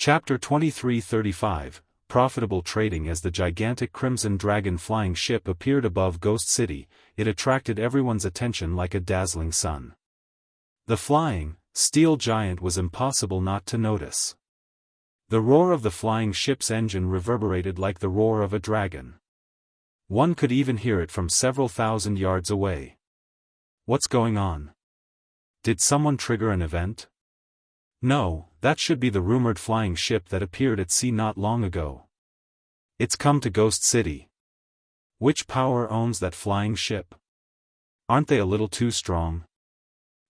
Chapter 2335, Profitable Trading. As the gigantic Crimson Dragon flying ship appeared above Ghost City, it attracted everyone's attention like a dazzling sun. The flying, steel giant was impossible not to notice. The roar of the flying ship's engine reverberated like the roar of a dragon. One could even hear it from several thousand yards away. What's going on? Did someone trigger an event? No, that should be the rumored flying ship that appeared at sea not long ago. It's come to Ghost City. Which power owns that flying ship? Aren't they a little too strong?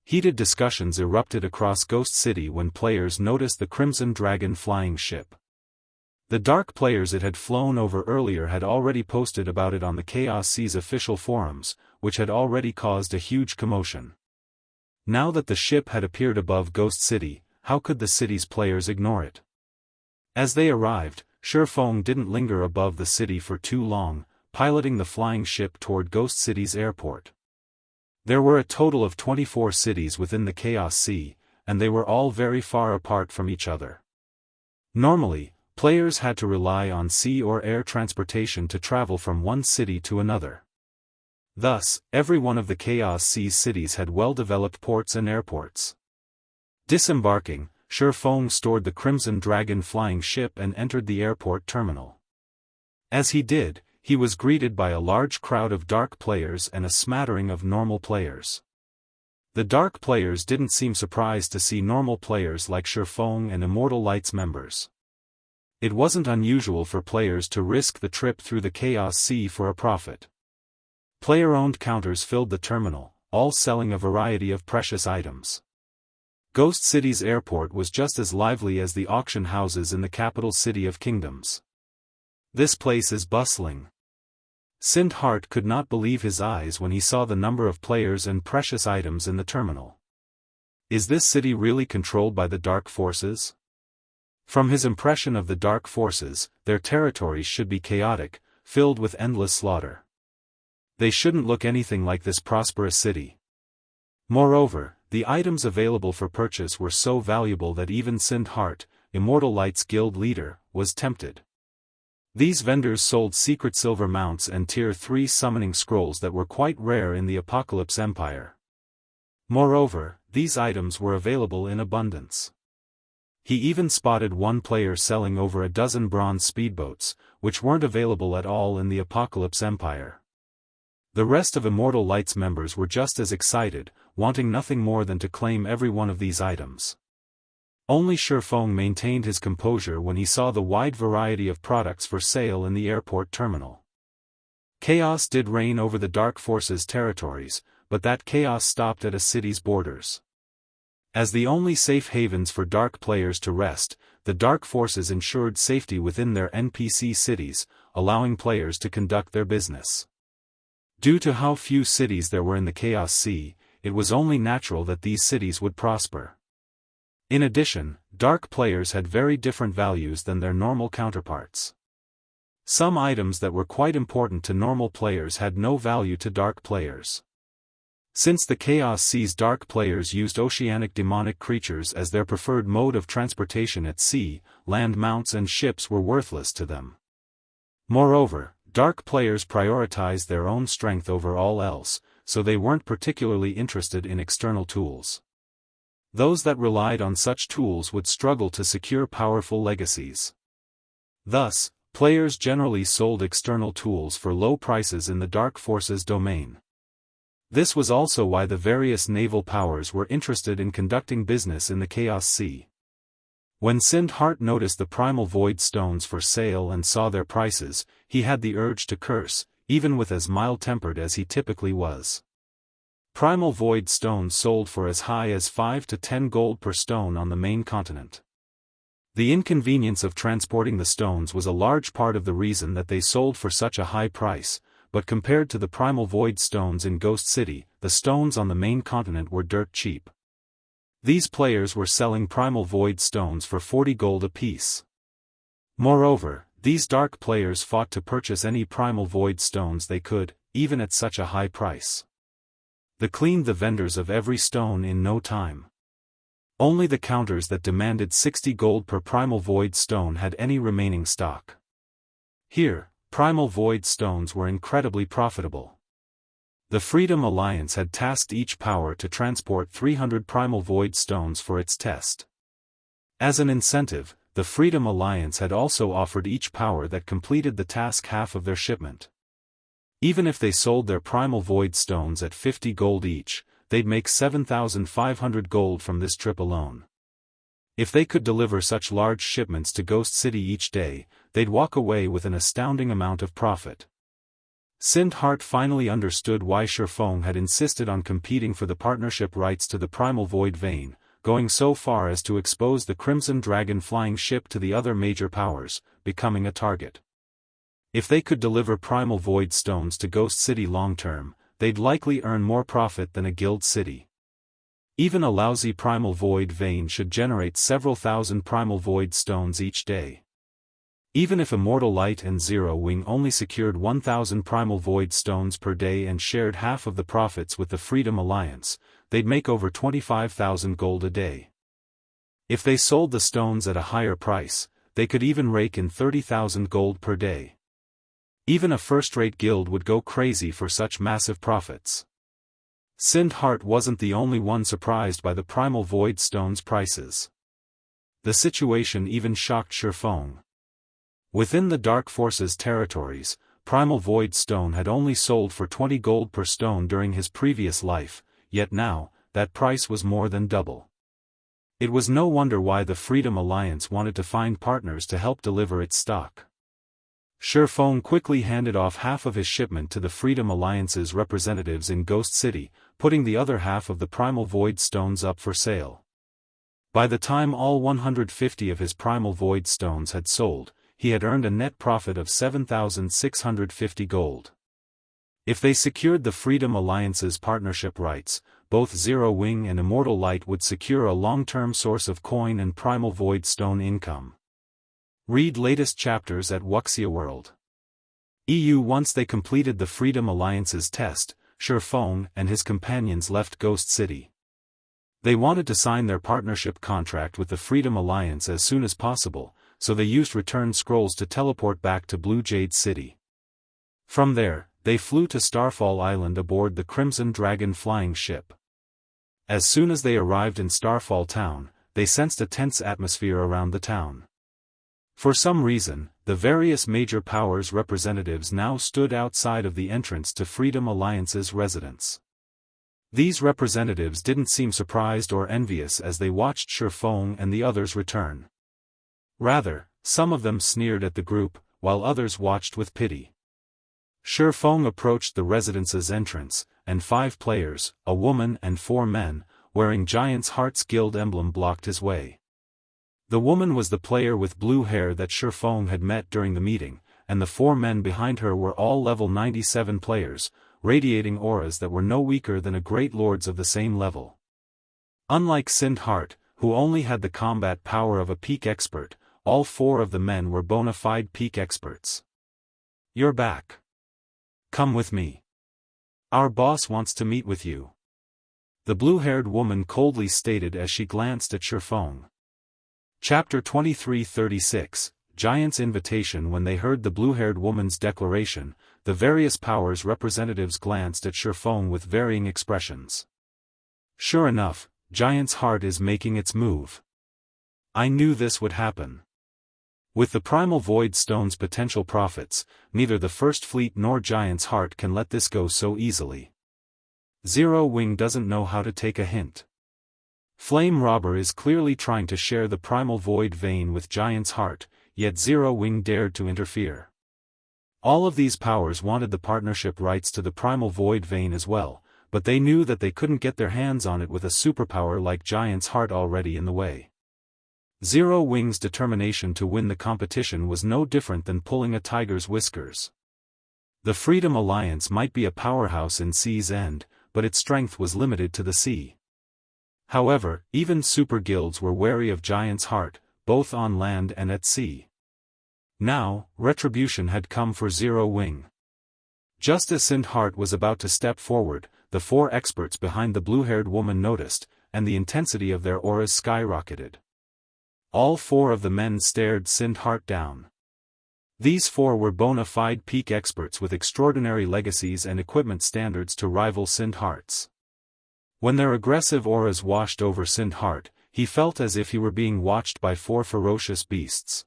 Heated discussions erupted across Ghost City when players noticed the Crimson Dragon flying ship. The dark players it had flown over earlier had already posted about it on the Chaos Sea's official forums, which had already caused a huge commotion. Now that the ship had appeared above Ghost City, how could the city's players ignore it? As they arrived, Shifeng didn't linger above the city for too long, piloting the flying ship toward Ghost City's airport. There were a total of 24 cities within the Chaos Sea, and they were all very far apart from each other. Normally, players had to rely on sea or air transportation to travel from one city to another. Thus, every one of the Chaos Sea's cities had well-developed ports and airports. Disembarking, Shifeng stored the Crimson Dragon flying ship and entered the airport terminal. As he did, he was greeted by a large crowd of dark players and a smattering of normal players. The dark players didn't seem surprised to see normal players like Shifeng and Immortal Light's members. It wasn't unusual for players to risk the trip through the Chaos Sea for a profit. Player-owned counters filled the terminal, all selling a variety of precious items. Ghost City's airport was just as lively as the auction houses in the capital city of kingdoms. This place is bustling. Sindhart could not believe his eyes when he saw the number of players and precious items in the terminal. Is this city really controlled by the Dark Forces? From his impression of the Dark Forces, their territories should be chaotic, filled with endless slaughter. They shouldn't look anything like this prosperous city. Moreover, the items available for purchase were so valuable that even Sindhart, Immortal Light's guild leader, was tempted. These vendors sold secret silver mounts and Tier 3 summoning scrolls that were quite rare in the Apocalypse Empire. Moreover, these items were available in abundance. He even spotted one player selling over a dozen bronze speedboats, which weren't available at all in the Apocalypse Empire. The rest of Immortal Light's members were just as excited, wanting nothing more than to claim every one of these items. Only Shifeng maintained his composure when he saw the wide variety of products for sale in the airport terminal. Chaos did reign over the Dark Forces' territories, but that chaos stopped at a city's borders. As the only safe havens for dark players to rest, the Dark Forces ensured safety within their NPC cities, allowing players to conduct their business. Due to how few cities there were in the Chaos Sea, it was only natural that these cities would prosper. In addition, dark players had very different values than their normal counterparts. Some items that were quite important to normal players had no value to dark players. Since the Chaos Sea's dark players used oceanic demonic creatures as their preferred mode of transportation at sea, land mounts and ships were worthless to them. Moreover, dark players prioritized their own strength over all else, so they weren't particularly interested in external tools. Those that relied on such tools would struggle to secure powerful legacies. Thus, players generally sold external tools for low prices in the Dark Forces domain. This was also why the various naval powers were interested in conducting business in the Chaos Sea. When Sindhart noticed the Primal Void Stones for sale and saw their prices, he had the urge to curse, even with as mild-tempered as he typically was. Primal Void Stones sold for as high as 5 to 10 gold per stone on the main continent. The inconvenience of transporting the stones was a large part of the reason that they sold for such a high price, but compared to the Primal Void Stones in Ghost City, the stones on the main continent were dirt cheap. These players were selling Primal Void Stones for 40 gold apiece. Moreover, these dark players fought to purchase any Primal Void Stones they could, even at such a high price. They cleaned the vendors of every stone in no time. Only the counters that demanded 60 gold per Primal Void Stone had any remaining stock. Here, Primal Void Stones were incredibly profitable. The Freedom Alliance had tasked each power to transport 300 Primal Void Stones for its test. As an incentive, the Freedom Alliance had also offered each power that completed the task half of their shipment. Even if they sold their Primal Void Stones at 50 gold each, they'd make 7,500 gold from this trip alone. If they could deliver such large shipments to Ghost City each day, they'd walk away with an astounding amount of profit. Sindhart finally understood why Shifeng had insisted on competing for the partnership rights to the Primal Void Vein, going so far as to expose the Crimson Dragon flying ship to the other major powers, becoming a target. If they could deliver Primal Void Stones to Ghost City long-term, they'd likely earn more profit than a guild city. Even a lousy Primal Void Vein should generate several thousand Primal Void Stones each day. Even if Immortal Light and Zero Wing only secured 1,000 Primal Void Stones per day and shared half of the profits with the Freedom Alliance, they'd make over 25,000 gold a day. If they sold the stones at a higher price, they could even rake in 30,000 gold per day. Even a first-rate guild would go crazy for such massive profits. Sindhart wasn't the only one surprised by the Primal Void Stones' prices. The situation even shocked Shifeng. Within the Dark Forces territories, Primal Void Stone had only sold for 20 gold per stone during his previous life, yet now, that price was more than double. It was no wonder why the Freedom Alliance wanted to find partners to help deliver its stock. Shifeng quickly handed off half of his shipment to the Freedom Alliance's representatives in Ghost City, putting the other half of the Primal Void Stones up for sale. By the time all 150 of his Primal Void Stones had sold, he had earned a net profit of 7,650 gold. If they secured the Freedom Alliance's partnership rights, both Zero Wing and Immortal Light would secure a long-term source of coin and Primal Void Stone income. Read latest chapters at Wuxia World. Once they completed the Freedom Alliance's test, Shifeng and his companions left Ghost City. They wanted to sign their partnership contract with the Freedom Alliance as soon as possible, so they used return scrolls to teleport back to Blue Jade City. From there, they flew to Starfall Island aboard the Crimson Dragon flying ship. As soon as they arrived in Starfall Town, they sensed a tense atmosphere around the town. For some reason, the various major powers' representatives now stood outside of the entrance to Freedom Alliance's residence. These representatives didn't seem surprised or envious as they watched Shifeng and the others return. Rather, some of them sneered at the group, while others watched with pity. Shifeng approached the residence's entrance, and 5 players, a woman and 4 men, wearing Giant's Heart's Guild emblem blocked his way. The woman was the player with blue hair that Shifeng had met during the meeting, and the 4 men behind her were all level 97 players, radiating auras that were no weaker than a great lords of the same level. Unlike Sindhart, who only had the combat power of a peak expert, all 4 of the men were bona fide peak experts. "You're back. Come with me. Our boss wants to meet with you," the blue-haired woman coldly stated as she glanced at Shifeng. Chapter 2336, Giant's Invitation. When they heard the blue-haired woman's declaration, the various powers' representatives glanced at Shifeng with varying expressions. Sure enough, Giant's Heart is making its move. I knew this would happen. With the Primal Void Stone's potential profits, neither the First Fleet nor Giant's Heart can let this go so easily. Zero Wing doesn't know how to take a hint. Flame Robber is clearly trying to share the Primal Void Vein with Giant's Heart, yet Zero Wing dared to interfere. All of these powers wanted the partnership rights to the Primal Void Vein as well, but they knew that they couldn't get their hands on it with a superpower like Giant's Heart already in the way. Zero Wing's determination to win the competition was no different than pulling a tiger's whiskers. The Freedom Alliance might be a powerhouse in Sea's End, but its strength was limited to the sea. However, even super guilds were wary of Giant's Heart, both on land and at sea. Now, retribution had come for Zero Wing. Just as Sindhart was about to step forward, the 4 experts behind the blue-haired woman noticed, and the intensity of their auras skyrocketed. All 4 of the men stared Sindhart down. These 4 were bona fide peak experts with extraordinary legacies and equipment standards to rival Sindhart's. When their aggressive auras washed over Sindhart, he felt as if he were being watched by 4 ferocious beasts.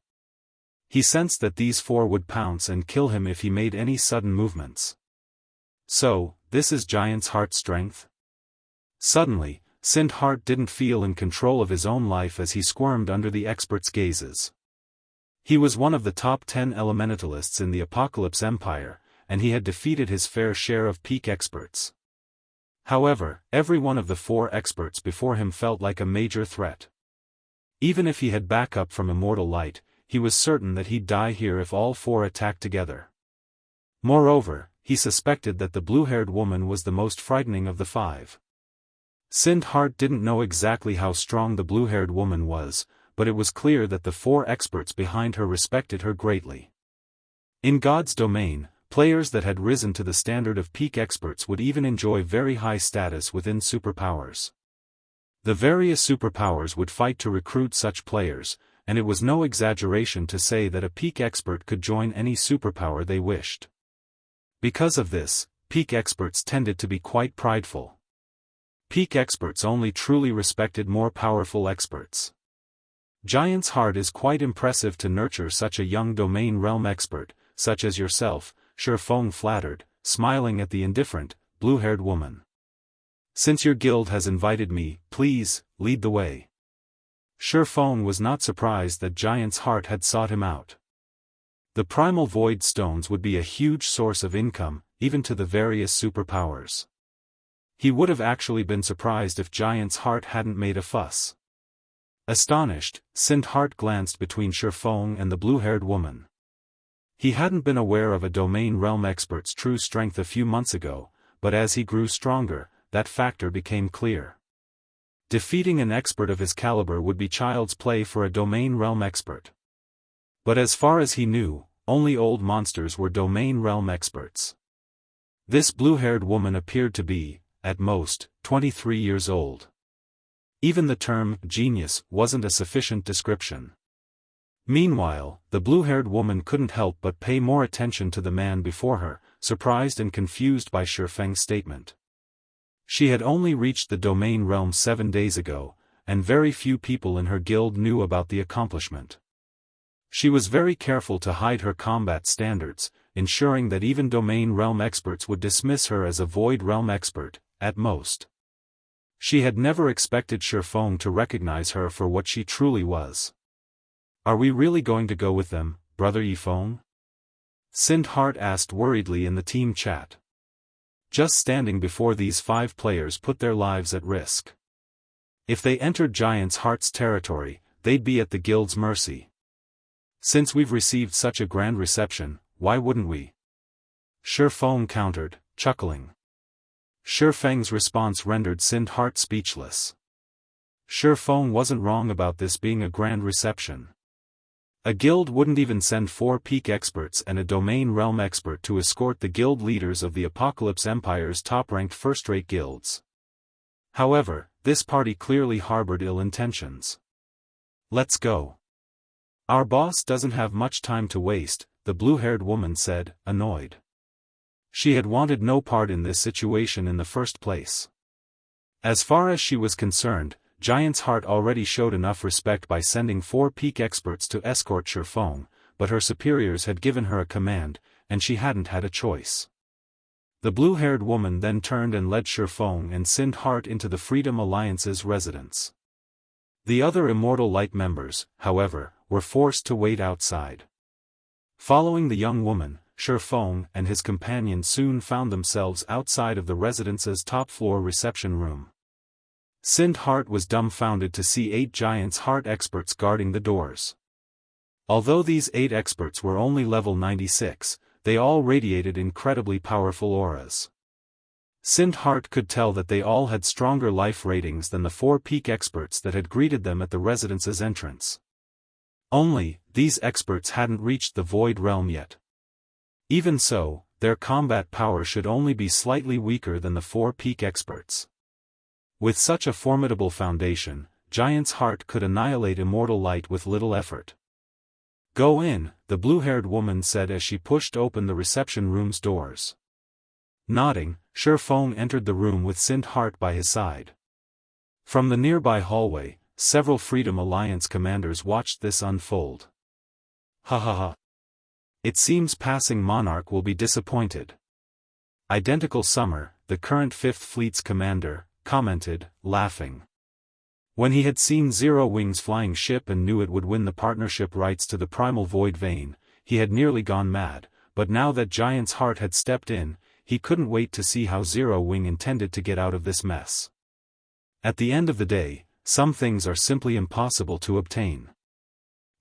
He sensed that these 4 would pounce and kill him if he made any sudden movements. So, this is Giant's heart strength? Suddenly, Sindhart didn't feel in control of his own life as he squirmed under the experts' gazes. He was one of the top 10 elementalists in the Apocalypse Empire, and he had defeated his fair share of peak experts. However, every one of the 4 experts before him felt like a major threat. Even if he had backup from Immortal Light, he was certain that he'd die here if all 4 attacked together. Moreover, he suspected that the blue-haired woman was the most frightening of the 5. Sindhart didn't know exactly how strong the blue-haired woman was, but it was clear that the 4 experts behind her respected her greatly. In God's domain, players that had risen to the standard of peak experts would even enjoy very high status within superpowers. The various superpowers would fight to recruit such players, and it was no exaggeration to say that a peak expert could join any superpower they wished. Because of this, peak experts tended to be quite prideful. Peak experts only truly respected more powerful experts. Giant's heart is quite impressive to nurture such a young domain realm expert, such as yourself, Shifeng flattered, smiling at the indifferent, blue-haired woman. Since your guild has invited me, please, lead the way. Shifeng was not surprised that Giant's heart had sought him out. The primal void stones would be a huge source of income, even to the various superpowers. He would have actually been surprised if Giant's heart hadn't made a fuss. Astonished, Sindhart glanced between Shifeng and the blue-haired woman. He hadn't been aware of a domain realm expert's true strength a few months ago, but as he grew stronger, that factor became clear. Defeating an expert of his caliber would be child's play for a domain realm expert. But as far as he knew, only old monsters were domain realm experts. This blue-haired woman appeared to be, at most, 23 years old. Even the term genius wasn't a sufficient description. Meanwhile, the blue-haired woman couldn't help but pay more attention to the man before her, surprised and confused by Shifeng's statement. She had only reached the domain realm 7 days ago, and very few people in her guild knew about the accomplishment. She was very careful to hide her combat standards, ensuring that even domain realm experts would dismiss her as a void realm expert, at most. She had never expected Shifeng to recognize her for what she truly was. Are we really going to go with them, Brother Yifeng? Sindhart asked worriedly in the team chat. Just standing before these 5 players put their lives at risk. If they entered Giant's Heart's territory, they'd be at the guild's mercy. Since we've received such a grand reception, why wouldn't we? Shifeng countered, chuckling. Shifeng's response rendered Sindhart speechless. Shifeng wasn't wrong about this being a grand reception. A guild wouldn't even send 4 peak experts and a domain realm expert to escort the guild leaders of the Apocalypse Empire's top-ranked first-rate guilds. However, this party clearly harbored ill intentions. Let's go. Our boss doesn't have much time to waste, the blue-haired woman said, annoyed. She had wanted no part in this situation in the first place. As far as she was concerned, Giant's Heart already showed enough respect by sending 4 peak experts to escort Shifeng, but her superiors had given her a command, and she hadn't had a choice. The blue-haired woman then turned and led Shifeng and Sindhart into the Freedom Alliance's residence. The other Immortal Light members, however, were forced to wait outside. Following the young woman, Shifeng and his companion soon found themselves outside of the residence's top-floor reception room. Sindhart was dumbfounded to see 8 Giant's Heart experts guarding the doors. Although these 8 experts were only level 96, they all radiated incredibly powerful auras. Sindhart could tell that they all had stronger life ratings than the 4 peak experts that had greeted them at the residence's entrance. Only, these experts hadn't reached the Void Realm yet. Even so, their combat power should only be slightly weaker than the 4 peak experts. With such a formidable foundation, Giant's Heart could annihilate Immortal Light with little effort. "Go in," the blue-haired woman said as she pushed open the reception room's doors. Nodding, Shifeng entered the room with Sind Heart by his side. From the nearby hallway, several Freedom Alliance commanders watched this unfold. "Ha ha ha. It seems Passing Monarch will be disappointed." Identical Summer, the current Fifth Fleet's commander, commented, laughing. When he had seen Zero Wing's flying ship and knew it would win the partnership rights to the Primal Void Vein, he had nearly gone mad, but now that Giant's Heart had stepped in, he couldn't wait to see how Zero Wing intended to get out of this mess. At the end of the day, some things are simply impossible to obtain.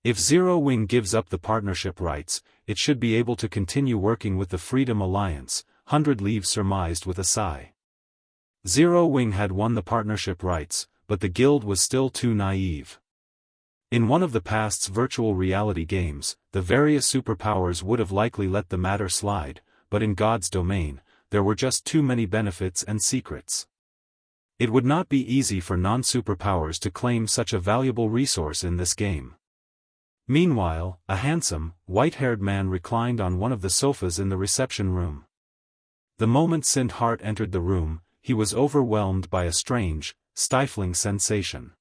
If Zero Wing gives up the partnership rights, it should be able to continue working with the Freedom Alliance, 100 Leaves surmised with a sigh. Zero Wing had won the partnership rights, but the guild was still too naive. In one of the past's virtual reality games, the various superpowers would have likely let the matter slide, but in God's domain, there were just too many benefits and secrets. It would not be easy for non-superpowers to claim such a valuable resource in this game. Meanwhile, a handsome, white-haired man reclined on one of the sofas in the reception room. The moment Sind Heart entered the room, he was overwhelmed by a strange, stifling sensation.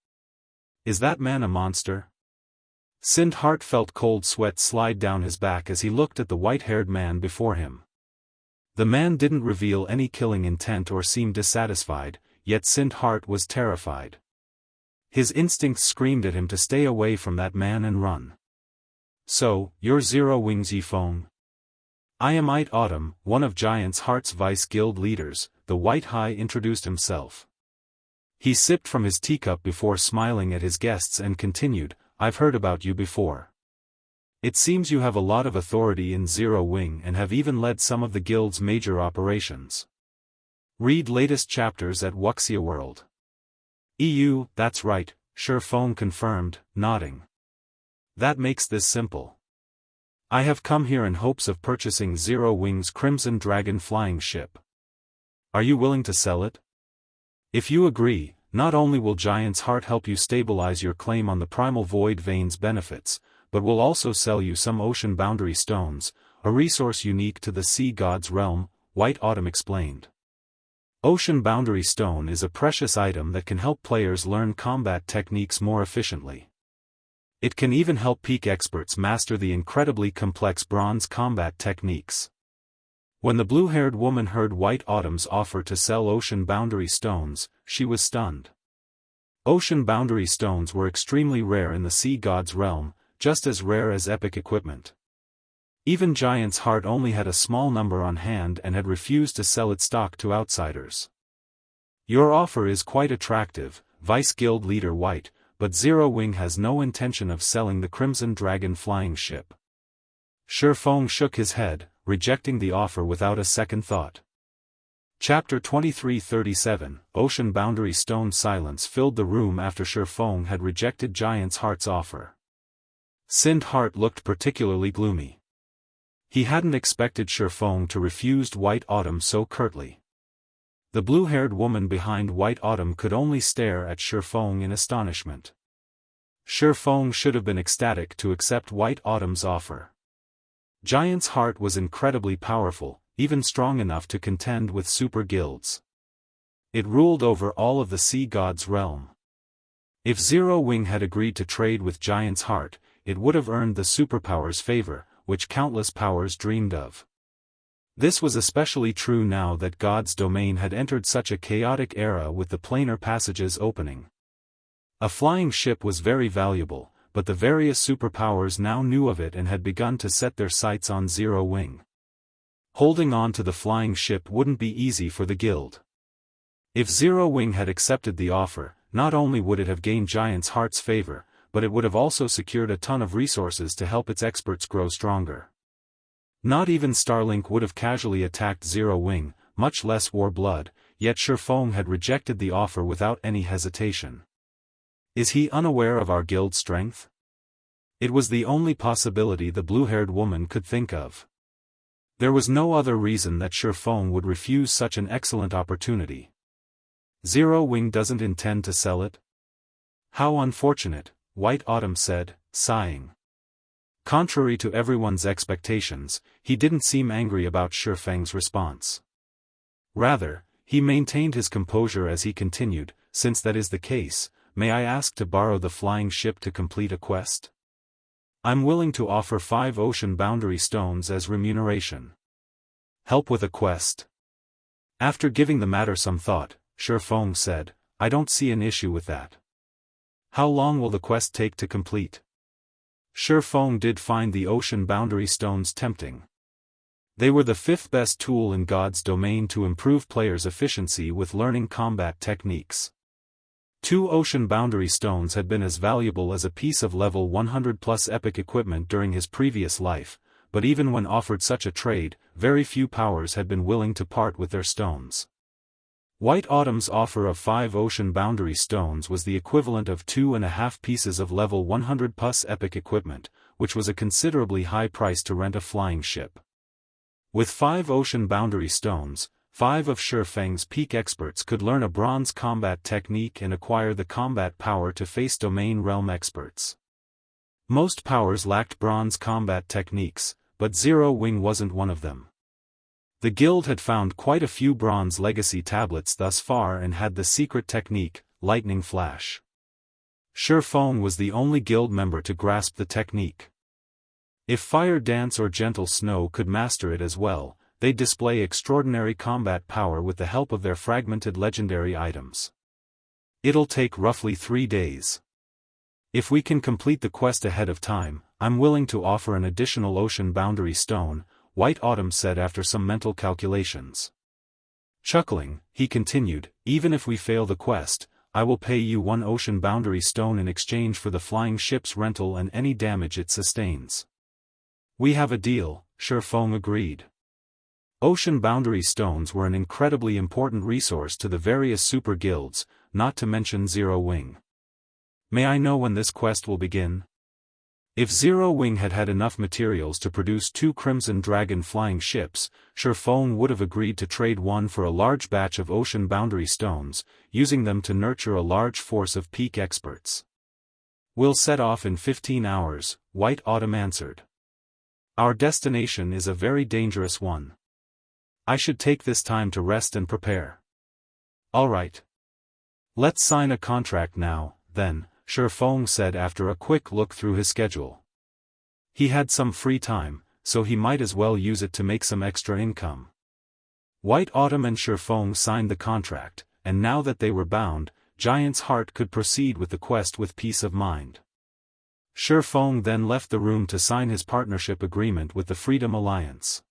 Is that man a monster? Sind Heart felt cold sweat slide down his back as he looked at the white-haired man before him. The man didn't reveal any killing intent or seem dissatisfied, yet Sind Heart was terrified. His instincts screamed at him to stay away from that man and run. "So, you're Zero Wing's Yifeng?" "I am Autumn, one of Giant's Heart's vice guild leaders," the White High introduced himself. He sipped from his teacup before smiling at his guests and continued, "I've heard about you before. It seems you have a lot of authority in Zero Wing and have even led some of the guild's major operations. Read latest chapters at Wuxia World." "EU, that's right," Shifeng confirmed, nodding. "That makes this simple. I have come here in hopes of purchasing Zero Wing's Crimson Dragon flying ship. Are you willing to sell it? If you agree, not only will Giant's Heart help you stabilize your claim on the Primal Void Vein's benefits, but will also sell you some Ocean Boundary Stones, a resource unique to the Sea God's realm," White Autumn explained. Ocean Boundary Stone is a precious item that can help players learn combat techniques more efficiently. It can even help peak experts master the incredibly complex bronze combat techniques. When the blue-haired woman heard White Autumn's offer to sell Ocean Boundary Stones, she was stunned. Ocean Boundary Stones were extremely rare in the Sea God's realm, just as rare as epic equipment. Even Giant's Heart only had a small number on hand and had refused to sell its stock to outsiders. "Your offer is quite attractive, Vice Guild Leader White, but Zero Wing has no intention of selling the Crimson Dragon flying ship." Shifeng shook his head, rejecting the offer without a second thought. Chapter 2337, Ocean Boundary Stone. Silence filled the room after Shifeng had rejected Giant's Heart's offer. Sind Heart looked particularly gloomy. He hadn't expected Shifeng to refuse White Autumn so curtly. The blue-haired woman behind White Autumn could only stare at Shifeng in astonishment. Shifeng should have been ecstatic to accept White Autumn's offer. Giant's Heart was incredibly powerful, even strong enough to contend with super guilds. It ruled over all of the Sea God's realm. If Zero Wing had agreed to trade with Giant's Heart, it would have earned the superpower's favor, which countless powers dreamed of. This was especially true now that God's domain had entered such a chaotic era with the planar passages opening. A flying ship was very valuable, but the various superpowers now knew of it and had begun to set their sights on Zero Wing. Holding on to the flying ship wouldn't be easy for the guild. If Zero Wing had accepted the offer, not only would it have gained Giant's Heart's favor, but it would have also secured a ton of resources to help its experts grow stronger. Not even Starlink would have casually attacked Zero Wing, much less War Blood, yet Shifeng had rejected the offer without any hesitation. Is he unaware of our guild's strength? It was the only possibility the blue-haired woman could think of. There was no other reason that Shifeng would refuse such an excellent opportunity. Zero Wing doesn't intend to sell it? How unfortunate, White Autumn said, sighing. Contrary to everyone's expectations, he didn't seem angry about Shifeng's response. Rather, he maintained his composure as he continued, since that is the case, may I ask to borrow the flying ship to complete a quest? I'm willing to offer 5 ocean boundary stones as remuneration. Help with a quest? After giving the matter some thought, Shifeng said, I don't see an issue with that. How long will the quest take to complete? Shifeng did find the ocean boundary stones tempting. They were the 5th best tool in God's domain to improve players' efficiency with learning combat techniques. 2 ocean boundary stones had been as valuable as a piece of level 100+ epic equipment during his previous life, but even when offered such a trade, very few powers had been willing to part with their stones. White Autumn's offer of 5 ocean boundary stones was the equivalent of 2.5 pieces of level 100+ epic equipment, which was a considerably high price to rent a flying ship. With 5 ocean boundary stones, 5 of Shifeng's peak experts could learn a bronze combat technique and acquire the combat power to face domain realm experts. Most powers lacked bronze combat techniques, but Zero Wing wasn't one of them. The guild had found quite a few bronze legacy tablets thus far and had the secret technique, Lightning Flash. Shifeng was the only guild member to grasp the technique. If Fire Dance or Gentle Snow could master it as well, they'd display extraordinary combat power with the help of their fragmented legendary items. It'll take roughly 3 days. If we can complete the quest ahead of time, I'm willing to offer an additional ocean boundary stone, White Autumn said after some mental calculations. Chuckling, he continued, even if we fail the quest, I will pay you 1 ocean boundary stone in exchange for the flying ship's rental and any damage it sustains. We have a deal, Shifeng agreed. Ocean boundary stones were an incredibly important resource to the various super guilds, not to mention Zero Wing. May I know when this quest will begin? If Zero Wing had had enough materials to produce 2 Crimson Dragon flying ships, Shifeng would have agreed to trade one for a large batch of ocean boundary stones, using them to nurture a large force of peak experts. We'll set off in 15 hours, White Autumn answered. Our destination is a very dangerous one. I should take this time to rest and prepare. All right. Let's sign a contract now, then, Shifeng said after a quick look through his schedule. He had some free time, so he might as well use it to make some extra income. White Autumn and Shifeng signed the contract, and now that they were bound, Giant's Heart could proceed with the quest with peace of mind. Shifeng then left the room to sign his partnership agreement with the Freedom Alliance.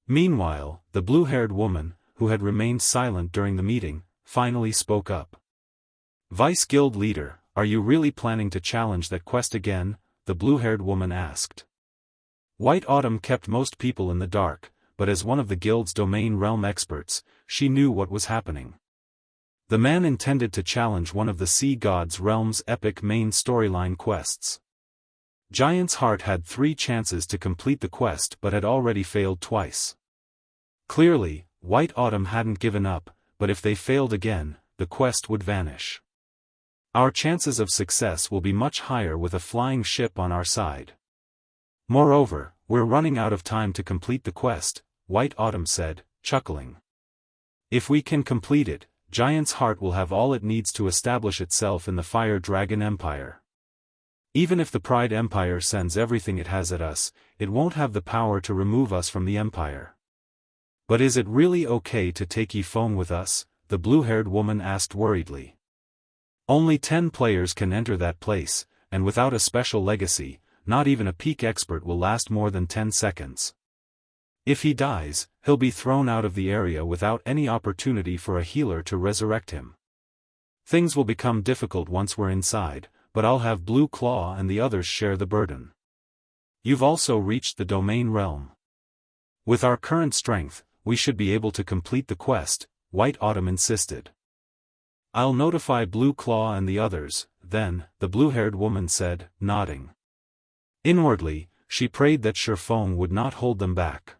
Meanwhile, the blue-haired woman, who had remained silent during the meeting, finally spoke up. Vice Guild Leader, are you really planning to challenge that quest again? The blue-haired woman asked. White Autumn kept most people in the dark, but as one of the guild's domain realm experts, she knew what was happening. The man intended to challenge one of the Sea God's realm's epic main storyline quests. Giant's Heart had 3 chances to complete the quest but had already failed twice. Clearly, White Autumn hadn't given up, but if they failed again, the quest would vanish. Our chances of success will be much higher with a flying ship on our side. Moreover, we're running out of time to complete the quest, White Autumn said, chuckling. If we can complete it, Giant's Heart will have all it needs to establish itself in the Fire Dragon Empire. Even if the Pride Empire sends everything it has at us, it won't have the power to remove us from the Empire. But is it really okay to take Yifeng with us? The blue-haired woman asked worriedly. Only 10 players can enter that place, and without a special legacy, not even a peak expert will last more than 10 seconds. If he dies, he'll be thrown out of the area without any opportunity for a healer to resurrect him. Things will become difficult once we're inside, but I'll have Blue Claw and the others share the burden. You've also reached the domain realm. With our current strength, we should be able to complete the quest, White Autumn insisted. I'll notify Blue Claw and the others, then, the blue-haired woman said, nodding. Inwardly, she prayed that Shifeng would not hold them back.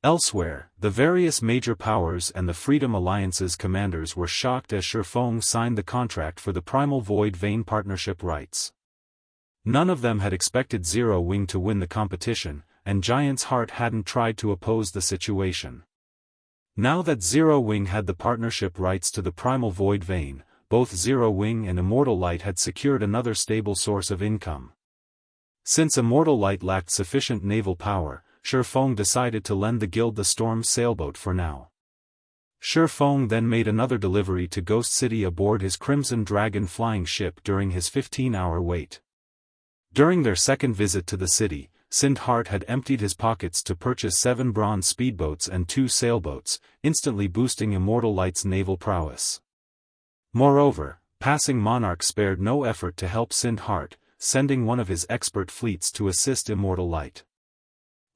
Elsewhere, the various major powers and the Freedom Alliance's commanders were shocked as Shifeng signed the contract for the Primal Void Vein partnership rights. None of them had expected Zero Wing to win the competition, and Giant's Heart hadn't tried to oppose the situation. Now that Zero Wing had the partnership rights to the Primal Void Vein, both Zero Wing and Immortal Light had secured another stable source of income. Since Immortal Light lacked sufficient naval power, Shifeng decided to lend the Guild the Storm's sailboat for now. Shifeng then made another delivery to Ghost City aboard his Crimson Dragon flying ship during his 15-hour wait. During their second visit to the city, Sindhart had emptied his pockets to purchase 7 bronze speedboats and 2 sailboats, instantly boosting Immortal Light's naval prowess. Moreover, Passing Monarch spared no effort to help Sindhart, sending one of his expert fleets to assist Immortal Light.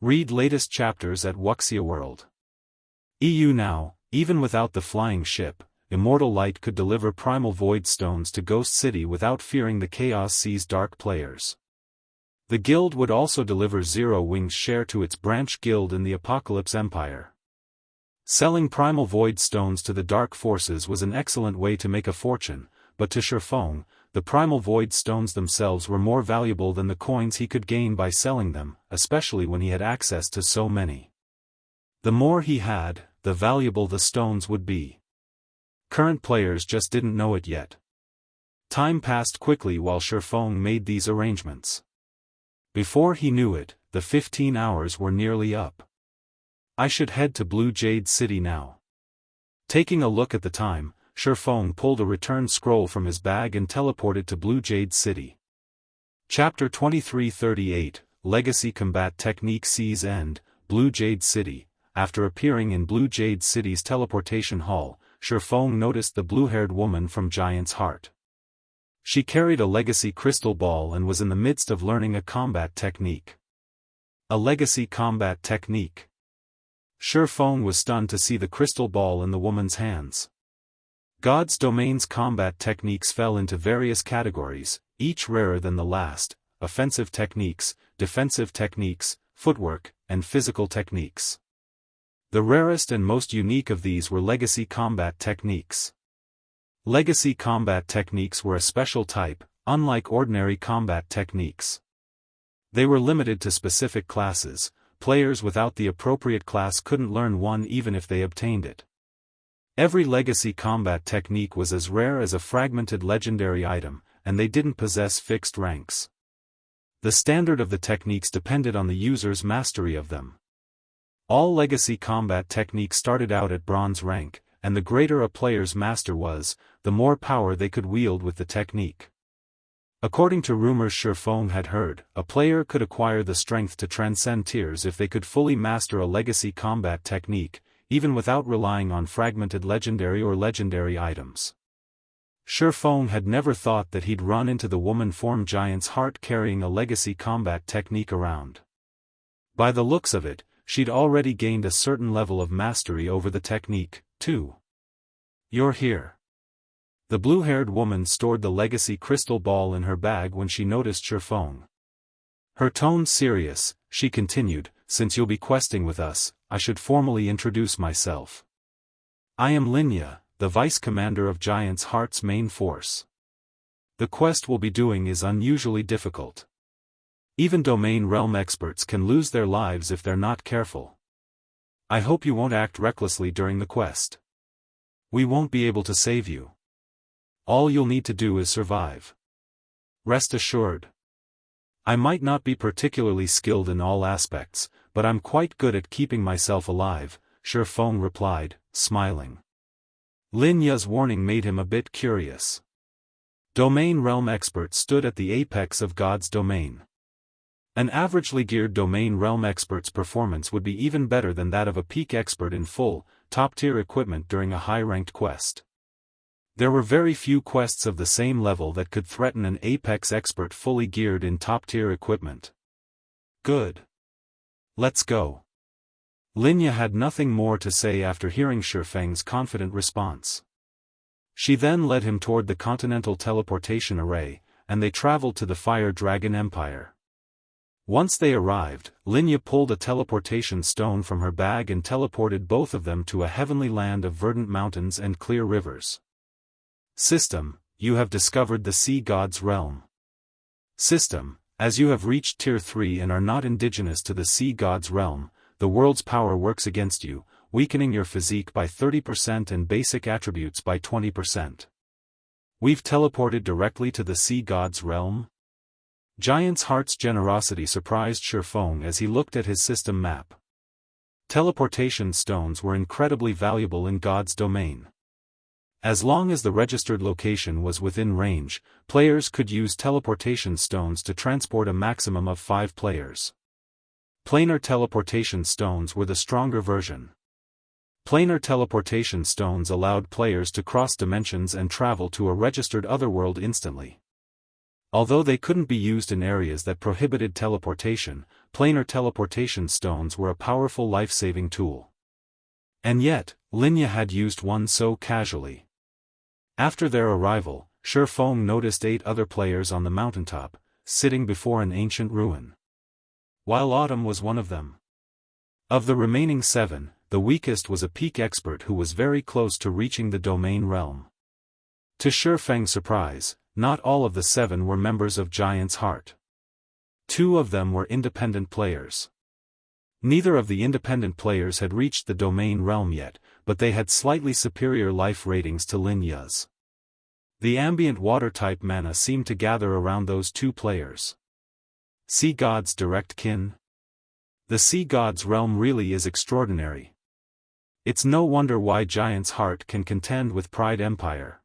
Read latest chapters at Wuxia World. EU now, even without the flying ship, Immortal Light could deliver Primal Void Stones to Ghost City without fearing the Chaos Sea's dark players. The Guild would also deliver Zero Wing's share to its branch guild in the Apocalypse Empire. Selling Primal Void Stones to the Dark Forces was an excellent way to make a fortune, but to Shifeng, the Primal Void Stones themselves were more valuable than the coins he could gain by selling them, especially when he had access to so many. The more he had, the valuable the stones would be. Current players just didn't know it yet. Time passed quickly while Shifeng made these arrangements. Before he knew it, the 15 hours were nearly up. I should head to Blue Jade City now. Taking a look at the time, Shifeng pulled a return scroll from his bag and teleported to Blue Jade City. Chapter 2338, Legacy Combat Technique Sees End, Blue Jade City. After appearing in Blue Jade City's teleportation hall, Shifeng noticed the blue-haired woman from Giant's Heart. She carried a legacy crystal ball and was in the midst of learning a combat technique. A legacy combat technique. Shifeng was stunned to see the crystal ball in the woman's hands. God's Domain's combat techniques fell into various categories, each rarer than the last: offensive techniques, defensive techniques, footwork, and physical techniques. The rarest and most unique of these were legacy combat techniques. Legacy combat techniques were a special type, unlike ordinary combat techniques. They were limited to specific classes. Players without the appropriate class couldn't learn one even if they obtained it. Every legacy combat technique was as rare as a fragmented legendary item, and they didn't possess fixed ranks. The standard of the techniques depended on the user's mastery of them. All legacy combat techniques started out at bronze rank, and the greater a player's master was, the more power they could wield with the technique. According to rumors Shifeng had heard, a player could acquire the strength to transcend tiers if they could fully master a legacy combat technique, even without relying on fragmented legendary or legendary items. Shifeng had never thought that he'd run into the woman form Giant's Heart carrying a legacy combat technique around. By the looks of it, she'd already gained a certain level of mastery over the technique, too. You're here. The blue-haired woman stored the legacy crystal ball in her bag when she noticed Shifeng. Her tone serious, she continued, "Since you'll be questing with us, I should formally introduce myself. I am Linya, the Vice Commander of Giant's Heart's main force. The quest we'll be doing is unusually difficult. Even domain realm experts can lose their lives if they're not careful. I hope you won't act recklessly during the quest. We won't be able to save you. All you'll need to do is survive. Rest assured. I might not be particularly skilled in all aspects, but I'm quite good at keeping myself alive," Shifeng replied, smiling. Linya's warning made him a bit curious. Domain realm experts stood at the apex of God's domain. An averagely geared domain realm expert's performance would be even better than that of a peak expert in full, top-tier equipment during a high-ranked quest. There were very few quests of the same level that could threaten an apex expert fully geared in top-tier equipment. Good. Let's go. Linya had nothing more to say after hearing Shifeng's confident response. She then led him toward the Continental Teleportation Array, and they traveled to the Fire Dragon Empire. Once they arrived, Linya pulled a teleportation stone from her bag and teleported both of them to a heavenly land of verdant mountains and clear rivers. System, you have discovered the Sea God's realm. System, as you have reached Tier 3 and are not indigenous to the Sea God's realm, the world's power works against you, weakening your physique by 30% and basic attributes by 20%. We've teleported directly to the Sea God's realm? Giant's Heart's generosity surprised Shifeng as he looked at his system map. Teleportation stones were incredibly valuable in God's domain. As long as the registered location was within range, players could use teleportation stones to transport a maximum of 5 players. Planar teleportation stones were the stronger version. Planar teleportation stones allowed players to cross dimensions and travel to a registered otherworld instantly. Although they couldn't be used in areas that prohibited teleportation, planar teleportation stones were a powerful life-saving tool. And yet, Linya had used one so casually. After their arrival, Shifeng noticed 8 other players on the mountaintop, sitting before an ancient ruin. While Autumn was one of them. Of the remaining 7, the weakest was a peak expert who was very close to reaching the domain realm. To Shifeng's surprise, not all of the 7 were members of Giant's Heart. 2 of them were independent players. Neither of the independent players had reached the domain realm yet, but they had slightly superior life ratings to Linya's. The ambient water-type mana seemed to gather around those 2 players. Sea God's direct kin? The Sea God's realm really is extraordinary. It's no wonder why Giant's Heart can contend with Pride Empire.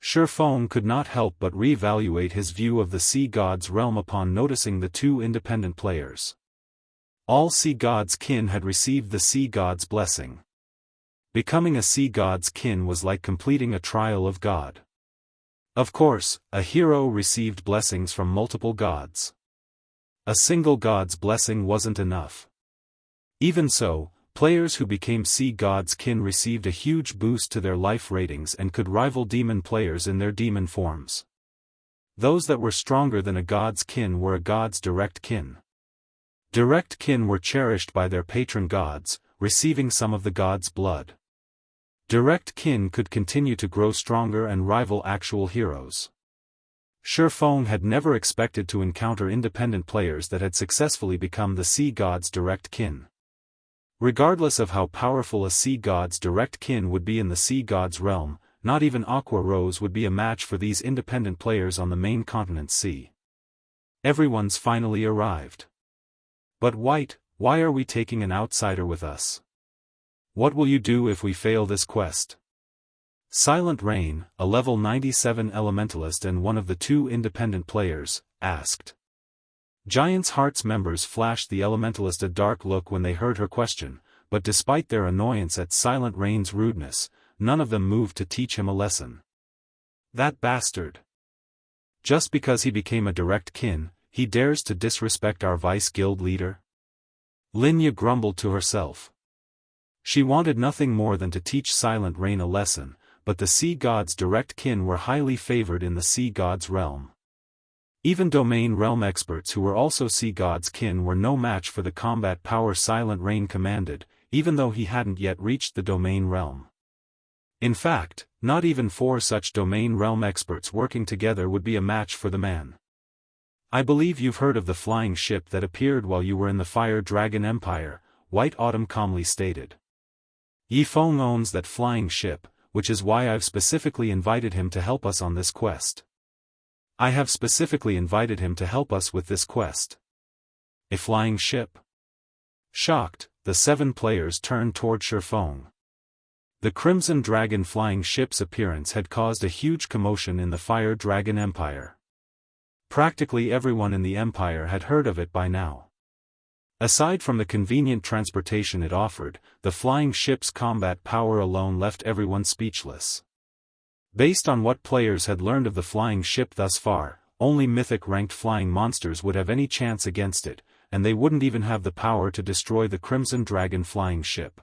Shifeng could not help but re-evaluate his view of the Sea God's realm upon noticing the 2 independent players. All Sea God's kin had received the Sea God's blessing. Becoming a Sea God's kin was like completing a trial of God. Of course, a hero received blessings from multiple gods. A single god's blessing wasn't enough. Even so, players who became Sea God's kin received a huge boost to their life ratings and could rival demon players in their demon forms. Those that were stronger than a god's kin were a god's direct kin. Direct kin were cherished by their patron gods, receiving some of the god's blood. Direct kin could continue to grow stronger and rival actual heroes. Shifeng had never expected to encounter independent players that had successfully become the Sea God's direct kin. Regardless of how powerful a Sea God's direct kin would be in the Sea God's realm, not even Aqua Rose would be a match for these independent players on the main continent sea. Everyone's finally arrived. But White, why are we taking an outsider with us? What will you do if we fail this quest? Silent Rain, a level 97 elementalist and one of the 2 independent players, asked. Giant's Heart's members flashed the elementalist a dark look when they heard her question, but despite their annoyance at Silent Rain's rudeness, none of them moved to teach him a lesson. That bastard! Just because he became a direct kin, he dares to disrespect our vice guild leader? Linya grumbled to herself. She wanted nothing more than to teach Silent Rain a lesson, but the Sea God's direct kin were highly favored in the Sea God's realm. Even domain realm experts who were also Sea God's kin were no match for the combat power Silent Rain commanded, even though he hadn't yet reached the domain realm. In fact, not even 4 such domain realm experts working together would be a match for the man. I believe you've heard of the flying ship that appeared while you were in the Fire Dragon Empire, White Autumn calmly stated. Yifeng owns that flying ship, which is why I've specifically invited him to help us on this quest. I have specifically invited him to help us with this quest. A flying ship? Shocked, the 7 players turned toward Shifeng. The Crimson Dragon flying ship's appearance had caused a huge commotion in the Fire Dragon Empire. Practically everyone in the Empire had heard of it by now. Aside from the convenient transportation it offered, the flying ship's combat power alone left everyone speechless. Based on what players had learned of the flying ship thus far, only mythic-ranked flying monsters would have any chance against it, and they wouldn't even have the power to destroy the Crimson Dragon flying ship.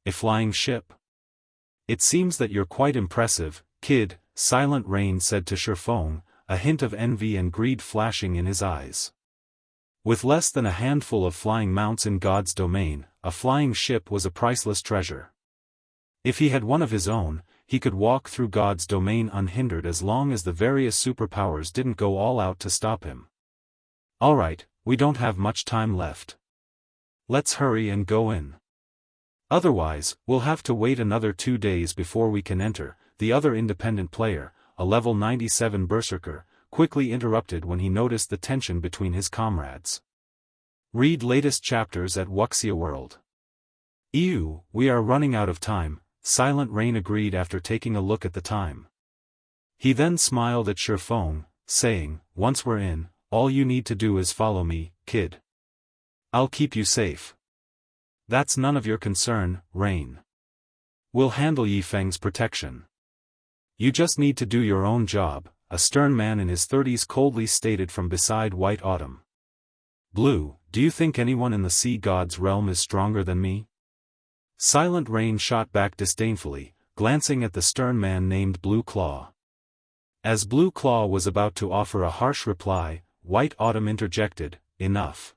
A flying ship? It seems that you're quite impressive, kid, Silent Rain said to Shifeng, a hint of envy and greed flashing in his eyes. With less than a handful of flying mounts in God's domain, a flying ship was a priceless treasure. If he had one of his own, he could walk through God's domain unhindered as long as the various superpowers didn't go all out to stop him. Alright, we don't have much time left. Let's hurry and go in. Otherwise, we'll have to wait another 2 days before we can enter. The other independent player, a level 97 berserker, quickly interrupted when he noticed the tension between his comrades. Read latest chapters at Wuxia World. Ew, we are running out of time, Silent Rain agreed after taking a look at the time. He then smiled at Shifeng, saying, once we're in, all you need to do is follow me, kid. I'll keep you safe. That's none of your concern, Rain. We'll handle Yifeng's protection. You just need to do your own job, a stern man in his 30s coldly stated from beside White Autumn. Blue, do you think anyone in the sea god's realm is stronger than me? Silent Rain shot back disdainfully, glancing at the stern man named Blue Claw. As Blue Claw was about to offer a harsh reply, White Autumn interjected, enough.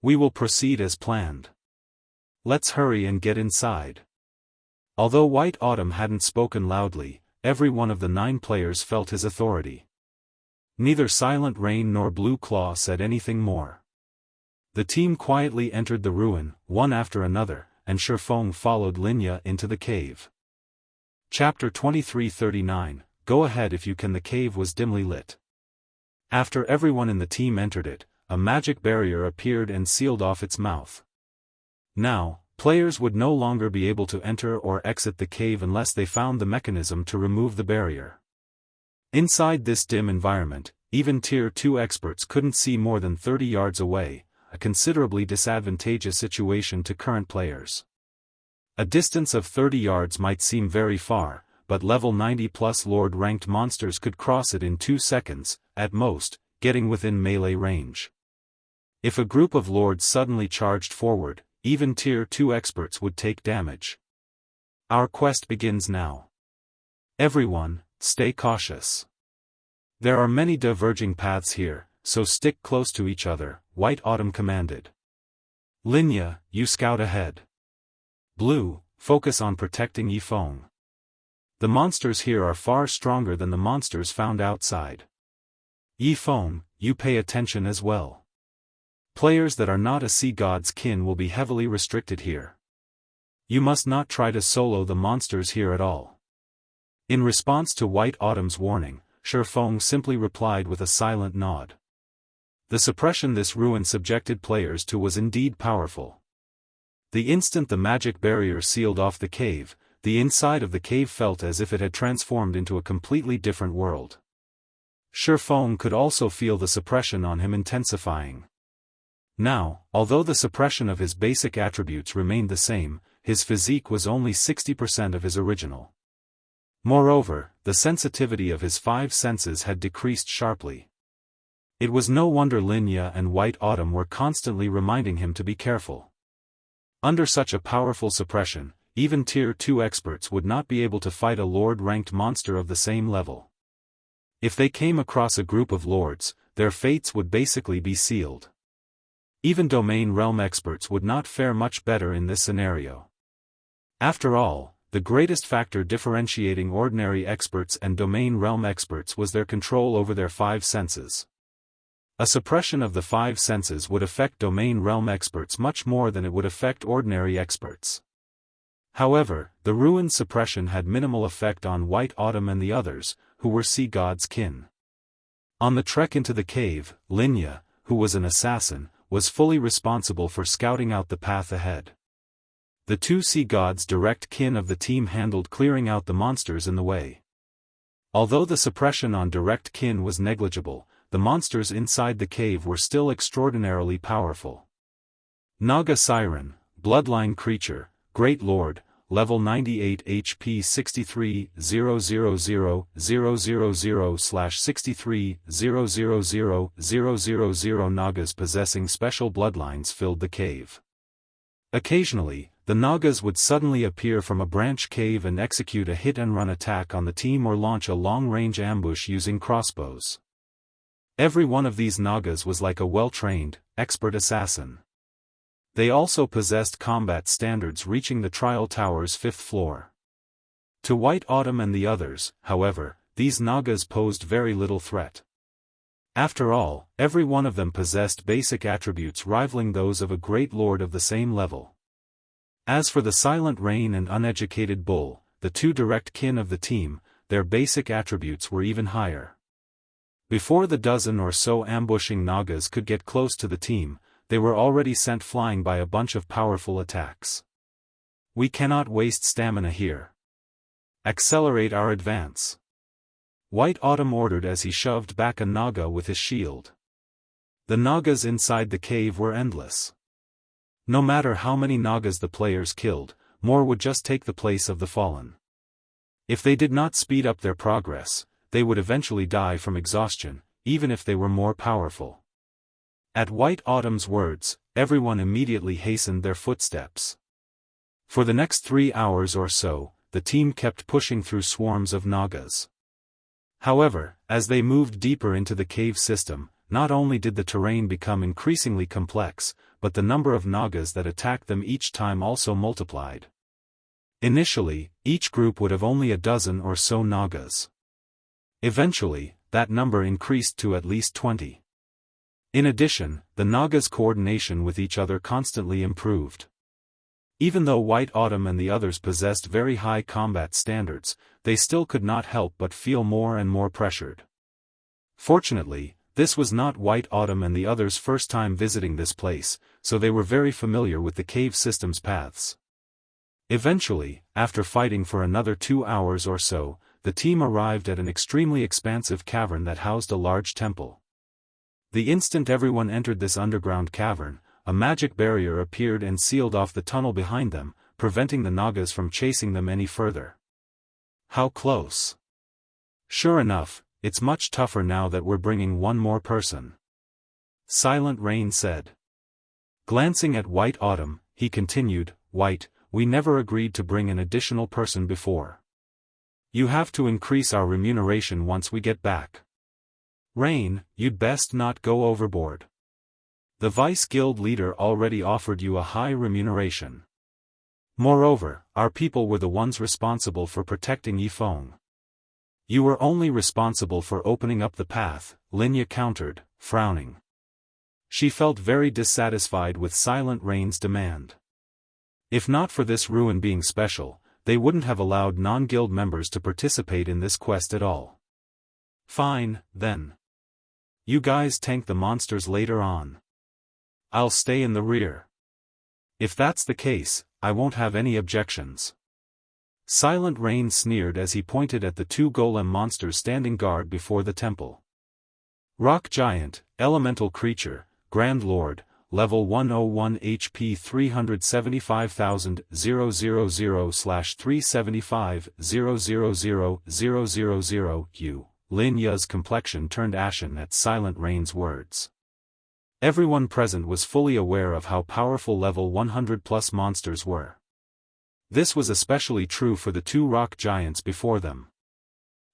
We will proceed as planned. Let's hurry and get inside. Although White Autumn hadn't spoken loudly, every one of the 9 players felt his authority. Neither Silent Rain nor Blue Claw said anything more. The team quietly entered the ruin, one after another, and Shifeng followed Linya into the cave. Chapter 2339, Go ahead if you can. The cave was dimly lit. After everyone in the team entered it, a magic barrier appeared and sealed off its mouth. Now, players would no longer be able to enter or exit the cave unless they found the mechanism to remove the barrier. Inside this dim environment, even Tier 2 experts couldn't see more than 30 yards away, a considerably disadvantageous situation to current players. A distance of 30 yards might seem very far, but level 90+ Lord-ranked monsters could cross it in 2 seconds, at most, getting within melee range. If a group of Lords suddenly charged forward, even Tier 2 experts would take damage. Our quest begins now. Everyone, stay cautious. There are many diverging paths here, so stick close to each other, White Autumn commanded. Linya, you scout ahead. Blue, focus on protecting Yifeng. The monsters here are far stronger than the monsters found outside. Yifeng, you pay attention as well. Players that are not a sea god's kin will be heavily restricted here. You must not try to solo the monsters here at all. In response to White Autumn's warning, Shifeng simply replied with a silent nod. The suppression this ruin subjected players to was indeed powerful. The instant the magic barrier sealed off the cave, the inside of the cave felt as if it had transformed into a completely different world. Shifeng could also feel the suppression on him intensifying. Now, although the suppression of his basic attributes remained the same, his physique was only 60% of his original. Moreover, the sensitivity of his 5 senses had decreased sharply. It was no wonder Linya and White Autumn were constantly reminding him to be careful. Under such a powerful suppression, even Tier 2 experts would not be able to fight a Lord-ranked monster of the same level. If they came across a group of Lords, their fates would basically be sealed. Even Domain Realm experts would not fare much better in this scenario. After all, the greatest factor differentiating ordinary experts and Domain Realm experts was their control over their 5 senses. A suppression of the 5 senses would affect Domain Realm experts much more than it would affect ordinary experts. However, the ruin's suppression had minimal effect on White Autumn and the others, who were sea god's kin. On the trek into the cave, Linya, who was an assassin, was fully responsible for scouting out the path ahead. The 2 sea gods' direct kin of the team handled clearing out the monsters in the way. Although the suppression on direct kin was negligible, the monsters inside the cave were still extraordinarily powerful. Naga Siren, Bloodline Creature, Great Lord, Level 98 HP 63,000/63,000,000 Nagas possessing special bloodlines filled the cave. Occasionally, the Nagas would suddenly appear from a branch cave and execute a hit-and-run attack on the team or launch a long-range ambush using crossbows. Every one of these Nagas was like a well-trained, expert assassin. They also possessed combat standards reaching the Trial Tower's 5th floor. To White Autumn and the others, however, these Nagas posed very little threat. After all, every one of them possessed basic attributes rivaling those of a great lord of the same level. As for the Silent Rain and Uneducated Bull, the two direct kin of the team, their basic attributes were even higher. Before the dozen or so ambushing Nagas could get close to the team, they were already sent flying by a bunch of powerful attacks. We cannot waste stamina here. Accelerate our advance. White Autumn ordered as he shoved back a Naga with his shield. The Nagas inside the cave were endless. No matter how many Nagas the players killed, more would just take the place of the fallen. If they did not speed up their progress, they would eventually die from exhaustion, even if they were more powerful. At White Autumn's words, everyone immediately hastened their footsteps. For the next 3 hours or so, the team kept pushing through swarms of Nagas. However, as they moved deeper into the cave system, not only did the terrain become increasingly complex, but the number of Nagas that attacked them each time also multiplied. Initially, each group would have only a dozen or so Nagas. Eventually, that number increased to at least 20. In addition, the Nagas' coordination with each other constantly improved. Even though White Autumn and the others possessed very high combat standards, they still could not help but feel more and more pressured. Fortunately, this was not White Autumn and the others' first time visiting this place, so they were very familiar with the cave system's paths. Eventually, after fighting for another 2 hours or so, the team arrived at an extremely expansive cavern that housed a large temple. The instant everyone entered this underground cavern, a magic barrier appeared and sealed off the tunnel behind them, preventing the Nagas from chasing them any further. How close? Sure enough, it's much tougher now that we're bringing one more person. Silent Rain said. Glancing at White Autumn, he continued, White, we never agreed to bring an additional person before. You have to increase our remuneration once we get back. Rain, you'd best not go overboard. The Vice Guild leader already offered you a high remuneration. Moreover, our people were the ones responsible for protecting Yifeng. You were only responsible for opening up the path, Linya countered, frowning. She felt very dissatisfied with Silent Rain's demand. If not for this ruin being special, they wouldn't have allowed non-guild members to participate in this quest at all. Fine, then. You guys tank the monsters later on. I'll stay in the rear. If that's the case, I won't have any objections. Silent Rain sneered as he pointed at the 2 golem monsters standing guard before the temple. Rock Giant, Elemental Creature, Grand Lord, Level 101 HP 375,000/375,000,000 U. Lin Ya's complexion turned ashen at Silent Rain's words. Everyone present was fully aware of how powerful level 100+ monsters were. This was especially true for the 2 rock giants before them.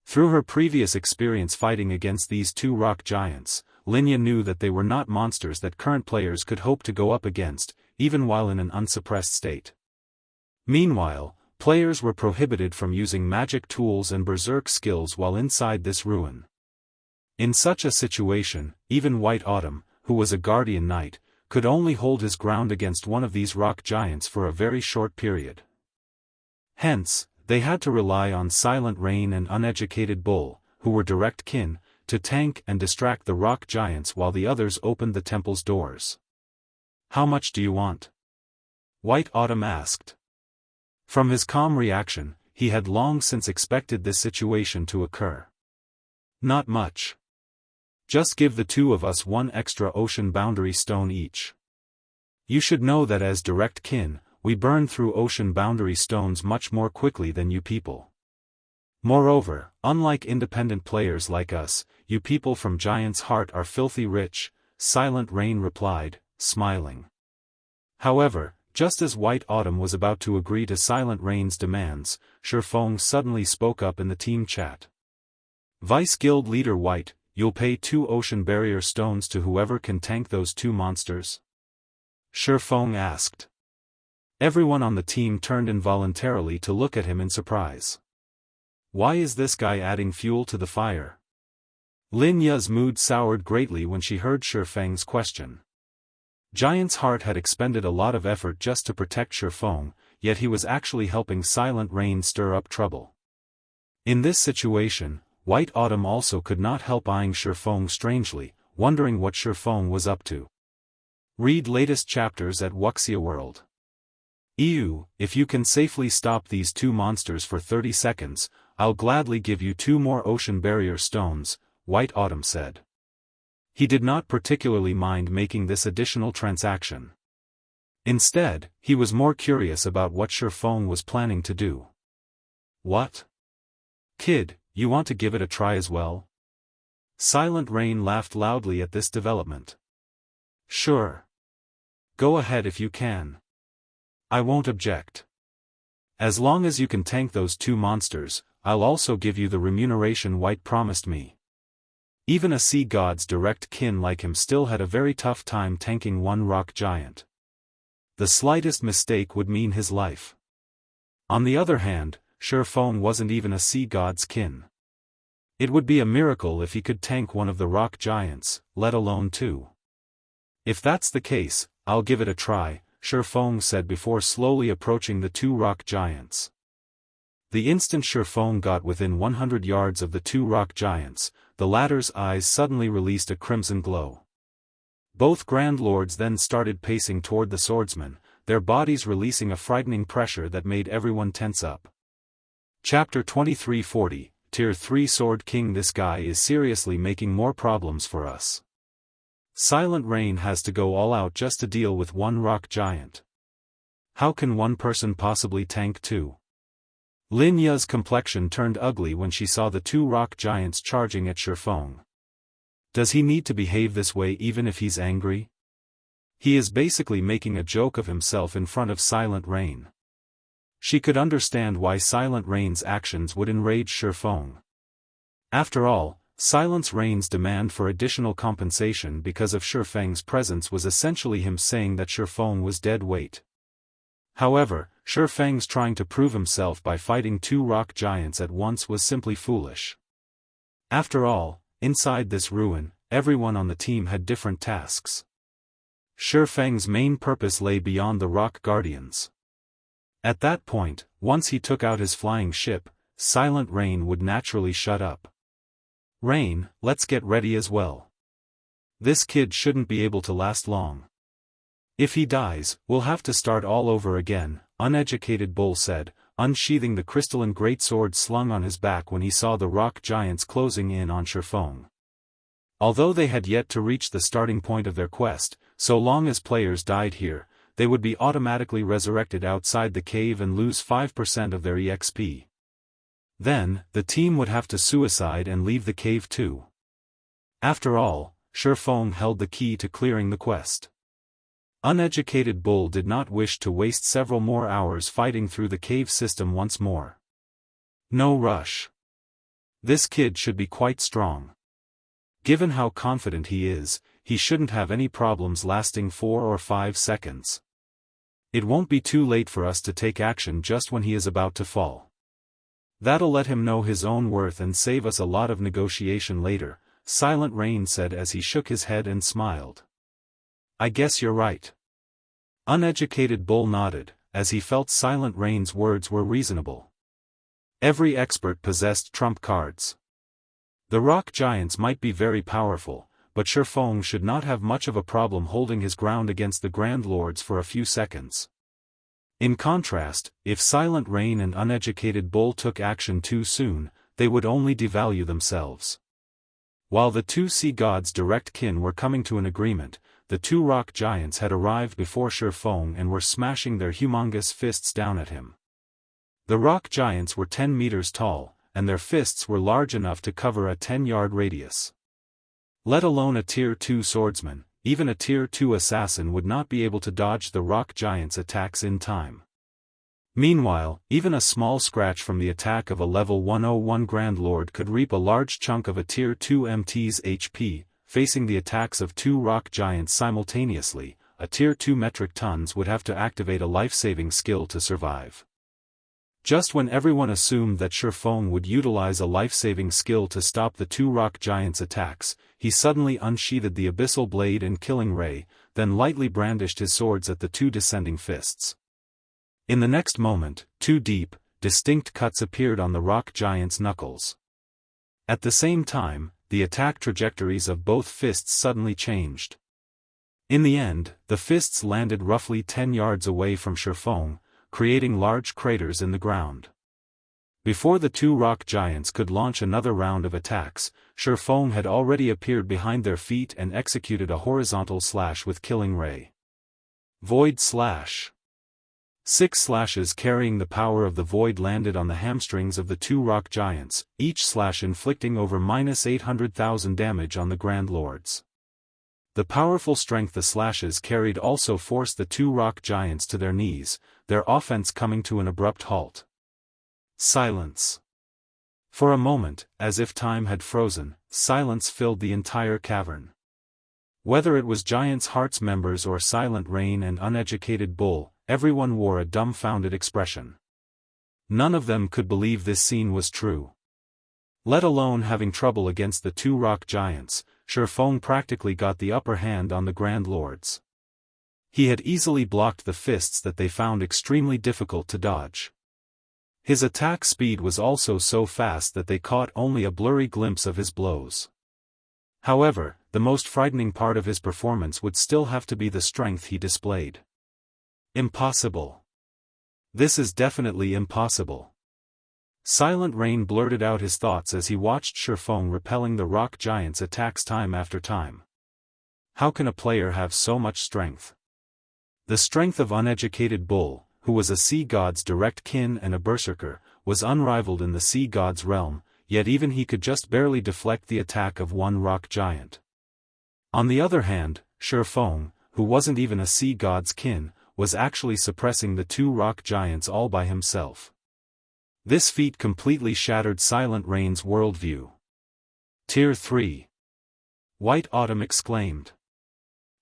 Through her previous experience fighting against these 2 rock giants, Linya knew that they were not monsters that current players could hope to go up against, even while in an unsuppressed state. Meanwhile, players were prohibited from using magic tools and berserk skills while inside this ruin. In such a situation, even White Autumn, who was a guardian knight, could only hold his ground against one of these rock giants for a very short period. Hence, they had to rely on Silent Rain and Uneducated Bull, who were direct kin, to tank and distract the rock giants while the others opened the temple's doors. How much do you want? White Autumn asked. From his calm reaction, he had long since expected this situation to occur. Not much. Just give the 2 of us 1 extra ocean boundary stone each. You should know that as direct kin, we burn through ocean boundary stones much more quickly than you people. Moreover, unlike independent players like us, you people from Giant's Heart are filthy rich, Silent Rain replied, smiling. However, just as White Autumn was about to agree to Silent Rain's demands, Shifeng suddenly spoke up in the team chat. Vice Guild Leader White, you'll pay 2 ocean barrier stones to whoever can tank those 2 monsters? Shifeng asked. Everyone on the team turned involuntarily to look at him in surprise. Why is this guy adding fuel to the fire? Lin Ya's mood soured greatly when she heard Shifeng's question. Giant's Heart had expended a lot of effort just to protect Shifeng, yet he was actually helping Silent Rain stir up trouble. In this situation, White Autumn also could not help eyeing Shifeng strangely, wondering what Shifeng was up to. Read latest chapters at Wuxia World. EU, if you can safely stop these 2 monsters for 30 seconds, I'll gladly give you 2 more ocean barrier stones, White Autumn said. He did not particularly mind making this additional transaction. Instead, he was more curious about what Shifeng was planning to do. What? Kid, you want to give it a try as well? Silent Rain laughed loudly at this development. Sure. Go ahead if you can. I won't object. As long as you can tank those 2 monsters, I'll also give you the remuneration White promised me. Even a sea god's direct kin like him still had a very tough time tanking 1 rock giant. The slightest mistake would mean his life. On the other hand, Shifeng wasn't even a sea god's kin. It would be a miracle if he could tank one of the rock giants, let alone 2. If that's the case, I'll give it a try, Shifeng said before slowly approaching the 2 rock giants. The instant Shifeng got within 100 yards of the 2 rock giants, the latter's eyes suddenly released a crimson glow. Both Grand Lords then started pacing toward the Swordsman, their bodies releasing a frightening pressure that made everyone tense up. Chapter 2340, Tier 3 Sword King. This guy is seriously making more problems for us. Silent Rain has to go all out just to deal with 1 rock giant. How can 1 person possibly tank 2? Lin Ya's complexion turned ugly when she saw the 2 rock giants charging at Shifeng. Does he need to behave this way even if he's angry? He is basically making a joke of himself in front of Silent Rain. She could understand why Silent Rain's actions would enrage Shifeng. After all, Silent Rain's demand for additional compensation because of Shifeng's presence was essentially him saying that Shifeng was dead weight. However, Shifeng's trying to prove himself by fighting 2 rock giants at once was simply foolish. After all, inside this ruin, everyone on the team had different tasks. Shifeng's main purpose lay beyond the rock guardians. At that point, once he took out his flying ship, Silent Rain would naturally shut up. Rain, let's get ready as well. This kid shouldn't be able to last long. If he dies, we'll have to start all over again, Uneducated Bull said, unsheathing the crystalline greatsword slung on his back when he saw the rock giants closing in on Shifeng. Although they had yet to reach the starting point of their quest, so long as players died here, they would be automatically resurrected outside the cave and lose 5% of their EXP. Then, the team would have to suicide and leave the cave too. After all, Shifeng held the key to clearing the quest. Uneducated Bull did not wish to waste several more hours fighting through the cave system once more. No rush. This kid should be quite strong. Given how confident he is, he shouldn't have any problems lasting 4 or 5 seconds. It won't be too late for us to take action just when he is about to fall. That'll let him know his own worth and save us a lot of negotiation later, Silent Rain said as he shook his head and smiled. I guess you're right. Uneducated Bull nodded, as he felt Silent Rain's words were reasonable. Every expert possessed trump cards. The rock giants might be very powerful, but Shifeng should not have much of a problem holding his ground against the Grand Lords for a few seconds. In contrast, if Silent Rain and Uneducated Bull took action too soon, they would only devalue themselves. While the 2 sea gods' direct kin were coming to an agreement, the 2 rock giants had arrived before Shifeng and were smashing their humongous fists down at him. The rock giants were 10 meters tall, and their fists were large enough to cover a 10-yard radius. Let alone a Tier 2 swordsman, even a Tier 2 assassin would not be able to dodge the rock giants' attacks in time. Meanwhile, even a small scratch from the attack of a level 101 Grand Lord could reap a large chunk of a Tier 2 MT's HP. Facing the attacks of 2 rock giants simultaneously, a Tier 2 metric tons would have to activate a life-saving skill to survive. Just when everyone assumed that Shifeng would utilize a life-saving skill to stop the 2 rock giants' attacks, he suddenly unsheathed the abyssal blade and killing ray, then lightly brandished his swords at the 2 descending fists. In the next moment, 2 deep, distinct cuts appeared on the rock giants' knuckles. At the same time, the attack trajectories of both fists suddenly changed. In the end, the fists landed roughly 10 yards away from Shifeng, creating large craters in the ground. Before the 2 rock giants could launch another round of attacks, Shifeng had already appeared behind their feet and executed a horizontal slash with killing ray. Void slash. 6 slashes carrying the power of the void landed on the hamstrings of the 2 rock giants, each slash inflicting over -800,000 damage on the Grand Lords. The powerful strength the slashes carried also forced the 2 rock giants to their knees, their offense coming to an abrupt halt. Silence. For a moment, as if time had frozen, silence filled the entire cavern. Whether it was Giants' Hearts members or Silent Rain and Uneducated Bull, everyone wore a dumbfounded expression. None of them could believe this scene was true. Let alone having trouble against the 2 rock giants, Shifeng practically got the upper hand on the Grand Lords. He had easily blocked the fists that they found extremely difficult to dodge. His attack speed was also so fast that they caught only a blurry glimpse of his blows. However, the most frightening part of his performance would still have to be the strength he displayed. Impossible. This is definitely impossible. Silent Rain blurted out his thoughts as he watched Shifeng repelling the rock giants' attacks time after time. How can a player have so much strength? The strength of Uneducated Bull, who was a sea god's direct kin and a berserker, was unrivaled in the sea god's realm, yet even he could just barely deflect the attack of 1 rock giant. On the other hand, Shifeng, who wasn't even a sea god's kin, was actually suppressing the 2 rock giants all by himself. This feat completely shattered Silent Rain's worldview. Tier 3. White Autumn exclaimed.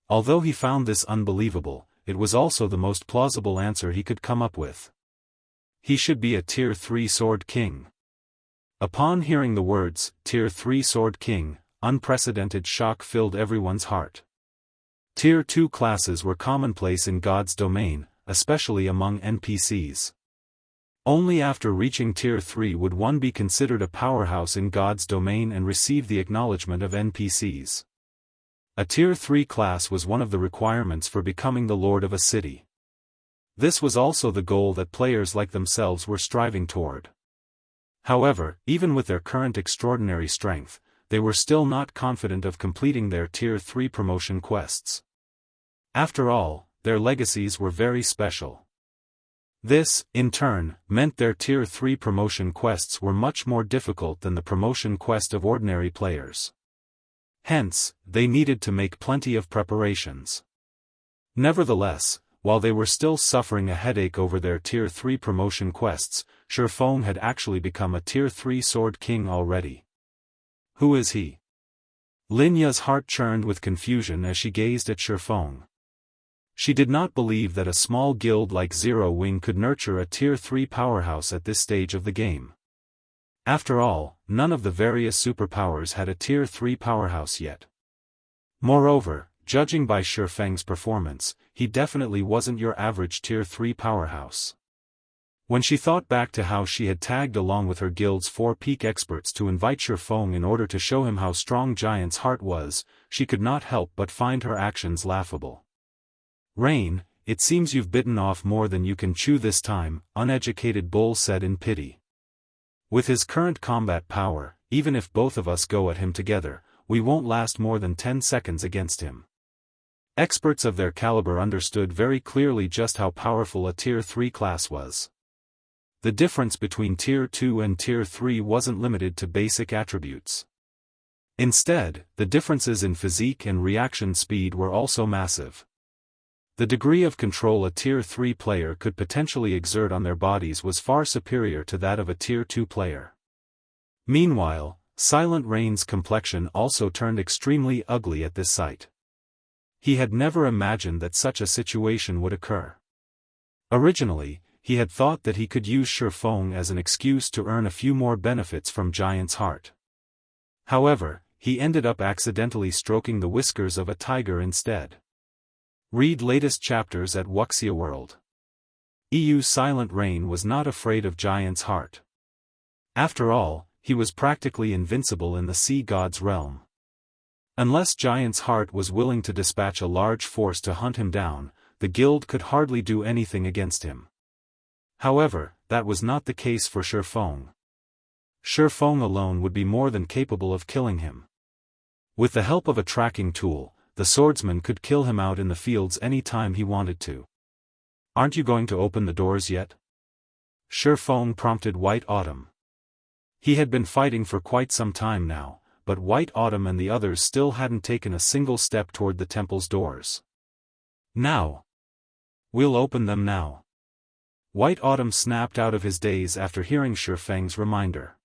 Although he found this unbelievable, it was also the most plausible answer he could come up with. He should be a Tier 3 Sword King. Upon hearing the words, Tier 3 Sword King, unprecedented shock filled everyone's heart. Tier 2 classes were commonplace in God's domain, especially among NPCs. Only after reaching Tier 3 would one be considered a powerhouse in God's domain and receive the acknowledgement of NPCs. A Tier 3 class was one of the requirements for becoming the Lord of a city. This was also the goal that players like themselves were striving toward. However, even with their current extraordinary strength, they were still not confident of completing their Tier 3 promotion quests. After all, their legacies were very special. This, in turn, meant their Tier 3 promotion quests were much more difficult than the promotion quest of ordinary players. Hence, they needed to make plenty of preparations. Nevertheless, while they were still suffering a headache over their Tier 3 promotion quests, Shifeng had actually become a Tier 3 Sword King already. Who is he? Linya's heart churned with confusion as she gazed at Shifeng. She did not believe that a small guild like Zero Wing could nurture a Tier 3 powerhouse at this stage of the game. After all, none of the various superpowers had a Tier 3 powerhouse yet. Moreover, judging by Shifeng's performance, he definitely wasn't your average Tier 3 powerhouse. When she thought back to how she had tagged along with her guild's 4 peak experts to invite Shifeng in order to show him how strong Giant's heart was, she could not help but find her actions laughable. Rain, it seems you've bitten off more than you can chew this time, Uneducated Bull said in pity. With his current combat power, even if both of us go at him together, we won't last more than 10 seconds against him. Experts of their caliber understood very clearly just how powerful a Tier 3 class was. The difference between Tier 2 and Tier 3 wasn't limited to basic attributes. Instead, the differences in physique and reaction speed were also massive. The degree of control a Tier 3 player could potentially exert on their bodies was far superior to that of a Tier 2 player. Meanwhile, Silent Rain's complexion also turned extremely ugly at this sight. He had never imagined that such a situation would occur. Originally, he had thought that he could use Shifeng as an excuse to earn a few more benefits from Giant's Heart. However, he ended up accidentally stroking the whiskers of a tiger instead. Read latest chapters at Wuxia World. EU Silent Rain was not afraid of Giant's Heart. After all, he was practically invincible in the sea god's realm. Unless Giant's Heart was willing to dispatch a large force to hunt him down, the guild could hardly do anything against him. However, that was not the case for Shifeng. Shifeng alone would be more than capable of killing him. With the help of a tracking tool, the swordsman could kill him out in the fields any time he wanted to. "Aren't you going to open the doors yet?" Shifeng prompted White Autumn. He had been fighting for quite some time now, but White Autumn and the others still hadn't taken a single step toward the temple's doors. "Now! We'll open them now." White Autumn snapped out of his daze after hearing Shifeng's reminder.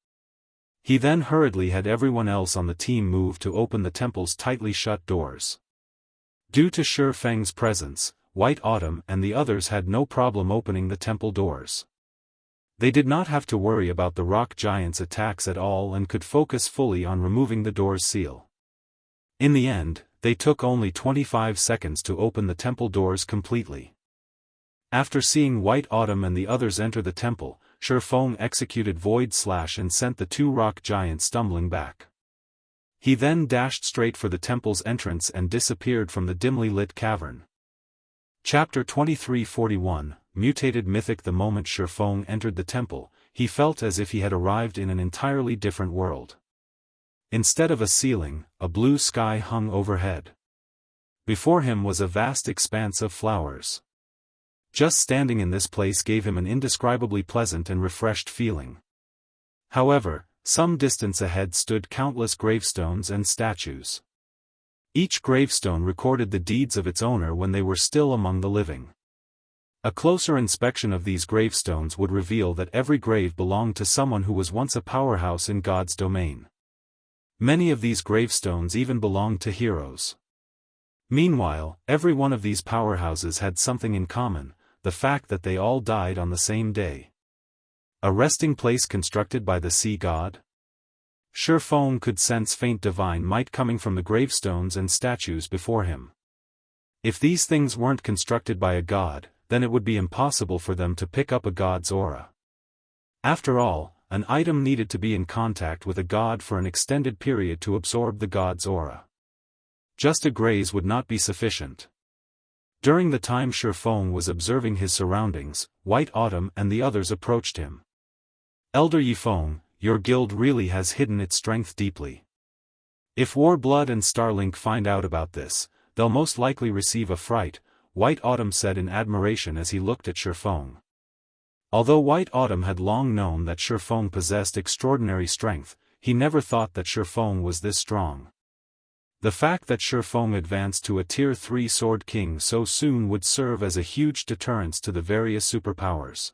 He then hurriedly had everyone else on the team move to open the temple's tightly shut doors. Due to Shifeng's presence, White Autumn and the others had no problem opening the temple doors. They did not have to worry about the rock giant's attacks at all and could focus fully on removing the door's seal. In the end, they took only 25 seconds to open the temple doors completely. After seeing White Autumn and the others enter the temple, Shifeng executed Void Slash and sent the two rock giants stumbling back. He then dashed straight for the temple's entrance and disappeared from the dimly lit cavern. Chapter 2341, Mutated Mythic. The moment Shifeng entered the temple, he felt as if he had arrived in an entirely different world. Instead of a ceiling, a blue sky hung overhead. Before him was a vast expanse of flowers. Just standing in this place gave him an indescribably pleasant and refreshed feeling. However, some distance ahead stood countless gravestones and statues. Each gravestone recorded the deeds of its owner when they were still among the living. A closer inspection of these gravestones would reveal that every grave belonged to someone who was once a powerhouse in God's domain. Many of these gravestones even belonged to heroes. Meanwhile, every one of these powerhouses had something in common: the fact that they all died on the same day. A resting place constructed by the sea god? Shifeng could sense faint divine might coming from the gravestones and statues before him. If these things weren't constructed by a god, then it would be impossible for them to pick up a god's aura. After all, an item needed to be in contact with a god for an extended period to absorb the god's aura. Just a graze would not be sufficient. During the time Shifeng was observing his surroundings, White Autumn and the others approached him. "Elder Yifeng, your guild really has hidden its strength deeply. If Warblood and Starlink find out about this, they'll most likely receive a fright," White Autumn said in admiration as he looked at Shifeng. Although White Autumn had long known that Shifeng possessed extraordinary strength, he never thought that Shifeng was this strong. The fact that Shifeng advanced to a Tier 3 Sword King so soon would serve as a huge deterrence to the various superpowers.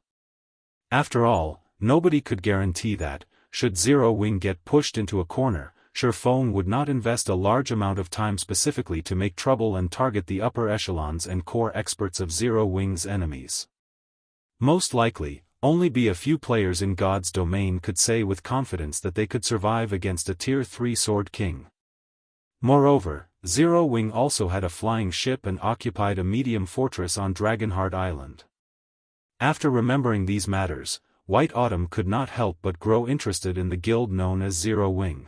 After all, nobody could guarantee that, should Zero Wing get pushed into a corner, Shifeng would not invest a large amount of time specifically to make trouble and target the upper echelons and core experts of Zero Wing's enemies. Most likely, only be a few players in God's domain could say with confidence that they could survive against a Tier 3 Sword King. Moreover, Zero Wing also had a flying ship and occupied a medium fortress on Dragonheart Island. After remembering these matters, White Autumn could not help but grow interested in the guild known as Zero Wing.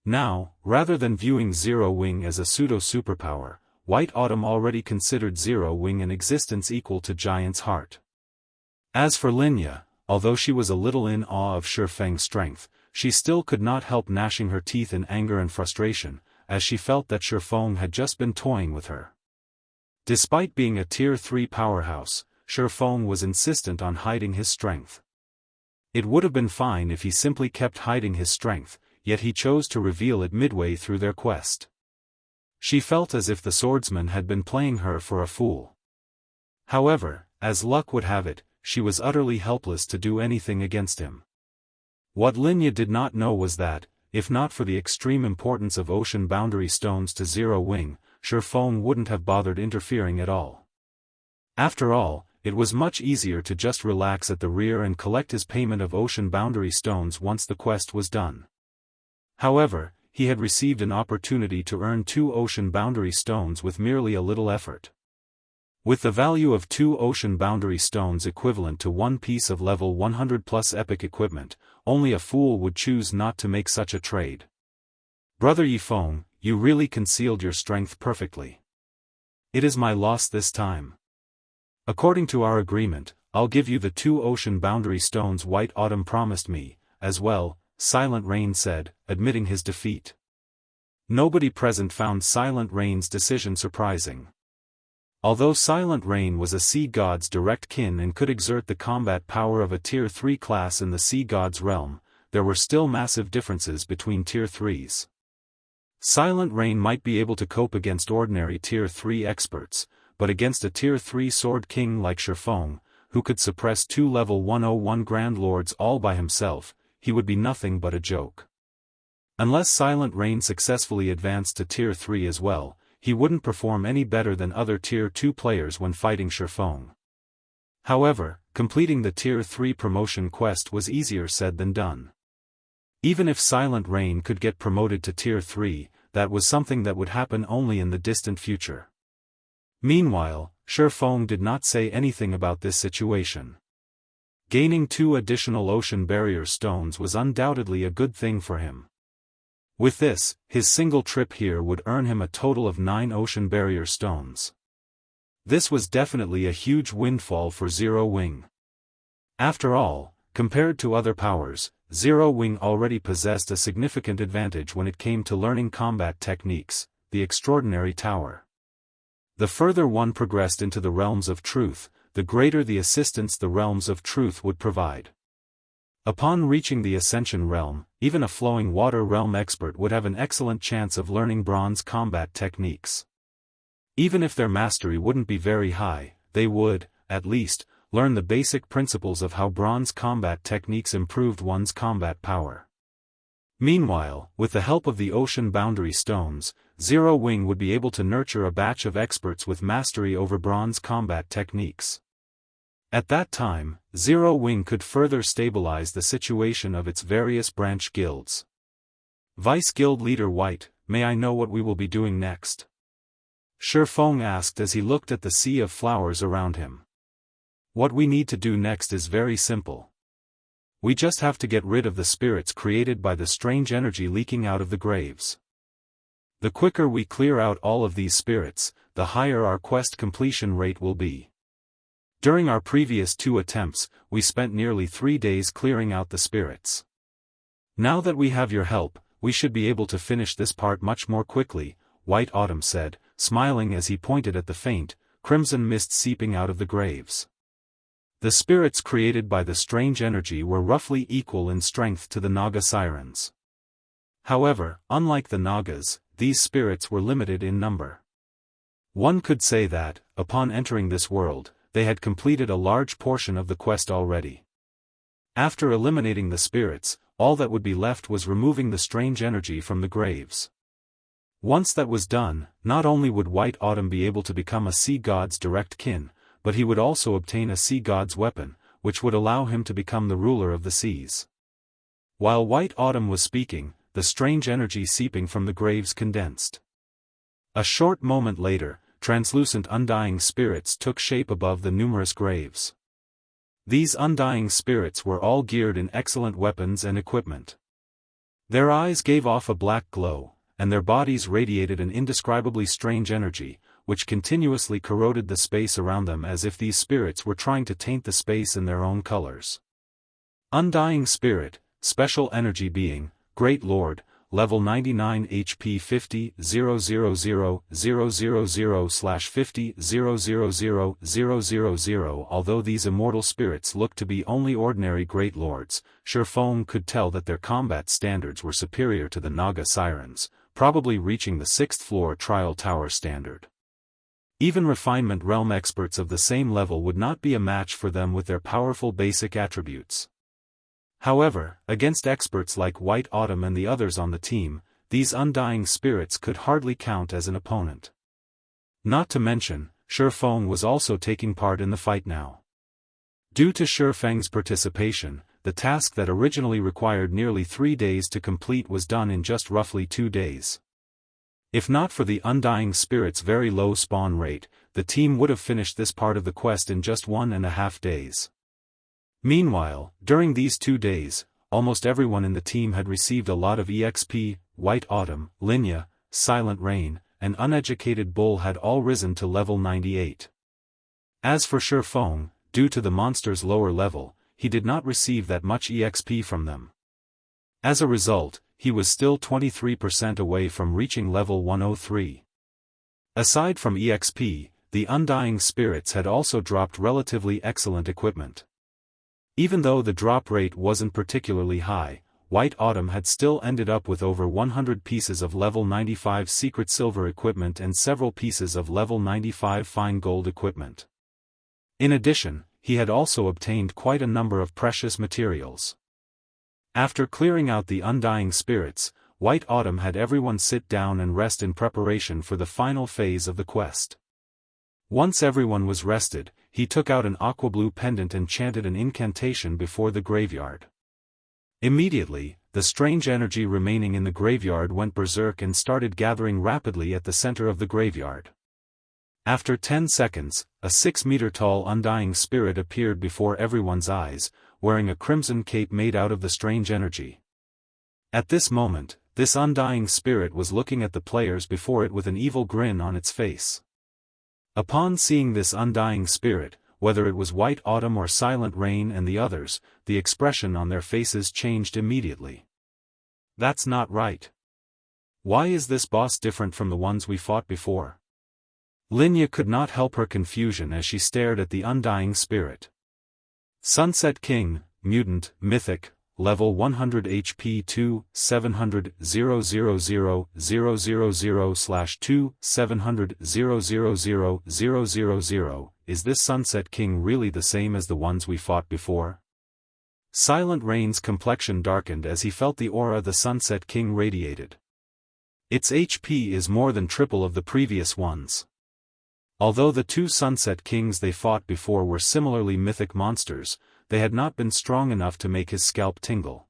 Now, rather than viewing Zero Wing as a pseudo-superpower, White Autumn already considered Zero Wing an existence equal to Giant's Heart. As for Linya, although she was a little in awe of Shifeng's strength, she still could not help gnashing her teeth in anger and frustration, as she felt that Shifeng had just been toying with her. Despite being a Tier 3 powerhouse, Shifeng was insistent on hiding his strength. It would have been fine if he simply kept hiding his strength, yet he chose to reveal it midway through their quest. She felt as if the swordsman had been playing her for a fool. However, as luck would have it, she was utterly helpless to do anything against him. What Linya did not know was that, if not for the extreme importance of ocean boundary stones to Zero Wing, Shifeng wouldn't have bothered interfering at all. After all, it was much easier to just relax at the rear and collect his payment of ocean boundary stones once the quest was done. However, he had received an opportunity to earn 2 ocean boundary stones with merely a little effort. With the value of 2 ocean boundary stones equivalent to 1 piece of level 100+ epic equipment, only a fool would choose not to make such a trade. Brother Yifeng, you really concealed your strength perfectly. It is my loss this time. According to our agreement, I'll give you the 2 ocean boundary stones White Autumn promised me, as well, Silent Rain said, admitting his defeat. Nobody present found Silent Rain's decision surprising. Although Silent Rain was a sea god's direct kin and could exert the combat power of a Tier 3 class in the sea god's realm, there were still massive differences between Tier 3s. Silent Rain might be able to cope against ordinary Tier 3 experts, but against a Tier 3 Sword King like Shifeng, who could suppress 2 level 101 Grand Lords all by himself, he would be nothing but a joke. Unless Silent Rain successfully advanced to Tier 3 as well, he wouldn't perform any better than other Tier 2 players when fighting Shifeng. However, completing the Tier 3 promotion quest was easier said than done. Even if Silent Rain could get promoted to Tier 3, that was something that would happen only in the distant future. Meanwhile, Shifeng did not say anything about this situation. Gaining 2 additional ocean barrier stones was undoubtedly a good thing for him. With this, his single trip here would earn him a total of 9 ocean barrier stones. This was definitely a huge windfall for Zero Wing. After all, compared to other powers, Zero Wing already possessed a significant advantage when it came to learning combat techniques, the Extraordinary Tower. The further one progressed into the Realms of Truth, the greater the assistance the Realms of Truth would provide. Upon reaching the Ascension Realm, even a Flowing Water Realm expert would have an excellent chance of learning bronze combat techniques. Even if their mastery wouldn't be very high, they would, at least, learn the basic principles of how bronze combat techniques improved one's combat power. Meanwhile, with the help of the ocean boundary stones, Zero Wing would be able to nurture a batch of experts with mastery over bronze combat techniques. At that time, Zero Wing could further stabilize the situation of its various branch guilds. Vice Guild Leader White, may I know what we will be doing next? Shifeng asked as he looked at the sea of flowers around him. What we need to do next is very simple. We just have to get rid of the spirits created by the strange energy leaking out of the graves. The quicker we clear out all of these spirits, the higher our quest completion rate will be. During our previous 2 attempts, we spent nearly 3 days clearing out the spirits. Now that we have your help, we should be able to finish this part much more quickly, White Autumn said, smiling as he pointed at the faint, crimson mist seeping out of the graves. The spirits created by the strange energy were roughly equal in strength to the Naga sirens. However, unlike the Nagas, these spirits were limited in number. One could say that, upon entering this world, they had completed a large portion of the quest already. After eliminating the spirits, all that would be left was removing the strange energy from the graves. Once that was done, not only would White Autumn be able to become a sea god's direct kin, but he would also obtain a sea god's weapon, which would allow him to become the ruler of the seas. While White Autumn was speaking, the strange energy seeping from the graves condensed. A short moment later, translucent undying spirits took shape above the numerous graves. These undying spirits were all geared in excellent weapons and equipment. Their eyes gave off a black glow, and their bodies radiated an indescribably strange energy, which continuously corroded the space around them as if these spirits were trying to taint the space in their own colors. Undying Spirit, Special Energy Being, Great Lord, Level 99 HP 50 000/50 000. Although these immortal spirits looked to be only ordinary Great Lords, Shifeng could tell that their combat standards were superior to the Naga Sirens, probably reaching the 6th floor Trial Tower standard. Even refinement realm experts of the same level would not be a match for them with their powerful basic attributes. However, against experts like White Autumn and the others on the team, these undying spirits could hardly count as an opponent. Not to mention, Shifeng was also taking part in the fight now. Due to Shifeng's participation, the task that originally required nearly 3 days to complete was done in just roughly 2 days. If not for the undying spirit's very low spawn rate, the team would have finished this part of the quest in just 1.5 days. Meanwhile, during these 2 days, almost everyone in the team had received a lot of EXP. White Autumn, Linya, Silent Rain, and Uneducated Bull had all risen to level 98. As for Shifeng, due to the monster's lower level, he did not receive that much EXP from them. As a result, he was still 23% away from reaching level 103. Aside from EXP, the undying spirits had also dropped relatively excellent equipment. Even though the drop rate wasn't particularly high, White Autumn had still ended up with over 100 pieces of level 95 secret silver equipment and several pieces of level 95 fine gold equipment. In addition, he had also obtained quite a number of precious materials. After clearing out the undying spirits, White Autumn had everyone sit down and rest in preparation for the final phase of the quest. Once everyone was rested, he took out an aqua-blue pendant and chanted an incantation before the graveyard. Immediately, the strange energy remaining in the graveyard went berserk and started gathering rapidly at the center of the graveyard. After 10 seconds, a 6-meter-tall undying spirit appeared before everyone's eyes, wearing a crimson cape made out of the strange energy. At this moment, this undying spirit was looking at the players before it with an evil grin on its face. Upon seeing this undying spirit, whether it was White Autumn or Silent Rain and the others, the expression on their faces changed immediately. That's not right. Why is this boss different from the ones we fought before? Linya could not help her confusion as she stared at the undying spirit. Sunset King, Mutant, Mythic, level 100 HP 2, 700 000 000/2, 700 000 000. Is this Sunset King really the same as the ones we fought before? Silent Rain's complexion darkened as he felt the aura the Sunset King radiated. Its HP is more than triple of the previous ones. Although the 2 Sunset Kings they fought before were similarly mythic monsters, they had not been strong enough to make his scalp tingle.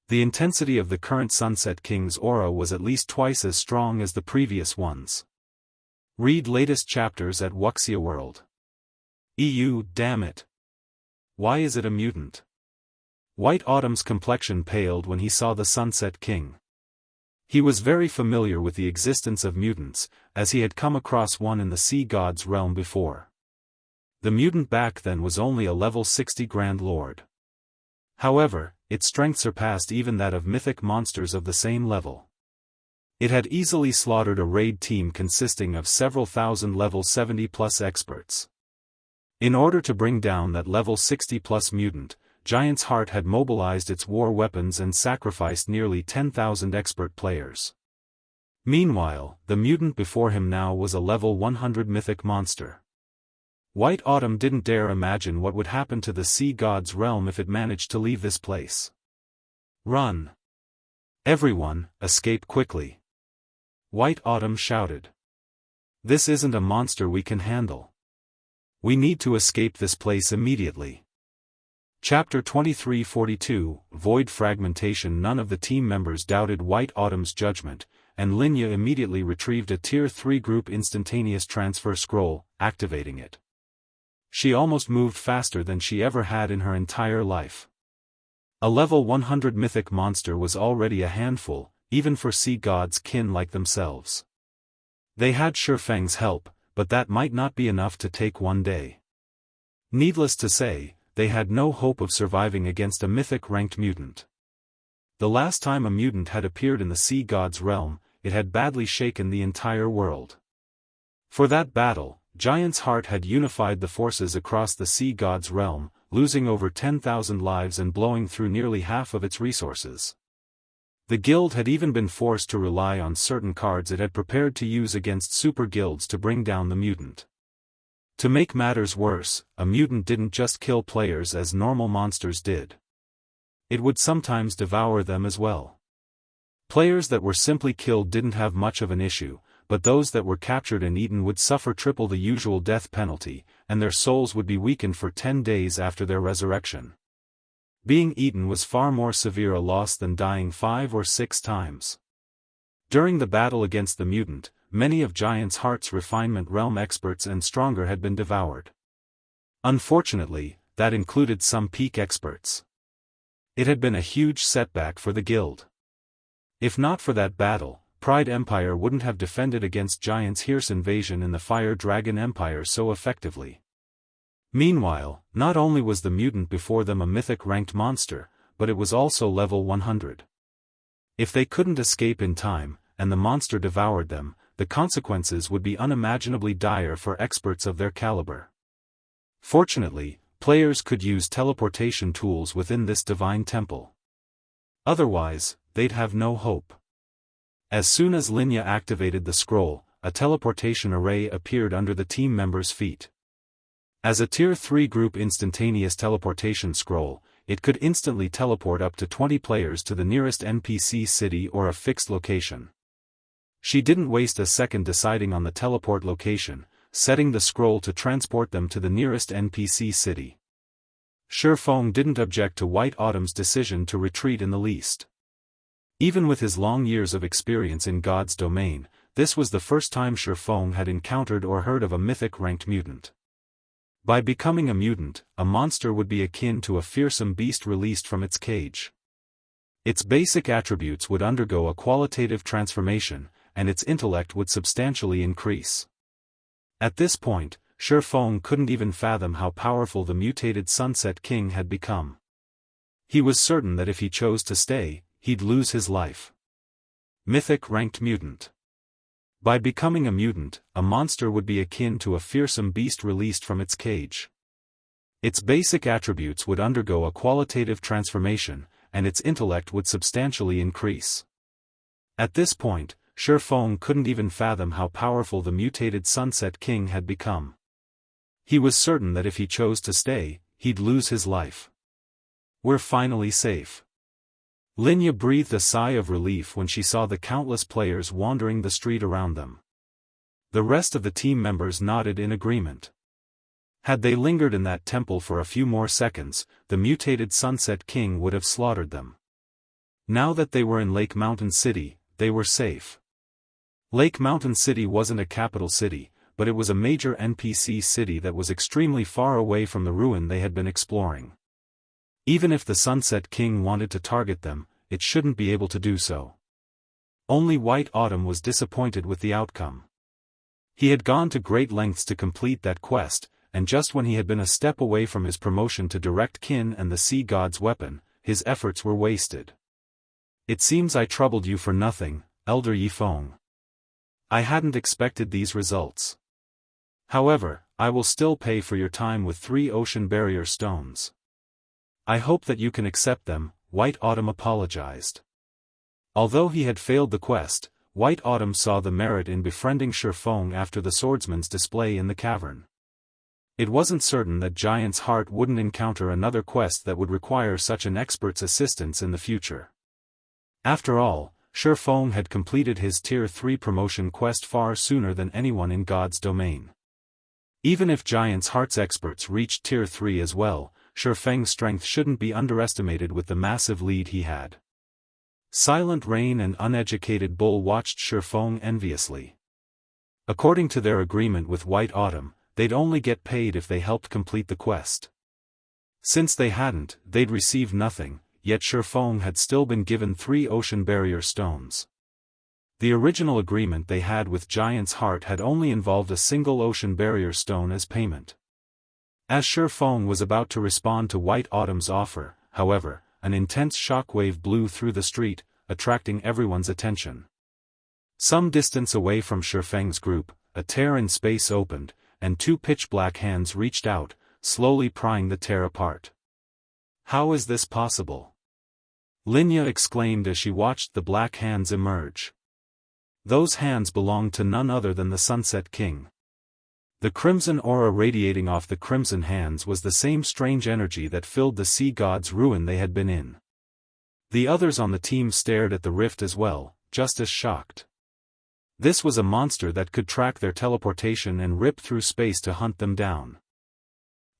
The intensity of the current Sunset King's aura was at least twice as strong as the previous ones. Read latest chapters at Wuxia World. Damn it. Why is it a mutant? White Autumn's complexion paled when he saw the Sunset King. He was very familiar with the existence of mutants, as he had come across one in the Sea God's realm before. The mutant back then was only a level 60 Grand Lord. However, its strength surpassed even that of mythic monsters of the same level. It had easily slaughtered a raid team consisting of several thousand level 70+ experts. In order to bring down that level 60+ mutant, Giant's Heart had mobilized its war weapons and sacrificed nearly 10,000 expert players. Meanwhile, the mutant before him now was a level 100 mythic monster. White Autumn didn't dare imagine what would happen to the Sea God's realm if it managed to leave this place. Run! Everyone, escape quickly! White Autumn shouted. This isn't a monster we can handle. We need to escape this place immediately. Chapter 2342, Void Fragmentation. None of the team members doubted White Autumn's judgment, and Linya immediately retrieved a Tier 3 group instantaneous transfer scroll, activating it. She almost moved faster than she ever had in her entire life. A level 100 mythic monster was already a handful, even for sea gods kin like themselves. They had Shifeng's help, but that might not be enough to take one day. Needless to say, they had no hope of surviving against a mythic-ranked mutant. The last time a mutant had appeared in the Sea God's realm, it had badly shaken the entire world. For that battle, Giant's Heart had unified the forces across the Sea God's realm, losing over 10,000 lives and blowing through nearly half of its resources. The guild had even been forced to rely on certain cards it had prepared to use against super guilds to bring down the mutant. To make matters worse, a mutant didn't just kill players as normal monsters did. It would sometimes devour them as well. Players that were simply killed didn't have much of an issue, but those that were captured and eaten would suffer triple the usual death penalty, and their souls would be weakened for 10 days after their resurrection. Being eaten was far more severe a loss than dying 5 or 6 times. During the battle against the mutant, many of Giant's Heart's refinement realm experts and stronger had been devoured. Unfortunately, that included some peak experts. It had been a huge setback for the guild. If not for that battle, Pride Empire wouldn't have defended against Giant's Hearse invasion in the Fire Dragon Empire so effectively. Meanwhile, not only was the mutant before them a mythic-ranked monster, but it was also level 100. If they couldn't escape in time, and the monster devoured them, the consequences would be unimaginably dire for experts of their caliber. Fortunately, players could use teleportation tools within this divine temple. Otherwise, they'd have no hope. As soon as Linya activated the scroll, a teleportation array appeared under the team members' feet. As a Tier 3 group instantaneous teleportation scroll, it could instantly teleport up to 20 players to the nearest NPC city or a fixed location. She didn't waste a second deciding on the teleport location, setting the scroll to transport them to the nearest NPC city. Shifeng didn't object to White Autumn's decision to retreat in the least. Even with his long years of experience in God's domain, this was the first time Shifeng had encountered or heard of a mythic-ranked mutant. By becoming a mutant, a monster would be akin to a fearsome beast released from its cage. Its basic attributes would undergo a qualitative transformation, and its intellect would substantially increase. At this point, Shifeng couldn't even fathom how powerful the mutated Sunset King had become. He was certain that if he chose to stay, he'd lose his life. Mythic-ranked mutant. By becoming a mutant, a monster would be akin to a fearsome beast released from its cage. Its basic attributes would undergo a qualitative transformation, and its intellect would substantially increase. At this point, Shifeng couldn't even fathom how powerful the mutated Sunset King had become. He was certain that if he chose to stay, he'd lose his life. We're finally safe. Linya breathed a sigh of relief when she saw the countless players wandering the street around them. The rest of the team members nodded in agreement. Had they lingered in that temple for a few more seconds, the mutated Sunset King would have slaughtered them. Now that they were in Lake Mountain City, they were safe. Lake Mountain City wasn't a capital city, but it was a major NPC city that was extremely far away from the ruin they had been exploring. Even if the Sunset King wanted to target them, it shouldn't be able to do so. Only White Autumn was disappointed with the outcome. He had gone to great lengths to complete that quest, and just when he had been a step away from his promotion to Direct Kin and the Sea God's weapon, his efforts were wasted. It seems I troubled you for nothing, Elder Yifeng. I hadn't expected these results. However, I will still pay for your time with 3 ocean barrier stones. I hope that you can accept them, White Autumn apologized. Although he had failed the quest, White Autumn saw the merit in befriending Shifeng after the swordsman's display in the cavern. It wasn't certain that Giant's Heart wouldn't encounter another quest that would require such an expert's assistance in the future. After all, Shifeng had completed his Tier 3 promotion quest far sooner than anyone in God's domain. Even if Giant's Heart's experts reached Tier 3 as well, Shifeng's strength shouldn't be underestimated with the massive lead he had. Silent Rain and Uneducated Bull watched Shifeng enviously. According to their agreement with White Autumn, they'd only get paid if they helped complete the quest. Since they hadn't, they'd receive nothing, yet Shifeng had still been given 3 ocean barrier stones. The original agreement they had with Giant's Heart had only involved a single ocean barrier stone as payment. As Shifeng was about to respond to White Autumn's offer, however, an intense shockwave blew through the street, attracting everyone's attention. Some distance away from Shifeng's group, a tear in space opened, and 2 pitch-black hands reached out, slowly prying the tear apart. How is this possible? Linya exclaimed as she watched the black hands emerge. Those hands belonged to none other than the Sunset King. The crimson aura radiating off the crimson hands was the same strange energy that filled the sea god's ruin they had been in. The others on the team stared at the rift as well, just as shocked. This was a monster that could track their teleportation and rip through space to hunt them down.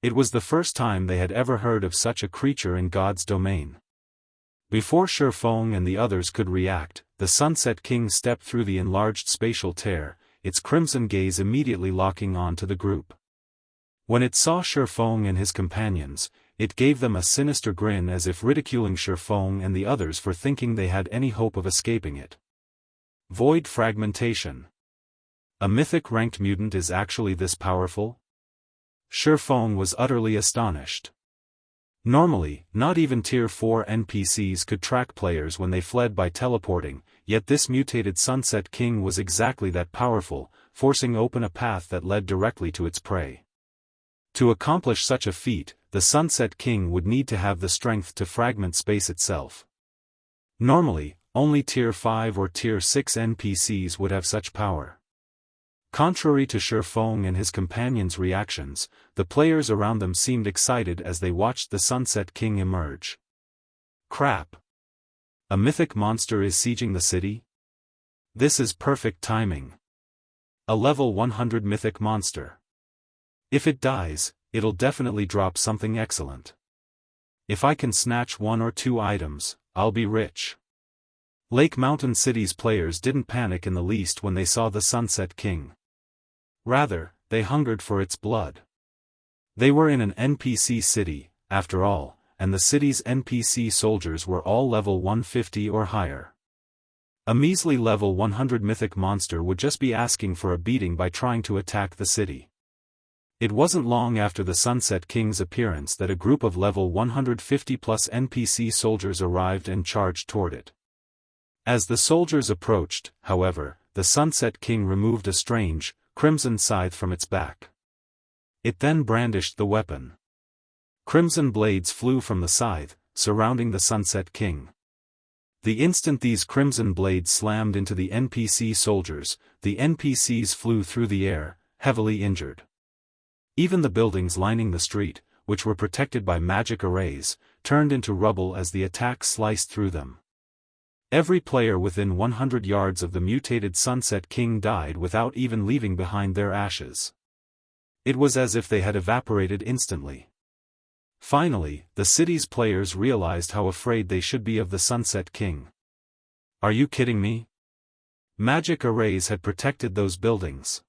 It was the first time they had ever heard of such a creature in God's domain. Before Shifeng and the others could react, the Sunset King stepped through the enlarged spatial tear, its crimson gaze immediately locking on to the group. When it saw Shifeng and his companions, it gave them a sinister grin as if ridiculing Shifeng and the others for thinking they had any hope of escaping it. Void Fragmentation. A mythic ranked mutant is actually this powerful? Shifeng was utterly astonished. Normally, not even Tier 4 NPCs could track players when they fled by teleporting, yet this mutated Sunset King was exactly that powerful, forcing open a path that led directly to its prey. To accomplish such a feat, the Sunset King would need to have the strength to fragment space itself. Normally, only Tier 5 or Tier 6 NPCs would have such power. Contrary to Shifeng and his companions' reactions, the players around them seemed excited as they watched the Sunset King emerge. Crap! A mythic monster is sieging the city? This is perfect timing. A level 100 mythic monster. If it dies, it'll definitely drop something excellent. If I can snatch 1 or 2 items, I'll be rich. Lake Mountain City's players didn't panic in the least when they saw the Sunset King. Rather, they hungered for its blood. They were in an NPC city, after all, and the city's NPC soldiers were all level 150 or higher. A measly level 100 mythic monster would just be asking for a beating by trying to attack the city. It wasn't long after the Sunset King's appearance that a group of level 150+ NPC soldiers arrived and charged toward it. As the soldiers approached, however, the Sunset King removed a strange, crimson scythe from its back. It then brandished the weapon. Crimson blades flew from the scythe, surrounding the Sunset King. The instant these crimson blades slammed into the NPC soldiers, the NPCs flew through the air, heavily injured. Even the buildings lining the street, which were protected by magic arrays, turned into rubble as the attack sliced through them. Every player within 100 yards of the mutated Sunset King died without even leaving behind their ashes. It was as if they had evaporated instantly. Finally, the city's players realized how afraid they should be of the Sunset King. Are you kidding me? Magic arrays had protected those buildings.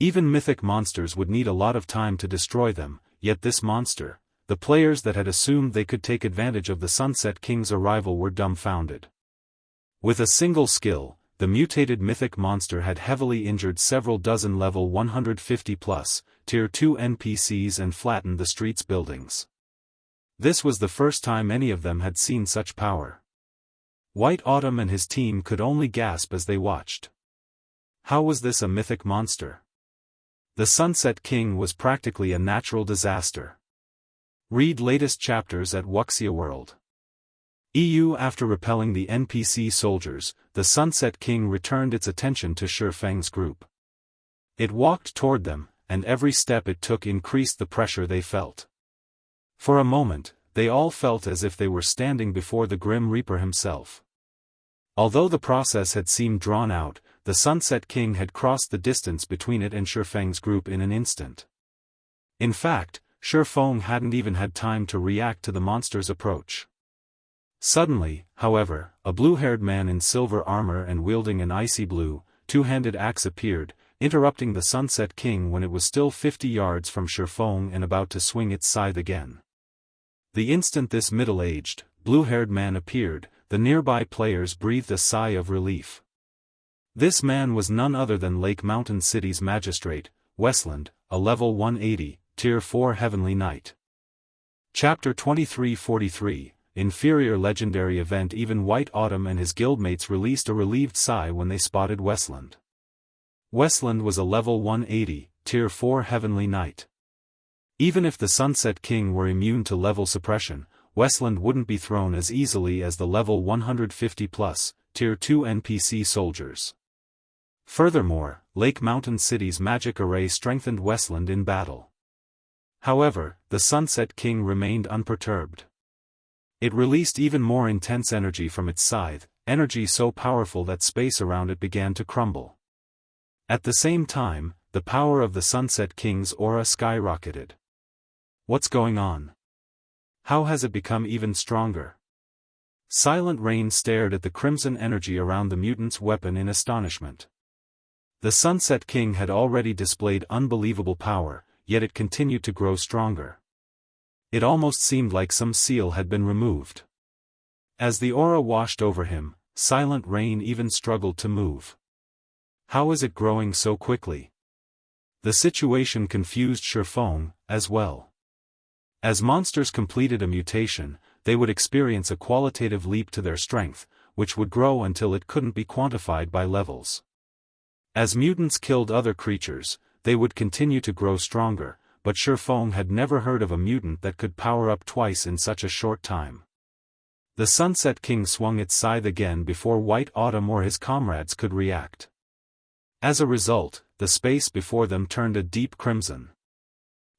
Even mythic monsters would need a lot of time to destroy them, yet this monster, the players that had assumed they could take advantage of the Sunset King's arrival were dumbfounded. With a single skill, the mutated mythic monster had heavily injured several dozen level 150+, Tier 2 NPCs and flattened the street's buildings. This was the first time any of them had seen such power. White Autumn and his team could only gasp as they watched. How was this a mythic monster? The Sunset King was practically a natural disaster. Read latest chapters at Wuxia World. After repelling the NPC soldiers, the Sunset King returned its attention to Shifeng's group. It walked toward them, and every step it took increased the pressure they felt. For a moment, they all felt as if they were standing before the Grim Reaper himself. Although the process had seemed drawn out, the Sunset King had crossed the distance between it and Shifeng's group in an instant. In fact, Shifeng hadn't even had time to react to the monster's approach. Suddenly, however, a blue-haired man in silver armor and wielding an icy blue, two-handed axe appeared, interrupting the Sunset King when it was still 50 yards from Shifeng and about to swing its scythe again. The instant this middle-aged, blue-haired man appeared, the nearby players breathed a sigh of relief. This man was none other than Lake Mountain City's magistrate, Westland, a level 180, Tier 4 Heavenly Knight. Chapter 2343, Inferior Legendary Event. Even White Autumn and his guildmates released a relieved sigh when they spotted Westland. Westland was a level 180, Tier 4 Heavenly Knight. Even if the Sunset King were immune to level suppression, Westland wouldn't be thrown as easily as the level 150+, Tier 2 NPC soldiers. Furthermore, Lake Mountain City's magic array strengthened Westland in battle. However, the Sunset King remained unperturbed. It released even more intense energy from its scythe, energy so powerful that space around it began to crumble. At the same time, the power of the Sunset King's aura skyrocketed. What's going on? How has it become even stronger? Silent Rain stared at the crimson energy around the mutant's weapon in astonishment. The Sunset King had already displayed unbelievable power, yet it continued to grow stronger. It almost seemed like some seal had been removed. As the aura washed over him, Silent Rain even struggled to move. How is it growing so quickly? The situation confused Shifeng, as well. As monsters completed a mutation, they would experience a qualitative leap to their strength, which would grow until it couldn't be quantified by levels. As mutants killed other creatures, they would continue to grow stronger, but Shifeng had never heard of a mutant that could power up twice in such a short time. The Sunset King swung its scythe again before White Autumn or his comrades could react. As a result, the space before them turned a deep crimson.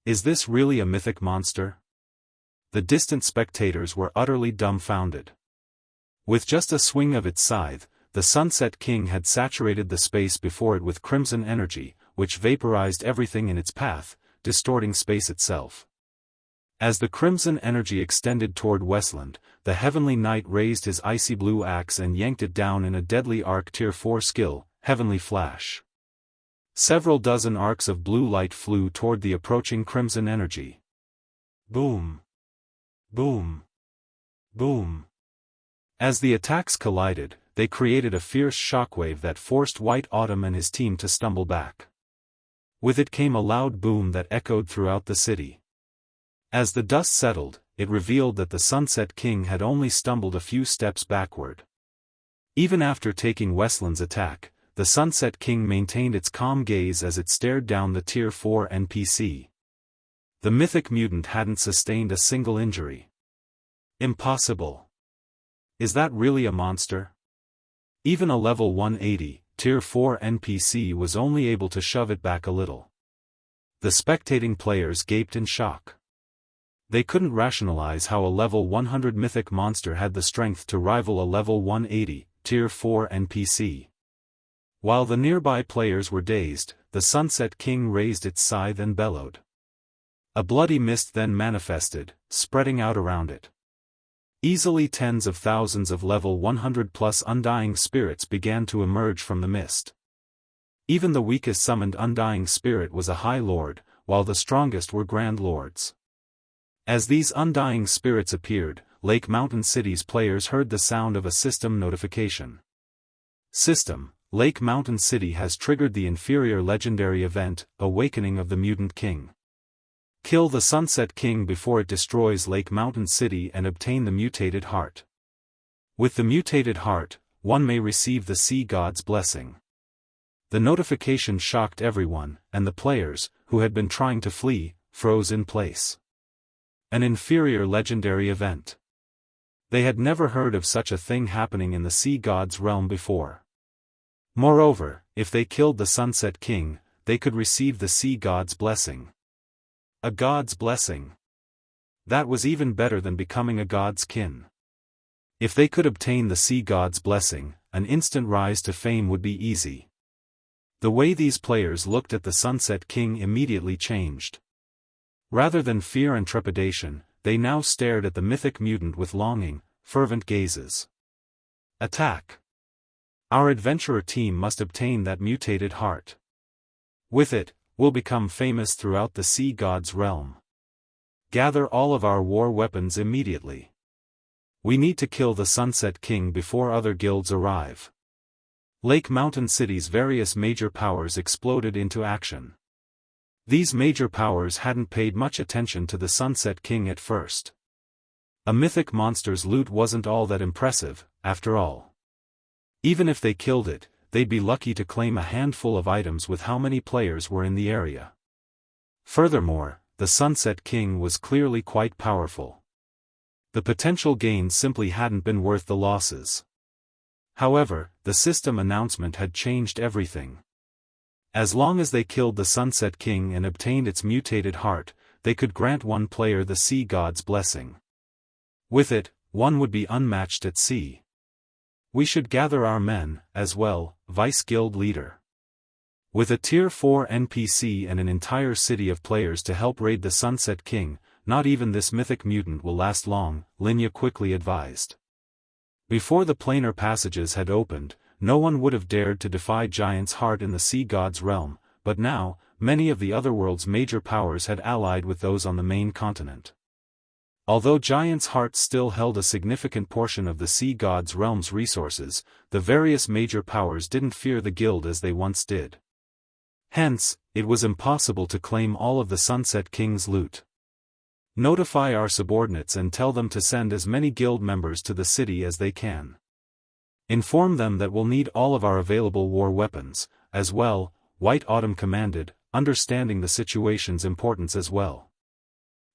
Is this really a mythic monster? The distant spectators were utterly dumbfounded. With just a swing of its scythe, the Sunset King had saturated the space before it with crimson energy, which vaporized everything in its path, distorting space itself. As the crimson energy extended toward Westland, the Heavenly Knight raised his icy blue axe and yanked it down in a deadly arc Tier 4 skill, Heavenly Flash. Several dozen arcs of blue light flew toward the approaching crimson energy. Boom! Boom! Boom! As the attacks collided, they created a fierce shockwave that forced White Autumn and his team to stumble back. With it came a loud boom that echoed throughout the city. As the dust settled, it revealed that the Sunset King had only stumbled a few steps backward. Even after taking Westland's attack, the Sunset King maintained its calm gaze as it stared down the Tier 4 NPC. The mythic mutant hadn't sustained a single injury. Impossible. Is that really a monster? Even a level 180, Tier 4 NPC was only able to shove it back a little. The spectating players gaped in shock. They couldn't rationalize how a level 100 mythic monster had the strength to rival a level 180, Tier 4 NPC. While the nearby players were dazed, the Sunset King raised its scythe and bellowed. A bloody mist then manifested, spreading out around it. Easily tens of thousands of level 100+ undying spirits began to emerge from the mist. Even the weakest summoned undying spirit was a High Lord, while the strongest were Grand Lords. As these undying spirits appeared, Lake Mountain City's players heard the sound of a system notification. System: Lake Mountain City has triggered the Inferior legendary event, Awakening of the Mutant King. Kill the Sunset King before it destroys Lake Mountain City and obtain the Mutated Heart. With the Mutated Heart, one may receive the Sea God's blessing. The notification shocked everyone, and the players, who had been trying to flee, froze in place. An Inferior legendary event. They had never heard of such a thing happening in the Sea God's realm before. Moreover, if they killed the Sunset King, they could receive the Sea God's blessing. A god's blessing. That was even better than becoming a god's kin. If they could obtain the Sea God's blessing, an instant rise to fame would be easy. The way these players looked at the Sunset King immediately changed. Rather than fear and trepidation, they now stared at the mythic mutant with longing, fervent gazes. Attack! Our adventurer team must obtain that Mutated Heart. With it, we'll become famous throughout the Sea God's realm. Gather all of our war weapons immediately. We need to kill the Sunset King before other guilds arrive. Lake Mountain City's various major powers exploded into action. These major powers hadn't paid much attention to the Sunset King at first. A mythic monster's loot wasn't all that impressive, after all. Even if they killed it, they'd be lucky to claim a handful of items with how many players were in the area. Furthermore, the Sunset King was clearly quite powerful. The potential gains simply hadn't been worth the losses. However, the system announcement had changed everything. As long as they killed the Sunset King and obtained its mutated heart, they could grant one player the Sea God's blessing. With it, one would be unmatched at sea. We should gather our men, as well, Vice Guild Leader. With a Tier 4 NPC and an entire city of players to help raid the Sunset King, not even this mythic mutant will last long, Linya quickly advised. Before the planar passages had opened, no one would have dared to defy Giant's Heart in the Sea God's realm, but now, many of the otherworld's major powers had allied with those on the main continent. Although Giant's Heart still held a significant portion of the Sea God's realm's resources, the various major powers didn't fear the guild as they once did. Hence, it was impossible to claim all of the Sunset King's loot. Notify our subordinates and tell them to send as many guild members to the city as they can. Inform them that we'll need all of our available war weapons, as well, White Autumn commanded, understanding the situation's importance as well.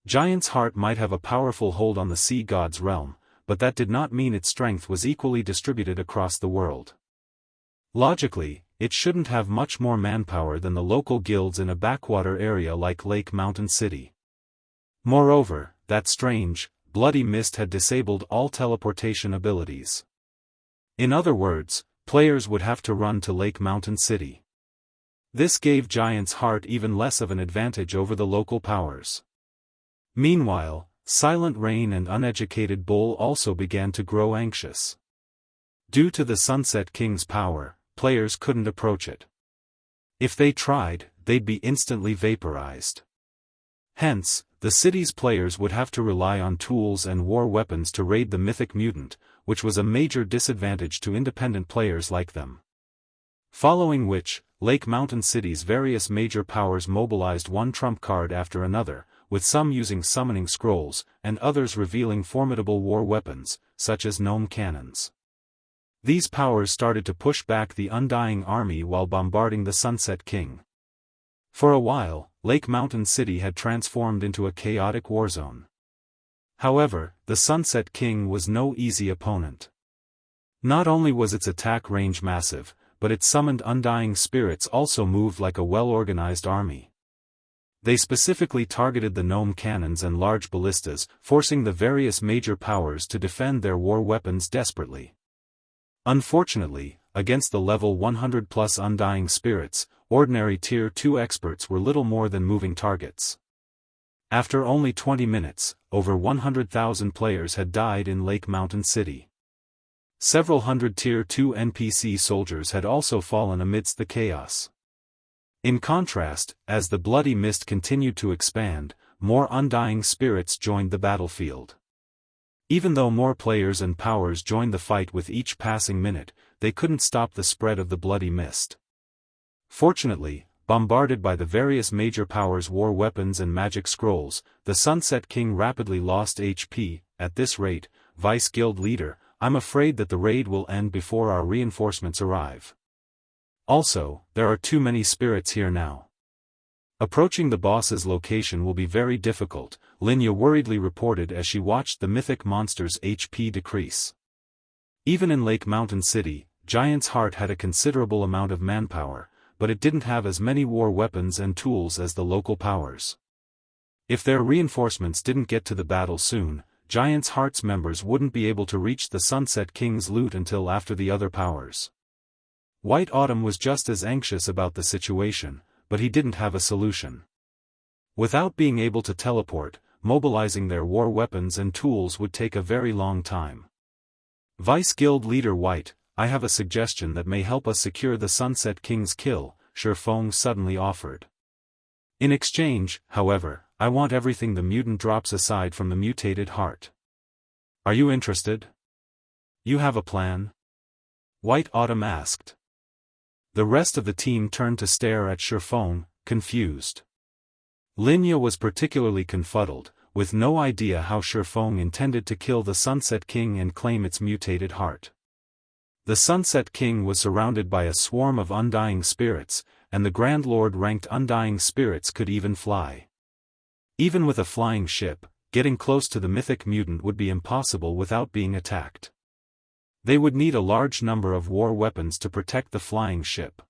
Giant's Heart might have a powerful hold on the Sea God's realm, but that did not mean its strength was equally distributed across the world. Logically, it shouldn't have much more manpower than the local guilds in a backwater area like Lake Mountain City. Moreover, that strange, bloody mist had disabled all teleportation abilities. In other words, players would have to run to Lake Mountain City. This gave Giant's Heart even less of an advantage over the local powers. Meanwhile, Silent Rain and Uneducated Bull also began to grow anxious. Due to the Sunset King's power, players couldn't approach it. If they tried, they'd be instantly vaporized. Hence, the city's players would have to rely on tools and war weapons to raid the mythic mutant, which was a major disadvantage to independent players like them. Following which, Lake Mountain City's various major powers mobilized one trump card after another, with some using summoning scrolls, and others revealing formidable war weapons, such as gnome cannons. These powers started to push back the Undying Army while bombarding the Sunset King. For a while, Lake Mountain City had transformed into a chaotic warzone. However, the Sunset King was no easy opponent. Not only was its attack range massive, but its summoned undying spirits also moved like a well-organized army. They specifically targeted the gnome cannons and large ballistas, forcing the various major powers to defend their war weapons desperately. Unfortunately, against the level 100+ undying spirits, ordinary Tier 2 experts were little more than moving targets. After only 20 minutes, over 100,000 players had died in Lake Mountain City. Several hundred Tier 2 NPC soldiers had also fallen amidst the chaos. In contrast, as the bloody mist continued to expand, more undying spirits joined the battlefield. Even though more players and powers joined the fight with each passing minute, they couldn't stop the spread of the bloody mist. Fortunately, bombarded by the various major powers' war weapons and magic scrolls, the Sunset King rapidly lost HP. At this rate, Vice Guild Leader, I'm afraid that the raid will end before our reinforcements arrive. Also, there are too many spirits here now. Approaching the boss's location will be very difficult, Linya worriedly reported as she watched the mythic monster's HP decrease. Even in Lake Mountain City, Giant's Heart had a considerable amount of manpower, but it didn't have as many war weapons and tools as the local powers. If their reinforcements didn't get to the battle soon, Giant's Heart's members wouldn't be able to reach the Sunset King's loot until after the other powers. White Autumn was just as anxious about the situation, but he didn't have a solution. Without being able to teleport, mobilizing their war weapons and tools would take a very long time. Vice Guild Leader White, I have a suggestion that may help us secure the Sunset King's kill, Shifeng suddenly offered. In exchange, however, I want everything the mutant drops aside from the mutated heart. Are you interested? You have a plan? White Autumn asked. The rest of the team turned to stare at Shifeng, confused. Linya was particularly confuddled, with no idea how Shifeng intended to kill the Sunset King and claim its mutated heart. The Sunset King was surrounded by a swarm of undying spirits, and the Grand Lord ranked undying spirits could even fly. Even with a flying ship, getting close to the mythic mutant would be impossible without being attacked. They would need a large number of war weapons to protect the flying ship.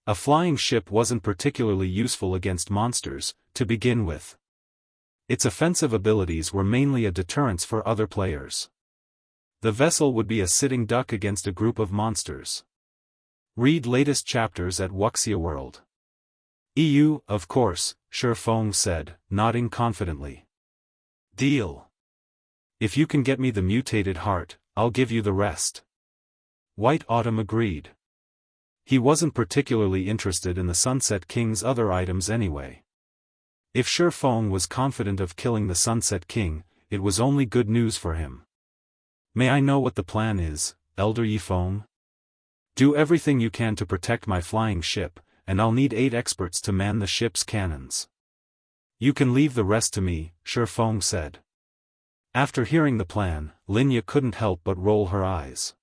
A flying ship wasn't particularly useful against monsters, to begin with. Its offensive abilities were mainly a deterrence for other players. The vessel would be a sitting duck against a group of monsters. Read latest chapters at Wuxia World. EU, of course, Shifeng said, nodding confidently. Deal. If you can get me the mutated heart, I'll give you the rest. White Autumn agreed. He wasn't particularly interested in the Sunset King's other items anyway. If Shifeng was confident of killing the Sunset King, it was only good news for him. May I know what the plan is, Elder Yifeng? Do everything you can to protect my flying ship, and I'll need 8 experts to man the ship's cannons. You can leave the rest to me, Shifeng said. After hearing the plan, Linya couldn't help but roll her eyes.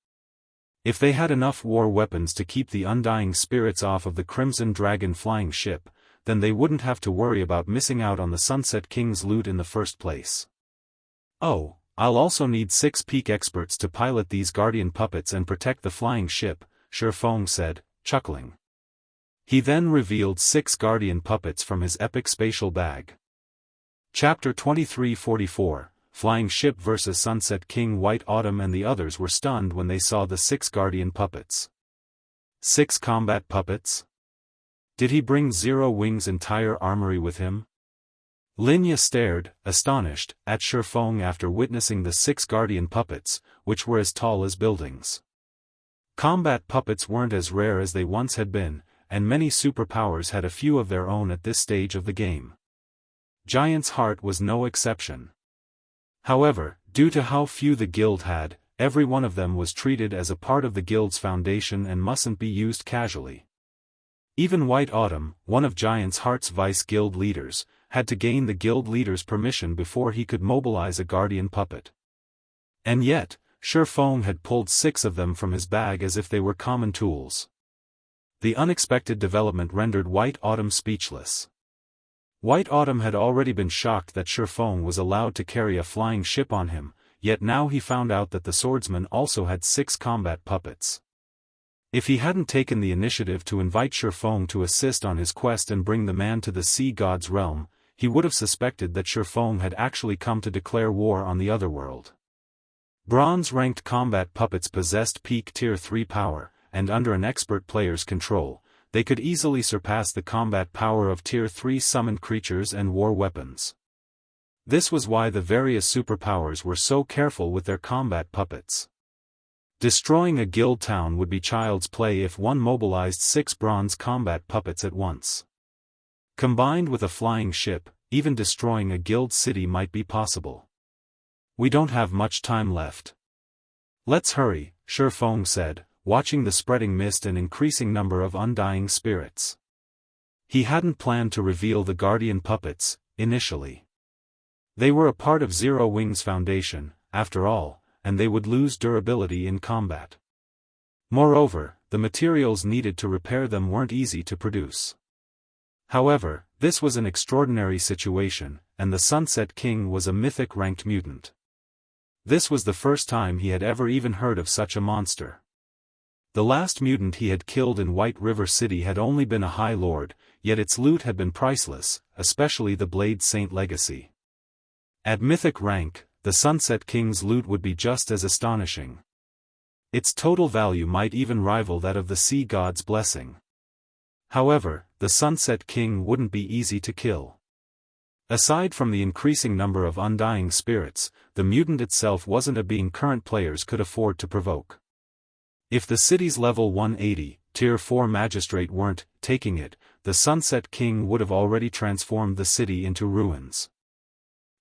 If they had enough war weapons to keep the undying spirits off of the Crimson Dragon flying ship, then they wouldn't have to worry about missing out on the Sunset King's loot in the first place. Oh, I'll also need 6 peak experts to pilot these guardian puppets and protect the flying ship, Shifeng said, chuckling. He then revealed 6 guardian puppets from his epic spatial bag. Chapter 2344, Flying Ship vs. Sunset King. White Autumn and the others were stunned when they saw the 6 guardian puppets. 6 combat puppets? Did he bring Zero Wing's entire armory with him? Linya stared, astonished, at Shifeng after witnessing the 6 guardian puppets, which were as tall as buildings. Combat puppets weren't as rare as they once had been, and many superpowers had a few of their own at this stage of the game. Giant's Heart was no exception. However, due to how few the guild had, every one of them was treated as a part of the guild's foundation and mustn't be used casually. Even White Autumn, one of Giant's Heart's vice guild leaders, had to gain the guild leader's permission before he could mobilize a guardian puppet. And yet, Shifeng had pulled 6 of them from his bag as if they were common tools. The unexpected development rendered White Autumn speechless. White Autumn had already been shocked that Shifeng was allowed to carry a flying ship on him, yet now he found out that the Swordsman also had 6 combat puppets. If he hadn't taken the initiative to invite Shifeng to assist on his quest and bring the man to the sea god's realm, he would have suspected that Shifeng had actually come to declare war on the otherworld. Bronze-ranked combat puppets possessed peak Tier 3 power, and under an expert player's control, they could easily surpass the combat power of Tier 3 summoned creatures and war weapons. This was why the various superpowers were so careful with their combat puppets. Destroying a guild town would be child's play if one mobilized 6 bronze combat puppets at once. Combined with a flying ship, even destroying a guild city might be possible. We don't have much time left. Let's hurry, Shifeng said, watching the spreading mist and increasing number of undying spirits. He hadn't planned to reveal the guardian puppets, initially. They were a part of Zero Wing's foundation, after all, and they would lose durability in combat. Moreover, the materials needed to repair them weren't easy to produce. However, this was an extraordinary situation, and the Sunset King was a mythic-ranked mutant. This was the first time he had ever even heard of such a monster. The last mutant he had killed in White River City had only been a High Lord, yet its loot had been priceless, especially the Blade Saint legacy. At mythic rank, the Sunset King's loot would be just as astonishing. Its total value might even rival that of the Sea God's blessing. However, the Sunset King wouldn't be easy to kill. Aside from the increasing number of undying spirits, the mutant itself wasn't a being current players could afford to provoke. If the city's level 180, Tier 4 magistrate weren't taking it, the Sunset King would have already transformed the city into ruins.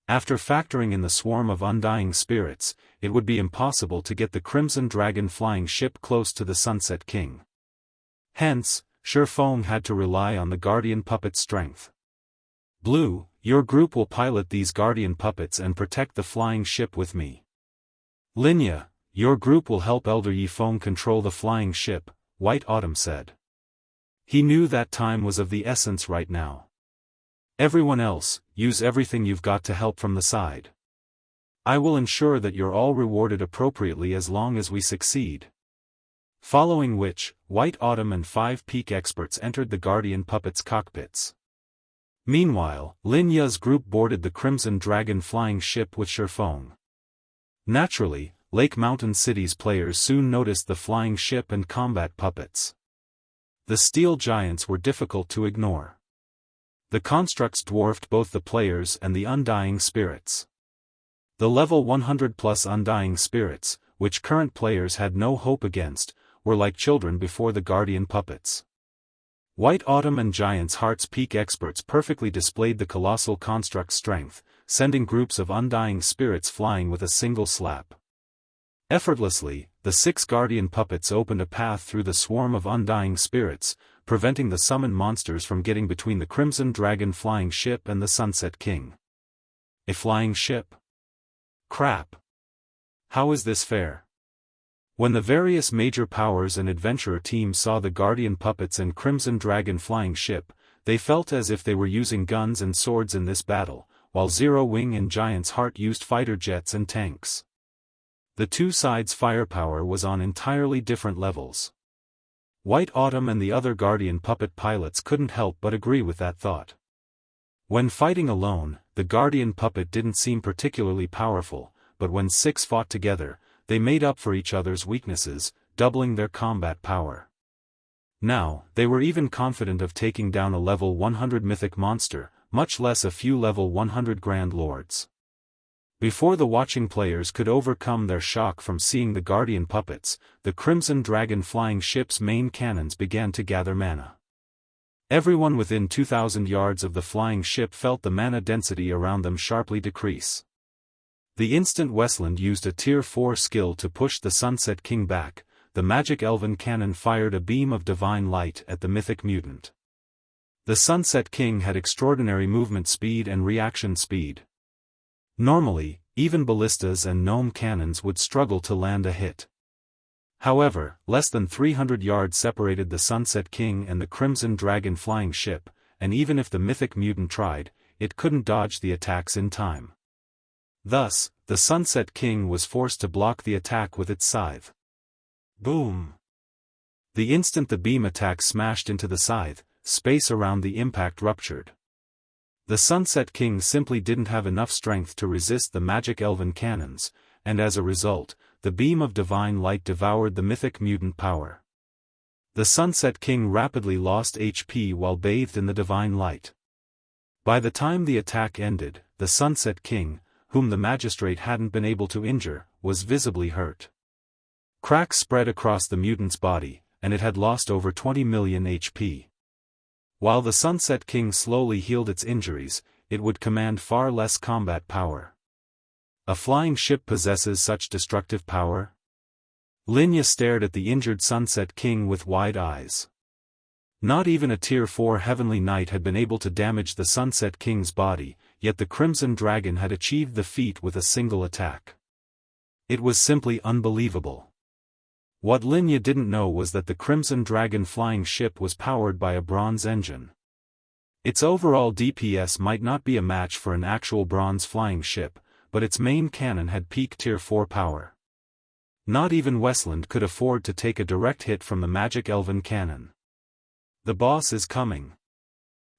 After factoring in the swarm of undying spirits, it would be impossible to get the Crimson Dragon flying ship close to the Sunset King. Hence, Shifeng had to rely on the guardian puppet's strength. Blue, your group will pilot these guardian puppets and protect the flying ship with me. Linya, your group will help Elder Yifeng control the flying ship, White Autumn said. He knew that time was of the essence right now. Everyone else, use everything you've got to help from the side. I will ensure that you're all rewarded appropriately as long as we succeed." Following which, White Autumn and 5 peak experts entered the Guardian Puppets' cockpits. Meanwhile, Lin Ya's group boarded the Crimson Dragon flying ship with Shifeng. Naturally, Lake Mountain City's players soon noticed the flying ship and combat puppets. The steel giants were difficult to ignore. The constructs dwarfed both the players and the undying spirits. The level 100+ undying spirits, which current players had no hope against, were like children before the Guardian Puppets. White Autumn and Giant's Heart's peak experts perfectly displayed the colossal construct's strength, sending groups of undying spirits flying with a single slap. Effortlessly, the 6 Guardian Puppets opened a path through the swarm of undying spirits, preventing the summoned monsters from getting between the Crimson Dragon flying ship and the Sunset King. A flying ship? Crap. How is this fair? When the various major powers and adventurer teams saw the Guardian Puppets and Crimson Dragon flying ship, they felt as if they were using guns and swords in this battle, while Zero Wing and Giant's Heart used fighter jets and tanks. The two sides' firepower was on entirely different levels. White Autumn and the other Guardian Puppet pilots couldn't help but agree with that thought. When fighting alone, the Guardian Puppet didn't seem particularly powerful, but when 6 fought together, they made up for each other's weaknesses, doubling their combat power. Now, they were even confident of taking down a level 100 mythic monster, much less a few level 100 Grand Lords. Before the watching players could overcome their shock from seeing the Guardian Puppets, the Crimson Dragon flying ship's main cannons began to gather mana. Everyone within 2,000 yards of the flying ship felt the mana density around them sharply decrease. The instant Westland used a Tier 4 skill to push the Sunset King back, the magic elven cannon fired a beam of divine light at the mythic mutant. The Sunset King had extraordinary movement speed and reaction speed. Normally, even ballistas and gnome cannons would struggle to land a hit. However, less than 300 yards separated the Sunset King and the Crimson Dragon flying ship, and even if the mythic mutant tried, it couldn't dodge the attacks in time. Thus, the Sunset King was forced to block the attack with its scythe. Boom! The instant the beam attack smashed into the scythe, space around the impact ruptured. The Sunset King simply didn't have enough strength to resist the magic elven cannons, and as a result, the beam of divine light devoured the mythic mutant power. The Sunset King rapidly lost HP while bathed in the divine light. By the time the attack ended, the Sunset King, whom the magistrate hadn't been able to injure, was visibly hurt. Cracks spread across the mutant's body, and it had lost over 20 million HP. While the Sunset King slowly healed its injuries, it would command far less combat power. A flying ship possesses such destructive power? Lin Ya stared at the injured Sunset King with wide eyes. Not even a Tier 4 Heavenly Knight had been able to damage the Sunset King's body, yet the Crimson Dragon had achieved the feat with a single attack. It was simply unbelievable. What Lin Ya didn't know was that the Crimson Dragon flying ship was powered by a bronze engine. Its overall DPS might not be a match for an actual bronze flying ship, but its main cannon had peak Tier 4 power. Not even Westland could afford to take a direct hit from the magic elven cannon. The boss is coming.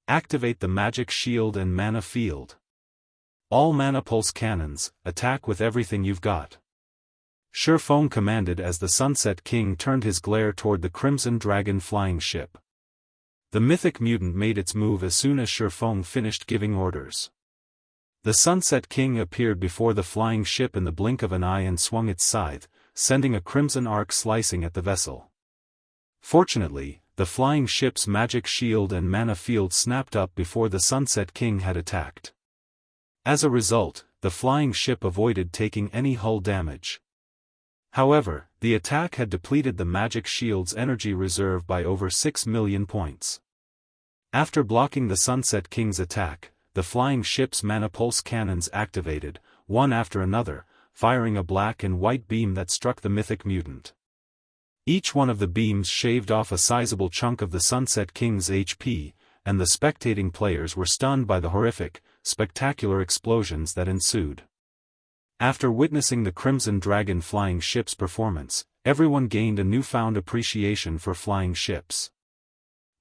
Activate the magic shield and mana field. All mana pulse cannons, attack with everything you've got. Shifeng commanded as the Sunset King turned his glare toward the Crimson Dragon flying ship. The mythic mutant made its move as soon as Shifeng finished giving orders. The Sunset King appeared before the flying ship in the blink of an eye and swung its scythe, sending a crimson arc slicing at the vessel. Fortunately, the flying ship's magic shield and mana field snapped up before the Sunset King had attacked. As a result, the flying ship avoided taking any hull damage. However, the attack had depleted the magic shield's energy reserve by over 6 million points. After blocking the Sunset King's attack, the flying ship's mana pulse cannons activated, one after another, firing a black and white beam that struck the mythic mutant. Each one of the beams shaved off a sizable chunk of the Sunset King's HP, and the spectating players were stunned by the horrific, spectacular explosions that ensued. After witnessing the Crimson Dragon flying ship's performance, everyone gained a newfound appreciation for flying ships.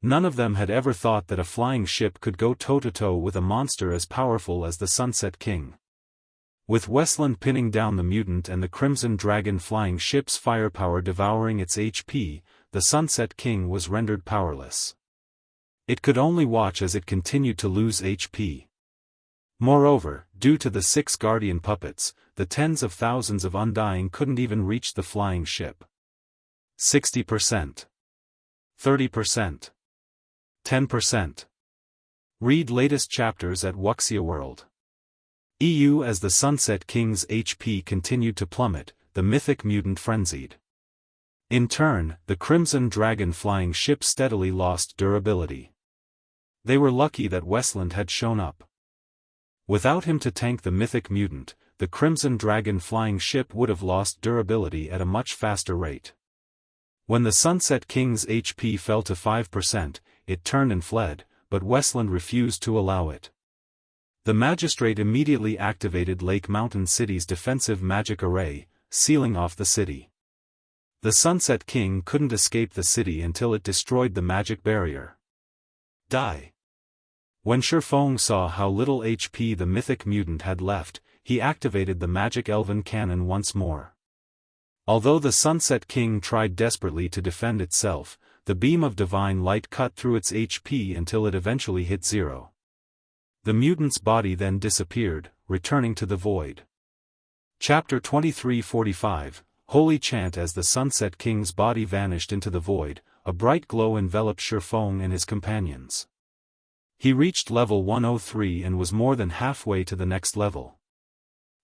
None of them had ever thought that a flying ship could go toe-to-toe with a monster as powerful as the Sunset King. With Westland pinning down the mutant and the Crimson Dragon flying ship's firepower devouring its HP, the Sunset King was rendered powerless. It could only watch as it continued to lose HP. Moreover, due to the 6 guardian puppets, the tens of thousands of Undying couldn't even reach the flying ship. 60%. 30%. 10%. Read latest chapters at Wuxia World. EU. As the Sunset King's HP continued to plummet, the Mythic mutant frenzied. In turn, the Crimson Dragon flying ship steadily lost durability. They were lucky that Westland had shown up. Without him to tank the Mythic mutant, the Crimson Dragon flying ship would have lost durability at a much faster rate. When the Sunset King's HP fell to 5%, it turned and fled, but Westland refused to allow it. The magistrate immediately activated Lake Mountain City's defensive magic array, sealing off the city. The Sunset King couldn't escape the city until it destroyed the magic barrier. Die. When Shifeng saw how little HP the Mythic mutant had left, he activated the magic elven cannon once more. Although the Sunset King tried desperately to defend itself, the beam of divine light cut through its HP until it eventually hit 0. The mutant's body then disappeared, returning to the void. Chapter 2345, Holy Chant. As the Sunset King's body vanished into the void, a bright glow enveloped Shifeng and his companions. He reached level 103 and was more than halfway to the next level.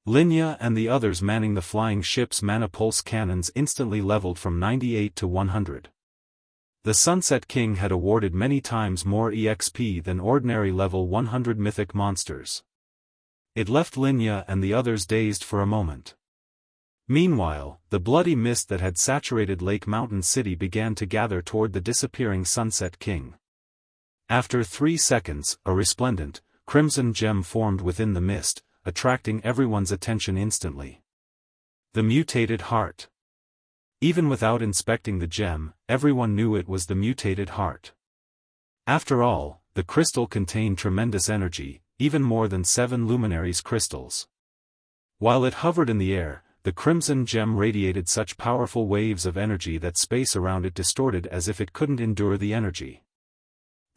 Linya and the others manning the flying ship's mana pulse cannons instantly leveled from 98 to 100. The Sunset King had awarded many times more EXP than ordinary level 100 mythic monsters. It left Linya and the others dazed for a moment. Meanwhile, the bloody mist that had saturated Lake Mountain City began to gather toward the disappearing Sunset King. After 3 seconds, a resplendent, crimson gem formed within the mist, attracting everyone's attention instantly. The Mutated Heart. Even without inspecting the gem, everyone knew it was the Mutated Heart. After all, the crystal contained tremendous energy, even more than 7 luminaries crystals. While it hovered in the air, the crimson gem radiated such powerful waves of energy that space around it distorted as if it couldn't endure the energy.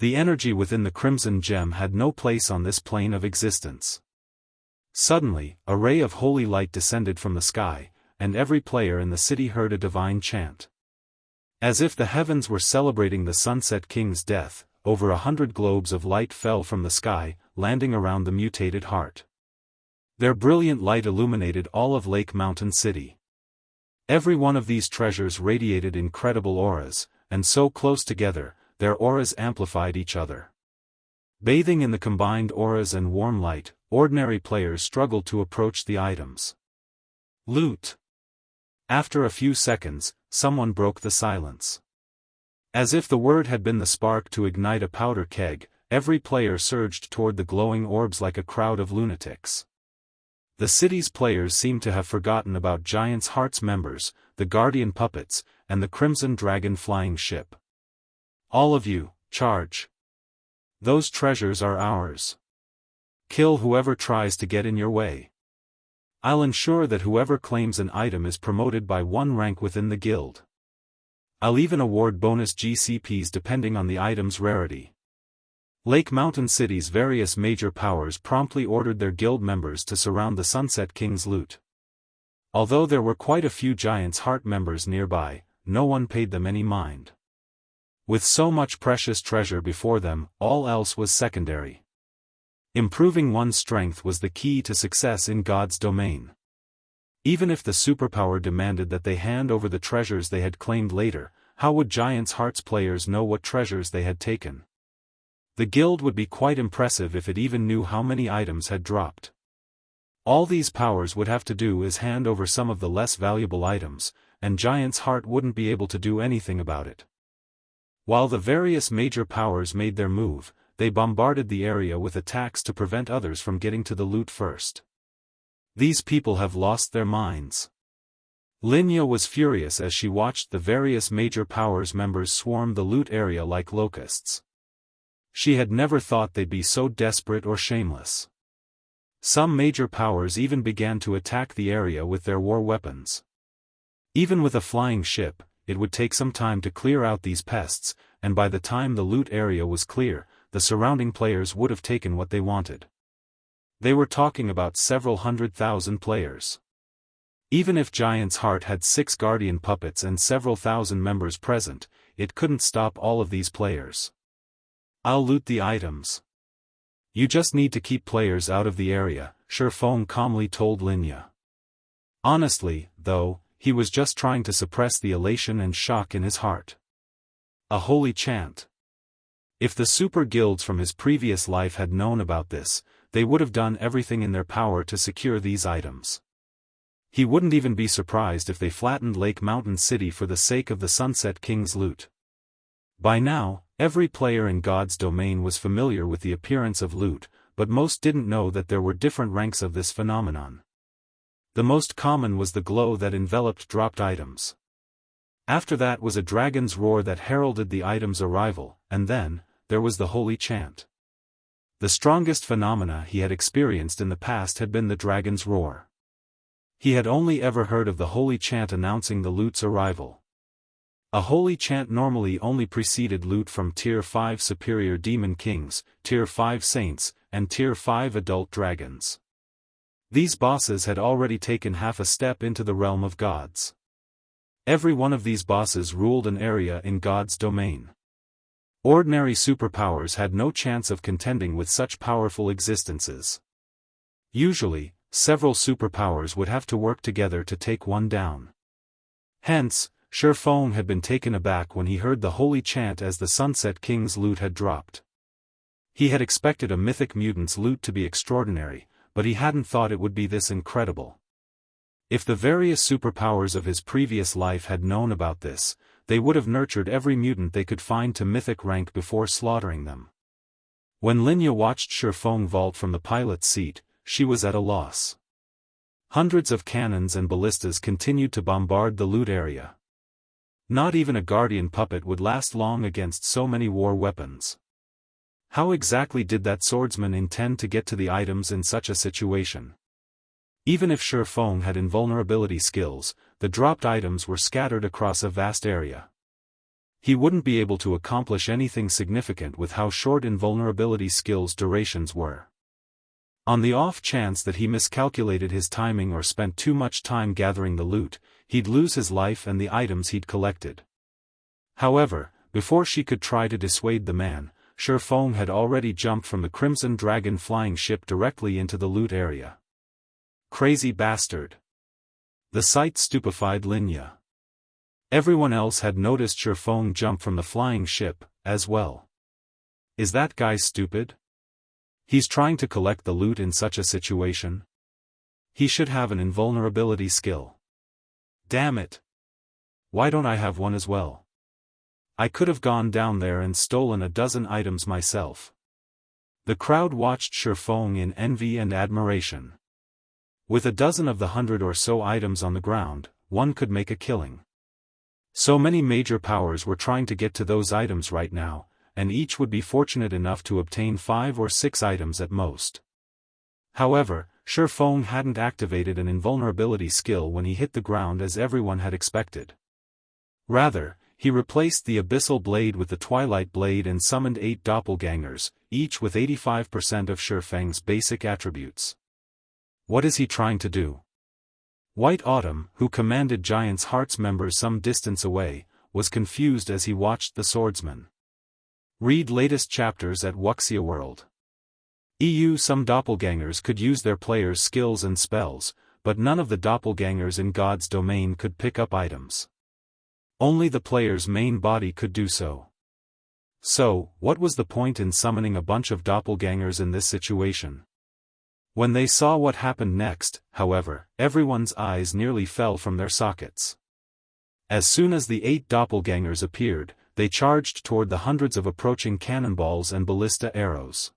The energy within the crimson gem had no place on this plane of existence. Suddenly, a ray of holy light descended from the sky, and every player in the city heard a divine chant. As if the heavens were celebrating the Sunset King's death, over 100 globes of light fell from the sky, landing around the Mutated Heart. Their brilliant light illuminated all of Lake Mountain City. Every one of these treasures radiated incredible auras, and so close together, their auras amplified each other. Bathing in the combined auras and warm light, ordinary players struggled to approach the items. Loot. After a few seconds, someone broke the silence. As if the word had been the spark to ignite a powder keg, every player surged toward the glowing orbs like a crowd of lunatics. The city's players seemed to have forgotten about Giant's Heart's members, the Guardian Puppets, and the Crimson Dragon flying ship. All of you, charge. Those treasures are ours. Kill whoever tries to get in your way. I'll ensure that whoever claims an item is promoted by 1 rank within the guild. I'll even award bonus GCPs depending on the item's rarity. Lake Mountain City's various major powers promptly ordered their guild members to surround the Sunset King's loot. Although there were quite a few Giant's Heart members nearby, no one paid them any mind. With so much precious treasure before them, all else was secondary. Improving one's strength was the key to success in God's domain. Even if the superpower demanded that they hand over the treasures they had claimed later, how would Giant's Heart's players know what treasures they had taken? The guild would be quite impressive if it even knew how many items had dropped. All these powers would have to do is hand over some of the less valuable items, and Giant's Heart wouldn't be able to do anything about it. While the various major powers made their move, they bombarded the area with attacks to prevent others from getting to the loot first. These people have lost their minds. Linya was furious as she watched the various major powers members swarm the loot area like locusts. She had never thought they'd be so desperate or shameless. Some major powers even began to attack the area with their war weapons. Even with a flying ship, it would take some time to clear out these pests, and by the time the loot area was clear, the surrounding players would have taken what they wanted. They were talking about several 100,000 players. Even if Giant's Heart had 6 guardian puppets and several thousand members present, it couldn't stop all of these players. "I'll loot the items. You just need to keep players out of the area," Shifeng calmly told Linya. Honestly, though, he was just trying to suppress the elation and shock in his heart. A holy chant. If the super guilds from his previous life had known about this, they would have done everything in their power to secure these items. He wouldn't even be surprised if they flattened Lake Mountain City for the sake of the Sunset King's loot. By now, every player in God's domain was familiar with the appearance of loot, but most didn't know that there were different ranks of this phenomenon. The most common was the glow that enveloped dropped items. After that was a dragon's roar that heralded the item's arrival, and then, there was the holy chant. The strongest phenomena he had experienced in the past had been the dragon's roar. He had only ever heard of the holy chant announcing the loot's arrival. A holy chant normally only preceded loot from Tier 5 superior demon kings, Tier 5 saints, and Tier 5 adult dragons. These bosses had already taken half a step into the realm of gods. Every one of these bosses ruled an area in God's domain. Ordinary superpowers had no chance of contending with such powerful existences. Usually, several superpowers would have to work together to take one down. Hence, Shifeng had been taken aback when he heard the holy chant as the Sunset King's loot had dropped. He had expected a mythic mutant's loot to be extraordinary, but he hadn't thought it would be this incredible. If the various superpowers of his previous life had known about this, they would have nurtured every mutant they could find to mythic rank before slaughtering them. When Linya watched Shifeng vault from the pilot's seat, she was at a loss. Hundreds of cannons and ballistas continued to bombard the loot area. Not even a guardian puppet would last long against so many war weapons. How exactly did that swordsman intend to get to the items in such a situation? Even if Shifeng had invulnerability skills, the dropped items were scattered across a vast area. He wouldn't be able to accomplish anything significant with how short invulnerability skills' durations were. On the off chance that he miscalculated his timing or spent too much time gathering the loot, he'd lose his life and the items he'd collected. However, before she could try to dissuade the man, Shifeng had already jumped from the Crimson Dragon flying ship directly into the loot area. Crazy bastard. The sight stupefied Linya. Everyone else had noticed Shifeng jump from the flying ship, as well. Is that guy stupid? He's trying to collect the loot in such a situation? He should have an invulnerability skill. Damn it. Why don't I have one as well? I could have gone down there and stolen a dozen items myself. The crowd watched Shifeng in envy and admiration. With a dozen of the 100 or so items on the ground, one could make a killing. So many major powers were trying to get to those items right now, and each would be fortunate enough to obtain 5 or 6 items at most. However, Shifeng hadn't activated an invulnerability skill when he hit the ground as everyone had expected. Rather, he replaced the Abyssal Blade with the Twilight Blade and summoned 8 doppelgangers, each with 85% of Shifeng's basic attributes. What is he trying to do? White Autumn, who commanded Giant's Heart's members some distance away, was confused as he watched the swordsman. Read latest chapters at Wuxia World. Some doppelgangers could use their players' skills and spells, but none of the doppelgangers in God's domain could pick up items. Only the player's main body could do so. So, what was the point in summoning a bunch of doppelgangers in this situation? When they saw what happened next, however, everyone's eyes nearly fell from their sockets. As soon as the 8 doppelgangers appeared, they charged toward the hundreds of approaching cannonballs and ballista arrows.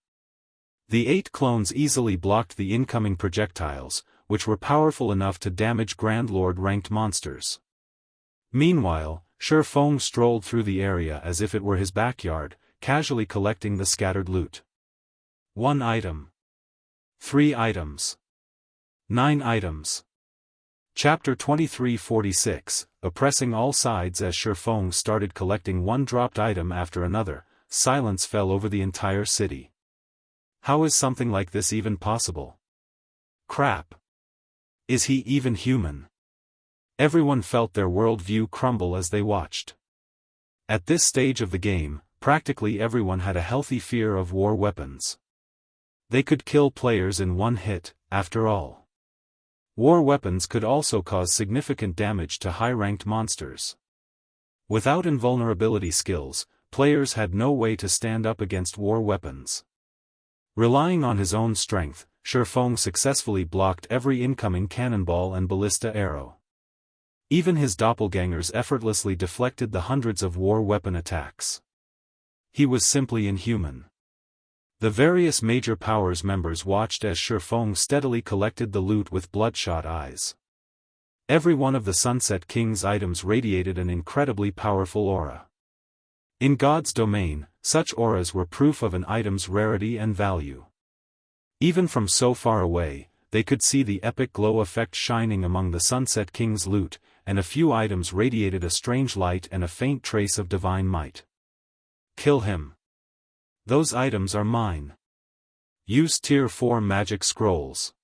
The 8 clones easily blocked the incoming projectiles, which were powerful enough to damage Grand Lord-ranked monsters. Meanwhile, Shifeng strolled through the area as if it were his backyard, casually collecting the scattered loot. 1 item. 3 items. 9 items. Chapter 2346, Oppressing all sides. As Shifeng started collecting one dropped item after another, silence fell over the entire city. How is something like this even possible? Crap. Is he even human? Everyone felt their worldview crumble as they watched. At this stage of the game, practically everyone had a healthy fear of war weapons. They could kill players in one hit, after all. War weapons could also cause significant damage to high-ranked monsters. Without invulnerability skills, players had no way to stand up against war weapons. Relying on his own strength, Shifeng successfully blocked every incoming cannonball and ballista arrow. Even his doppelgangers effortlessly deflected the hundreds of war weapon attacks. He was simply inhuman. The various major powers members watched as Shifeng steadily collected the loot with bloodshot eyes. Every one of the Sunset King's items radiated an incredibly powerful aura. In God's domain, such auras were proof of an item's rarity and value. Even from so far away, they could see the epic glow effect shining among the Sunset King's loot, and a few items radiated a strange light and a faint trace of divine might. Kill him. Those items are mine. Use Tier 4 magic scrolls.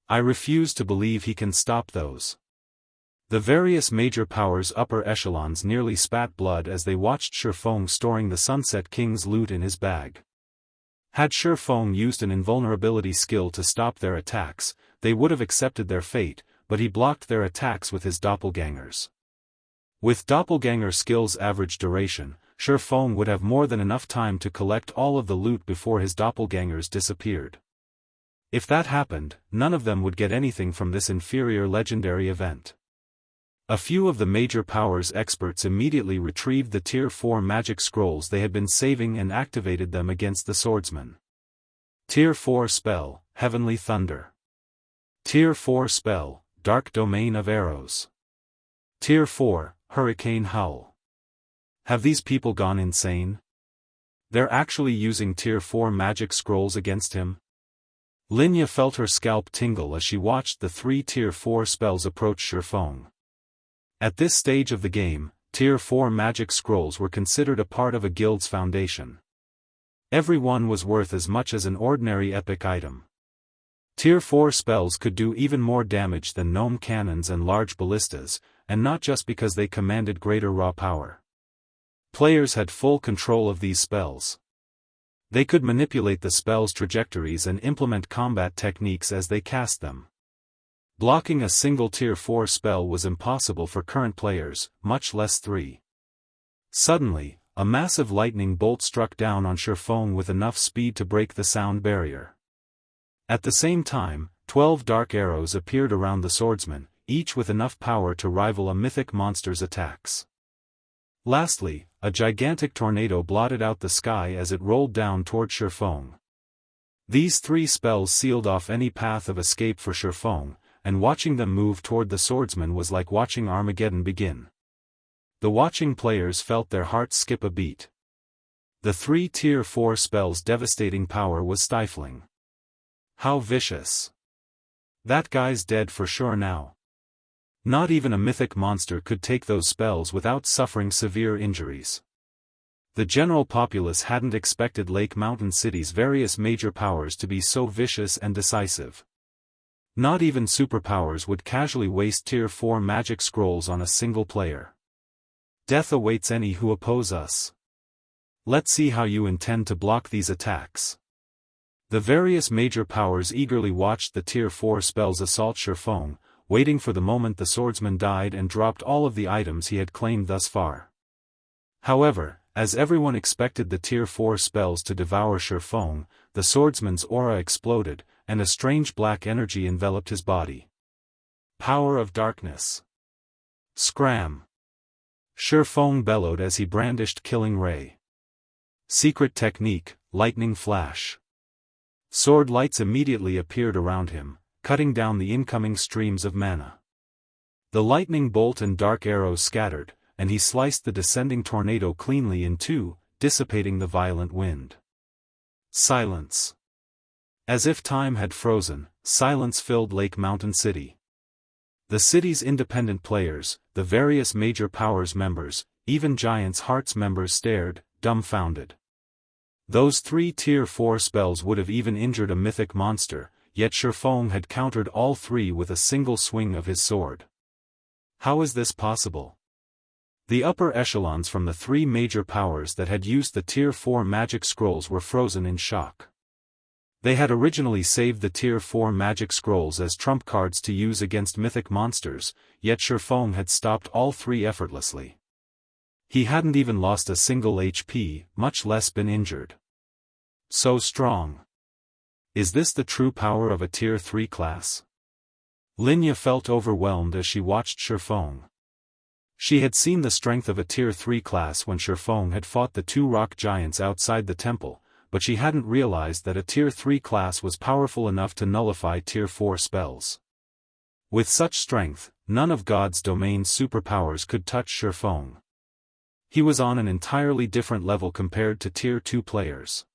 I refuse to believe he can stop those. The various major powers' upper echelons nearly spat blood as they watched Shifeng storing the Sunset King's loot in his bag. Had Shifeng used an invulnerability skill to stop their attacks, they would have accepted their fate, but he blocked their attacks with his doppelgangers. With doppelganger skills' average duration, Shifeng would have more than enough time to collect all of the loot before his doppelgangers disappeared. If that happened, none of them would get anything from this inferior legendary event. A few of the major powers experts immediately retrieved the Tier 4 magic scrolls they had been saving and activated them against the Swordsman. Tier 4 spell, Heavenly Thunder. Tier 4 spell, Dark Domain of Arrows. Tier 4, Hurricane Howl. Have these people gone insane? They're actually using Tier 4 magic scrolls against him? Linya felt her scalp tingle as she watched the 3 Tier 4 spells approach Shifeng. At this stage of the game, Tier 4 magic scrolls were considered a part of a guild's foundation. Every one was worth as much as an ordinary epic item. Tier 4 spells could do even more damage than gnome cannons and large ballistas, and not just because they commanded greater raw power. Players had full control of these spells. They could manipulate the spell's trajectories and implement combat techniques as they cast them. Blocking a single Tier 4 spell was impossible for current players, much less 3. Suddenly, a massive lightning bolt struck down on Shifeng with enough speed to break the sound barrier. At the same time, 12 dark arrows appeared around the Swordsman, each with enough power to rival a mythic monster's attacks. Lastly, a gigantic tornado blotted out the sky as it rolled down toward Shifeng. These 3 spells sealed off any path of escape for Shifeng, and watching them move toward the Swordsman was like watching Armageddon begin. The watching players felt their hearts skip a beat. The 3 Tier 4 spells' devastating power was stifling. How vicious. That guy's dead for sure now. Not even a mythic monster could take those spells without suffering severe injuries. The general populace hadn't expected Lake Mountain City's various major powers to be so vicious and decisive. Not even superpowers would casually waste Tier 4 magic scrolls on a single player. Death awaits any who oppose us. Let's see how you intend to block these attacks. The various major powers eagerly watched the Tier 4 spells assault Shifeng, waiting for the moment the Swordsman died and dropped all of the items he had claimed thus far. However, as everyone expected the Tier 4 spells to devour Shifeng, the Swordsman's aura exploded, and a strange black energy enveloped his body. Power of Darkness. Scram. Feng bellowed as he brandished Killing Ray. Secret technique, Lightning Flash. Sword lights immediately appeared around him, cutting down the incoming streams of mana. The lightning bolt and dark arrows scattered, and he sliced the descending tornado cleanly in two, dissipating the violent wind. Silence. As if time had frozen, silence filled Lake Mountain City. The city's independent players, the various major powers members, even Giants Hearts members stared, dumbfounded. Those 3 Tier 4 spells would have even injured a mythic monster, yet Feng had countered all 3 with a single swing of his sword. How is this possible? The upper echelons from the 3 major powers that had used the Tier 4 magic scrolls were frozen in shock. They had originally saved the Tier 4 magic scrolls as trump cards to use against mythic monsters, yet Feng had stopped all 3 effortlessly. He hadn't even lost a single HP, much less been injured. So strong. Is this the true power of a Tier 3 class? Linya felt overwhelmed as she watched Feng. She had seen the strength of a Tier 3 class when Feng had fought the 2 rock giants outside the temple, but she hadn't realized that a Tier 3 class was powerful enough to nullify Tier 4 spells. With such strength, none of God's domain's superpowers could touch Feng. He was on an entirely different level compared to Tier 2 players.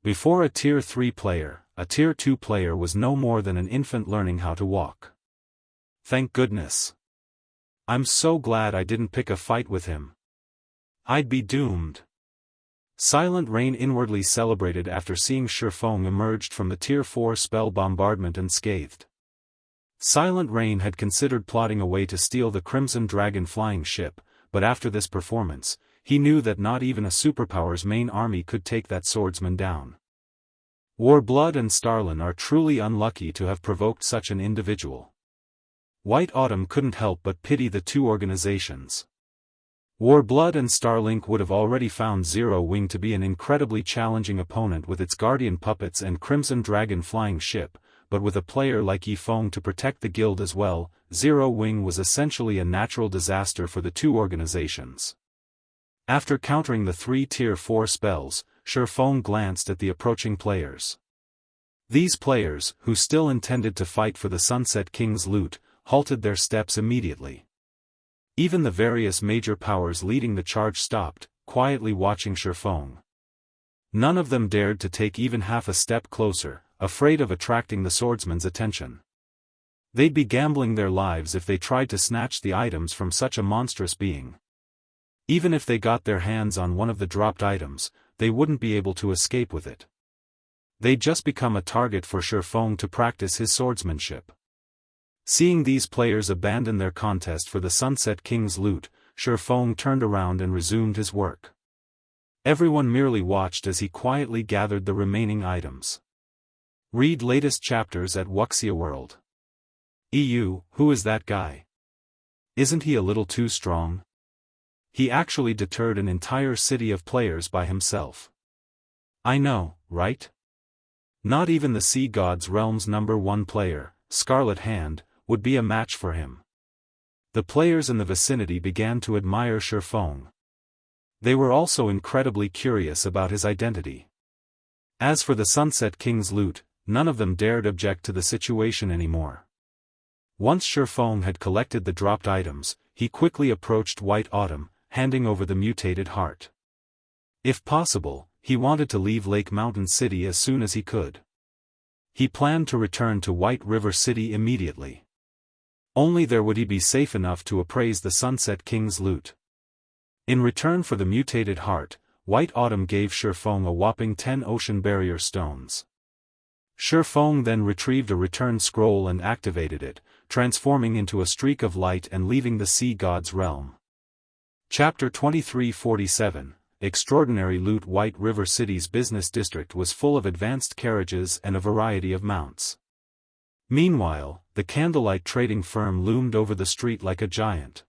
Before a Tier 3 player, a Tier 2 player was no more than an infant learning how to walk. Thank goodness. I'm so glad I didn't pick a fight with him. I'd be doomed. Silent Rain inwardly celebrated after seeing Feng emerged from the Tier 4 spell bombardment unscathed. Silent Rain had considered plotting a way to steal the Crimson Dragon flying ship, but after this performance, he knew that not even a superpower's main army could take that swordsman down. Warblood and Starlin are truly unlucky to have provoked such an individual. White Autumn couldn't help but pity the 2 organizations. Warblood and Starlink would have already found Zero Wing to be an incredibly challenging opponent with its guardian puppets and Crimson Dragon flying ship, but with a player like Feng to protect the guild as well, Zero Wing was essentially a natural disaster for the 2 organizations. After countering the 3 Tier 4 spells, Feng glanced at the approaching players. These players, who still intended to fight for the Sunset King's loot, halted their steps immediately. Even the various major powers leading the charge stopped, quietly watching Feng. None of them dared to take even half a step closer, afraid of attracting the swordsman's attention. They'd be gambling their lives if they tried to snatch the items from such a monstrous being. Even if they got their hands on one of the dropped items, they wouldn't be able to escape with it. They'd just become a target for Feng to practice his swordsmanship. Seeing these players abandon their contest for the Sunset King's loot, Feng turned around and resumed his work. Everyone merely watched as he quietly gathered the remaining items. Read latest chapters at Wuxia World. Who is that guy? Isn't he a little too strong? He actually deterred an entire city of players by himself. I know, right? Not even the Sea God's Realm's #1 player, Scarlet Hand, would be a match for him. The players in the vicinity began to admire Feng. They were also incredibly curious about his identity. As for the Sunset King's loot, none of them dared object to the situation anymore. Once Feng had collected the dropped items, he quickly approached White Autumn, handing over the mutated heart. If possible, he wanted to leave Lake Mountain City as soon as he could. He planned to return to White River City immediately. Only there would he be safe enough to appraise the Sunset King's loot. In return for the mutated heart, White Autumn gave Feng a whopping 10 ocean barrier stones. Feng then retrieved a return scroll and activated it, transforming into a streak of light and leaving the Sea God's realm. Chapter 2347, Extraordinary Loot. White River City's business district was full of advanced carriages and a variety of mounts. Meanwhile, the candlelight trading firm loomed over the street like a giant.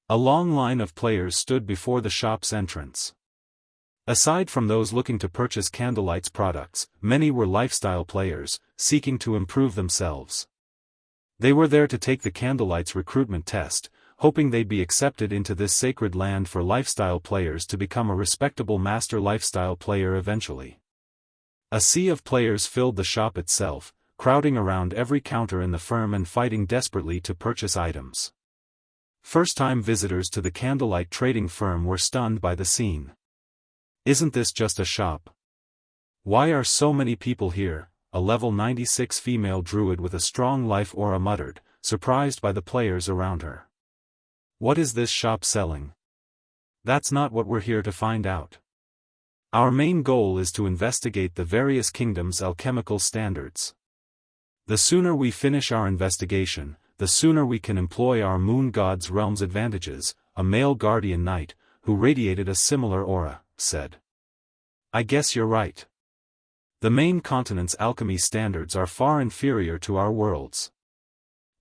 A long line of players stood before the shop's entrance. Aside from those looking to purchase Candlelight's products, many were lifestyle players, seeking to improve themselves. They were there to take the Candlelight's recruitment test, hoping they'd be accepted into this sacred land for lifestyle players to become a respectable master lifestyle player eventually. A sea of players filled the shop itself, crowding around every counter in the firm and fighting desperately to purchase items. First-time visitors to the candlelight trading firm were stunned by the scene. "Isn't this just a shop? Why are so many people here?" a level 96 female druid with a strong life aura muttered, surprised by the players around her. "What is this shop selling?" "That's not what we're here to find out. Our main goal is to investigate the various kingdoms' alchemical standards. The sooner we finish our investigation, the sooner we can employ our moon god's realm's advantages," a male guardian knight, who radiated a similar aura, said. "I guess you're right. The main continent's alchemy standards are far inferior to our world's.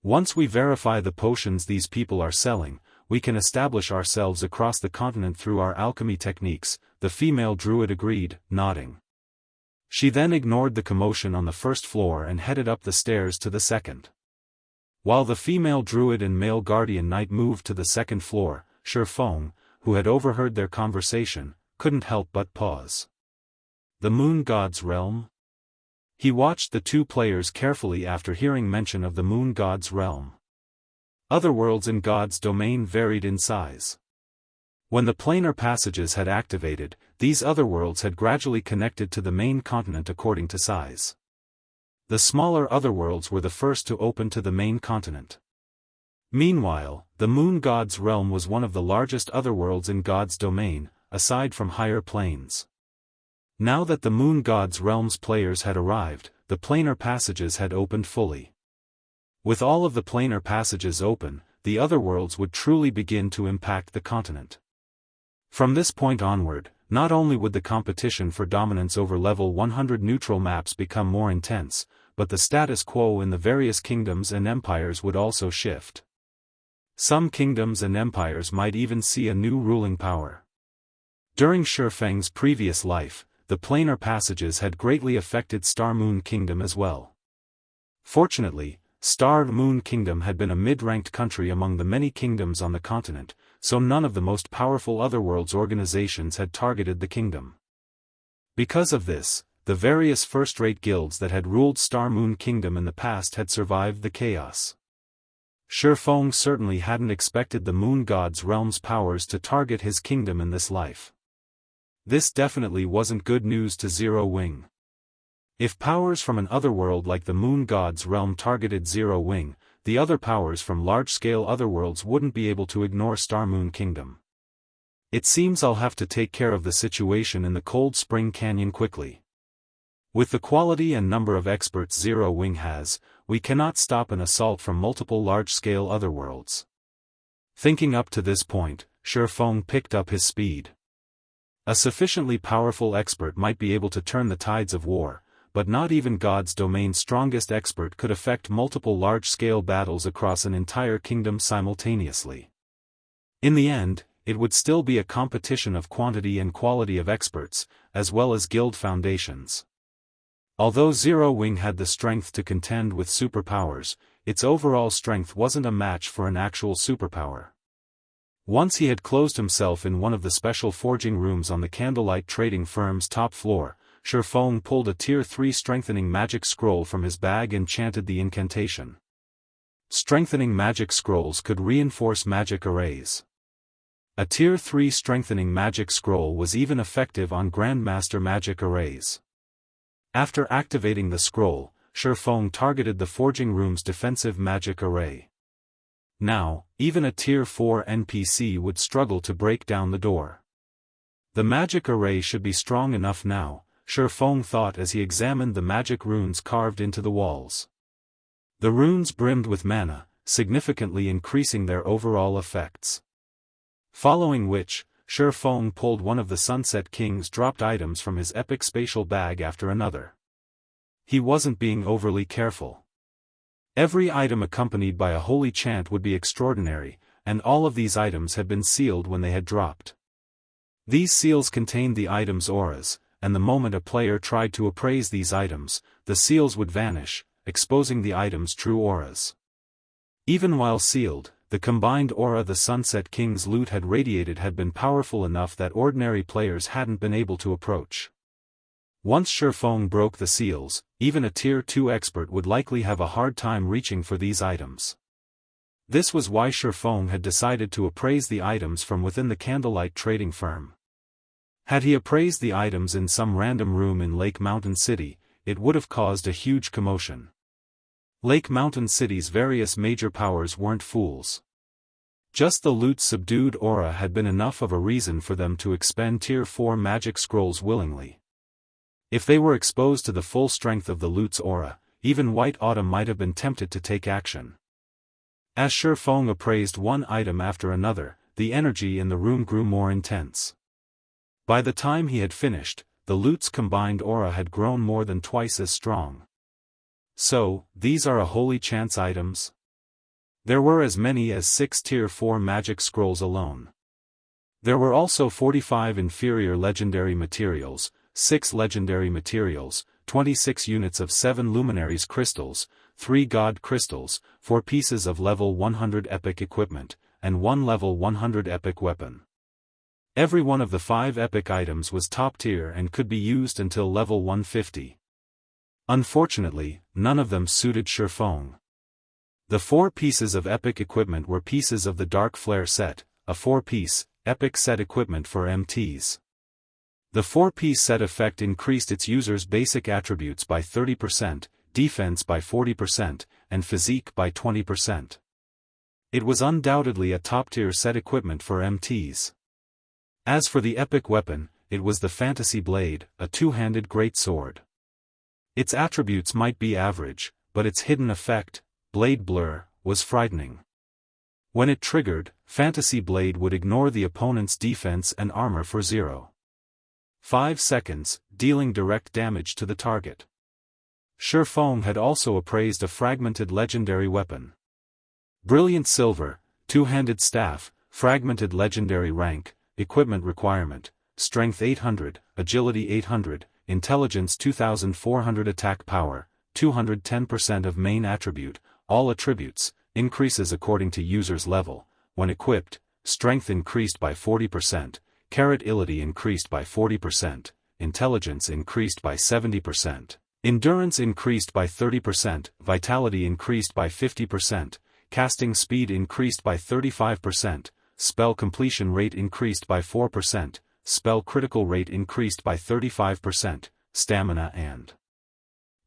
Once we verify the potions these people are selling, we can establish ourselves across the continent through our alchemy techniques," the female druid agreed, nodding. She then ignored the commotion on the first floor and headed up the stairs to the second. While the female druid and male guardian knight moved to the second floor, Shifeng, who had overheard their conversation, couldn't help but pause. The moon god's realm? He watched the two players carefully after hearing mention of the moon god's realm. Other worlds in God's domain varied in size. When the planar passages had activated, these other worlds had gradually connected to the main continent according to size. The smaller otherworlds were the first to open to the main continent. Meanwhile, the moon god's realm was one of the largest otherworlds in God's domain, aside from higher planes. Now that the moon god's realm's players had arrived, the planar passages had opened fully. With all of the planar passages open, the otherworlds would truly begin to impact the continent. From this point onward, not only would the competition for dominance over level 100 neutral maps become more intense, but the status quo in the various kingdoms and empires would also shift. Some kingdoms and empires might even see a new ruling power. During Shifeng's previous life, the planar passages had greatly affected Star Moon Kingdom as well. Fortunately, Star Moon Kingdom had been a mid-ranked country among the many kingdoms on the continent, so none of the most powerful otherworlds organizations had targeted the kingdom. Because of this, the various first-rate guilds that had ruled Star Moon Kingdom in the past had survived the chaos. Shifeng certainly hadn't expected the moon god's realm's powers to target his kingdom in this life. This definitely wasn't good news to Zero Wing. If powers from an otherworld like the moon god's realm targeted Zero Wing, the other powers from large-scale otherworlds wouldn't be able to ignore Star Moon Kingdom. "It seems I'll have to take care of the situation in the Cold Spring Canyon quickly. With the quality and number of experts Zero Wing has, we cannot stop an assault from multiple large-scale otherworlds." Thinking up to this point, Shifeng picked up his speed. A sufficiently powerful expert might be able to turn the tides of war, but not even God's domain's strongest expert could affect multiple large-scale battles across an entire kingdom simultaneously. In the end, it would still be a competition of quantity and quality of experts, as well as guild foundations. Although Zero Wing had the strength to contend with superpowers, its overall strength wasn't a match for an actual superpower. Once he had closed himself in one of the special forging rooms on the candlelight trading firm's top floor, Shifeng pulled a Tier 3 strengthening magic scroll from his bag and chanted the incantation. Strengthening magic scrolls could reinforce magic arrays. A Tier 3 strengthening magic scroll was even effective on Grandmaster magic arrays. After activating the scroll, Shifeng targeted the forging room's defensive magic array. Now, even a Tier 4 NPC would struggle to break down the door. The magic array should be strong enough now, Shifeng thought as he examined the magic runes carved into the walls. The runes brimmed with mana, significantly increasing their overall effects. Following which, Shifeng pulled one of the Sunset King's dropped items from his epic spatial bag after another. He wasn't being overly careful. Every item accompanied by a holy chant would be extraordinary, and all of these items had been sealed when they had dropped. These seals contained the item's auras, and the moment a player tried to appraise these items, the seals would vanish, exposing the item's true auras. Even while sealed, the combined aura the Sunset King's loot had radiated had been powerful enough that ordinary players hadn't been able to approach. Once Shifeng broke the seals, even a Tier 2 expert would likely have a hard time reaching for these items. This was why Shifeng had decided to appraise the items from within the Candlelight trading firm. Had he appraised the items in some random room in Lake Mountain City, it would have caused a huge commotion. Lake Mountain City's various major powers weren't fools. Just the loot's subdued aura had been enough of a reason for them to expend Tier 4 magic scrolls willingly. If they were exposed to the full strength of the loot's aura, even White Autumn might have been tempted to take action. As Shifeng appraised one item after another, the energy in the room grew more intense. By the time he had finished, the loot's combined aura had grown more than twice as strong. So, these are holy chance items? There were as many as 6 Tier 4 magic scrolls alone. There were also 45 inferior legendary materials, 6 legendary materials, 26 units of 7 luminaries crystals, 3 god crystals, 4 pieces of level 100 epic equipment, and 1 level 100 epic weapon. Every one of the 5 epic items was top tier and could be used until level 150. Unfortunately, none of them suited Shifeng. The 4 pieces of epic equipment were pieces of the Dark Flare set, a 4-piece, epic set equipment for MTs. The 4-piece set effect increased its user's basic attributes by 30%, defense by 40%, and physique by 20%. It was undoubtedly a top-tier set equipment for MTs. As for the epic weapon, it was the Fantasy Blade, a 2-handed greatsword. Its attributes might be average, but its hidden effect, Blade Blur, was frightening. When it triggered, Fantasy Blade would ignore the opponent's defense and armor for 0.5 seconds, dealing direct damage to the target. Shifeng had also appraised a fragmented legendary weapon. Brilliant Silver, 2-handed staff, fragmented legendary rank, equipment requirement, strength 800, agility 800, intelligence 2400 attack power, 210% of main attribute, all attributes, increases according to user's level, when equipped, strength increased by 40%, ability increased by 40%, intelligence increased by 70%, endurance increased by 30%, vitality increased by 50%, casting speed increased by 35%, spell completion rate increased by 4%, spell critical rate increased by 35%, stamina and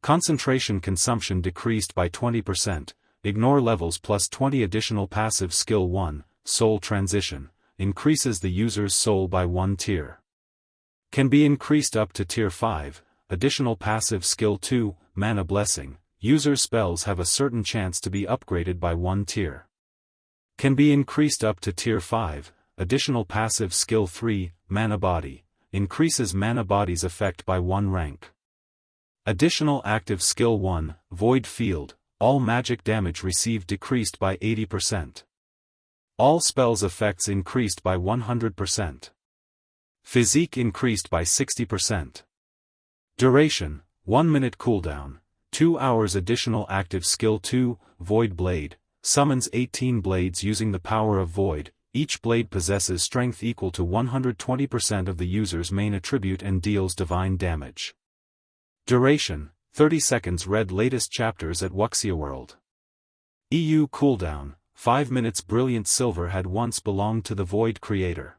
concentration consumption decreased by 20%, ignore levels plus 20 additional passive skill 1, soul transition, increases the user's soul by 1 tier. Can be increased up to tier 5, additional passive skill 2, mana blessing, user's spells have a certain chance to be upgraded by 1 tier. Can be increased up to tier 5, additional passive skill 3, mana body, increases mana body's effect by 1 rank. Additional active skill 1, void field, all magic damage received decreased by 80%. All spells effects increased by 100%. Physique increased by 60%. Duration, 1 minute cooldown, 2 hours additional active skill 2, Void Blade, summons 18 blades using the power of Void, each blade possesses strength equal to 120% of the user's main attribute and deals divine damage. Duration, 30 seconds. Read latest chapters at Wuxia World. EU cooldown, 5 minutes. Brilliant Silver had once belonged to the Void Creator.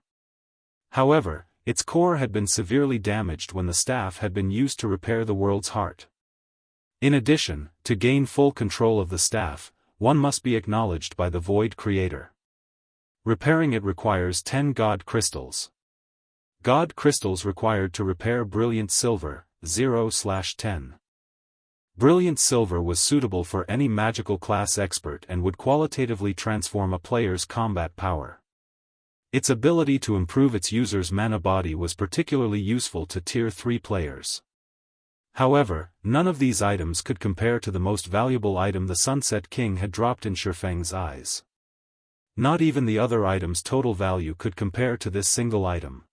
However, its core had been severely damaged when the staff had been used to repair the world's heart. In addition, to gain full control of the staff, one must be acknowledged by the Void Creator. Repairing it requires 10 God Crystals. God Crystals required to repair Brilliant Silver, 0/10. Brilliant Silver was suitable for any magical class expert and would qualitatively transform a player's combat power. Its ability to improve its user's mana body was particularly useful to Tier 3 players. However, none of these items could compare to the most valuable item the Sunset King had dropped in Shifeng's eyes. Not even the other items' total value could compare to this single item.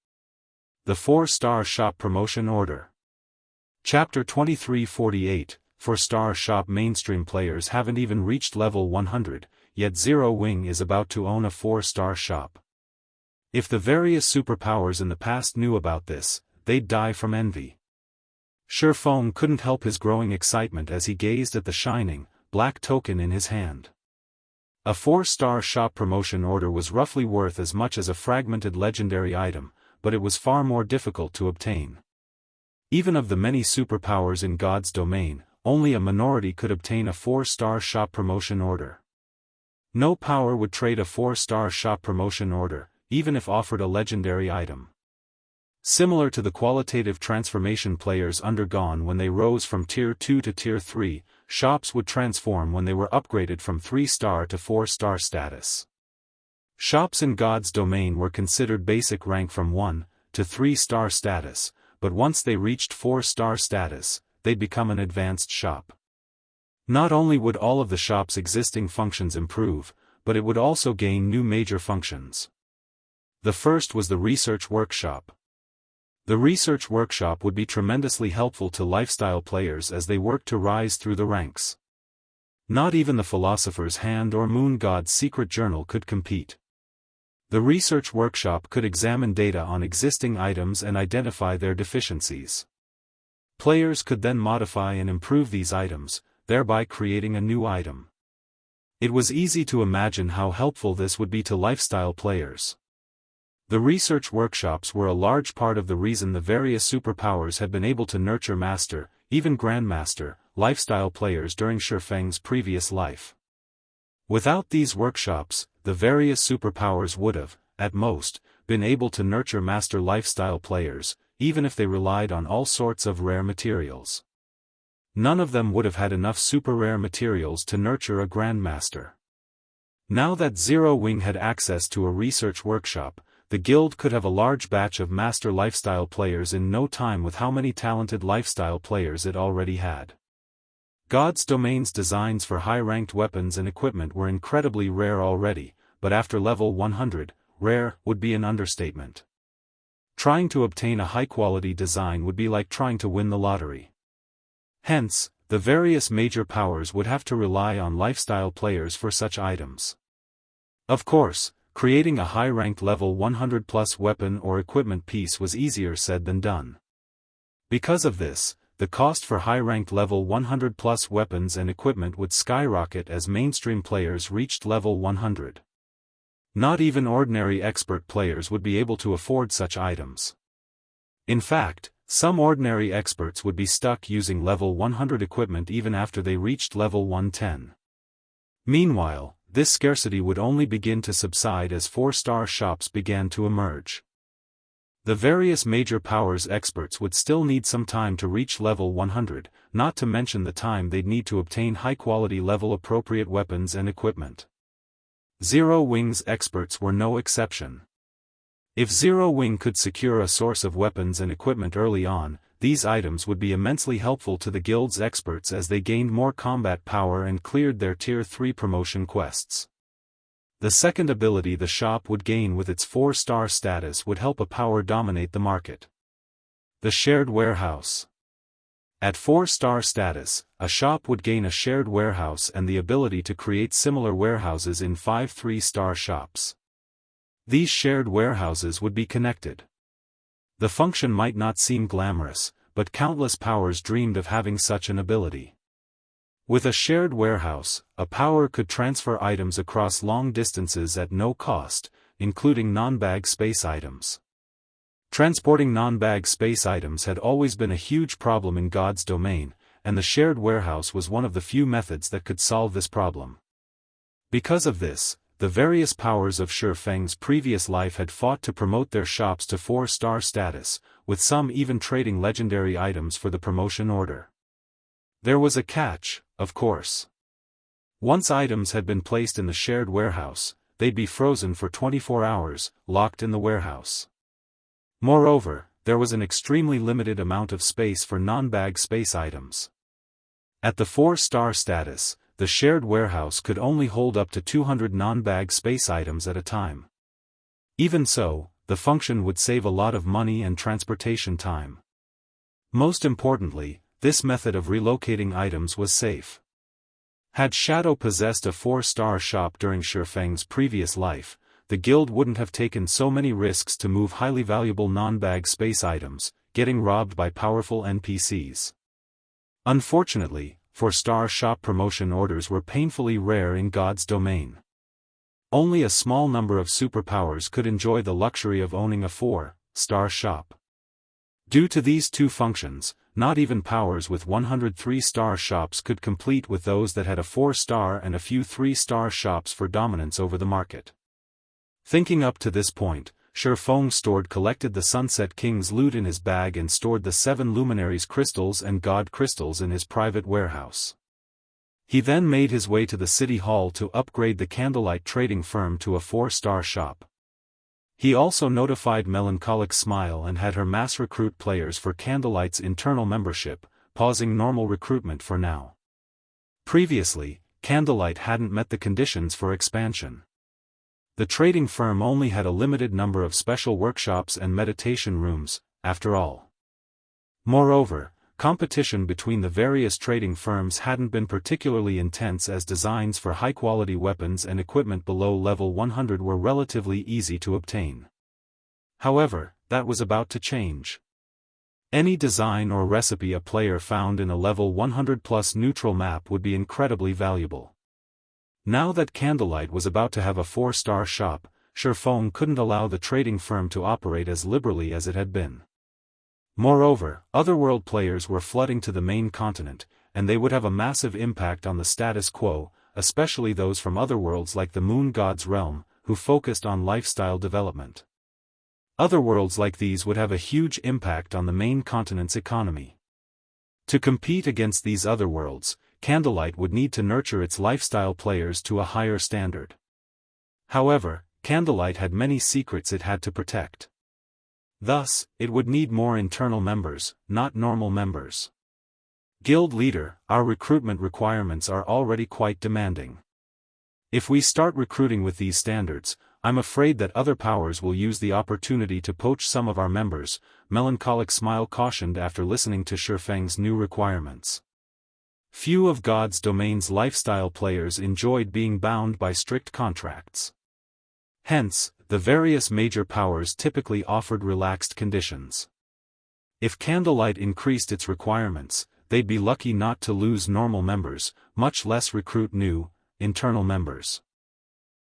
The 4-star shop promotion order. Chapter 2348, 4-star shop mainstream players haven't even reached level 100, yet Zero Wing is about to own a 4-star shop. If the various superpowers in the past knew about this, they'd die from envy. Shifeng couldn't help his growing excitement as he gazed at the shining, black token in his hand. A 4-star shop promotion order was roughly worth as much as a fragmented legendary item, but it was far more difficult to obtain. Even of the many superpowers in God's domain, only a minority could obtain a 4-star shop promotion order. No power would trade a 4-star shop promotion order, even if offered a legendary item. Similar to the qualitative transformation players undergone when they rose from Tier 2 to Tier 3, shops would transform when they were upgraded from 3-star to 4-star status. Shops in God's domain were considered basic rank from 1 to 3-star status, but once they reached 4-star status, they'd become an advanced shop. Not only would all of the shop's existing functions improve, but it would also gain new major functions. The first was the Research Workshop. The Research Workshop would be tremendously helpful to lifestyle players as they work to rise through the ranks. Not even the Philosopher's Hand or Moon God's Secret Journal could compete. The Research Workshop could examine data on existing items and identify their deficiencies. Players could then modify and improve these items, thereby creating a new item. It was easy to imagine how helpful this would be to lifestyle players. The research workshops were a large part of the reason the various superpowers had been able to nurture master, even grandmaster, lifestyle players during Shifeng's previous life. Without these workshops, the various superpowers would have, at most, been able to nurture master lifestyle players, even if they relied on all sorts of rare materials. None of them would have had enough super rare materials to nurture a grandmaster. Now that Zero Wing had access to a research workshop, the guild could have a large batch of master lifestyle players in no time with how many talented lifestyle players it already had. God's domain's designs for high-ranked weapons and equipment were incredibly rare already, but after level 100, rare would be an understatement. Trying to obtain a high-quality design would be like trying to win the lottery. Hence, the various major powers would have to rely on lifestyle players for such items. Of course, creating a high-ranked level 100+ weapon or equipment piece was easier said than done. Because of this, the cost for high-ranked level 100+ weapons and equipment would skyrocket as mainstream players reached level 100. Not even ordinary expert players would be able to afford such items. In fact, some ordinary experts would be stuck using level 100 equipment even after they reached level 110. Meanwhile, this scarcity would only begin to subside as 4-star shops began to emerge. The various major powers experts would still need some time to reach level 100, not to mention the time they'd need to obtain high-quality level-appropriate weapons and equipment. Zero Wing's experts were no exception. If Zero Wing could secure a source of weapons and equipment early on, these items would be immensely helpful to the guild's experts as they gained more combat power and cleared their Tier 3 promotion quests. The second ability the shop would gain with its 4-star status would help a power dominate the market. The Shared Warehouse. At 4-star status, a shop would gain a shared warehouse and the ability to create similar warehouses in 5 3-star shops. These shared warehouses would be connected. The function might not seem glamorous, but countless powers dreamed of having such an ability. With a shared warehouse, a power could transfer items across long distances at no cost, including non-bag space items. Transporting non-bag space items had always been a huge problem in God's domain, and the shared warehouse was one of the few methods that could solve this problem. Because of this, the various powers of Shifeng's previous life had fought to promote their shops to 4-star status, with some even trading legendary items for the promotion order. There was a catch, of course. Once items had been placed in the shared warehouse, they'd be frozen for 24 hours, locked in the warehouse. Moreover, there was an extremely limited amount of space for non-bag space items. At the 4-star status, the shared warehouse could only hold up to 200 non-bag space items at a time. Even so, the function would save a lot of money and transportation time. Most importantly, this method of relocating items was safe. Had Shadow possessed a 4-star shop during Shifeng's previous life, the guild wouldn't have taken so many risks to move highly valuable non-bag space items, getting robbed by powerful NPCs. Unfortunately, 4-star shop promotion orders were painfully rare in God's domain. Only a small number of superpowers could enjoy the luxury of owning a 4-star shop. Due to these two functions, not even powers with 103-star shops could compete with those that had a 4-star and a few 3-star shops for dominance over the market. Thinking up to this point, Shifeng collected the Sunset King's loot in his bag and stored the 7 Luminaries crystals and God crystals in his private warehouse. He then made his way to the city hall to upgrade the Candlelight trading firm to a 4-star shop. He also notified Melancholic Smile and had her mass recruit players for Candlelight's internal membership, pausing normal recruitment for now. Previously, Candlelight hadn't met the conditions for expansion. The trading firm only had a limited number of special workshops and meditation rooms, after all. Moreover, competition between the various trading firms hadn't been particularly intense as designs for high-quality weapons and equipment below level 100 were relatively easy to obtain. However, that was about to change. Any design or recipe a player found in a level 100+ neutral map would be incredibly valuable. Now that Candlelight was about to have a 4-star shop, Shifeng couldn't allow the trading firm to operate as liberally as it had been. Moreover, otherworld players were flooding to the main continent, and they would have a massive impact on the status quo, especially those from otherworlds like the Moon God's realm, who focused on lifestyle development. Otherworlds like these would have a huge impact on the main continent's economy. To compete against these otherworlds, Candlelight would need to nurture its lifestyle players to a higher standard. However, Candlelight had many secrets it had to protect. Thus, it would need more internal members, not normal members. Guild leader, our recruitment requirements are already quite demanding. If we start recruiting with these standards, I'm afraid that other powers will use the opportunity to poach some of our members, Melancholic Smile cautioned after listening to Shifeng's new requirements. Few of God's domain's lifestyle players enjoyed being bound by strict contracts. Hence, the various major powers typically offered relaxed conditions. If Candlelight increased its requirements, they'd be lucky not to lose normal members, much less recruit new, internal members.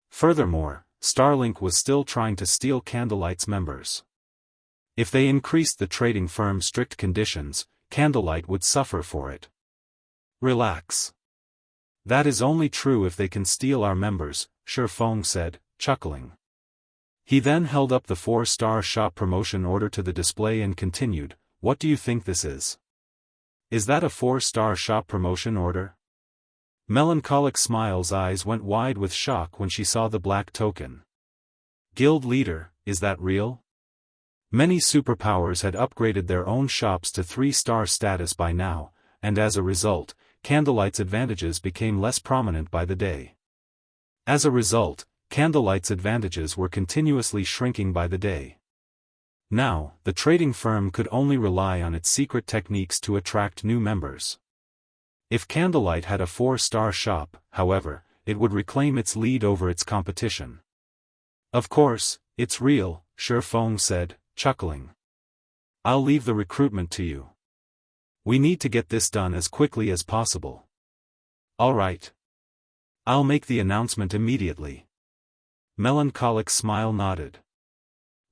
Furthermore, Starlink was still trying to steal Candlelight's members. If they increased the trading firm's strict conditions, Candlelight would suffer for it. Relax. That is only true if they can steal our members, Shifeng said, chuckling. He then held up the 4-star shop promotion order to the display and continued, "What do you think this is? Is that a 4-star shop promotion order?" Melancholic Smile's eyes went wide with shock when she saw the black token. Guild leader, is that real? Many superpowers had upgraded their own shops to 3-star status by now, and as a result, Candlelight's advantages became less prominent by the day. As a result, Candlelight's advantages were continuously shrinking by the day. Now, the trading firm could only rely on its secret techniques to attract new members. If Candlelight had a 4-star shop, however, it would reclaim its lead over its competition. Of course, it's real, Shifeng said, chuckling. I'll leave the recruitment to you. We need to get this done as quickly as possible. All right. I'll make the announcement immediately. Melancholic Smile nodded.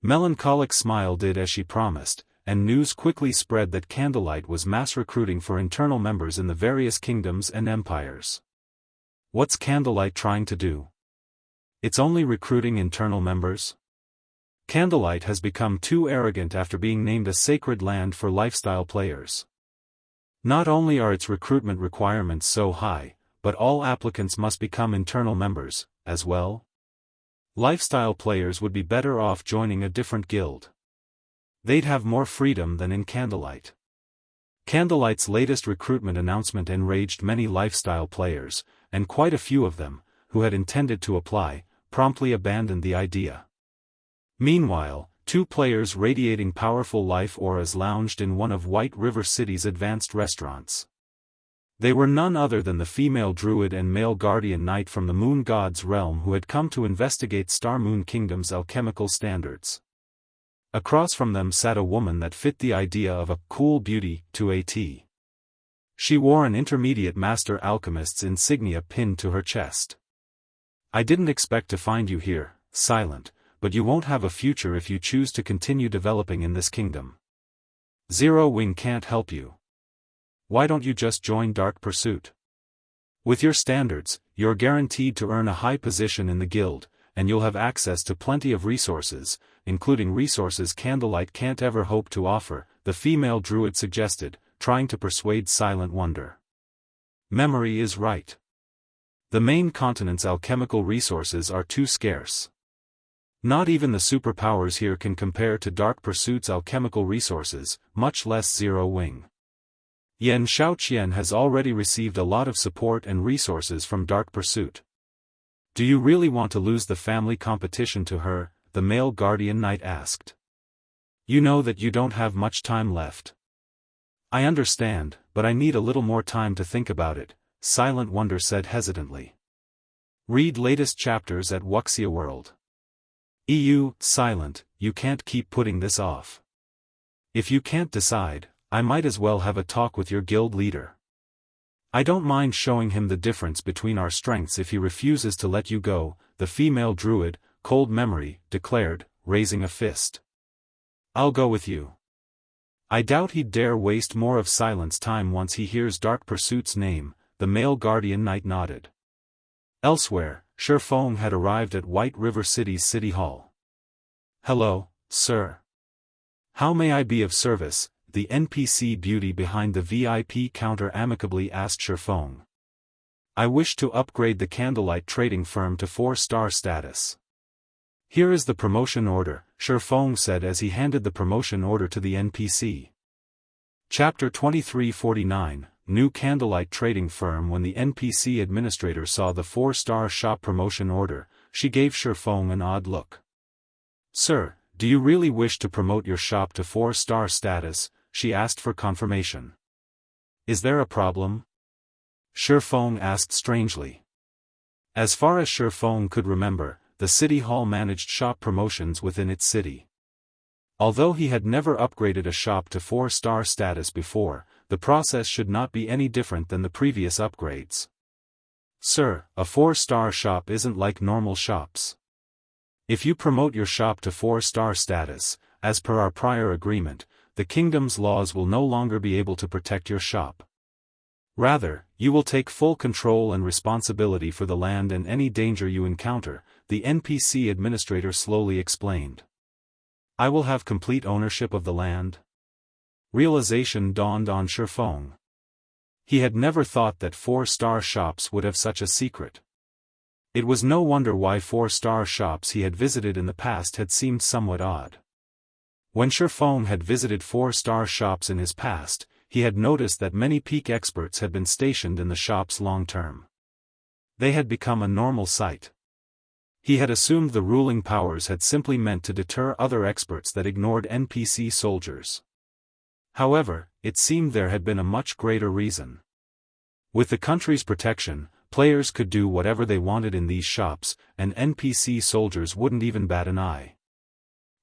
Melancholic Smile did as she promised, and news quickly spread that Candlelight was mass recruiting for internal members in the various kingdoms and empires. What's Candlelight trying to do? It's only recruiting internal members? Candlelight has become too arrogant after being named a sacred land for lifestyle players. Not only are its recruitment requirements so high, but all applicants must become internal members, as well. Lifestyle players would be better off joining a different guild. They'd have more freedom than in Candlelight. Candlelight's latest recruitment announcement enraged many lifestyle players, and quite a few of them, who had intended to apply, promptly abandoned the idea. Meanwhile, two players radiating powerful life auras lounged in one of White River City's advanced restaurants. They were none other than the female druid and male guardian knight from the moon god's realm who had come to investigate Star Moon Kingdom's alchemical standards. Across from them sat a woman that fit the idea of a cool beauty to a T. She wore an intermediate master alchemist's insignia pinned to her chest. "I didn't expect to find you here, Silent, but you won't have a future if you choose to continue developing in this kingdom. Zero Wing can't help you. Why don't you just join Dark Pursuit? With your standards, you're guaranteed to earn a high position in the guild, and you'll have access to plenty of resources, including resources Candlelight can't ever hope to offer," the female druid suggested, trying to persuade Silent Wonder. Memory is right. The main continent's alchemical resources are too scarce. Not even the superpowers here can compare to Dark Pursuit's alchemical resources, much less Zero Wing. Yan Xiaoqian has already received a lot of support and resources from Dark Pursuit. "Do you really want to lose the family competition to her?" the male guardian knight asked. "You know that you don't have much time left." "I understand, but I need a little more time to think about it," Silent Wonder said hesitantly. Read latest chapters at Wuxia World. Silent, you can't keep putting this off. If you can't decide, I might as well have a talk with your guild leader. I don't mind showing him the difference between our strengths if he refuses to let you go, the female druid, Cold Memory, declared, raising a fist. "I'll go with you." "I doubt he'd dare waste more of Silent's time once he hears Dark Pursuit's name," the male guardian knight nodded. Elsewhere, Shifeng had arrived at White River City's City Hall. "Hello, sir. How may I be of service?" the NPC beauty behind the VIP counter amicably asked Shifeng. "I wish to upgrade the Candlelight trading firm to 4-star status." "Here is the promotion order," Shifeng said as he handed the promotion order to the NPC. Chapter 2349, New Candlelight Trading Firm. When the NPC administrator saw the 4-star shop promotion order, she gave Shifeng an odd look. "Sir, do you really wish to promote your shop to 4-star status?" she asked for confirmation. "Is there a problem?" Shifeng asked strangely. As far as Shifeng could remember, the City Hall managed shop promotions within its city. Although he had never upgraded a shop to 4-star status before, the process should not be any different than the previous upgrades. "Sir, a 4-star shop isn't like normal shops. If you promote your shop to 4-star status, as per our prior agreement, the kingdom's laws will no longer be able to protect your shop. Rather, you will take full control and responsibility for the land and any danger you encounter," the NPC administrator slowly explained. "I will have complete ownership of the land?" Realization dawned on Shifeng. He had never thought that 4-star shops would have such a secret. It was no wonder why 4-star shops he had visited in the past had seemed somewhat odd. When Shifeng had visited 4-star shops in his past, he had noticed that many peak experts had been stationed in the shops long-term. They had become a normal sight. He had assumed the ruling powers had simply meant to deter other experts that ignored NPC soldiers. However, it seemed there had been a much greater reason. With the country's protection, players could do whatever they wanted in these shops, and NPC soldiers wouldn't even bat an eye.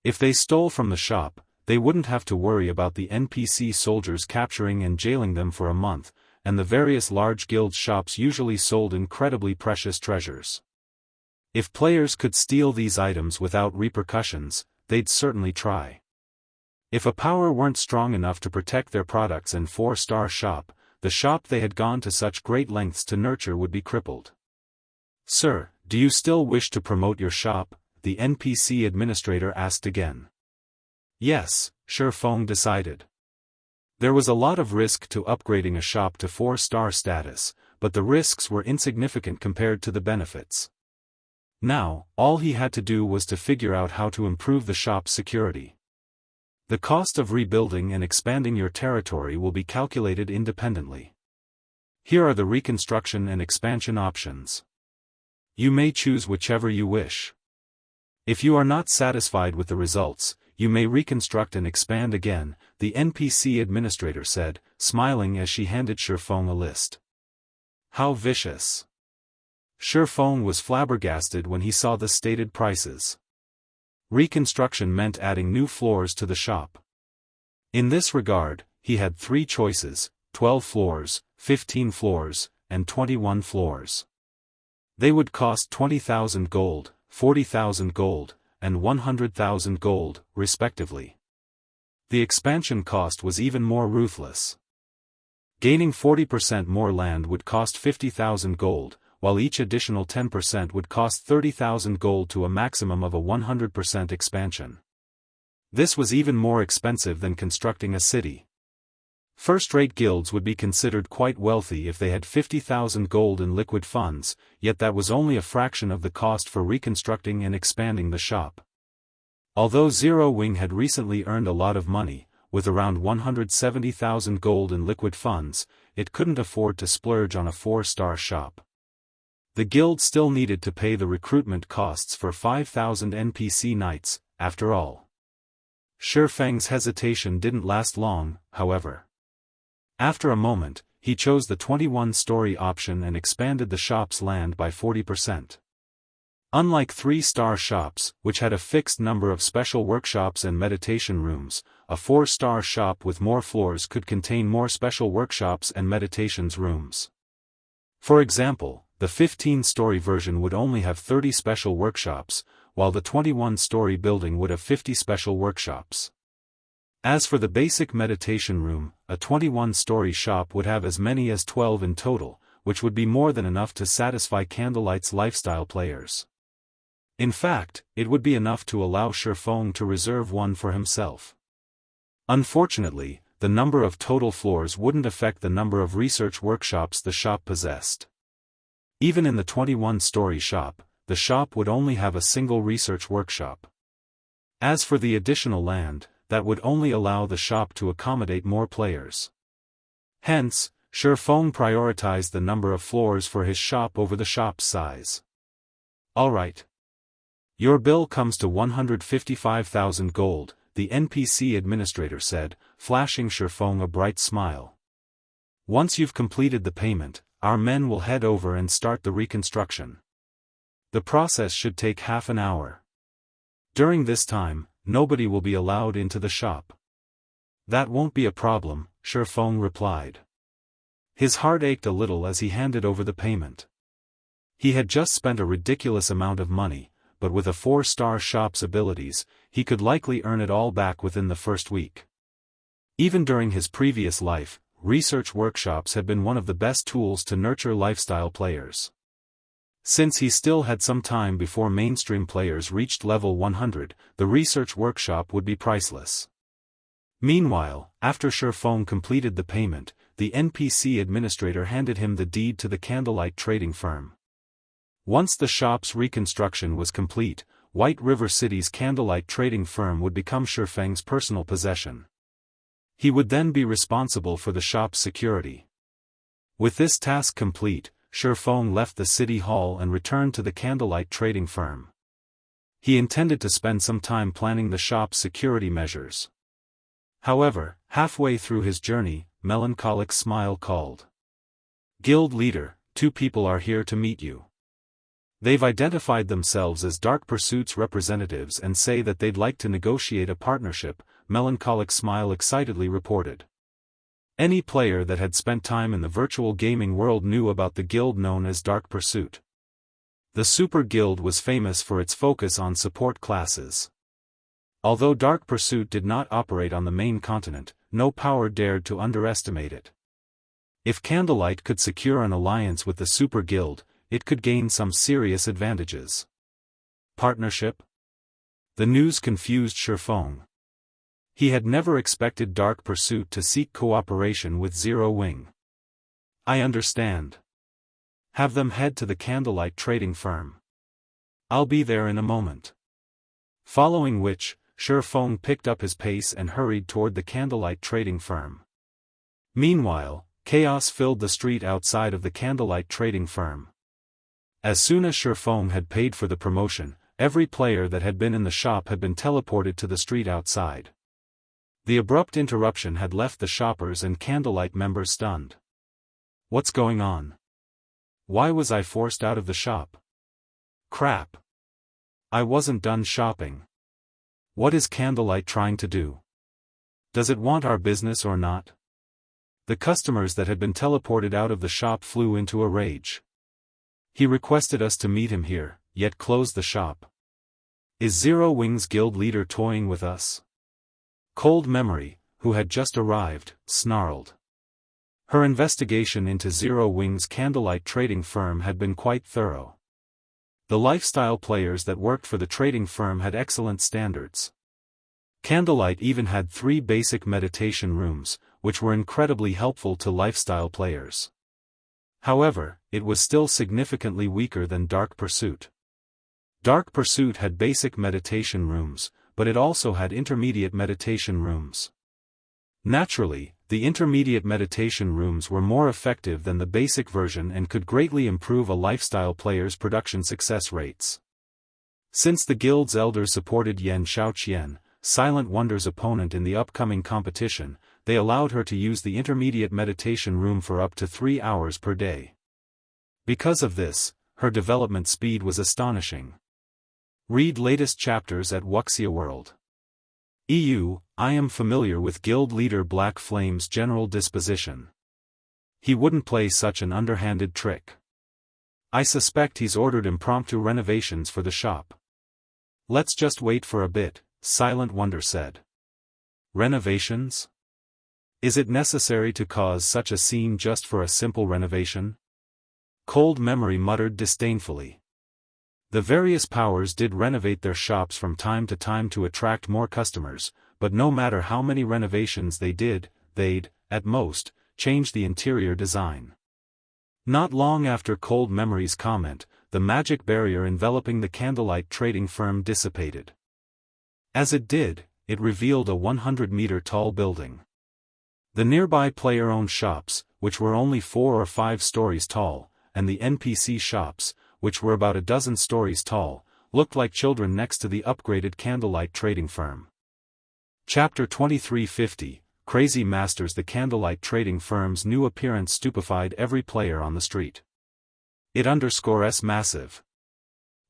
If they stole from the shop, they wouldn't have to worry about the NPC soldiers capturing and jailing them for a month, and the various large guild shops usually sold incredibly precious treasures. If players could steal these items without repercussions, they'd certainly try. If a power weren't strong enough to protect their products in 4-star shop, the shop they had gone to such great lengths to nurture would be crippled. "Sir, do you still wish to promote your shop?" the NPC administrator asked again. Yes, Shifeng decided. There was a lot of risk to upgrading a shop to 4-star status, but the risks were insignificant compared to the benefits. Now, all he had to do was to figure out how to improve the shop's security. The cost of rebuilding and expanding your territory will be calculated independently. Here are the reconstruction and expansion options. You may choose whichever you wish. If you are not satisfied with the results, you may reconstruct and expand again, the NPC administrator said, smiling as she handed Shifeng a list. How vicious. Shifeng was flabbergasted when he saw the stated prices. Reconstruction meant adding new floors to the shop. In this regard, he had 3 choices: 12 floors, 15 floors, and 21 floors. They would cost 20,000 gold, 40,000 gold, and 100,000 gold, respectively. The expansion cost was even more ruthless. Gaining 40% more land would cost 50,000 gold, while each additional 10% would cost 30,000 gold to a maximum of a 100% expansion. This was even more expensive than constructing a city. First-rate guilds would be considered quite wealthy if they had 50,000 gold in liquid funds, yet that was only a fraction of the cost for reconstructing and expanding the shop. Although Zero Wing had recently earned a lot of money, with around 170,000 gold in liquid funds, it couldn't afford to splurge on a 4-star shop. The guild still needed to pay the recruitment costs for 5,000 NPC knights, after all. Shifeng's hesitation didn't last long, however. After a moment, he chose the 21-story option and expanded the shop's land by 40%. Unlike 3-star shops, which had a fixed number of special workshops and meditation rooms, a 4-star shop with more floors could contain more special workshops and meditations rooms. For example, the 15-story version would only have 30 special workshops, while the 21-story building would have 50 special workshops. As for the basic meditation room, a 21-story shop would have as many as 12 in total, which would be more than enough to satisfy Candlelight's lifestyle players. In fact, it would be enough to allow Shifeng to reserve one for himself. Unfortunately, the number of total floors wouldn't affect the number of research workshops the shop possessed. Even in the 21-story shop, the shop would only have a single research workshop. As for the additional land, that would only allow the shop to accommodate more players. Hence, Shifeng prioritized the number of floors for his shop over the shop's size. Alright. Your bill comes to 155,000 gold, the NPC administrator said, flashing Shifeng a bright smile. Once you've completed the payment, our men will head over and start the reconstruction. The process should take half an hour. During this time, nobody will be allowed into the shop. That won't be a problem, Shifeng replied. His heart ached a little as he handed over the payment. He had just spent a ridiculous amount of money, but with a 4-star shop's abilities, he could likely earn it all back within the first week. Even during his previous life, research workshops had been one of the best tools to nurture lifestyle players. Since he still had some time before mainstream players reached level 100, the research workshop would be priceless. Meanwhile, after Shifeng completed the payment, the NPC administrator handed him the deed to the Candlelight trading firm. Once the shop's reconstruction was complete, White River City's Candlelight trading firm would become Shifeng's personal possession. He would then be responsible for the shop's security. With this task complete, Shifeng left the city hall and returned to the Candlelight trading firm. He intended to spend some time planning the shop's security measures. However, halfway through his journey, Melancholic Smile called. Guild leader, 2 people are here to meet you. They've identified themselves as Dark Pursuit's representatives and say that they'd like to negotiate a partnership, Melancholic Smile excitedly reported. Any player that had spent time in the virtual gaming world knew about the guild known as Dark Pursuit. The Super Guild was famous for its focus on support classes. Although Dark Pursuit did not operate on the main continent, no power dared to underestimate it. If Candlelight could secure an alliance with the Super Guild, it could gain some serious advantages. Partnership? The news confused Shifeng. He had never expected Dark Pursuit to seek cooperation with Zero Wing. I understand. Have them head to the Candlelight trading firm. I'll be there in a moment. Following which, Shifeng picked up his pace and hurried toward the Candlelight trading firm. Meanwhile, chaos filled the street outside of the Candlelight trading firm. As soon as Shifeng had paid for the promotion, every player that had been in the shop had been teleported to the street outside. The abrupt interruption had left the shoppers and Candlelight members stunned. What's going on? Why was I forced out of the shop? Crap. I wasn't done shopping. What is Candlelight trying to do? Does it want our business or not? The customers that had been teleported out of the shop flew into a rage. He requested us to meet him here, yet closed the shop. Is Zero Wings Guild leader toying with us? Cold Memory, who had just arrived, snarled. Her investigation into Zero Wings' Candlelight trading firm had been quite thorough. The lifestyle players that worked for the trading firm had excellent standards. Candlelight even had 3 basic meditation rooms, which were incredibly helpful to lifestyle players. However, it was still significantly weaker than Dark Pursuit. Dark Pursuit had basic meditation rooms, but it also had intermediate meditation rooms. Naturally, the intermediate meditation rooms were more effective than the basic version and could greatly improve a lifestyle player's production success rates. Since the guild's elders supported Yan Xiaoqian, Silent Wonder's opponent in the upcoming competition, they allowed her to use the intermediate meditation room for up to 3 hours per day. Because of this, her development speed was astonishing. Read latest chapters at Wuxia World. I am familiar with guild leader Black Flame's general disposition. He wouldn't play such an underhanded trick. I suspect he's ordered impromptu renovations for the shop. Let's just wait for a bit, Silent Wonder said. Renovations? Is it necessary to cause such a scene just for a simple renovation? Cold Memory muttered disdainfully. The various powers did renovate their shops from time to time to attract more customers, but no matter how many renovations they did, they'd, at most, change the interior design. Not long after Cold Memory's comment, the magic barrier enveloping the Candlelight trading firm dissipated. As it did, it revealed a 100-meter tall building. The nearby player-owned shops, which were only 4 or 5 stories tall, and the NPC shops, which were about a dozen stories tall, looked like children next to the upgraded Candlelight trading firm. Chapter 2350, Crazy Masters. The Candlelight trading firm's new appearance stupefied every player on the street. It _ massive.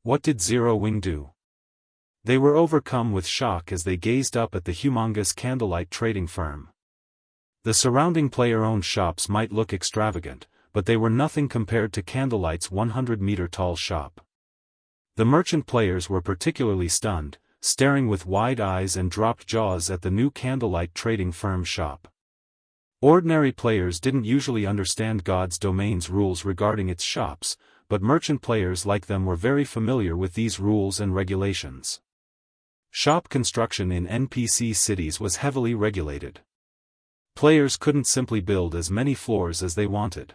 What did Zero Wing do? They were overcome with shock as they gazed up at the humongous Candlelight trading firm. The surrounding player-owned shops might look extravagant, but they were nothing compared to Candlelight's 100-meter tall shop. The merchant players were particularly stunned, staring with wide eyes and dropped jaws at the new Candlelight trading firm shop. Ordinary players didn't usually understand God's Domain's rules regarding its shops, but merchant players like them were very familiar with these rules and regulations. Shop construction in NPC cities was heavily regulated. Players couldn't simply build as many floors as they wanted.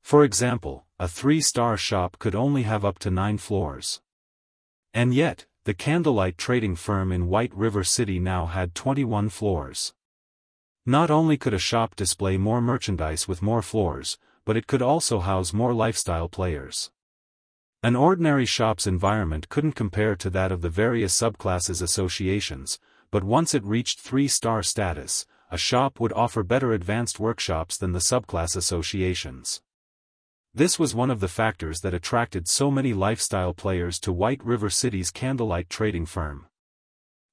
For example, a 3-star shop could only have up to 9 floors. And yet, the Candlelight trading firm in White River City now had 21 floors. Not only could a shop display more merchandise with more floors, but it could also house more lifestyle players. An ordinary shop's environment couldn't compare to that of the various subclasses associations, but once it reached 3-star status, a shop would offer better advanced workshops than the subclass associations. This was one of the factors that attracted so many lifestyle players to White River City's Candlelight trading firm.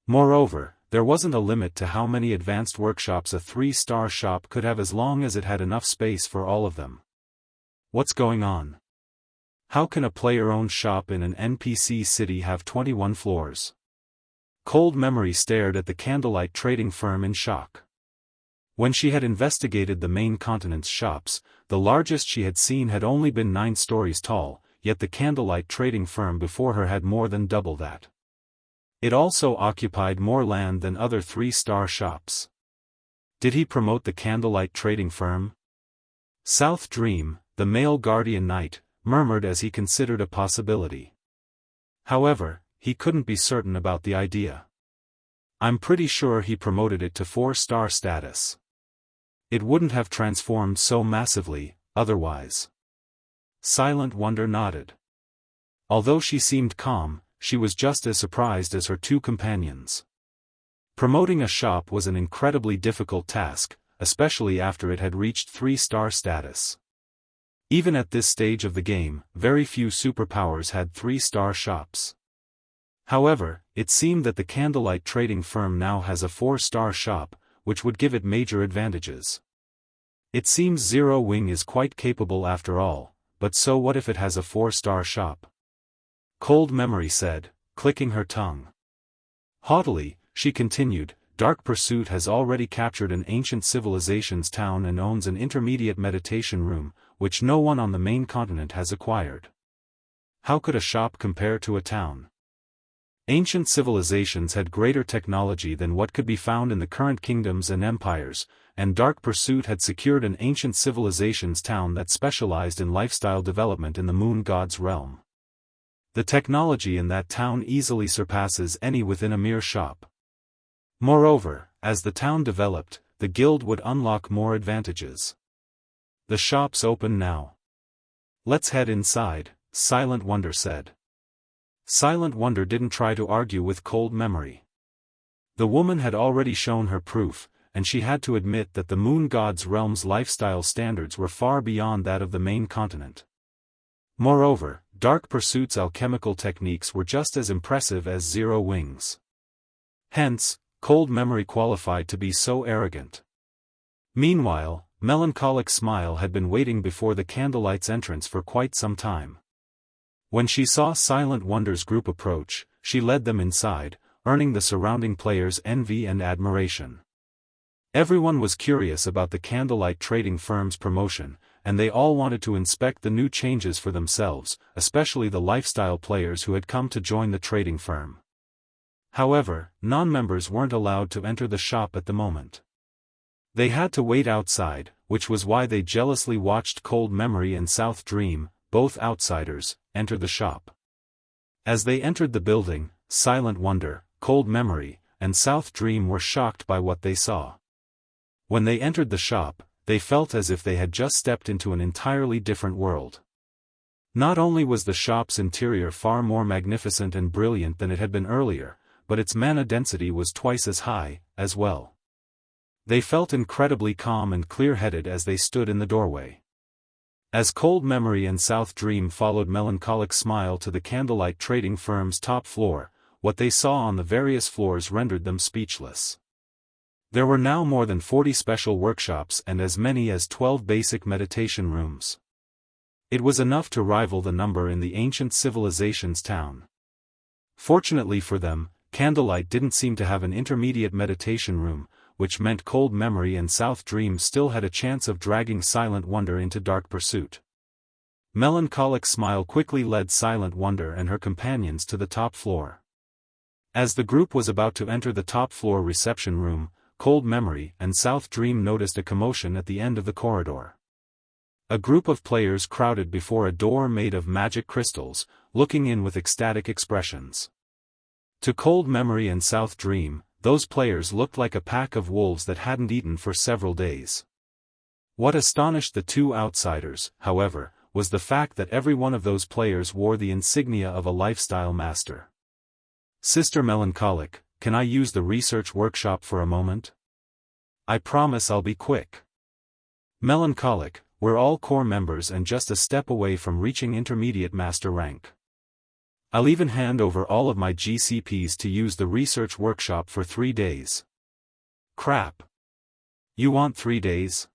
Moreover, there wasn't a limit to how many advanced workshops a 3-star shop could have as long as it had enough space for all of them. What's going on? How can a player-owned shop in an NPC city have 21 floors? Cold Memory stared at the Candlelight trading firm in shock. When she had investigated the main continent's shops, the largest she had seen had only been 9 stories tall, yet the Candlelight trading firm before her had more than double that. It also occupied more land than other 3-star shops. Did he promote the Candlelight trading firm? South Dream, the male guardian knight, murmured as he considered a possibility. However, he couldn't be certain about the idea. I'm pretty sure he promoted it to 4-star status. It wouldn't have transformed so massively, otherwise. Silent Wonder nodded. Although she seemed calm, she was just as surprised as her two companions. Promoting a shop was an incredibly difficult task, especially after it had reached 3-star status. Even at this stage of the game, very few superpowers had 3-star shops. However, it seemed that the Candlelight trading firm now has a 4-star shop, which would give it major advantages. It seems Zero Wing is quite capable after all, but so what if it has a 4-star shop? Cold Memory said, clicking her tongue. Haughtily, she continued, Dark Pursuit has already captured an ancient civilization's town and owns an intermediate meditation room, which no one on the main continent has acquired. How could a shop compare to a town? Ancient civilizations had greater technology than what could be found in the current kingdoms and empires, and Dark Pursuit had secured an ancient civilization's town that specialized in lifestyle development in the moon god's realm. The technology in that town easily surpasses any within a mere shop. Moreover, as the town developed, the guild would unlock more advantages. The shop's open now. Let's head inside, Silent Wonder said. Silent Wonder didn't try to argue with Cold Memory. The woman had already shown her proof, and she had to admit that the moon god's realm's lifestyle standards were far beyond that of the main continent. Moreover, Dark Pursuit's alchemical techniques were just as impressive as Zero Wing's. Hence, Cold Memory qualified to be so arrogant. Meanwhile, Melancholic Smile had been waiting before the Candlelight's entrance for quite some time. When she saw Silent Wonder's group approach, she led them inside, earning the surrounding players' envy and admiration. Everyone was curious about the Candlelight trading firm's promotion, and they all wanted to inspect the new changes for themselves, especially the lifestyle players who had come to join the trading firm. However, non-members weren't allowed to enter the shop at the moment. They had to wait outside, which was why they jealously watched Cold Memory and South Dream, both outsiders, enter the shop. As they entered the building, Silent Wonder, Cold Memory, and South Dream were shocked by what they saw. When they entered the shop, they felt as if they had just stepped into an entirely different world. Not only was the shop's interior far more magnificent and brilliant than it had been earlier, but its mana density was twice as high, as well. They felt incredibly calm and clear-headed as they stood in the doorway. As Cold Memory and South Dream followed Melancholic Smile to the Candlelight trading firm's top floor, what they saw on the various floors rendered them speechless. There were now more than 40 special workshops and as many as 12 basic meditation rooms. It was enough to rival the number in the ancient civilization's town. Fortunately for them, Candlelight didn't seem to have an intermediate meditation room, which meant Cold Memory and South Dream still had a chance of dragging Silent Wonder into Dark Pursuit. Melancholic Smile quickly led Silent Wonder and her companions to the top floor. As the group was about to enter the top floor reception room, Cold Memory and South Dream noticed a commotion at the end of the corridor. A group of players crowded before a door made of magic crystals, looking in with ecstatic expressions. To Cold Memory and South Dream, those players looked like a pack of wolves that hadn't eaten for several days. What astonished the two outsiders, however, was the fact that every one of those players wore the insignia of a lifestyle master. Sister Melancholic, can I use the research workshop for a moment? I promise I'll be quick. Melancholic, we're all core members and just a step away from reaching intermediate master rank. I'll even hand over all of my GCPs to use the research workshop for 3 days. Crap. You want 3 days?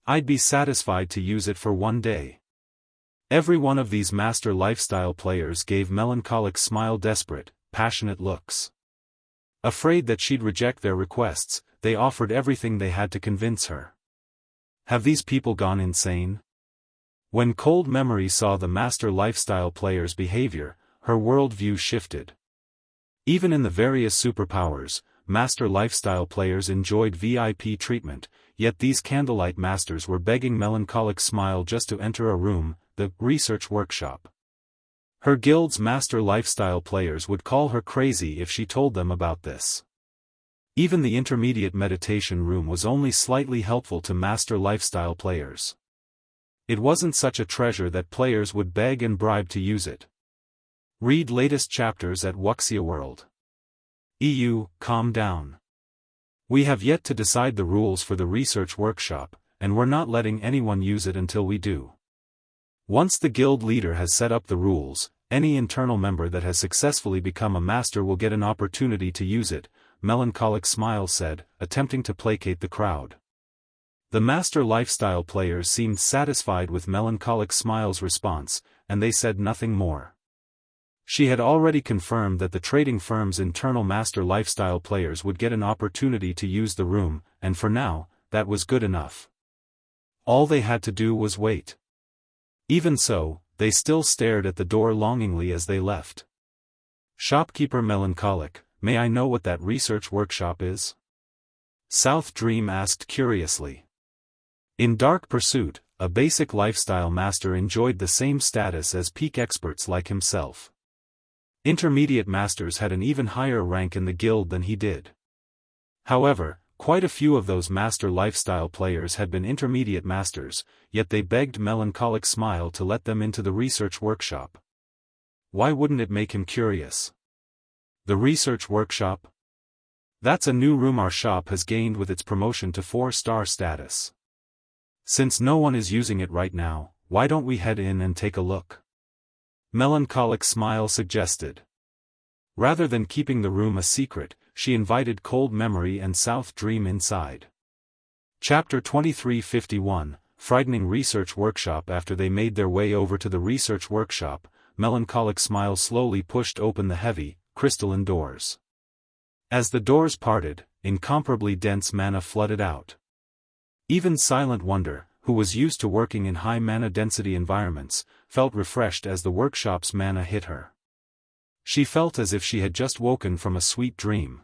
I'd be satisfied to use it for 1 day. Every one of these master lifestyle players gave Melancholic Smile desperate, passionate looks. Afraid that she'd reject their requests, they offered everything they had to convince her. Have these people gone insane? When Cold Memory saw the master lifestyle players' behavior, her worldview shifted. Even in the various superpowers, master lifestyle players enjoyed VIP treatment, yet these Candlelight masters were begging Melancholic Smile just to enter a room, the research workshop. Her guild's master lifestyle players would call her crazy if she told them about this. Even the intermediate meditation room was only slightly helpful to master lifestyle players. It wasn't such a treasure that players would beg and bribe to use it. Read latest chapters at Wuxia World. EU, calm down. We have yet to decide the rules for the research workshop, and we're not letting anyone use it until we do. Once the guild leader has set up the rules, any internal member that has successfully become a master will get an opportunity to use it, Melancholic Smile said, attempting to placate the crowd. The master lifestyle players seemed satisfied with Melancholic Smile's response, and they said nothing more. She had already confirmed that the trading firm's internal master lifestyle players would get an opportunity to use the room, and for now, that was good enough. All they had to do was wait. Even so, they still stared at the door longingly as they left. Shopkeeper Melancholic, may I know what that research workshop is? South Dream asked curiously. In Dark Pursuit, a basic lifestyle master enjoyed the same status as peak experts like himself. Intermediate masters had an even higher rank in the guild than he did. However, quite a few of those master lifestyle players had been intermediate masters, yet they begged Melancholic Smile to let them into the research workshop. Why wouldn't it make him curious? The research workshop? That's a new room our shop has gained with its promotion to 4-star status. Since no one is using it right now, why don't we head in and take a look? Melancholic Smile suggested. Rather than keeping the room a secret, she invited Cold Memory and South Dream inside. Chapter 2351, Frightening Research Workshop. After they made their way over to the research workshop, Melancholic Smile slowly pushed open the heavy, crystalline doors. As the doors parted, incomparably dense mana flooded out. Even Silent Wonder, who was used to working in high mana density environments, felt refreshed as the workshop's mana hit her. She felt as if she had just woken from a sweet dream.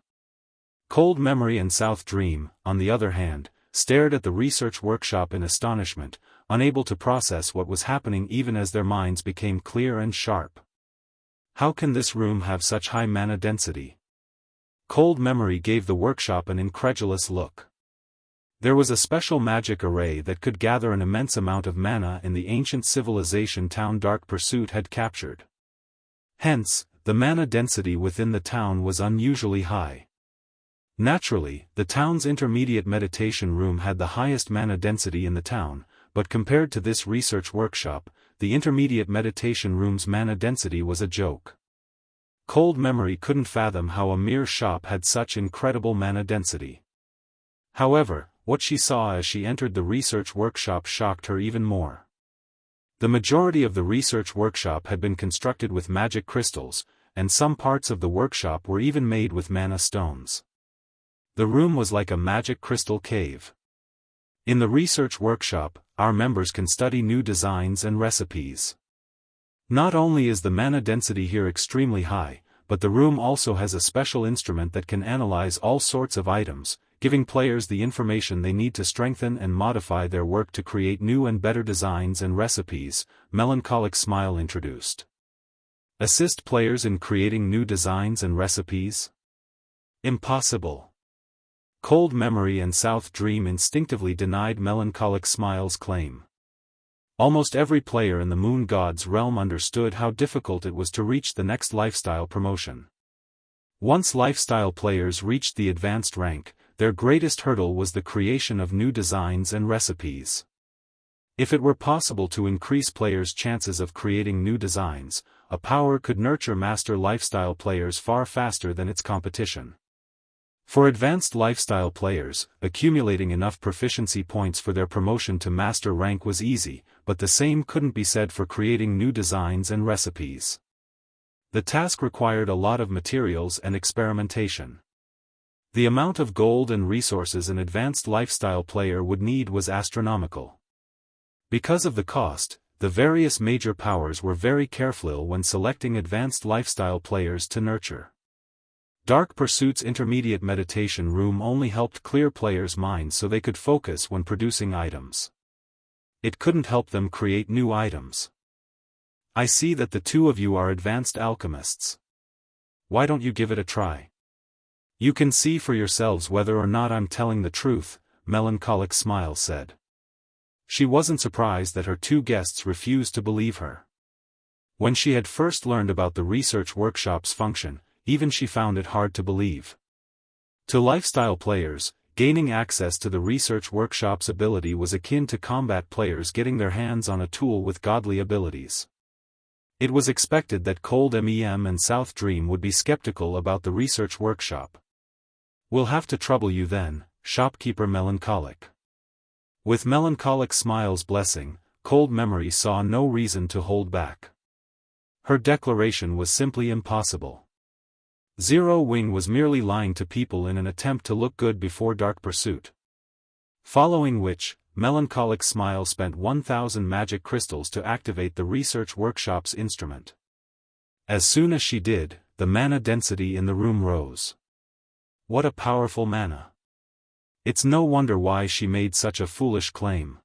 Cold Memory and South Dream, on the other hand, stared at the research workshop in astonishment, unable to process what was happening even as their minds became clear and sharp. How can this room have such high mana density? Cold Memory gave the workshop an incredulous look. There was a special magic array that could gather an immense amount of mana in the ancient civilization town Dark Pursuit had captured. Hence, the mana density within the town was unusually high. Naturally, the town's intermediate meditation room had the highest mana density in the town, but compared to this research workshop, the intermediate meditation room's mana density was a joke. Cold Memory couldn't fathom how a mere shop had such incredible mana density. However, what she saw as she entered the research workshop shocked her even more. The majority of the research workshop had been constructed with magic crystals, and some parts of the workshop were even made with mana stones. The room was like a magic crystal cave. In the research workshop, our members can study new designs and recipes. Not only is the mana density here extremely high, but the room also has a special instrument that can analyze all sorts of items, giving players the information they need to strengthen and modify their work to create new and better designs and recipes, Melancholic Smile introduced. Assist players in creating new designs and recipes? Impossible. Cold Memory and South Dream instinctively denied Melancholic Smile's claim. Almost every player in the Moon God's realm understood how difficult it was to reach the next lifestyle promotion. Once lifestyle players reached the advanced rank, their greatest hurdle was the creation of new designs and recipes. If it were possible to increase players' chances of creating new designs, a power could nurture master lifestyle players far faster than its competition. For advanced lifestyle players, accumulating enough proficiency points for their promotion to master rank was easy, but the same couldn't be said for creating new designs and recipes. The task required a lot of materials and experimentation. The amount of gold and resources an advanced lifestyle player would need was astronomical. Because of the cost, the various major powers were very careful when selecting advanced lifestyle players to nurture. Dark Pursuit's intermediate meditation room only helped clear players' minds so they could focus when producing items. It couldn't help them create new items. I see that the two of you are advanced alchemists. Why don't you give it a try? You can see for yourselves whether or not I'm telling the truth, Melancholic Smile said. She wasn't surprised that her two guests refused to believe her. When she had first learned about the research workshop's function, even she found it hard to believe. To lifestyle players, gaining access to the research workshop's ability was akin to combat players getting their hands on a tool with godly abilities. It was expected that Cold MEM and South Dream would be skeptical about the research workshop. "We'll have to trouble you then, shopkeeper Melancholic." With Melancholic Smile's blessing, Cold Memory saw no reason to hold back. Her declaration was simply impossible. Zero Wing was merely lying to people in an attempt to look good before Dark Pursuit. Following which, Melancholic Smile spent 1,000 magic crystals to activate the research workshop's instrument. As soon as she did, the mana density in the room rose. What a powerful mana! It's no wonder why she made such a foolish claim.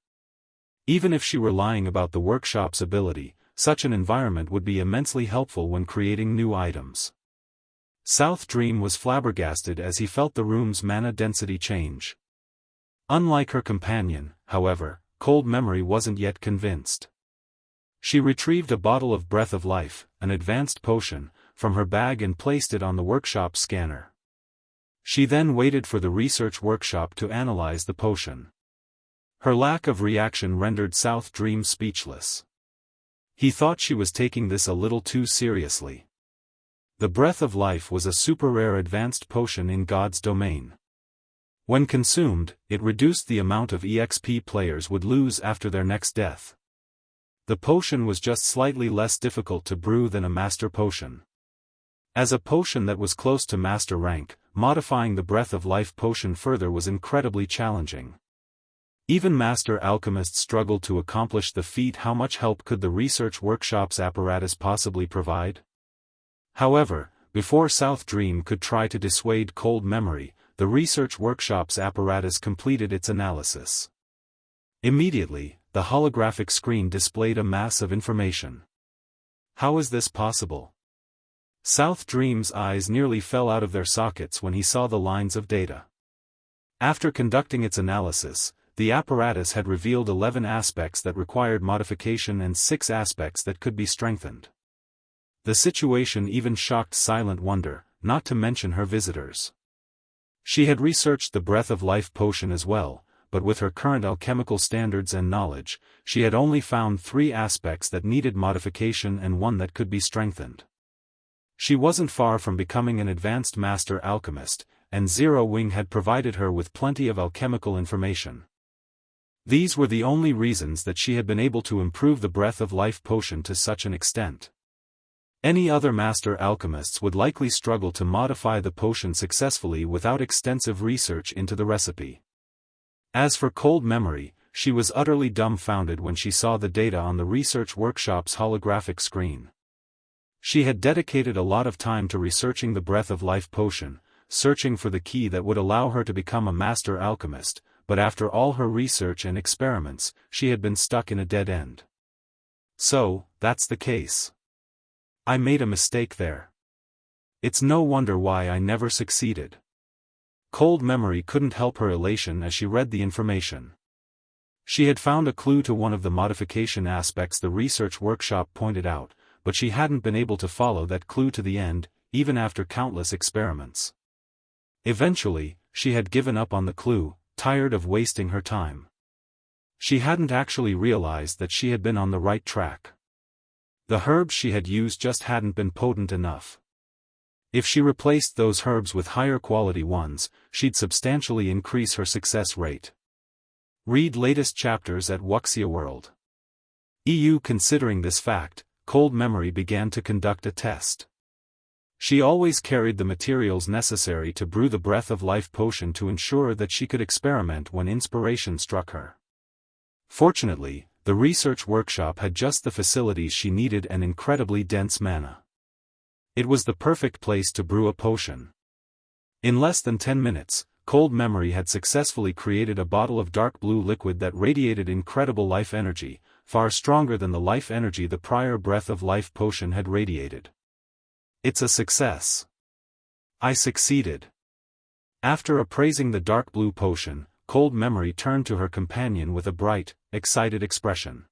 Even if she were lying about the workshop's ability, such an environment would be immensely helpful when creating new items. South Dream was flabbergasted as he felt the room's mana density change. Unlike her companion, however, Cold Memory wasn't yet convinced. She retrieved a bottle of Breath of Life, an advanced potion, from her bag and placed it on the workshop scanner. She then waited for the research workshop to analyze the potion. Her lack of reaction rendered South Dream speechless. He thought she was taking this a little too seriously. The Breath of Life was a super-rare advanced potion in God's domain. When consumed, it reduced the amount of EXP players would lose after their next death. The potion was just slightly less difficult to brew than a master potion. As a potion that was close to master rank, modifying the Breath of Life potion further was incredibly challenging. Even master alchemists struggled to accomplish the feat. How much help could the research workshop's apparatus possibly provide? However, before South Dream could try to dissuade Cold Memory, the research workshop's apparatus completed its analysis. Immediately, the holographic screen displayed a mass of information. How is this possible? South Dream's eyes nearly fell out of their sockets when he saw the lines of data. After conducting its analysis, the apparatus had revealed 11 aspects that required modification and 6 aspects that could be strengthened. The situation even shocked Silent Wonder, not to mention her visitors. She had researched the Breath of Life potion as well, but with her current alchemical standards and knowledge, she had only found 3 aspects that needed modification and 1 that could be strengthened. She wasn't far from becoming an advanced master alchemist, and Zero Wing had provided her with plenty of alchemical information. These were the only reasons that she had been able to improve the Breath of Life potion to such an extent. Any other master alchemists would likely struggle to modify the potion successfully without extensive research into the recipe. As for Cold Memory, she was utterly dumbfounded when she saw the data on the research workshop's holographic screen. She had dedicated a lot of time to researching the Breath of Life potion, searching for the key that would allow her to become a master alchemist, but after all her research and experiments, she had been stuck in a dead end. So, that's the case. I made a mistake there. It's no wonder why I never succeeded. Cold Memory couldn't help her elation as she read the information. She had found a clue to one of the modification aspects the research workshop pointed out, but she hadn't been able to follow that clue to the end, even after countless experiments. Eventually, she had given up on the clue, tired of wasting her time. She hadn't actually realized that she had been on the right track. The herbs she had used just hadn't been potent enough. If she replaced those herbs with higher quality ones, she'd substantially increase her success rate. Read latest chapters at Wuxia World. Considering this fact, Cold Memory began to conduct a test. She always carried the materials necessary to brew the Breath of Life potion to ensure that she could experiment when inspiration struck her. Fortunately, the research workshop had just the facilities she needed and incredibly dense mana. It was the perfect place to brew a potion. In less than 10 minutes, Cold Memory had successfully created a bottle of dark blue liquid that radiated incredible life energy, far stronger than the life energy the prior Breath of Life potion had radiated. It's a success. I succeeded. After appraising the dark blue potion, Cold Memory turned to her companion with a bright, excited expression.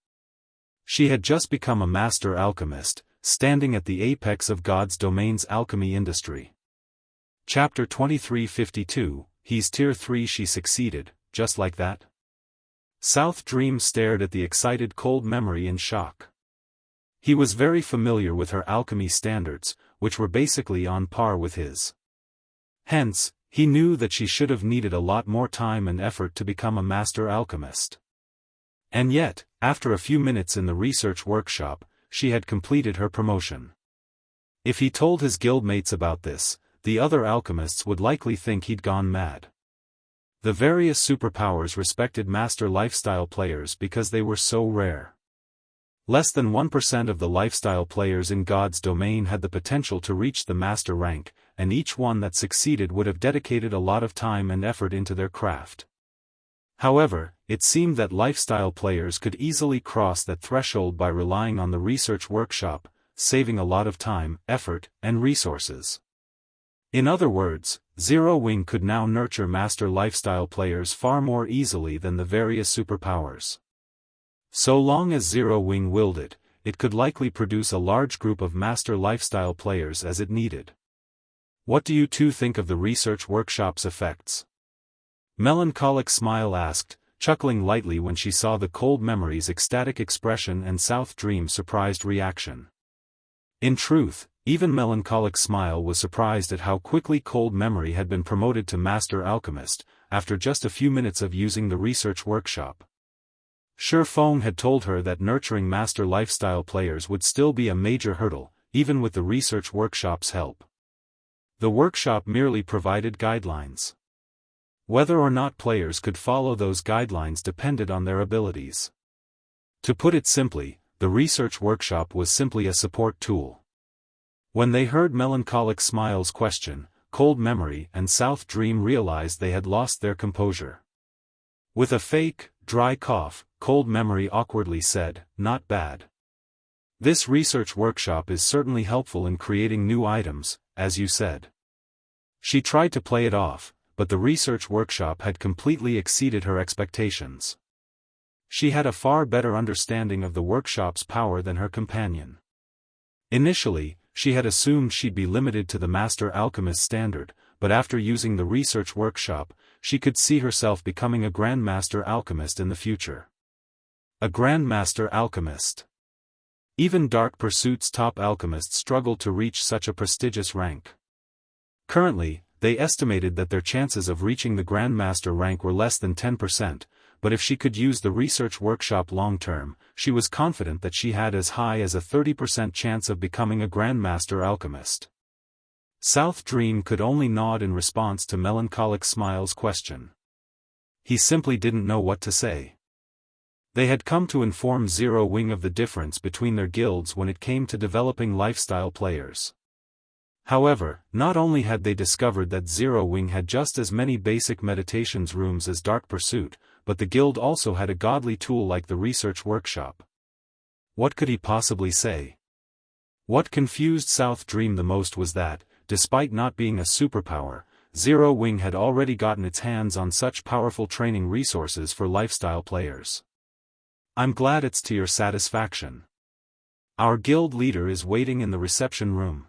She had just become a master alchemist, standing at the apex of God's domain's alchemy industry. Chapter 2352, He's Tier 3. She succeeded, just like that? South Dream stared at the excited Cold Memory in shock. He was very familiar with her alchemy standards, which were basically on par with his. Hence, he knew that she should have needed a lot more time and effort to become a master alchemist. And yet, after a few minutes in the research workshop, she had completed her promotion. If he told his guildmates about this, the other alchemists would likely think he'd gone mad. The various superpowers respected master lifestyle players because they were so rare. Less than 1% of the lifestyle players in God's domain had the potential to reach the master rank, and each one that succeeded would have dedicated a lot of time and effort into their craft. However, it seemed that lifestyle players could easily cross that threshold by relying on the research workshop, saving a lot of time, effort, and resources. In other words, Zero Wing could now nurture master lifestyle players far more easily than the various superpowers. So long as Zero Wing willed it, it could likely produce a large group of master lifestyle players as it needed. What do you two think of the research workshop's effects? Melancholic Smile asked, chuckling lightly when she saw the Cold Memory's ecstatic expression and South Dream's surprised reaction. In truth, even Melancholic Smile was surprised at how quickly Cold Memory had been promoted to Master Alchemist, after just a few minutes of using the research workshop. Sure Feng had told her that nurturing master lifestyle players would still be a major hurdle, even with the research workshop's help. The workshop merely provided guidelines. Whether or not players could follow those guidelines depended on their abilities. To put it simply, the research workshop was simply a support tool. When they heard Melancholic Smile's question, Cold Memory and South Dream realized they had lost their composure. With a fake, dry cough, Cold Memory awkwardly said, "Not bad. This research workshop is certainly helpful in creating new items, as you said." She tried to play it off, but the research workshop had completely exceeded her expectations. She had a far better understanding of the workshop's power than her companion. Initially, she had assumed she'd be limited to the Master Alchemist standard, but after using the research workshop, she could see herself becoming a Grandmaster Alchemist in the future. A Grandmaster Alchemist. Even Dark Pursuit's top alchemists struggled to reach such a prestigious rank. Currently, they estimated that their chances of reaching the Grandmaster rank were less than 10%, but if she could use the research workshop long-term, she was confident that she had as high as a 30% chance of becoming a Grandmaster Alchemist. South Dream could only nod in response to Melancholic Smile's question. He simply didn't know what to say. They had come to inform Zero Wing of the difference between their guilds when it came to developing lifestyle players. However, not only had they discovered that Zero Wing had just as many basic meditations rooms as Dark Pursuit, but the guild also had a godly tool like the research workshop. What could he possibly say? What confused South Dream the most was that, despite not being a superpower, Zero Wing had already gotten its hands on such powerful training resources for lifestyle players. "I'm glad it's to your satisfaction. Our guild leader is waiting in the reception room.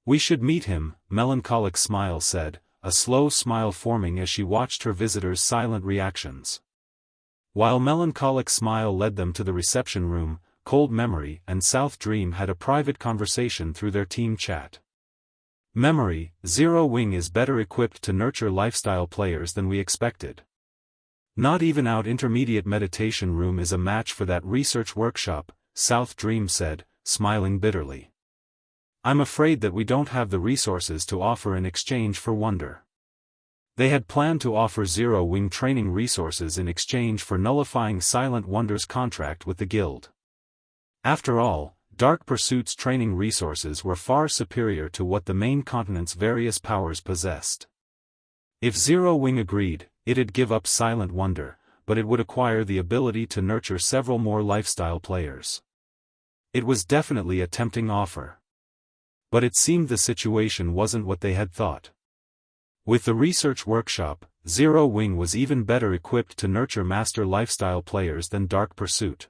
We should meet him," Melancholic Smile said, a slow smile forming as she watched her visitor's silent reactions. While Melancholic Smile led them to the reception room, Cold Memory and South Dream had a private conversation through their team chat. "Memory, Zero Wing is better equipped to nurture lifestyle players than we expected. Not even our intermediate meditation room is a match for that research workshop," South Dream said, smiling bitterly. "I'm afraid that we don't have the resources to offer in exchange for wonder." They had planned to offer Zero Wing training resources in exchange for nullifying Silent Wonder's contract with the guild. After all, Dark Pursuit's training resources were far superior to what the main continent's various powers possessed. If Zero Wing agreed, it'd give up Silent Wonder, but it would acquire the ability to nurture several more lifestyle players. It was definitely a tempting offer. But it seemed the situation wasn't what they had thought. With the research workshop, Zero Wing was even better equipped to nurture master lifestyle players than Dark Pursuit.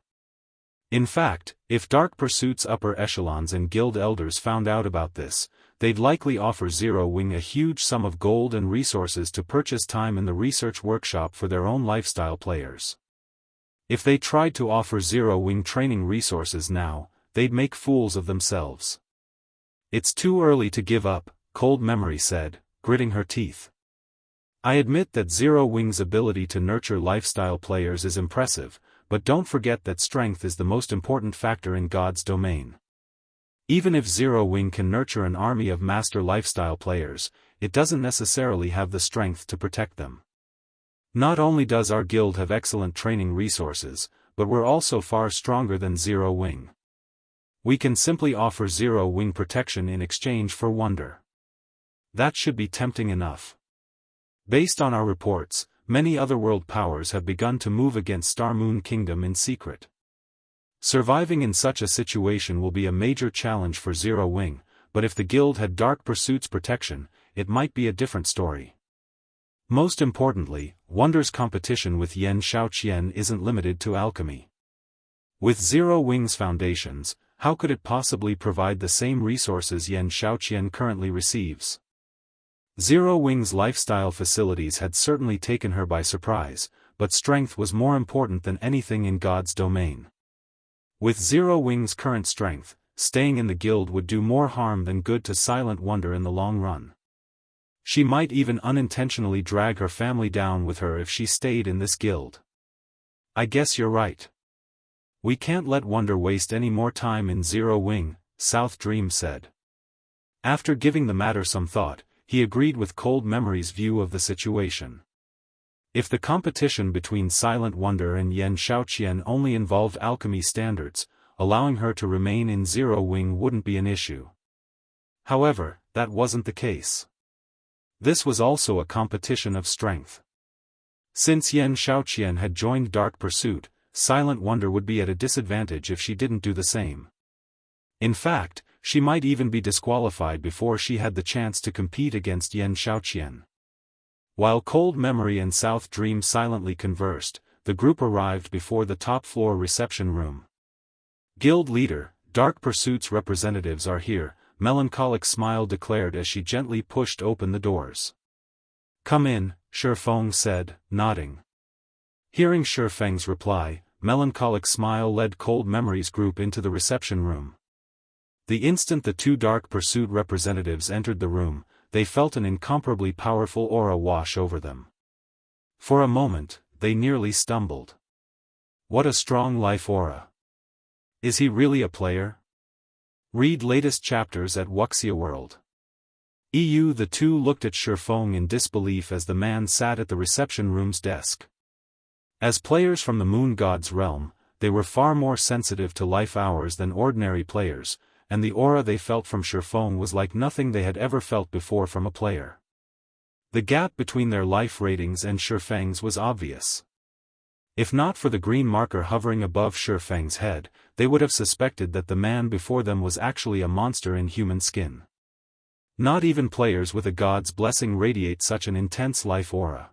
In fact, if Dark Pursuit's upper echelons and guild elders found out about this, they'd likely offer Zero Wing a huge sum of gold and resources to purchase time in the research workshop for their own lifestyle players. If they tried to offer Zero Wing training resources now, they'd make fools of themselves. It's too early to give up, Cold Memory said, gritting her teeth. I admit that Zero Wing's ability to nurture lifestyle players is impressive, but don't forget that strength is the most important factor in God's domain. Even if Zero Wing can nurture an army of master lifestyle players, it doesn't necessarily have the strength to protect them. Not only does our guild have excellent training resources, but we're also far stronger than Zero Wing. We can simply offer Zero Wing protection in exchange for wonder. That should be tempting enough. Based on our reports, many otherworld powers have begun to move against Star Moon Kingdom in secret. Surviving in such a situation will be a major challenge for Zero Wing, but if the guild had Dark Pursuit's protection, it might be a different story. Most importantly, Wonder's competition with Xianxia isn't limited to alchemy. With Zero Wing's foundations, how could it possibly provide the same resources Xianxia currently receives? Zero Wing's lifestyle facilities had certainly taken her by surprise, but strength was more important than anything in God's domain. With Zero Wing's current strength, staying in the guild would do more harm than good to Silent Wonder in the long run. She might even unintentionally drag her family down with her if she stayed in this guild. I guess you're right. We can't let Wonder waste any more time in Zero Wing, South Dream said. After giving the matter some thought, he agreed with Cold Memory's view of the situation. If the competition between Silent Wonder and Xianxia only involved alchemy standards, allowing her to remain in Zero Wing wouldn't be an issue. However, that wasn't the case. This was also a competition of strength. Since Xianxia had joined Dark Pursuit, Silent Wonder would be at a disadvantage if she didn't do the same. In fact, she might even be disqualified before she had the chance to compete against Xianxia. While Cold Memory and South Dream silently conversed, the group arrived before the top-floor reception room. Guild leader, Dark Pursuit's representatives are here, Melancholic Smile declared as she gently pushed open the doors. Come in, Shifeng said, nodding. Hearing Shifeng's reply, Melancholic Smile led Cold Memory's group into the reception room. The instant the two Dark Pursuit representatives entered the room, they felt an incomparably powerful aura wash over them. For a moment, they nearly stumbled. What a strong life aura. Is he really a player? Read latest chapters at Wuxia World. The two looked at Shifeng in disbelief as the man sat at the reception room's desk. As players from the Moon God's realm, they were far more sensitive to life hours than ordinary players, and the aura they felt from Shifeng was like nothing they had ever felt before from a player. The gap between their life ratings and Shifeng's was obvious. If not for the green marker hovering above Shifeng's head, they would have suspected that the man before them was actually a monster in human skin. Not even players with a god's blessing radiate such an intense life aura.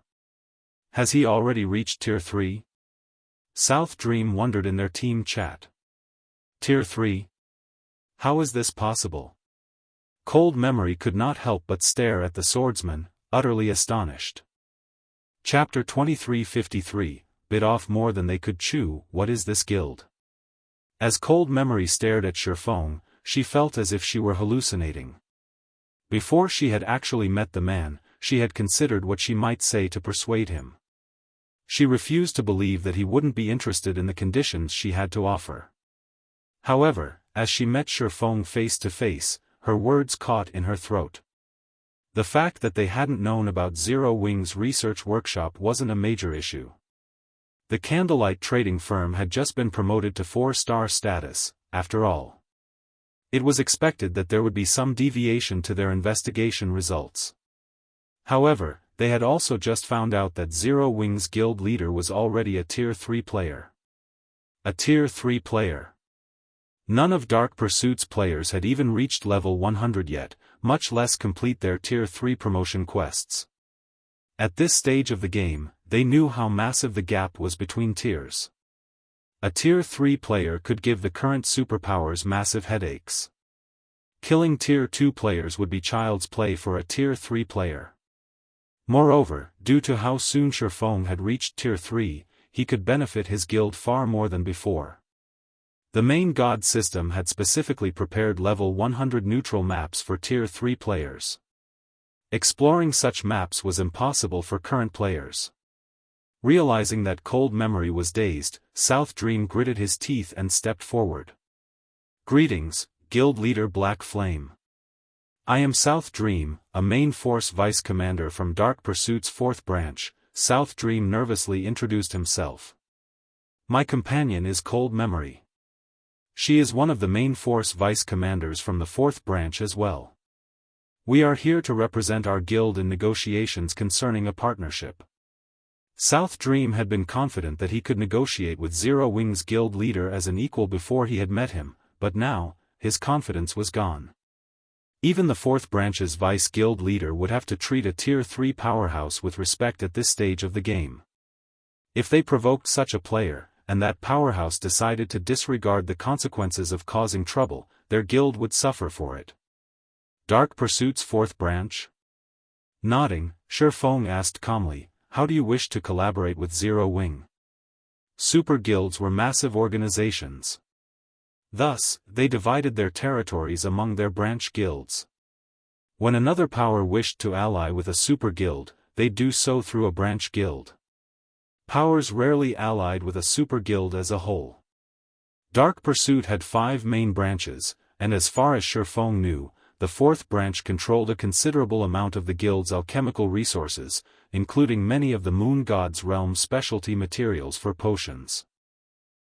Has he already reached Tier 3? South Dream wondered in their team chat. Tier 3? How is this possible? Cold Memory could not help but stare at the swordsman, utterly astonished. Chapter 2353, Bit off more than they could chew. What is this guild? As Cold Memory stared at Shifeng, she felt as if she were hallucinating. Before she had actually met the man, she had considered what she might say to persuade him. She refused to believe that he wouldn't be interested in the conditions she had to offer. However, as she met Shifeng face to face, her words caught in her throat. The fact that they hadn't known about Zero Wing's research workshop wasn't a major issue. The Candlelight trading firm had just been promoted to 4-star status, after all. It was expected that there would be some deviation to their investigation results. However, they had also just found out that Zero Wing's guild leader was already a Tier 3 player. A Tier 3 player. None of Dark Pursuit's players had even reached level 100 yet, much less complete their Tier 3 promotion quests. At this stage of the game, they knew how massive the gap was between tiers. A Tier 3 player could give the current superpowers massive headaches. Killing Tier 2 players would be child's play for a Tier 3 player. Moreover, due to how soon Shifeng had reached Tier 3, he could benefit his guild far more than before. The main god system had specifically prepared level 100 neutral maps for Tier 3 players. Exploring such maps was impossible for current players. Realizing that Cold Memory was dazed, South Dream gritted his teeth and stepped forward. "Greetings, Guild Leader Black Flame. I am South Dream, a main force vice commander from Dark Pursuit's 4th branch." South Dream nervously introduced himself. "My companion is Cold Memory. She is one of the main force vice commanders from the 4th branch as well. We are here to represent our guild in negotiations concerning a partnership." South Dream had been confident that he could negotiate with Zero Wing's guild leader as an equal before he had met him, but now, his confidence was gone. Even the 4th branch's vice guild leader would have to treat a Tier 3 powerhouse with respect at this stage of the game. If they provoked such a player, and that powerhouse decided to disregard the consequences of causing trouble, their guild would suffer for it. "Dark Pursuit's 4th branch?" Nodding, Shifeng asked calmly, "How do you wish to collaborate with Zero Wing?" Super guilds were massive organizations. Thus, they divided their territories among their branch guilds. When another power wished to ally with a super guild, they'd do so through a branch guild. Powers rarely allied with a super guild as a whole. Dark Pursuit had 5 main branches, and as far as Shifeng knew, the 4th branch controlled a considerable amount of the guild's alchemical resources, including many of the Moon God's realm's specialty materials for potions.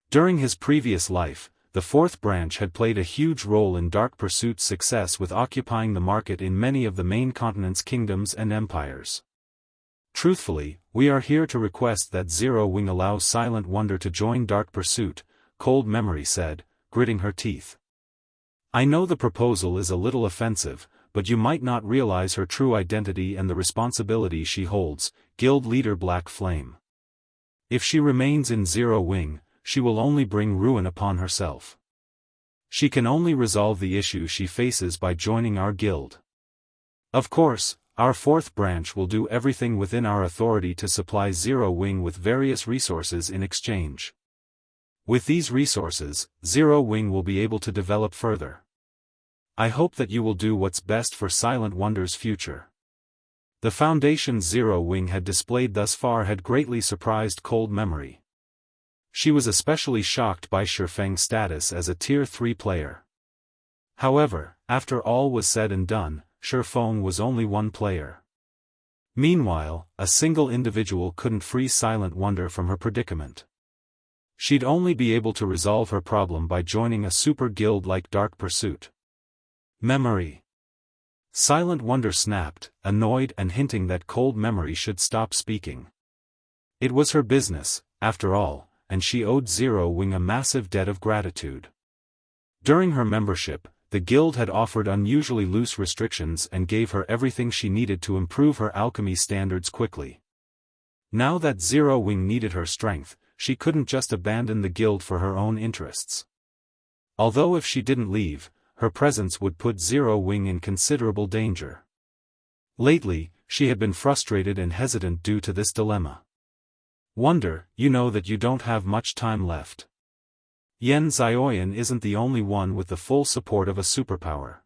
During his previous life, the 4th branch had played a huge role in Dark Pursuit's success with occupying the market in many of the main continent's kingdoms and empires. "Truthfully, we are here to request that Zero Wing allows Silent Wonder to join Dark Pursuit," Cold Memory said, gritting her teeth. "I know the proposal is a little offensive, but you might not realize her true identity and the responsibility she holds, Guild Leader Black Flame. If she remains in Zero Wing, she will only bring ruin upon herself. She can only resolve the issue she faces by joining our guild. Of course, our 4th branch will do everything within our authority to supply Zero Wing with various resources in exchange. With these resources, Zero Wing will be able to develop further. I hope that you will do what's best for Silent Wonder's future." The foundation Zero Wing had displayed thus far had greatly surprised Cold Memory. She was especially shocked by Shifeng's status as a Tier 3 player. However, after all was said and done, Shifeng was only one player. Meanwhile, a single individual couldn't free Silent Wonder from her predicament. She'd only be able to resolve her problem by joining a super guild like Dark Pursuit. "Memory." Silent Wonder snapped, annoyed and hinting that Cold Memory should stop speaking. It was her business, after all, and she owed Zero Wing a massive debt of gratitude. During her membership, the guild had offered unusually loose restrictions and gave her everything she needed to improve her alchemy standards quickly. Now that Zero Wing needed her strength, she couldn't just abandon the guild for her own interests. Although if she didn't leave, her presence would put Zero Wing in considerable danger. Lately, she had been frustrated and hesitant due to this dilemma. "Wonder, you know that you don't have much time left. Yen Zioyan isn't the only one with the full support of a superpower.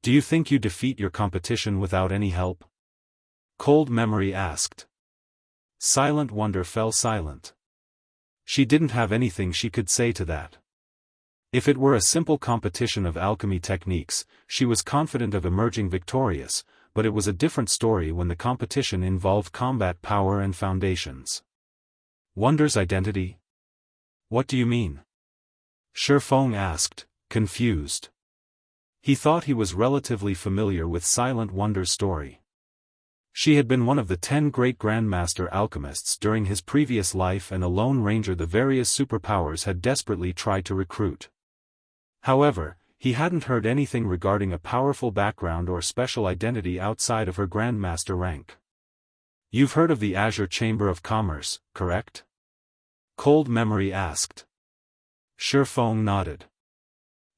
Do you think you defeat your competition without any help?" Cold Memory asked. Silent Wonder fell silent. She didn't have anything she could say to that. If it were a simple competition of alchemy techniques, she was confident of emerging victorious, but it was a different story when the competition involved combat power and foundations. "Wonder's identity? What do you mean?" Shifeng asked, confused. He thought he was relatively familiar with Silent Wonder's story. She had been one of the 10 great Grandmaster Alchemists during his previous life and a lone ranger the various superpowers had desperately tried to recruit. However, he hadn't heard anything regarding a powerful background or special identity outside of her Grandmaster rank. "You've heard of the Azure Chamber of Commerce, correct?" Cold Memory asked. Shifeng nodded.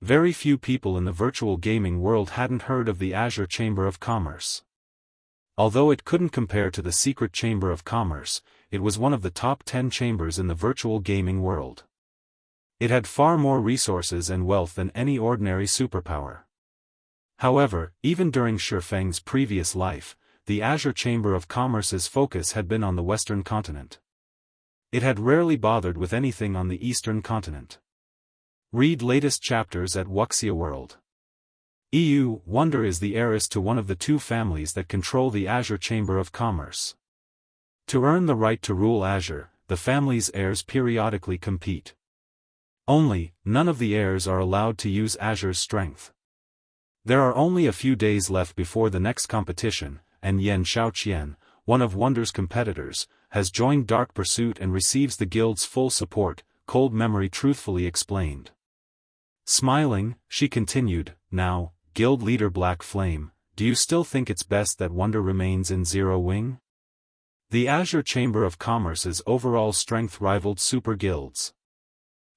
Very few people in the virtual gaming world hadn't heard of the Azure Chamber of Commerce. Although it couldn't compare to the Secret Chamber of Commerce, it was one of the top 10 chambers in the virtual gaming world. It had far more resources and wealth than any ordinary superpower. However, even during Shifeng's previous life, the Azure Chamber of Commerce's focus had been on the Western continent. It had rarely bothered with anything on the Eastern continent. Read latest chapters at Wuxia World. EU Wonder is the heiress to one of the two families that control the Azure Chamber of Commerce. To earn the right to rule Azure, the family's heirs periodically compete. Only, none of the heirs are allowed to use Azure's strength. There are only a few days left before the next competition, and Xianxia, one of Wonder's competitors, has joined Dark Pursuit and receives the guild's full support, Cold Memory truthfully explained. Smiling, she continued, now, Guild Leader Black Flame, do you still think it's best that Wonder remains in Zero Wing? The Azure Chamber of Commerce's overall strength rivaled super guilds.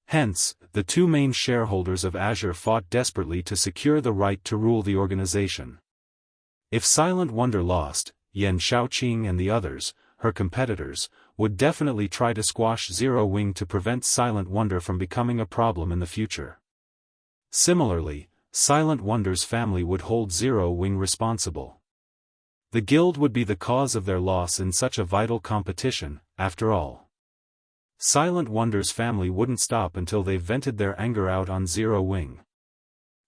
Hence, the two main shareholders of Azure fought desperately to secure the right to rule the organization. If Silent Wonder lost, Xianxia and the others, her competitors, would definitely try to squash Zero Wing to prevent Silent Wonder from becoming a problem in the future. Similarly, Silent Wonder's family would hold Zero Wing responsible. The guild would be the cause of their loss in such a vital competition, after all. Silent Wonder's family wouldn't stop until they vented their anger out on Zero Wing.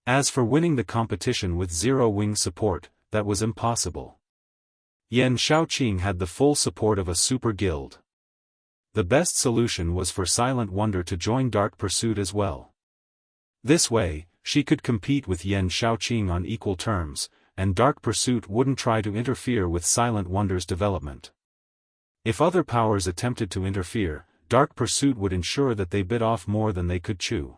As for winning the competition with Zero Wing's support, that was impossible. Xianxia had the full support of a super guild. The best solution was for Silent Wonder to join Dark Pursuit as well. This way, she could compete with Xianxia on equal terms, and Dark Pursuit wouldn't try to interfere with Silent Wonder's development. If other powers attempted to interfere, Dark Pursuit would ensure that they bit off more than they could chew.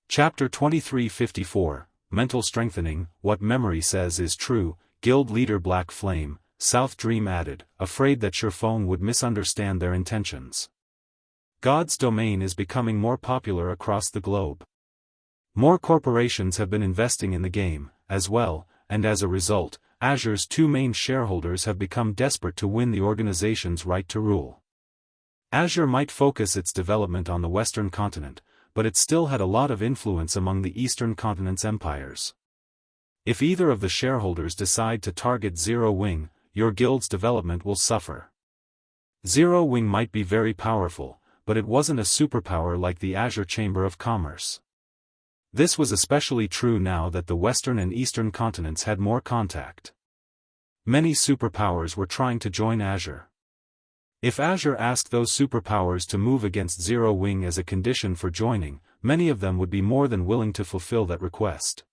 Chapter 2354, Mental Strengthening, What Memory Says is True, Guild Leader Black Flame, South Dream added, afraid that Shifeng would misunderstand their intentions. God's domain is becoming more popular across the globe. More corporations have been investing in the game, as well, and as a result, Azure's two main shareholders have become desperate to win the organization's right to rule. Azure might focus its development on the Western continent, but it still had a lot of influence among the Eastern continent's empires. If either of the shareholders decide to target Zero Wing, your guild's development will suffer. Zero Wing might be very powerful, but it wasn't a superpower like the Azure Chamber of Commerce. This was especially true now that the Western and Eastern continents had more contact. Many superpowers were trying to join Azure. If Azure asked those superpowers to move against Zero Wing as a condition for joining, many of them would be more than willing to fulfill that request.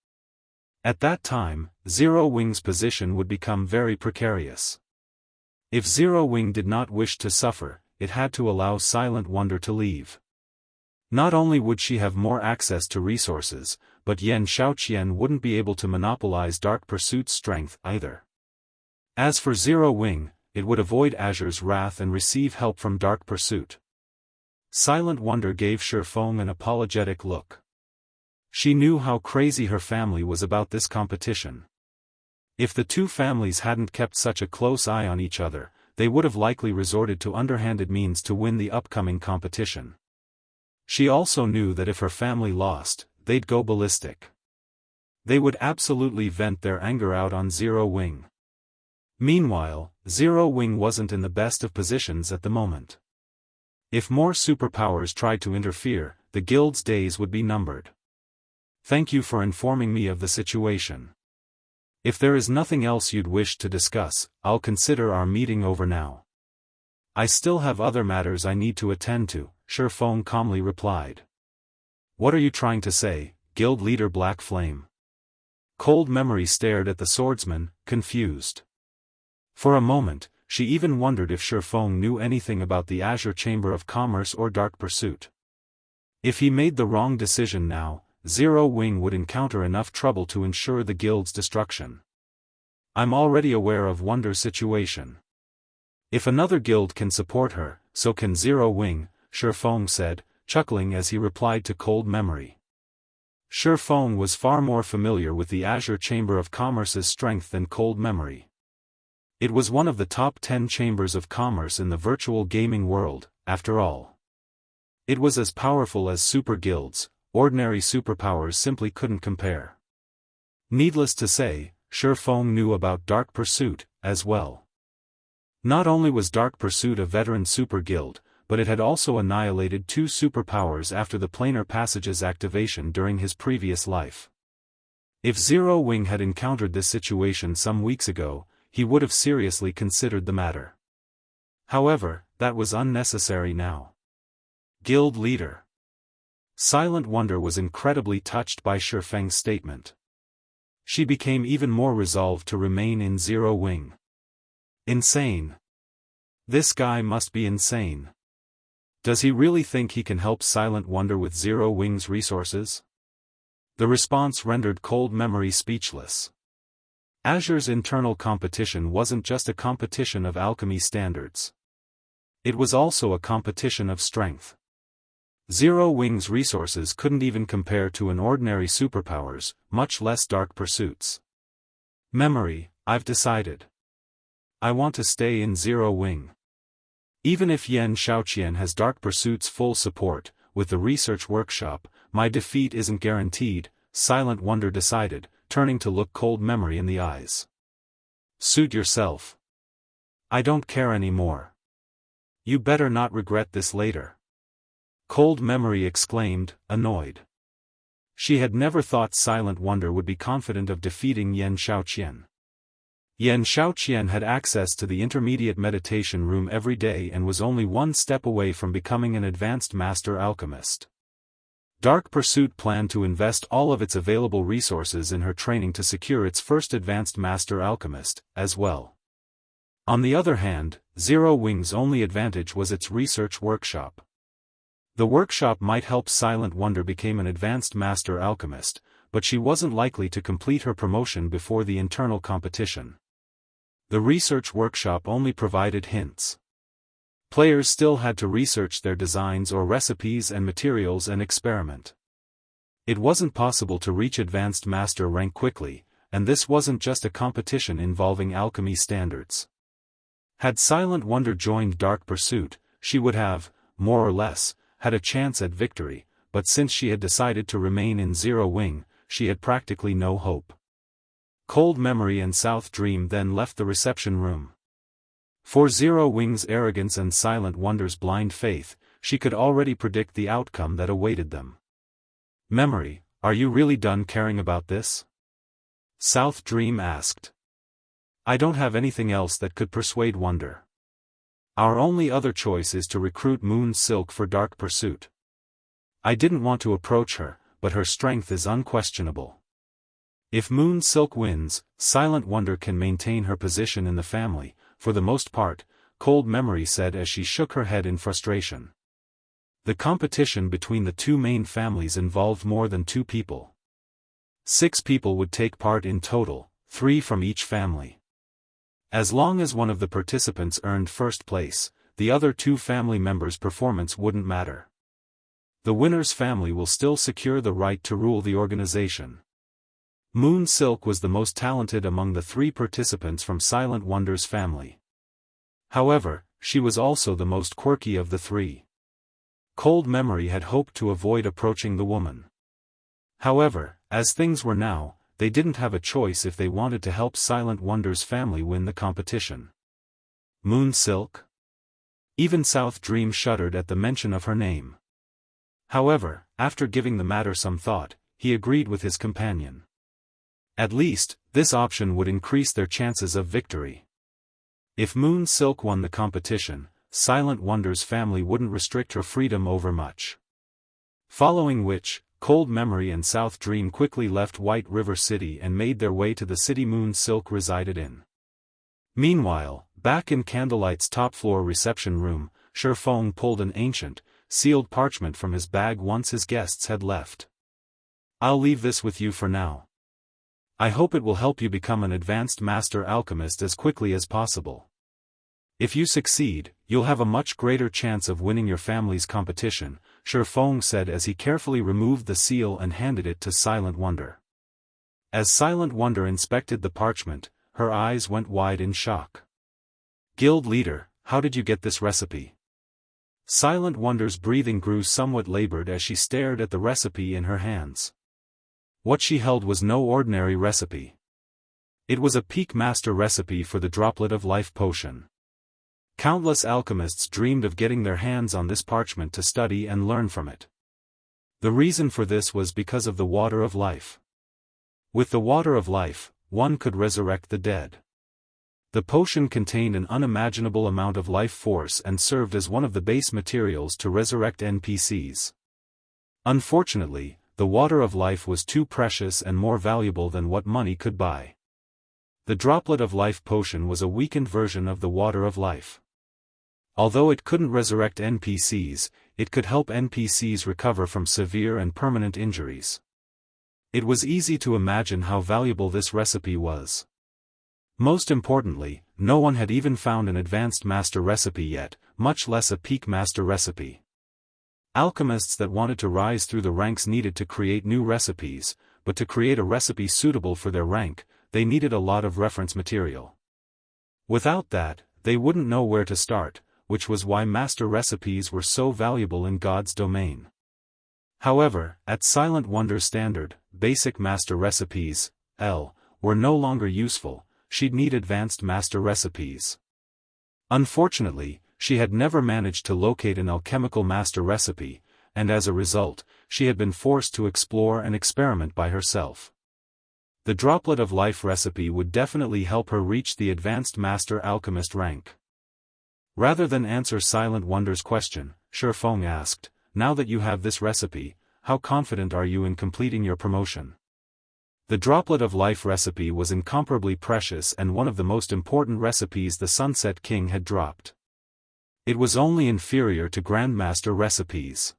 At that time, Zero Wing's position would become very precarious. If Zero Wing did not wish to suffer, it had to allow Silent Wonder to leave. Not only would she have more access to resources, but Xianxia wouldn't be able to monopolize Dark Pursuit's strength either. As for Zero Wing, it would avoid Azure's wrath and receive help from Dark Pursuit. Silent Wonder gave Shifeng an apologetic look. She knew how crazy her family was about this competition. If the two families hadn't kept such a close eye on each other, they would have likely resorted to underhanded means to win the upcoming competition. She also knew that if her family lost, they'd go ballistic. They would absolutely vent their anger out on Zero Wing. Meanwhile, Zero Wing wasn't in the best of positions at the moment. If more superpowers tried to interfere, the guild's days would be numbered. Thank you for informing me of the situation. If there is nothing else you'd wish to discuss, I'll consider our meeting over now. I still have other matters I need to attend to, Shifeng calmly replied. What are you trying to say, Guild Leader Black Flame? Cold Memory stared at the swordsman, confused. For a moment, she even wondered if Shifeng knew anything about the Azure Chamber of Commerce or Dark Pursuit. If he made the wrong decision now, Zero Wing would encounter enough trouble to ensure the guild's destruction. I'm already aware of Wonder's situation. If another guild can support her, so can Zero Wing, Feng said, chuckling as he replied to Cold Memory. Feng was far more familiar with the Azure Chamber of Commerce's strength than Cold Memory. It was one of the top 10 chambers of commerce in the virtual gaming world, after all. It was as powerful as super guilds, ordinary superpowers simply couldn't compare. Needless to say, Feng knew about Dark Pursuit, as well. Not only was Dark Pursuit a veteran super guild, but it had also annihilated 2 superpowers after the planar passage's activation during his previous life. If Zero Wing had encountered this situation some weeks ago, he would have seriously considered the matter. However, that was unnecessary now. Guild Leader. Silent Wonder was incredibly touched by Feng's statement. She became even more resolved to remain in Zero Wing. Insane. This guy must be insane. Does he really think he can help Silent Wonder with Zero Wing's resources? The response rendered Cold Memory speechless. Azure's internal competition wasn't just a competition of alchemy standards. It was also a competition of strength. Zero Wing's resources couldn't even compare to an ordinary superpowers, much less Dark Pursuits. Memory, I've decided. I want to stay in Zero Wing. Even if Xianxia has Dark Pursuit's full support, with the research workshop, my defeat isn't guaranteed, Silent Wonder decided, turning to look Cold Memory in the eyes. Suit yourself. I don't care anymore. You better not regret this later. Cold Memory exclaimed, annoyed. She had never thought Silent Wonder would be confident of defeating Xianxia. Xianxia had access to the intermediate meditation room every day and was only one step away from becoming an advanced master alchemist. Dark Pursuit planned to invest all of its available resources in her training to secure its first advanced master alchemist, as well. On the other hand, Zero Wing's only advantage was its research workshop. The workshop might help Silent Wonder become an advanced master alchemist, but she wasn't likely to complete her promotion before the internal competition. The research workshop only provided hints. Players still had to research their designs or recipes and materials and experiment. It wasn't possible to reach advanced master rank quickly, and this wasn't just a competition involving alchemy standards. Had Silent Wonder joined Dark Pursuit, she would have, more or less, had a chance at victory, but since she had decided to remain in Zero Wing, she had practically no hope. Cold Memory and South Dream then left the reception room. For Zero Wing's arrogance and Silent Wonder's blind faith, she could already predict the outcome that awaited them. Memory, are you really done caring about this? South Dream asked. I don't have anything else that could persuade Wonder. Our only other choice is to recruit Moon Silk for Dark Pursuit. I didn't want to approach her, but her strength is unquestionable. If Moon Silk wins, Silent Wonder can maintain her position in the family, for the most part, Cold Memory said as she shook her head in frustration. The competition between the two main families involved more than 2 people. 6 people would take part in total, 3 from each family. As long as one of the participants earned first place, the other 2 family members' performance wouldn't matter. The winner's family will still secure the right to rule the organization. Moon Silk was the most talented among the 3 participants from Silent Wonder's family. However, she was also the most quirky of the 3. Cold Memory had hoped to avoid approaching the woman. However, as things were now, they didn't have a choice if they wanted to help Silent Wonder's family win the competition. Moon Silk? Even South Dream shuddered at the mention of her name. However, after giving the matter some thought, he agreed with his companion. At least, this option would increase their chances of victory. If Moon Silk won the competition, Silent Wonder's family wouldn't restrict her freedom over much. Following which, Cold Memory and South Dream quickly left White River City and made their way to the city Moon Silk resided in. Meanwhile, back in Candlelight's top-floor reception room, Feng pulled an ancient, sealed parchment from his bag once his guests had left. I'll leave this with you for now. I hope it will help you become an advanced master alchemist as quickly as possible. If you succeed, you'll have a much greater chance of winning your family's competition, Shi Feng said as he carefully removed the seal and handed it to Silent Wonder. As Silent Wonder inspected the parchment, her eyes went wide in shock. Guild leader, how did you get this recipe? Silent Wonder's breathing grew somewhat labored as she stared at the recipe in her hands. What she held was no ordinary recipe. It was a peak master recipe for the Droplet of Life potion. Countless alchemists dreamed of getting their hands on this parchment to study and learn from it. The reason for this was because of the Water of Life. With the Water of Life, one could resurrect the dead. The potion contained an unimaginable amount of life force and served as one of the base materials to resurrect NPCs. Unfortunately, the Water of Life was too precious and more valuable than what money could buy. The Droplet of Life potion was a weakened version of the Water of Life. Although it couldn't resurrect NPCs, it could help NPCs recover from severe and permanent injuries. It was easy to imagine how valuable this recipe was. Most importantly, no one had even found an advanced master recipe yet, much less a peak master recipe. Alchemists that wanted to rise through the ranks needed to create new recipes, but to create a recipe suitable for their rank, they needed a lot of reference material. Without that, they wouldn't know where to start, which was why master recipes were so valuable in God's domain. However, at Silent Wonder's standard, basic master recipes, were no longer useful. She'd need advanced master recipes. Unfortunately, she had never managed to locate an alchemical master recipe, and as a result, she had been forced to explore and experiment by herself. The Droplet of Life recipe would definitely help her reach the advanced master alchemist rank. Rather than answer Silent Wonder's question, Shi Feng asked, "Now that you have this recipe, how confident are you in completing your promotion?" The Droplet of Life recipe was incomparably precious and one of the most important recipes the Sunset King had dropped. It was only inferior to Grandmaster recipes.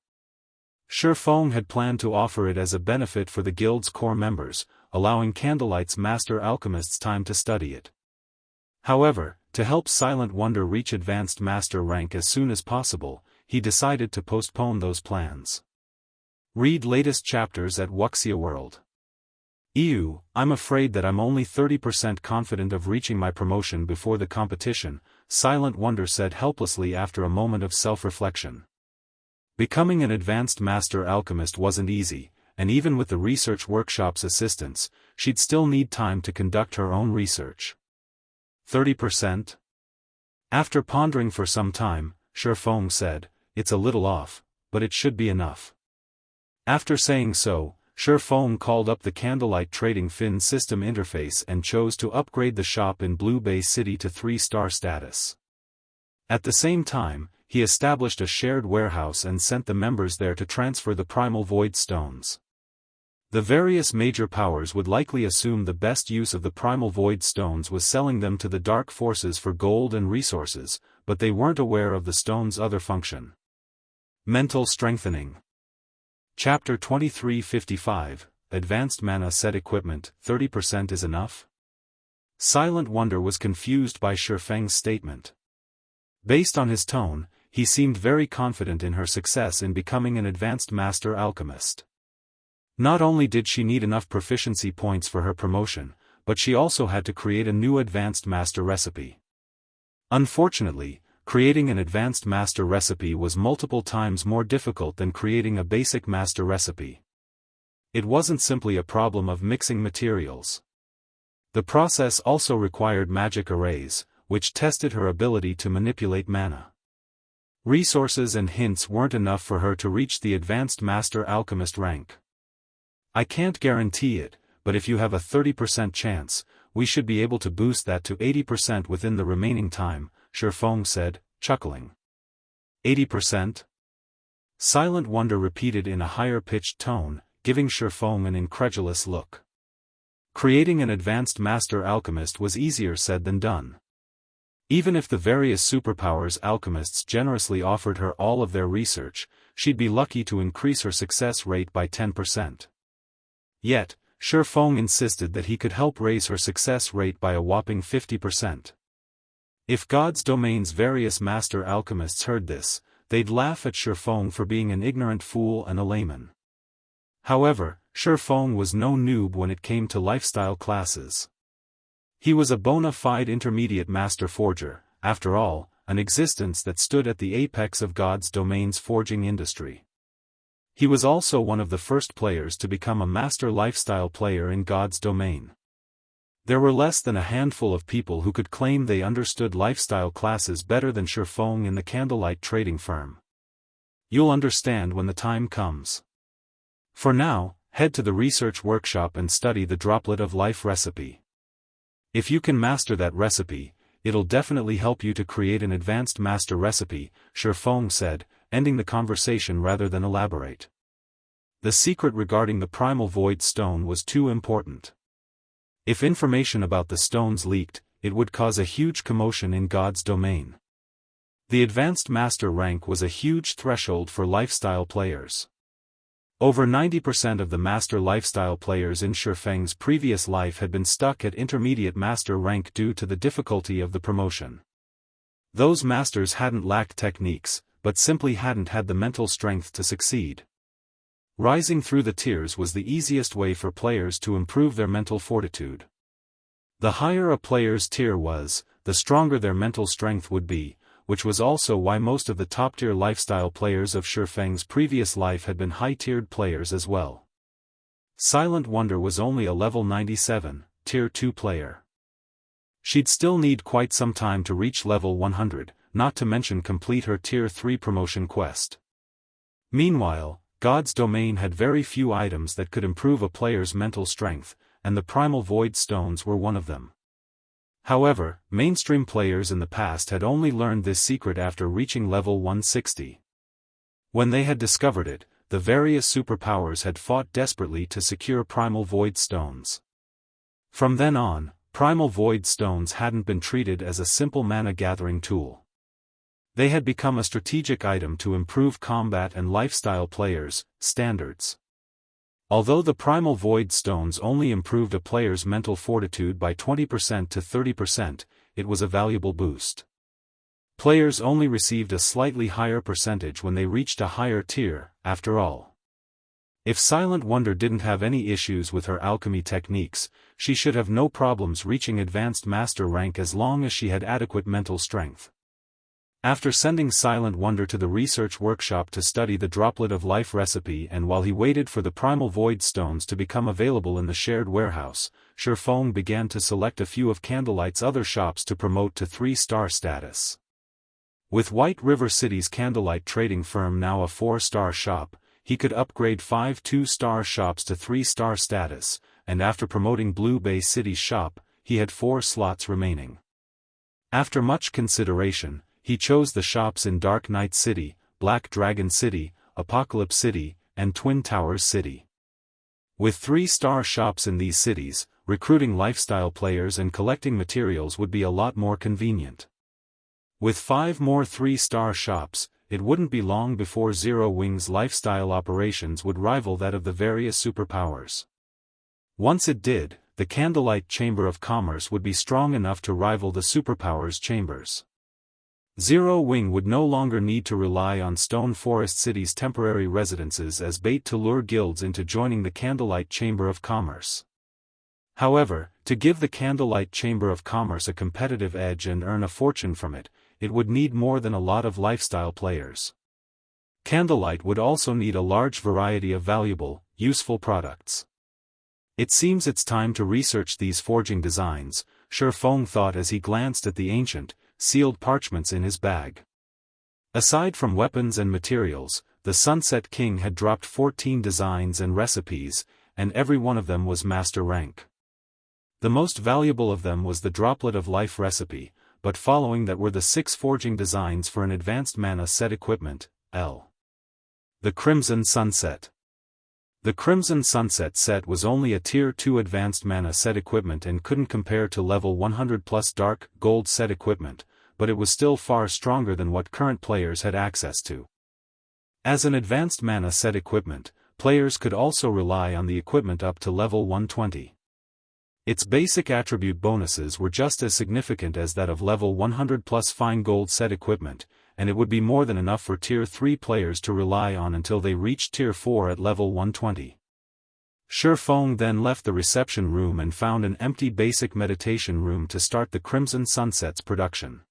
Shi Feng had planned to offer it as a benefit for the guild's core members, allowing Candlelight's master alchemists time to study it. However, to help Silent Wonder reach advanced master rank as soon as possible, he decided to postpone those plans. Read latest chapters at Wuxia World. I'm afraid that I'm only 30% confident of reaching my promotion before the competition, Silent Wonder said helplessly after a moment of self-reflection. Becoming an advanced master alchemist wasn't easy, and even with the research workshop's assistance, she'd still need time to conduct her own research. 30%? After pondering for some time, Shi Feng said, "It's a little off, but it should be enough." After saying so, Shi Feng called up the Candlelight Trading Fin system interface and chose to upgrade the shop in Blue Bay City to 3-star status. At the same time, he established a shared warehouse and sent the members there to transfer the Primal Void Stones. The various major powers would likely assume the best use of the Primal Void Stones was selling them to the Dark Forces for gold and resources, but they weren't aware of the stone's other function. Mental Strengthening. Chapter 2355, Advanced Mana Set Equipment, 30% is enough? Silent Wonder was confused by Shi Feng's statement. Based on his tone, he seemed very confident in her success in becoming an advanced master alchemist. Not only did she need enough proficiency points for her promotion, but she also had to create a new advanced master recipe. Unfortunately, creating an advanced master recipe was multiple times more difficult than creating a basic master recipe. It wasn't simply a problem of mixing materials. The process also required magic arrays, which tested her ability to manipulate mana. Resources and hints weren't enough for her to reach the advanced master alchemist rank. "I can't guarantee it, but if you have a 30% chance, we should be able to boost that to 80% within the remaining time," Shi Feng said, chuckling. 80%? Silent Wonder repeated in a higher-pitched tone, giving Shi Feng an incredulous look. Creating an advanced master alchemist was easier said than done. Even if the various superpowers alchemists generously offered her all of their research, she'd be lucky to increase her success rate by 10%. Yet, Shi Feng insisted that he could help raise her success rate by a whopping 50%. If God's Domain's various master alchemists heard this, they'd laugh at Shifeng for being an ignorant fool and a layman. However, Shifeng was no noob when it came to lifestyle classes. He was a bona fide intermediate master forger, after all, an existence that stood at the apex of God's Domain's forging industry. He was also one of the first players to become a master lifestyle player in God's Domain. There were less than a handful of people who could claim they understood lifestyle classes better than Shifeng in the candlelight trading firm. You'll understand when the time comes. For now, head to the research workshop and study the Droplet of Life recipe. If you can master that recipe, it'll definitely help you to create an advanced master recipe, Shifeng said, ending the conversation rather than elaborate. The secret regarding the Primal Void Stone was too important. If information about the stones leaked, it would cause a huge commotion in God's Domain. The advanced master rank was a huge threshold for lifestyle players. Over 90% of the master lifestyle players in Shifeng's previous life had been stuck at intermediate master rank due to the difficulty of the promotion. Those masters hadn't lacked techniques, but simply hadn't had the mental strength to succeed. Rising through the tiers was the easiest way for players to improve their mental fortitude. The higher a player's tier was, the stronger their mental strength would be, which was also why most of the top-tier lifestyle players of Shifeng's previous life had been high-tiered players as well. Silent Wonder was only a level 97, tier 2 player. She'd still need quite some time to reach level 100, not to mention complete her tier 3 promotion quest. Meanwhile, God's Domain had very few items that could improve a player's mental strength, and the Primal Void Stones were one of them. However, mainstream players in the past had only learned this secret after reaching level 160. When they had discovered it, the various superpowers had fought desperately to secure Primal Void Stones. From then on, Primal Void Stones hadn't been treated as a simple mana-gathering tool. They had become a strategic item to improve combat and lifestyle players' standards. Although the Primal Void Stones only improved a player's mental fortitude by 20% to 30%, it was a valuable boost. Players only received a slightly higher percentage when they reached a higher tier, after all. If Silent Wonder didn't have any issues with her alchemy techniques, she should have no problems reaching advanced master rank as long as she had adequate mental strength. After sending Silent Wonder to the research workshop to study the Droplet of Life recipe and while he waited for the Primal Void Stones to become available in the shared warehouse, Shifeng began to select a few of Candlelight's other shops to promote to 3-star status. With White River City's Candlelight trading firm now a 4-star shop, he could upgrade 5 2-star shops to 3-star status, and after promoting Blue Bay City's shop, he had 4 slots remaining. After much consideration, he chose the shops in Dark Knight City, Black Dragon City, Apocalypse City, and Twin Towers City. With 3-star shops in these cities, recruiting lifestyle players and collecting materials would be a lot more convenient. With 5 more 3-star shops, it wouldn't be long before Zero Wing's lifestyle operations would rival that of the various superpowers. Once it did, the Candlelight Chamber of Commerce would be strong enough to rival the superpowers' chambers. Zero Wing would no longer need to rely on Stone Forest City's temporary residences as bait to lure guilds into joining the Candlelight Chamber of Commerce. However, to give the Candlelight Chamber of Commerce a competitive edge and earn a fortune from it, it would need more than a lot of lifestyle players. Candlelight would also need a large variety of valuable, useful products. It seems it's time to research these forging designs, Shifeng thought as he glanced at the ancient, sealed parchments in his bag. Aside from weapons and materials, the Sunset King had dropped 14 designs and recipes, and every one of them was master rank. The most valuable of them was the Droplet of Life recipe, but following that were the 6 forging designs for an advanced mana set equipment, the Crimson Sunset. The Crimson Sunset set was only a tier 2 advanced mana set equipment and couldn't compare to level 100 plus dark gold set equipment, but it was still far stronger than what current players had access to. As an advanced mana set equipment, players could also rely on the equipment up to level 120. Its basic attribute bonuses were just as significant as that of level 100 plus fine gold set equipment, and it would be more than enough for Tier 3 players to rely on until they reached Tier 4 at level 120. Shifeng then left the reception room and found an empty basic meditation room to start the Crimson Sunset's production.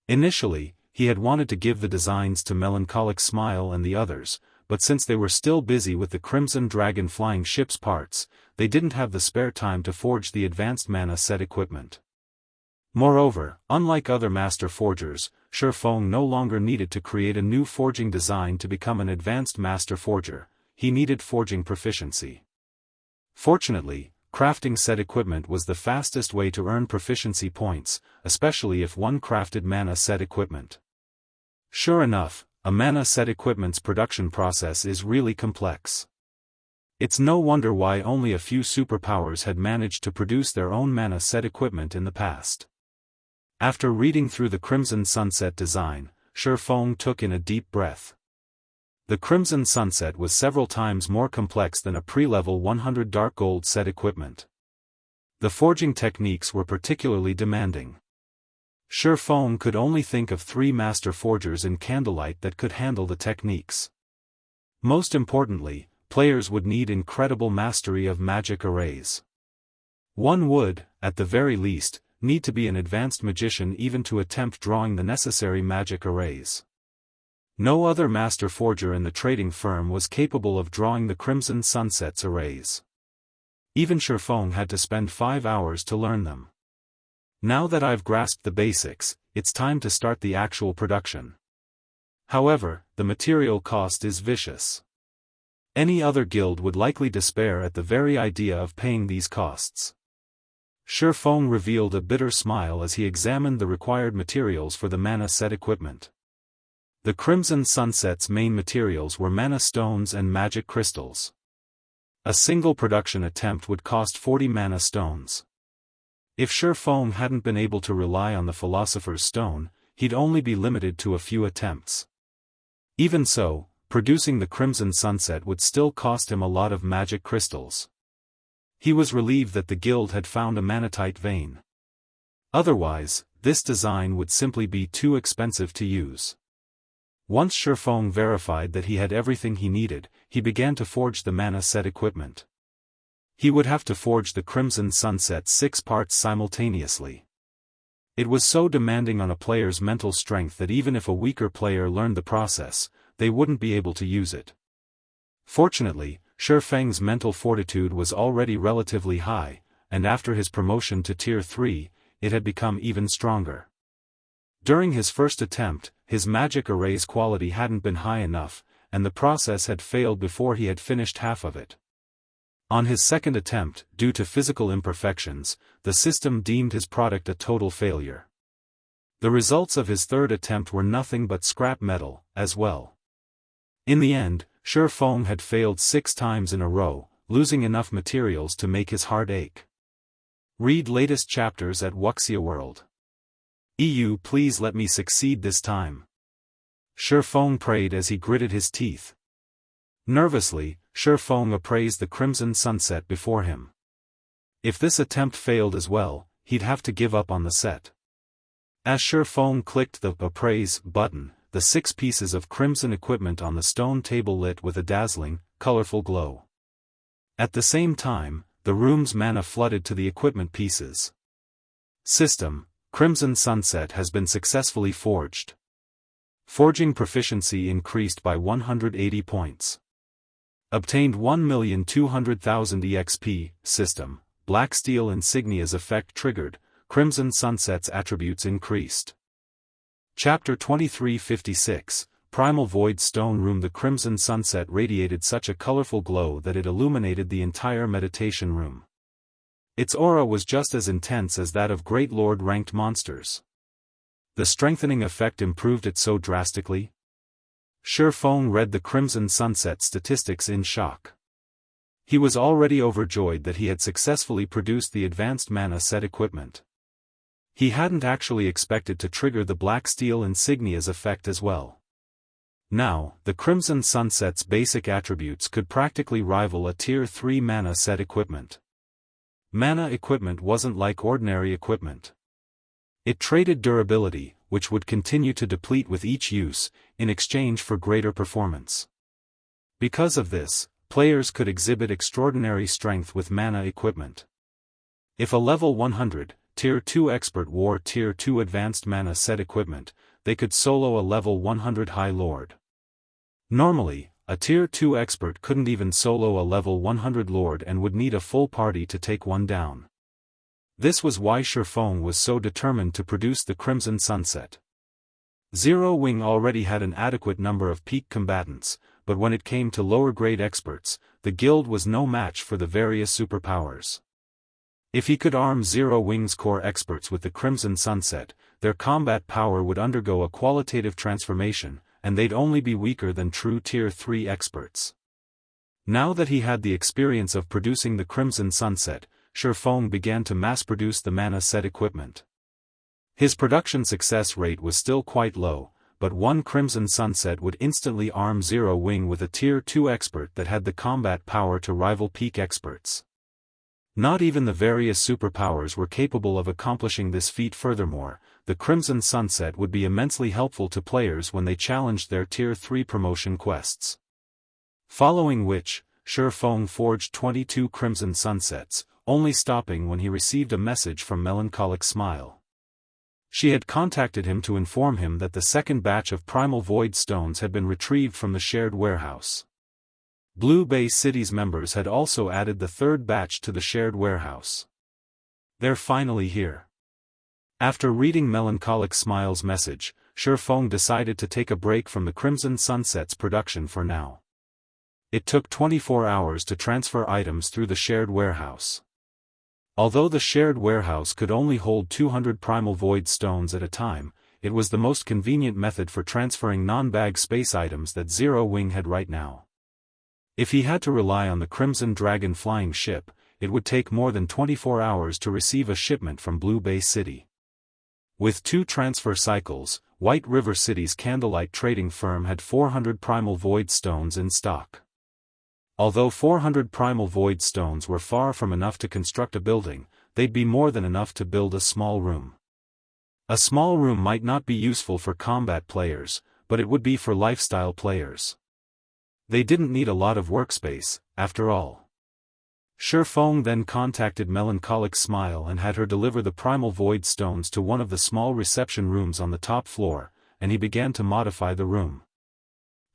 Initially, he had wanted to give the designs to Melancholic Smile and the others, but since they were still busy with the Crimson Dragon flying ship's parts, they didn't have the spare time to forge the advanced mana set equipment. Moreover, unlike other master forgers, Shifeng no longer needed to create a new forging design to become an advanced master forger. He needed forging proficiency. Fortunately, crafting set equipment was the fastest way to earn proficiency points, especially if one crafted mana set equipment. Sure enough, a mana set equipment's production process is really complex. It's no wonder why only a few superpowers had managed to produce their own mana set equipment in the past. After reading through the Crimson Sunset design, Shifeng took in a deep breath. The Crimson Sunset was several times more complex than a pre-level 100 dark gold set equipment. The forging techniques were particularly demanding. Shifeng could only think of 3 master forgers in Candlelight that could handle the techniques. Most importantly, players would need incredible mastery of magic arrays. One would, at the very least, need to be an advanced magician even to attempt drawing the necessary magic arrays. No other master forger in the trading firm was capable of drawing the Crimson Sunset's arrays. Even Shifeng had to spend 5 hours to learn them. Now that I've grasped the basics, it's time to start the actual production. However, the material cost is vicious. Any other guild would likely despair at the very idea of paying these costs. Shifeng revealed a bitter smile as he examined the required materials for the mana set equipment. The Crimson Sunset's main materials were mana stones and magic crystals. A single production attempt would cost 40 mana stones. If Shifeng hadn't been able to rely on the Philosopher's Stone, he'd only be limited to a few attempts. Even so, producing the Crimson Sunset would still cost him a lot of magic crystals. He was relieved that the guild had found a manatite vein. Otherwise, this design would simply be too expensive to use. Once Shifeng verified that he had everything he needed, he began to forge the mana set equipment. He would have to forge the Crimson Sunset's 6 parts simultaneously. It was so demanding on a player's mental strength that even if a weaker player learned the process, they wouldn't be able to use it. Fortunately, Shifeng's mental fortitude was already relatively high, and after his promotion to Tier 3, it had become even stronger. During his first attempt, his magic array's quality hadn't been high enough, and the process had failed before he had finished half of it. On his second attempt, due to physical imperfections, the system deemed his product a total failure. The results of his third attempt were nothing but scrap metal, as well. In the end, Shifeng had failed 6 times in a row, losing enough materials to make his heart ache. Read latest chapters at Wuxia World. EU, please let me succeed this time. Shifeng prayed as he gritted his teeth. Nervously, Shifeng appraised the Crimson Sunset before him. If this attempt failed as well, he'd have to give up on the set. As Shifeng clicked the Appraise button, the 6 pieces of crimson equipment on the stone table lit with a dazzling, colorful glow. At the same time, the room's mana flooded to the equipment pieces. System: Crimson Sunset has been successfully forged. Forging proficiency increased by 180 points. Obtained 1,200,000 EXP. System: Black Steel Insignia's effect triggered, Crimson Sunset's attributes increased. Chapter 2356, Primal Void Stone Room. The Crimson Sunset radiated such a colorful glow that it illuminated the entire meditation room. Its aura was just as intense as that of Great Lord-ranked monsters. The strengthening effect improved it so drastically? Shifeng read the Crimson Sunset statistics in shock. He was already overjoyed that he had successfully produced the advanced mana set equipment. He hadn't actually expected to trigger the Black Steel Insignia's effect as well. Now, the Crimson Sunset's basic attributes could practically rival a Tier 3 mana set equipment. Mana equipment wasn't like ordinary equipment. It traded durability, which would continue to deplete with each use, in exchange for greater performance. Because of this, players could exhibit extraordinary strength with mana equipment. If a level 100, Tier 2 expert wore Tier 2 advanced mana set equipment, they could solo a level 100 High Lord. Normally, a Tier 2 expert couldn't even solo a level 100 Lord and would need a full party to take one down. This was why Shifeng was so determined to produce the Crimson Sunset. Zero Wing already had an adequate number of peak combatants, but when it came to lower-grade experts, the guild was no match for the various superpowers. If he could arm Zero Wing's core experts with the Crimson Sunset, their combat power would undergo a qualitative transformation, and they'd only be weaker than true Tier 3 experts. Now that he had the experience of producing the Crimson Sunset, Shifeng began to mass-produce the mana set equipment. His production success rate was still quite low, but one Crimson Sunset would instantly arm Zero Wing with a Tier 2 expert that had the combat power to rival peak experts. Not even the various superpowers were capable of accomplishing this feat. Furthermore, the Crimson Sunset would be immensely helpful to players when they challenged their Tier 3 promotion quests. Following which, Shifeng forged 22 Crimson Sunsets, only stopping when he received a message from Melancholic Smile. She had contacted him to inform him that the second batch of Primal Void Stones had been retrieved from the shared warehouse. Blue Bay City's members had also added the third batch to the shared warehouse. They're finally here. After reading Melancholic Smile's message, Shifeng decided to take a break from the Crimson Sunset's production for now. It took 24 hours to transfer items through the shared warehouse. Although the shared warehouse could only hold 200 Primal Void Stones at a time, it was the most convenient method for transferring non-bag space items that Zero Wing had right now. If he had to rely on the Crimson Dragon flying ship, it would take more than 24 hours to receive a shipment from Blue Bay City. With 2 transfer cycles, White River City's Candlelight trading firm had 400 Primal Void Stones in stock. Although 400 Primal Void Stones were far from enough to construct a building, they'd be more than enough to build a small room. A small room might not be useful for combat players, but it would be for lifestyle players. They didn't need a lot of workspace, after all. Shifeng then contacted Melancholic Smile and had her deliver the Primal Void Stones to one of the small reception rooms on the top floor, and he began to modify the room.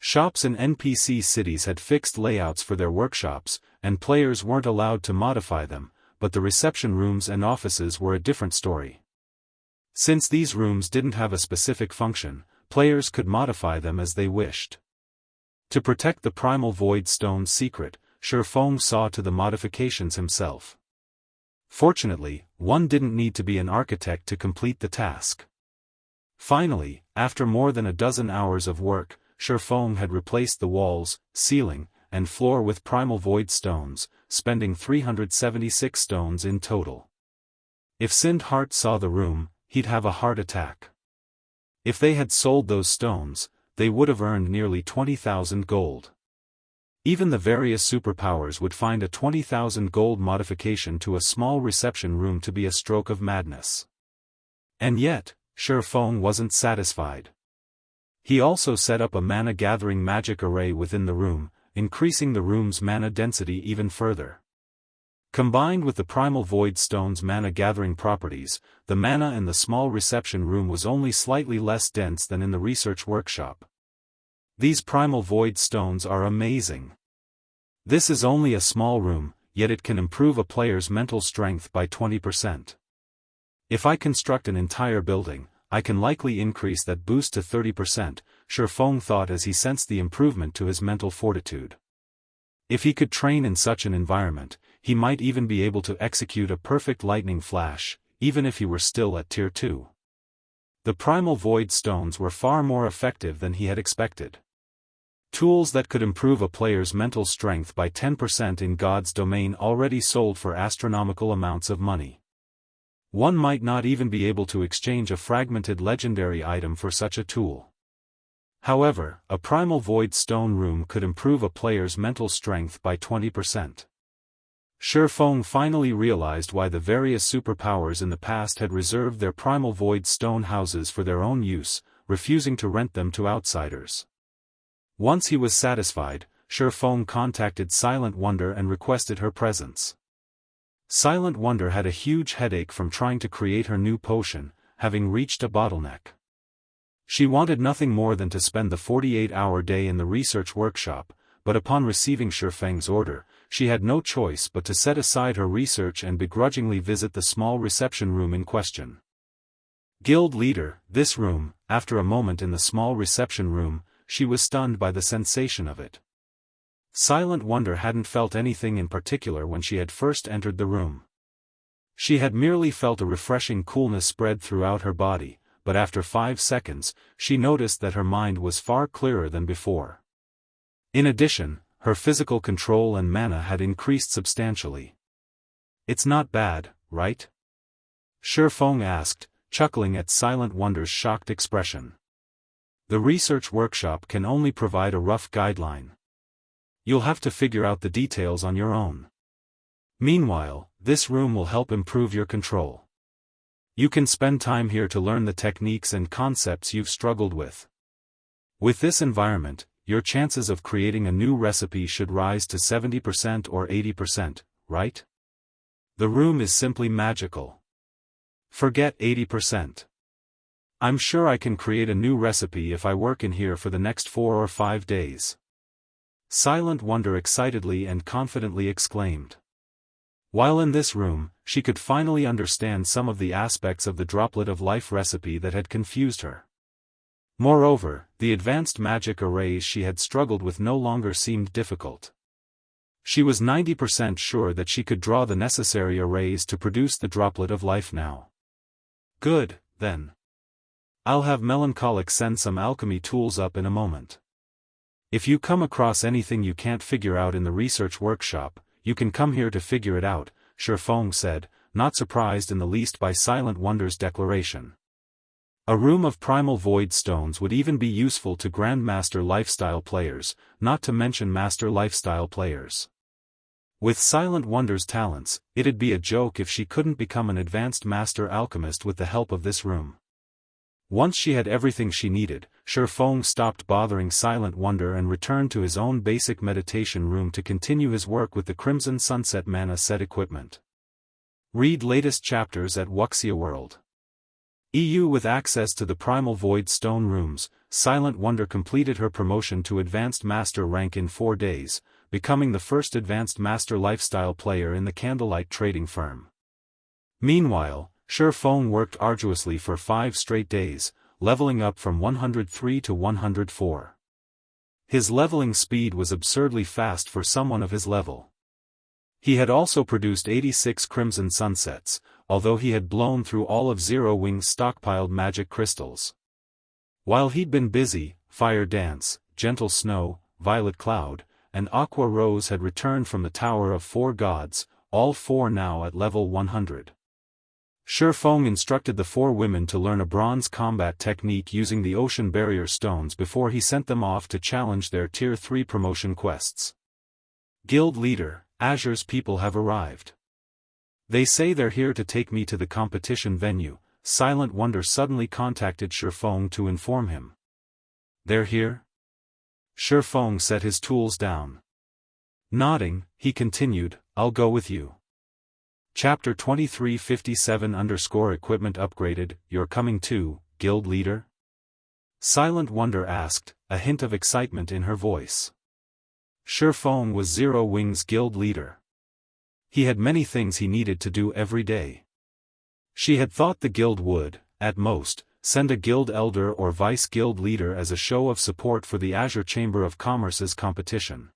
Shops in NPC cities had fixed layouts for their workshops, and players weren't allowed to modify them, but the reception rooms and offices were a different story. Since these rooms didn't have a specific function, players could modify them as they wished. To protect the Primal Void Stone's secret, Shifeng saw to the modifications himself. Fortunately, one didn't need to be an architect to complete the task. Finally, after more than a dozen hours of work, Shifeng had replaced the walls, ceiling, and floor with Primal Void Stones, spending 376 stones in total. If Sind Heart saw the room, he'd have a heart attack. If they had sold those stones, they would have earned nearly 20,000 gold. Even the various superpowers would find a 20,000 gold modification to a small reception room to be a stroke of madness. And yet, Shifeng wasn't satisfied. He also set up a mana-gathering magic array within the room, increasing the room's mana density even further. Combined with the Primal Void Stone's mana-gathering properties, the mana in the small reception room was only slightly less dense than in the research workshop. These Primal Void Stones are amazing. This is only a small room, yet it can improve a player's mental strength by 20%. If I construct an entire building, I can likely increase that boost to 30%, Shifeng thought as he sensed the improvement to his mental fortitude. If he could train in such an environment, he might even be able to execute a perfect lightning flash, even if he were still at Tier 2. The Primal Void Stones were far more effective than he had expected. Tools that could improve a player's mental strength by 10% in God's domain already sold for astronomical amounts of money. One might not even be able to exchange a fragmented legendary item for such a tool. However, a Primal Void Stone room could improve a player's mental strength by 20%. Shi Feng finally realized why the various superpowers in the past had reserved their primal void stone houses for their own use, refusing to rent them to outsiders. Once he was satisfied, Shi Feng contacted Silent Wonder and requested her presence. Silent Wonder had a huge headache from trying to create her new potion, having reached a bottleneck. She wanted nothing more than to spend the 48-hour day in the research workshop, but upon receiving Shi Feng's order, she had no choice but to set aside her research and begrudgingly visit the small reception room in question. Guild leader, this room. After a moment in the small reception room, she was stunned by the sensation of it. Silent Wonder hadn't felt anything in particular when she had first entered the room. She had merely felt a refreshing coolness spread throughout her body, but after 5 seconds, she noticed that her mind was far clearer than before. In addition, her physical control and mana had increased substantially. "It's not bad, right?" Shi Feng asked, chuckling at Silent Wonder's shocked expression. "The research workshop can only provide a rough guideline. You'll have to figure out the details on your own. Meanwhile, this room will help improve your control. You can spend time here to learn the techniques and concepts you've struggled with. With this environment, your chances of creating a new recipe should rise to 70% or 80%, right? The room is simply magical. Forget 80%. I'm sure I can create a new recipe if I work in here for the next 4 or 5 days." Silent Wonder excitedly and confidently exclaimed. While in this room, she could finally understand some of the aspects of the Droplet of Life recipe that had confused her. Moreover, the advanced magic arrays she had struggled with no longer seemed difficult. She was 90% sure that she could draw the necessary arrays to produce the Droplet of Life now. "Good, then. I'll have Melancholic send some alchemy tools up in a moment. If you come across anything you can't figure out in the research workshop, you can come here to figure it out," Shi Feng said, not surprised in the least by Silent Wonder's declaration. A room of primal void stones would even be useful to Grandmaster lifestyle players, not to mention Master lifestyle players. With Silent Wonder's talents, it'd be a joke if she couldn't become an advanced Master Alchemist with the help of this room. Once she had everything she needed, Shi Feng stopped bothering Silent Wonder and returned to his own basic meditation room to continue his work with the Crimson Sunset Mana set equipment. Read latest chapters at Wuxia World. EU. With access to the Primal Void Stone rooms, Silent Wonder completed her promotion to Advanced Master rank in 4 days, becoming the first Advanced Master lifestyle player in the Candlelight trading firm. Meanwhile, Shi Feng worked arduously for 5 straight days, leveling up from 103 to 104. His leveling speed was absurdly fast for someone of his level. He had also produced 86 Crimson Sunsets, although he had blown through all of Zero Wing's stockpiled magic crystals. While he'd been busy, Fire Dance, Gentle Snow, Violet Cloud, and Aqua Rose had returned from the Tower of 4 Gods, all 4 now at level 100. Shi Feng instructed the 4 women to learn a bronze combat technique using the ocean barrier stones before he sent them off to challenge their Tier 3 promotion quests. Guild leader, Azure's people have arrived. They say they're here to take me to the competition venue. Silent Wonder suddenly contacted Shi Feng to inform him. They're here? Shi Feng set his tools down. Nodding, he continued, I'll go with you. Chapter 2357_equipment upgraded, you're coming too, guild leader? Silent Wonder asked, a hint of excitement in her voice. Shi Feng was Zero Wing's guild leader. He had many things he needed to do every day. She had thought the guild would, at most, send a guild elder or vice-guild leader as a show of support for the Azure Chamber of Commerce's competition.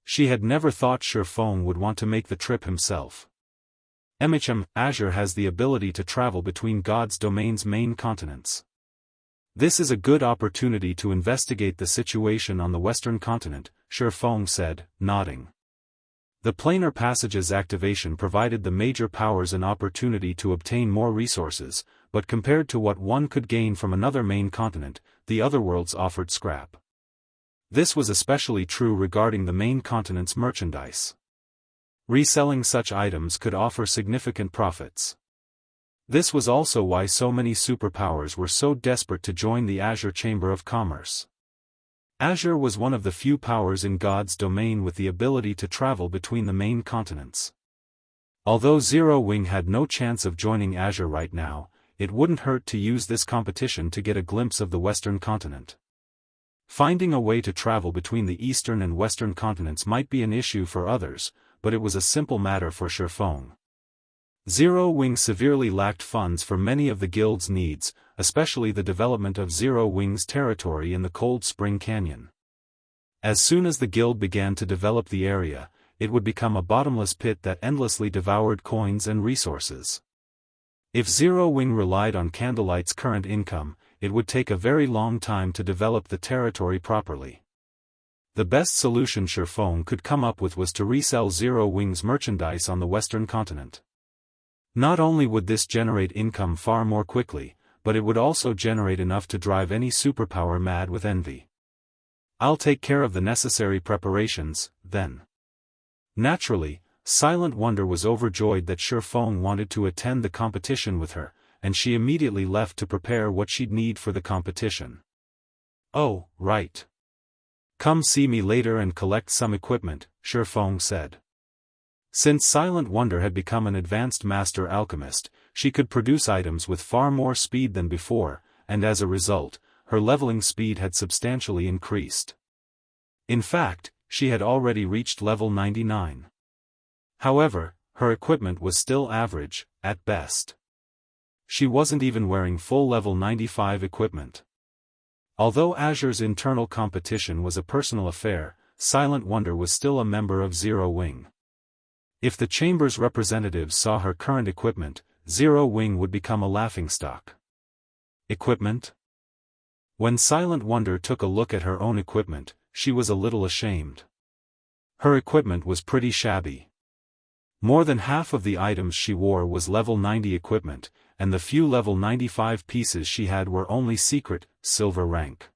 She had never thought Shi Feng would want to make the trip himself. Azure has the ability to travel between God's domain's main continents. This is a good opportunity to investigate the situation on the western continent, Shi Feng said, nodding. The planar passage's activation provided the major powers an opportunity to obtain more resources, but compared to what one could gain from another main continent, the other worlds offered scrap. This was especially true regarding the main continent's merchandise. Reselling such items could offer significant profits. This was also why so many superpowers were so desperate to join the Azure Chamber of Commerce. Azure was one of the few powers in God's domain with the ability to travel between the main continents. Although Zero Wing had no chance of joining Azure right now, it wouldn't hurt to use this competition to get a glimpse of the Western continent. Finding a way to travel between the Eastern and Western continents might be an issue for others, but it was a simple matter for Shifeng. Zero Wing severely lacked funds for many of the guild's needs, especially the development of Zero Wing's territory in the Cold Spring Canyon. As soon as the guild began to develop the area, it would become a bottomless pit that endlessly devoured coins and resources. If Zero Wing relied on Candlelight's current income, it would take a very long time to develop the territory properly. The best solution Shifeng could come up with was to resell Zero Wing's merchandise on the Western continent. Not only would this generate income far more quickly, but it would also generate enough to drive any superpower mad with envy. I'll take care of the necessary preparations, then. Naturally, Silent Wonder was overjoyed that Shifeng wanted to attend the competition with her, and she immediately left to prepare what she'd need for the competition. Oh, right. Come see me later and collect some equipment, Shifeng said. Since Silent Wonder had become an advanced master alchemist, she could produce items with far more speed than before, and as a result, her leveling speed had substantially increased. In fact, she had already reached level 99. However, her equipment was still average, at best. She wasn't even wearing full level 95 equipment. Although Azure's internal competition was a personal affair, Silent Wonder was still a member of Zero Wing. If the Chamber's representatives saw her current equipment, Zero Wing would become a laughingstock. Equipment? When Silent Wonder took a look at her own equipment, she was a little ashamed. Her equipment was pretty shabby. More than half of the items she wore was level 90 equipment, and the few level 95 pieces she had were only secret, silver rank.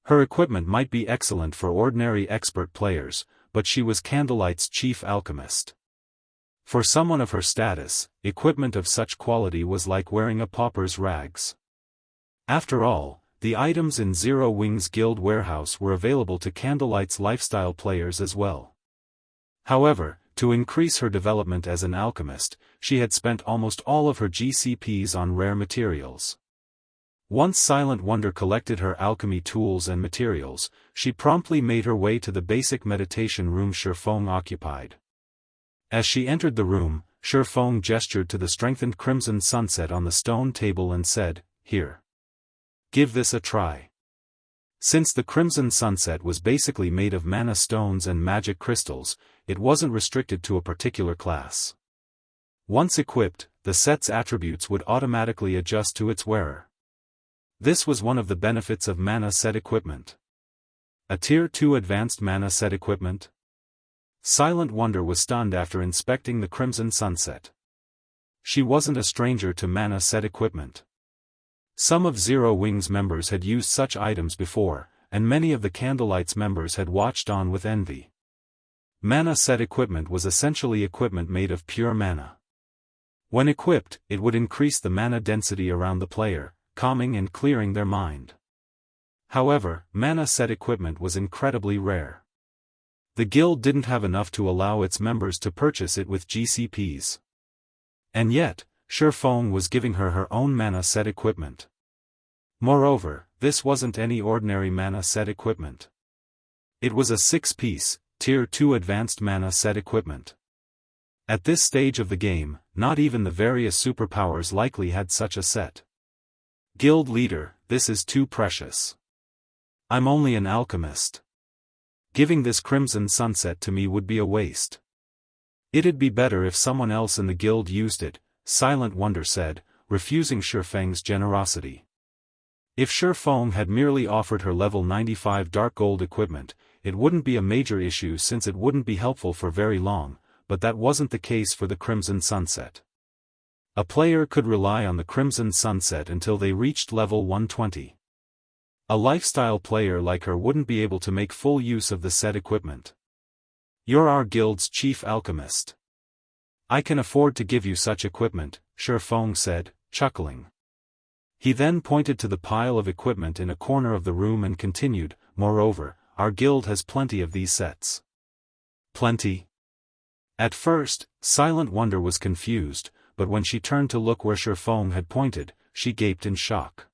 Her equipment might be excellent for ordinary expert players, but she was Candlelight's chief alchemist. For someone of her status, equipment of such quality was like wearing a pauper's rags. After all, the items in Zero Wing's guild warehouse were available to Candlelight's lifestyle players as well. However, to increase her development as an alchemist, she had spent almost all of her GCPs on rare materials. Once Silent Wonder collected her alchemy tools and materials, she promptly made her way to the basic meditation room Shifeng occupied. As she entered the room, Shifeng gestured to the strengthened crimson sunset on the stone table and said, "Here. Give this a try." Since the crimson sunset was basically made of mana stones and magic crystals, it wasn't restricted to a particular class. Once equipped, the set's attributes would automatically adjust to its wearer. This was one of the benefits of mana set equipment. A Tier 2 advanced mana set equipment? Silent Wonder was stunned after inspecting the crimson sunset. She wasn't a stranger to mana set equipment. Some of Zero Wing's members had used such items before, and many of the Candlelight's members had watched on with envy. Mana set equipment was essentially equipment made of pure mana. When equipped, it would increase the mana density around the player, calming and clearing their mind. However, mana set equipment was incredibly rare. The guild didn't have enough to allow its members to purchase it with GCPs. And yet, Shifeng was giving her her own mana set equipment. Moreover, this wasn't any ordinary mana set equipment. It was a 6-piece, Tier 2 advanced mana set equipment. At this stage of the game, not even the various superpowers likely had such a set. Guild leader, this is too precious. I'm only an alchemist. Giving this crimson sunset to me would be a waste. It'd be better if someone else in the guild used it, Silent Wonder said, refusing Shifeng's generosity. If Shifeng had merely offered her level 95 dark gold equipment, it wouldn't be a major issue since it wouldn't be helpful for very long, but that wasn't the case for the crimson sunset. A player could rely on the crimson sunset until they reached level 120. A lifestyle player like her wouldn't be able to make full use of the set equipment. You're our guild's chief alchemist. I can afford to give you such equipment, Shifeng said, chuckling. He then pointed to the pile of equipment in a corner of the room and continued, moreover, our guild has plenty of these sets. Plenty? At first, Silent Wonder was confused, but when she turned to look where Shifeng had pointed, she gaped in shock.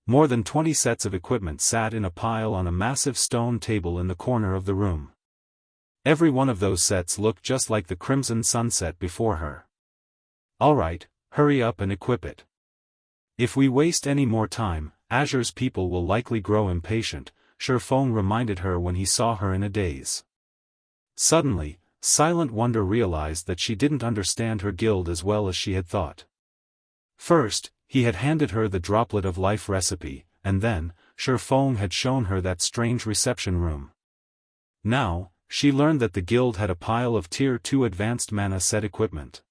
More than 20 sets of equipment sat in a pile on a massive stone table in the corner of the room. Every one of those sets looked just like the crimson sunset before her. Alright, hurry up and equip it. If we waste any more time, Azure's people will likely grow impatient, Shifeng reminded her when he saw her in a daze. Suddenly, Silent Wonder realized that she didn't understand her guild as well as she had thought. First, he had handed her the droplet of life recipe, and then, Shifeng had shown her that strange reception room. Now, she learned that the guild had a pile of Tier 2 advanced mana set equipment.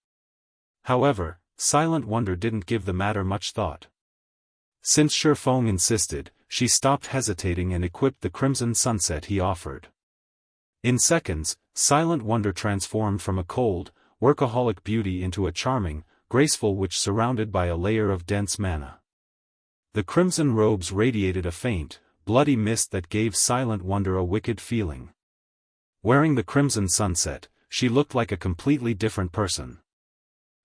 However, Silent Wonder didn't give the matter much thought. Since Shifeng insisted, she stopped hesitating and equipped the Crimson Sunset he offered. In seconds, Silent Wonder transformed from a cold, workaholic beauty into a charming, graceful witch surrounded by a layer of dense mana. The crimson robes radiated a faint, bloody mist that gave Silent Wonder a wicked feeling. Wearing the Crimson Sunset, she looked like a completely different person.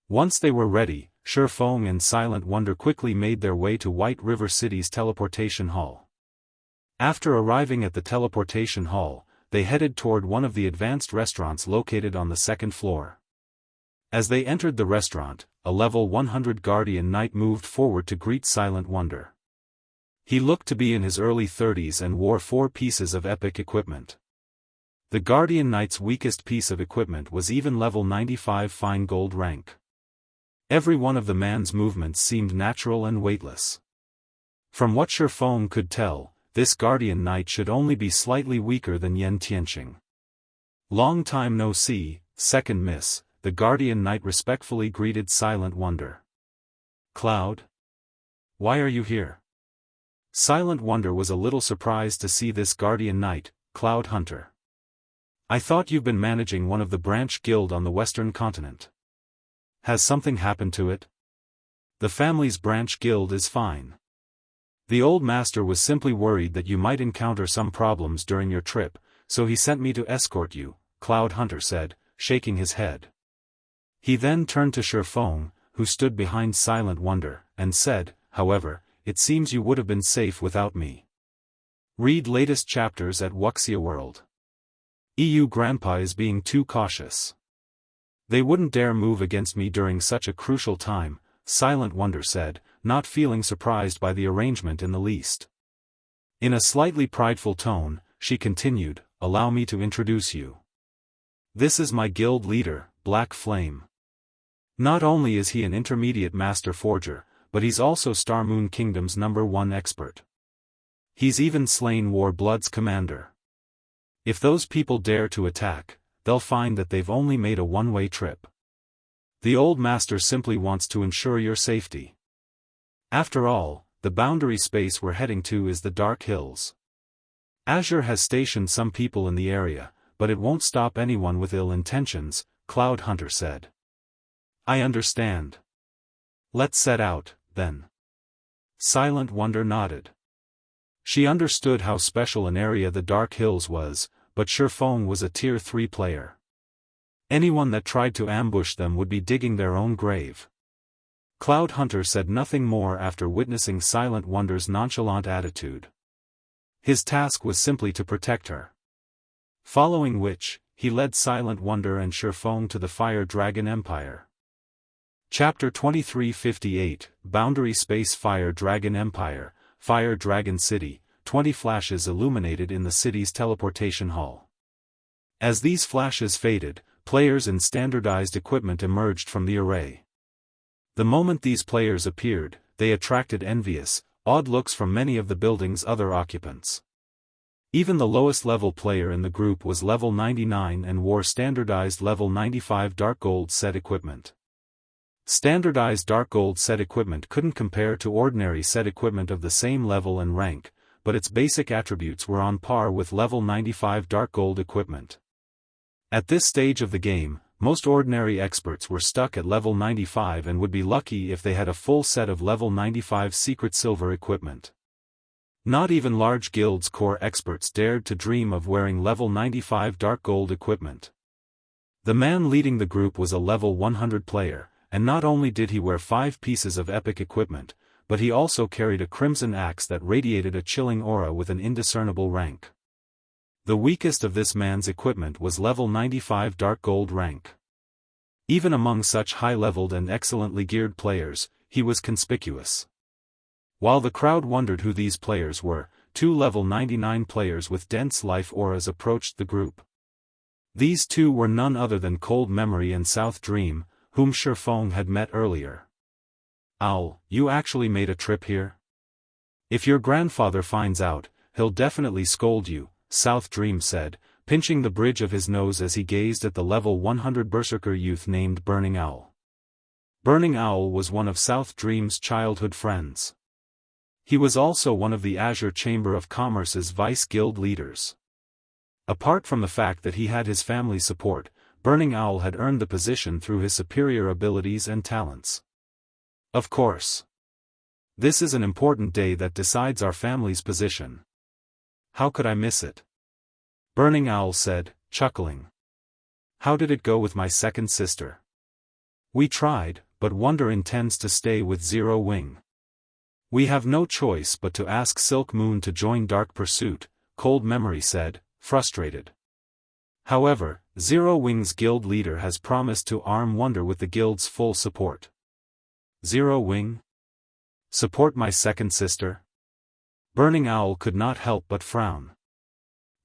Once they were ready, Shifeng and Silent Wonder quickly made their way to White River City's teleportation hall. After arriving at the teleportation hall, they headed toward one of the advanced restaurants located on the second floor. As they entered the restaurant, a level 100 Guardian Knight moved forward to greet Silent Wonder. He looked to be in his early 30s and wore 4 pieces of epic equipment. The Guardian Knight's weakest piece of equipment was even level 95 fine gold rank. Every one of the man's movements seemed natural and weightless. From what Shifeng could tell, this Guardian Knight should only be slightly weaker than Yen Tianqing. Long time no see, second miss, the Guardian Knight respectfully greeted Silent Wonder. Cloud? Why are you here? Silent Wonder was a little surprised to see this Guardian Knight, Cloud Hunter. I thought you've been managing one of the branch guild on the western continent. Has something happened to it? The family's branch guild is fine. The old master was simply worried that you might encounter some problems during your trip, so he sent me to escort you, Cloud Hunter said, shaking his head. He then turned to Shifeng, who stood behind Silent Wonder, and said, however, it seems you would have been safe without me. Read latest chapters at Wuxia World. EU Grandpa is being too cautious. They wouldn't dare move against me during such a crucial time, Silent Wonder said, not feeling surprised by the arrangement in the least. In a slightly prideful tone, she continued, allow me to introduce you. This is my guild leader, Black Flame. Not only is he an intermediate master forger, but he's also Star Moon Kingdom's #1 expert. He's even slain War Blood's commander. If those people dare to attack, they'll find that they've only made a one-way trip. The old master simply wants to ensure your safety. After all, the boundary space we're heading to is the Dark Hills. Azure has stationed some people in the area, but it won't stop anyone with ill intentions, Cloud Hunter said. I understand. Let's set out, then. Silent Wonder nodded. She understood how special an area the Dark Hills was, but Shifeng was a Tier 3 player. Anyone that tried to ambush them would be digging their own grave. Cloud Hunter said nothing more after witnessing Silent Wonder's nonchalant attitude. His task was simply to protect her. Following which, he led Silent Wonder and Shifeng to the Fire Dragon Empire. Chapter 2358, Boundary Space Fire Dragon Empire, Fire Dragon City, 20 flashes illuminated in the city's teleportation hall. As these flashes faded, players in standardized equipment emerged from the array. The moment these players appeared, they attracted envious, odd looks from many of the building's other occupants. Even the lowest level player in the group was level 99 and wore standardized level 95 dark gold set equipment. Standardized dark gold set equipment couldn't compare to ordinary set equipment of the same level and rank, but its basic attributes were on par with level 95 dark gold equipment. At this stage of the game, most ordinary experts were stuck at level 95 and would be lucky if they had a full set of level 95 secret silver equipment. Not even large guilds' core experts dared to dream of wearing level 95 dark gold equipment. The man leading the group was a level 100 player, and not only did he wear 5 pieces of epic equipment, but he also carried a crimson axe that radiated a chilling aura with an indiscernible rank. The weakest of this man's equipment was level 95 dark gold rank. Even among such high-leveled and excellently geared players, he was conspicuous. While the crowd wondered who these players were, 2 level 99 players with dense life auras approached the group. These two were none other than Cold Memory and South Dream, whom Shifeng had met earlier. "Owl, you actually made a trip here? If your grandfather finds out, he'll definitely scold you," South Dream said, pinching the bridge of his nose as he gazed at the level 100 berserker youth named Burning Owl. Burning Owl was one of South Dream's childhood friends. He was also one of the Azure Chamber of Commerce's vice guild leaders. Apart from the fact that he had his family's support, Burning Owl had earned the position through his superior abilities and talents. Of course. This is an important day that decides our family's position. How could I miss it? Burning Owl said, chuckling. How did it go with my second sister? We tried, but Wonder intends to stay with Zero Wing. We have no choice but to ask Silk Moon to join Dark Pursuit, Cold Memory said, frustrated. However, Zero Wing's guild leader has promised to arm Wonder with the guild's full support. Zero Wing? Support my second sister? Burning Owl could not help but frown.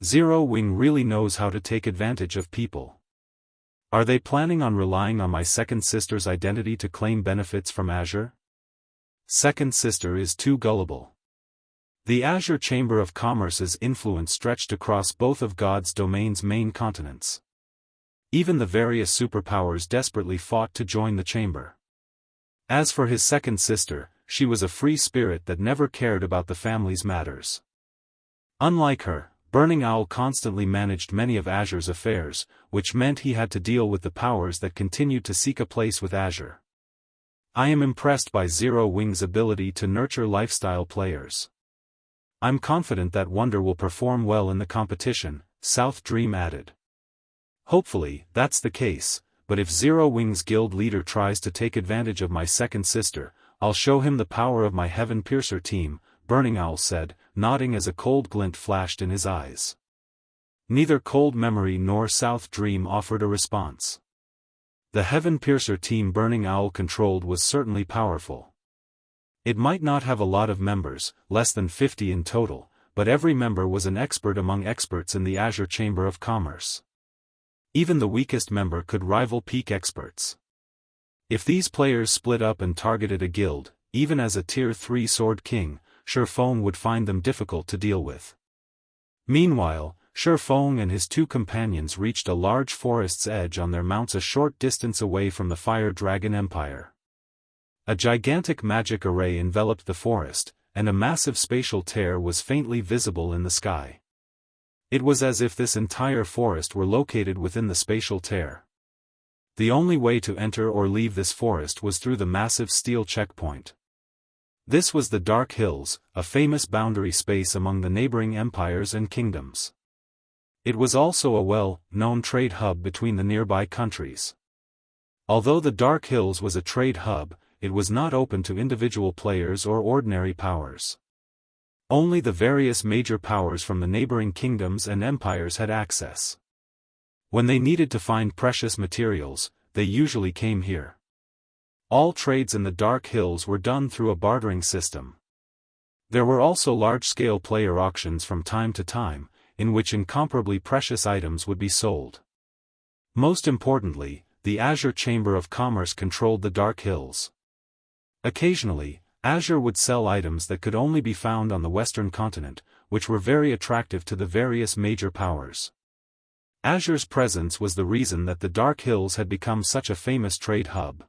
Zero Wing really knows how to take advantage of people. Are they planning on relying on my second sister's identity to claim benefits from Azure? Second sister is too gullible. The Azure Chamber of Commerce's influence stretched across both of God's domain's main continents. Even the various superpowers desperately fought to join the chamber. As for his second sister, she was a free spirit that never cared about the family's matters. Unlike her, Burning Owl constantly managed many of Azure's affairs, which meant he had to deal with the powers that continued to seek a place with Azure. I am impressed by Zero Wing's ability to nurture lifestyle players. I'm confident that Wonder will perform well in the competition, South Dream added. Hopefully, that's the case, but if Zero Wing's guild leader tries to take advantage of my second sister, I'll show him the power of my Heaven Piercer team, Burning Owl said, nodding as a cold glint flashed in his eyes. Neither Cold Memory nor South Dream offered a response. The Heaven Piercer team Burning Owl controlled was certainly powerful. It might not have a lot of members, less than 50 in total, but every member was an expert among experts in the Azure Chamber of Commerce. Even the weakest member could rival peak experts. If these players split up and targeted a guild, even as a Tier 3 Sword King, Shifeng would find them difficult to deal with. Meanwhile, Shifeng and his 2 companions reached a large forest's edge on their mounts a short distance away from the Fire Dragon Empire. A gigantic magic array enveloped the forest, and a massive spatial tear was faintly visible in the sky. It was as if this entire forest were located within the spatial tear. The only way to enter or leave this forest was through the massive steel checkpoint. This was the Dark Hills, a famous boundary space among the neighboring empires and kingdoms. It was also a well-known trade hub between the nearby countries. Although the Dark Hills was a trade hub, it was not open to individual players or ordinary powers. Only the various major powers from the neighboring kingdoms and empires had access. When they needed to find precious materials, they usually came here. All trades in the Dark Hills were done through a bartering system. There were also large-scale player auctions from time to time, in which incomparably precious items would be sold. Most importantly, the Azure Chamber of Commerce controlled the Dark Hills. Occasionally, Azure would sell items that could only be found on the Western continent, which were very attractive to the various major powers. Azure's presence was the reason that the Dark Hills had become such a famous trade hub.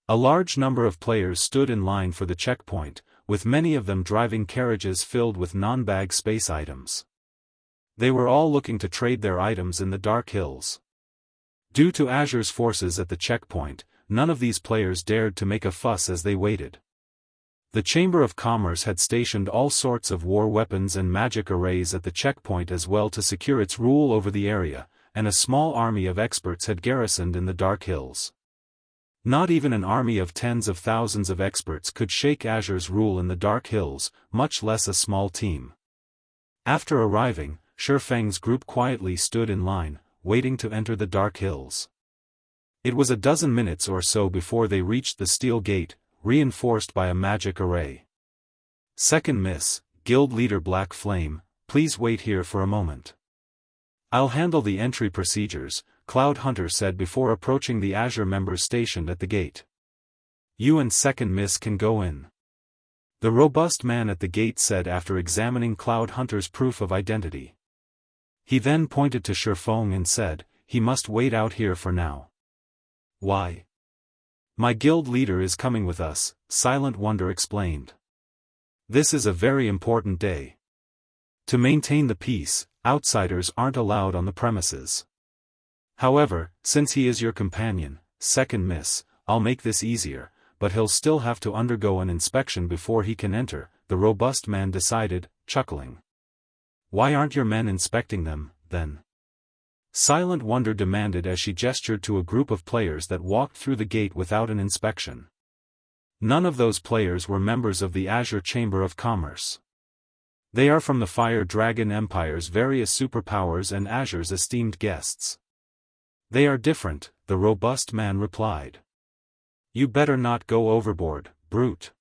A large number of players stood in line for the checkpoint, with many of them driving carriages filled with non-bag space items. They were all looking to trade their items in the Dark Hills. Due to Azure's forces at the checkpoint, none of these players dared to make a fuss as they waited. The Chamber of Commerce had stationed all sorts of war weapons and magic arrays at the checkpoint as well to secure its rule over the area, and a small army of experts had garrisoned in the Dark Hills. Not even an army of tens of thousands of experts could shake Azure's rule in the Dark Hills, much less a small team. After arriving, Shifeng's group quietly stood in line, waiting to enter the Dark Hills. It was a dozen minutes or so before they reached the steel gate, reinforced by a magic array. "Second Miss, Guild Leader Black Flame, please wait here for a moment. I'll handle the entry procedures," Cloud Hunter said before approaching the Azure members stationed at the gate. "You and Second Miss can go in," the robust man at the gate said after examining Cloud Hunter's proof of identity. He then pointed to Shifeng and said, "He must wait out here for now." "Why?" "My guild leader is coming with us," Silent Wonder explained. "This is a very important day. To maintain the peace, outsiders aren't allowed on the premises. However, since he is your companion, Second Miss, I'll make this easier, but he'll still have to undergo an inspection before he can enter," the robust man decided, chuckling. "Why aren't your men inspecting them, then?" Silent Wonder demanded as she gestured to a group of players that walked through the gate without an inspection. None of those players were members of the Azure Chamber of Commerce. They are from the Fire Dragon Empire's various superpowers and Azure's esteemed guests. "They are different," the robust man replied. "You better not go overboard, brute.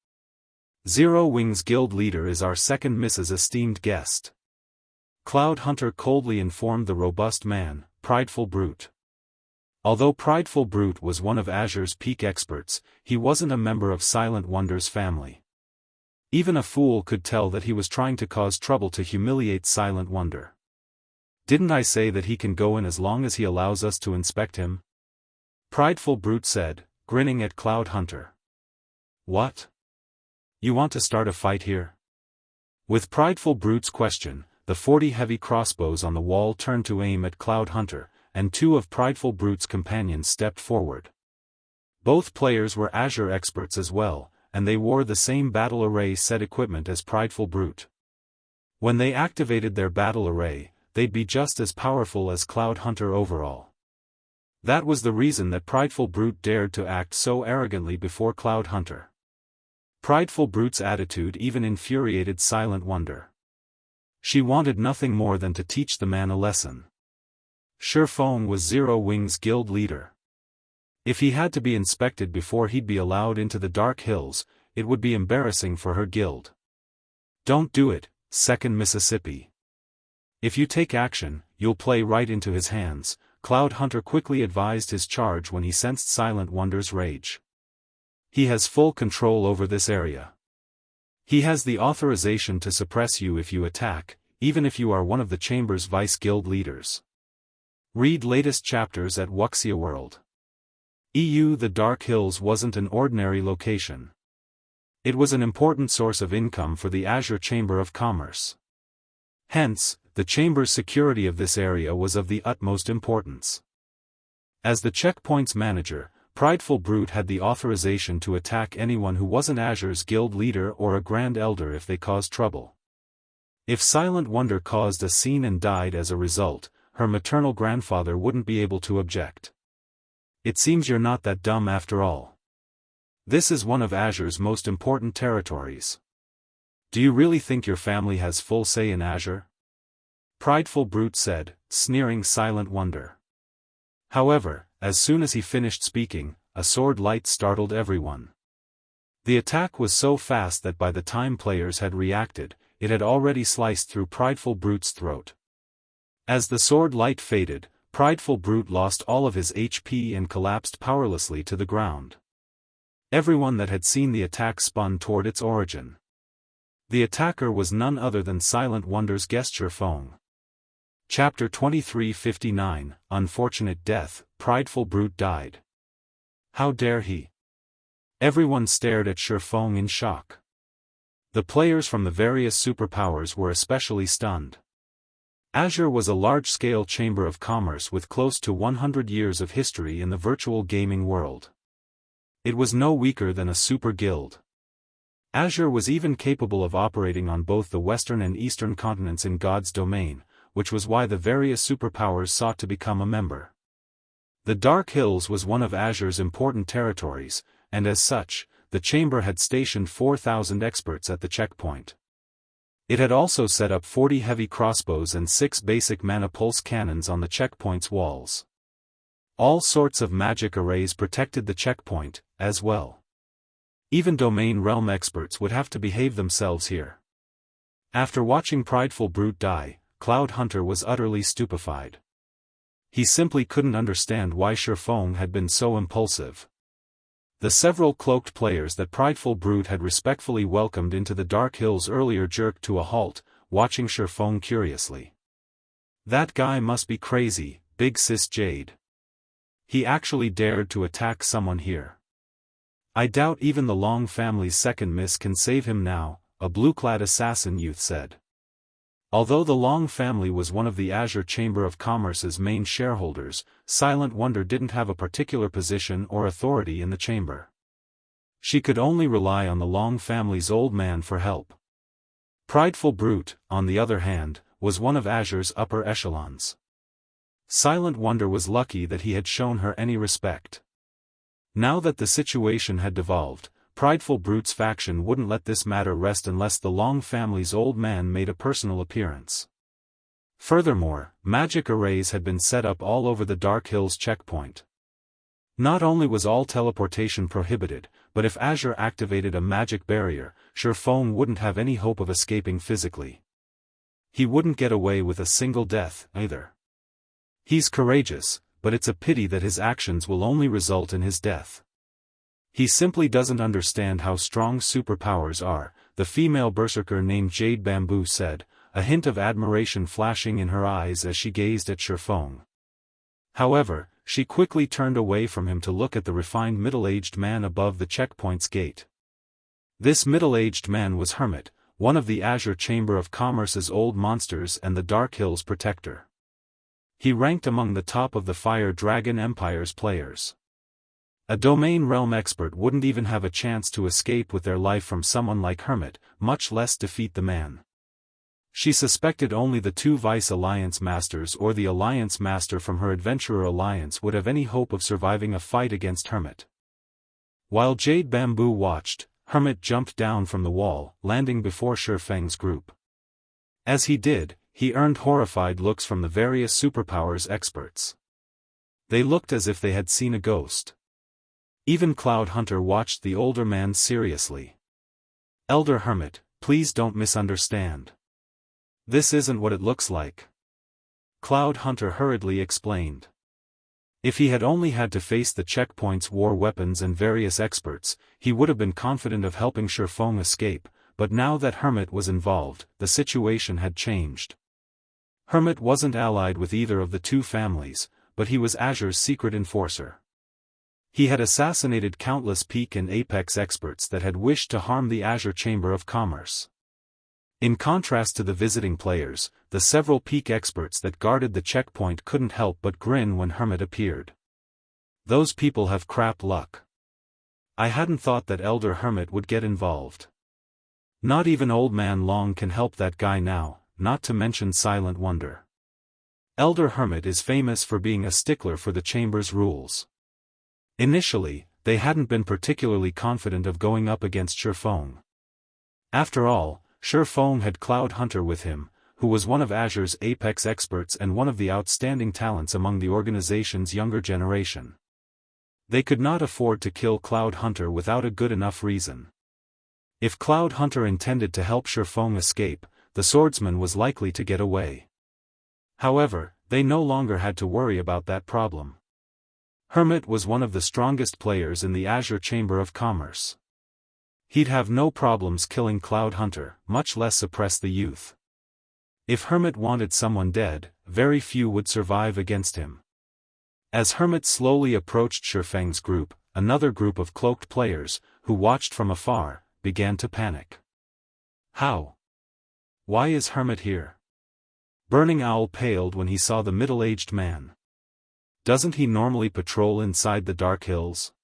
Zero Wings Guild Leader is our Second Miss's esteemed guest," Cloud Hunter coldly informed the robust man, "Prideful Brute." Although Prideful Brute was one of Azure's peak experts, he wasn't a member of Silent Wonder's family. Even a fool could tell that he was trying to cause trouble to humiliate Silent Wonder. "Didn't I say that he can go in as long as he allows us to inspect him?" Prideful Brute said, grinning at Cloud Hunter. "What? You want to start a fight here?" With Prideful Brute's question, the 40 heavy crossbows on the wall turned to aim at Cloud Hunter, and two of Prideful Brute's companions stepped forward. Both players were Azure experts as well, and they wore the same battle array set equipment as Prideful Brute. When they activated their battle array, they'd be just as powerful as Cloud Hunter overall. That was the reason that Prideful Brute dared to act so arrogantly before Cloud Hunter. Prideful Brute's attitude even infuriated Silent Wonder. She wanted nothing more than to teach the man a lesson. Shifeng was Zero Wings Guild Leader. If he had to be inspected before he'd be allowed into the Dark Hills, it would be embarrassing for her guild. "Don't do it, Second Mississippi. If you take action, you'll play right into his hands," Cloud Hunter quickly advised his charge when he sensed Silent Wonder's rage. "He has full control over this area. He has the authorization to suppress you if you attack, even if you are one of the Chamber's vice guild leaders." Read latest chapters at Wuxia World. The Dark Hills wasn't an ordinary location. It was an important source of income for the Azure Chamber of Commerce. Hence, the Chamber's security of this area was of the utmost importance. As the checkpoint's manager, Prideful Brute had the authorization to attack anyone who wasn't Azure's guild leader or a Grand Elder if they caused trouble. If Silent Wonder caused a scene and died as a result, her maternal grandfather wouldn't be able to object. "It seems you're not that dumb after all. This is one of Azure's most important territories. Do you really think your family has full say in Azure?" Prideful Brute said, sneering Silent Wonder. However, as soon as he finished speaking, a sword light startled everyone. The attack was so fast that by the time players had reacted, it had already sliced through Prideful Brute's throat. As the sword light faded, Prideful Brute lost all of his HP and collapsed powerlessly to the ground. Everyone that had seen the attack spun toward its origin. The attacker was none other than Silent Wonder's guest Shifeng. Chapter 2359, Unfortunate Death, Prideful Brute died. How dare he? Everyone stared at Shifeng in shock. The players from the various superpowers were especially stunned. Azure was a large-scale chamber of commerce with close to 100 years of history in the virtual gaming world. It was no weaker than a super guild. Azure was even capable of operating on both the western and eastern continents in God's domain, which was why the various superpowers sought to become a member. The Dark Hills was one of Azure's important territories, and as such, the chamber had stationed 4,000 experts at the checkpoint. It had also set up 40 heavy crossbows and 6 basic mana pulse cannons on the checkpoint's walls. All sorts of magic arrays protected the checkpoint, as well. Even domain realm experts would have to behave themselves here. After watching Prideful Brute die, Cloud Hunter was utterly stupefied. He simply couldn't understand why Shifeng had been so impulsive. The several cloaked players that Prideful Brute had respectfully welcomed into the Dark Hills earlier jerked to a halt, watching Shifeng curiously. That guy must be crazy, big sis Jade. He actually dared to attack someone here. I doubt even the Long family's second miss can save him now, a blue-clad assassin youth said. Although the Long family was one of the Azure Chamber of Commerce's main shareholders, Silent Wonder didn't have a particular position or authority in the chamber. She could only rely on the Long family's old man for help. Prideful Brute, on the other hand, was one of Azure's upper echelons. Silent Wonder was lucky that he had shown her any respect. Now that the situation had devolved, Prideful Brute's faction wouldn't let this matter rest unless the Long family's old man made a personal appearance. Furthermore, magic arrays had been set up all over the Dark Hills checkpoint. Not only was all teleportation prohibited, but if Azure activated a magic barrier, Shifeng wouldn't have any hope of escaping physically. He wouldn't get away with a single death, either. He's courageous, but it's a pity that his actions will only result in his death. He simply doesn't understand how strong superpowers are, the female berserker named Jade Bamboo said, a hint of admiration flashing in her eyes as she gazed at Shifeng. However, she quickly turned away from him to look at the refined middle-aged man above the checkpoint's gate. This middle-aged man was Hermit, one of the Azure Chamber of Commerce's old monsters and the Dark Hills protector. He ranked among the top of the Fire Dragon Empire's players. A domain realm expert wouldn't even have a chance to escape with their life from someone like Hermit, much less defeat the man. She suspected only the 2 Vice Alliance Masters or the Alliance Master from her Adventurer Alliance would have any hope of surviving a fight against Hermit. While Jade Bamboo watched, Hermit jumped down from the wall, landing before Shifeng's group. As he did, he earned horrified looks from the various superpowers experts. They looked as if they had seen a ghost. Even Cloud Hunter watched the older man seriously. Elder Hermit, please don't misunderstand. This isn't what it looks like. Cloud Hunter hurriedly explained. If he had only had to face the checkpoint's war weapons and various experts, he would have been confident of helping Shifeng escape, but now that Hermit was involved, the situation had changed. Hermit wasn't allied with either of the 2 families, but he was Azure's secret enforcer. He had assassinated countless peak and apex experts that had wished to harm the Azure Chamber of Commerce. In contrast to the visiting players, the several peak experts that guarded the checkpoint couldn't help but grin when Hermit appeared. Those people have crap luck. I hadn't thought that Elder Hermit would get involved. Not even Old Man Long can help that guy now, not to mention Silent Wonder. Elder Hermit is famous for being a stickler for the chamber's rules. Initially, they hadn't been particularly confident of going up against Shifeng. After all, Shifeng had Cloud Hunter with him, who was one of Azure's apex experts and one of the outstanding talents among the organization's younger generation. They could not afford to kill Cloud Hunter without a good enough reason. If Cloud Hunter intended to help Shifeng escape, the Swordsman was likely to get away. However, they no longer had to worry about that problem. Hermit was one of the strongest players in the Azure Chamber of Commerce. He'd have no problems killing Cloud Hunter, much less suppress the youth. If Hermit wanted someone dead, very few would survive against him. As Hermit slowly approached Shifeng's group, another group of cloaked players, who watched from afar, began to panic. How? Why is Hermit here? Burning Owl paled when he saw the middle-aged man. Doesn't he normally patrol inside the Dark Hills?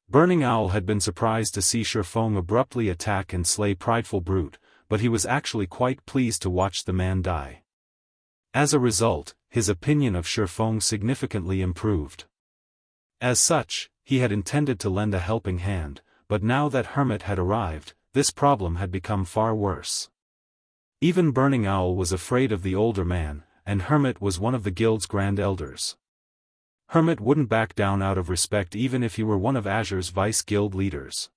Burning Owl had been surprised to see Shifeng abruptly attack and slay Prideful Brute, but he was actually quite pleased to watch the man die. As a result, his opinion of Shifeng significantly improved. As such, he had intended to lend a helping hand, but now that Hermit had arrived, this problem had become far worse. Even Burning Owl was afraid of the older man, and Hermit was one of the guild's grand elders. Hermit wouldn't back down out of respect even if he were one of Azure's vice-guild leaders.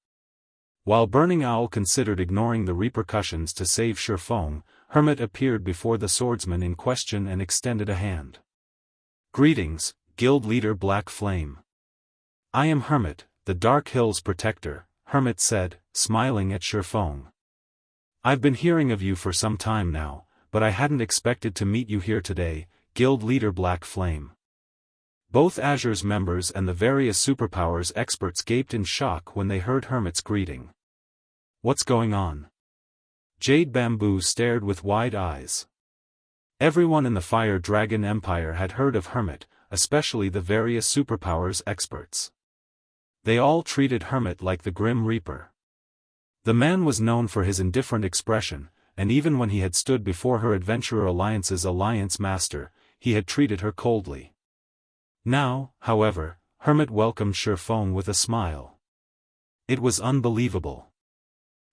While Burning Owl considered ignoring the repercussions to save Shifeng, Hermit appeared before the swordsman in question and extended a hand. "Greetings, guild leader Black Flame. I am Hermit, the Dark Hills protector," Hermit said, smiling at Shifeng. "I've been hearing of you for some time now, but I hadn't expected to meet you here today, guild leader Black Flame." Both Azure's members and the various superpowers experts gaped in shock when they heard Hermit's greeting. "What's going on?" Jade Bamboo stared with wide eyes. Everyone in the Fire Dragon Empire had heard of Hermit, especially the various superpowers experts. They all treated Hermit like the Grim Reaper. The man was known for his indifferent expression, and even when he had stood before her Adventurer Alliance's Alliance Master, he had treated her coldly. Now, however, Hermit welcomed Shifeng with a smile. It was unbelievable.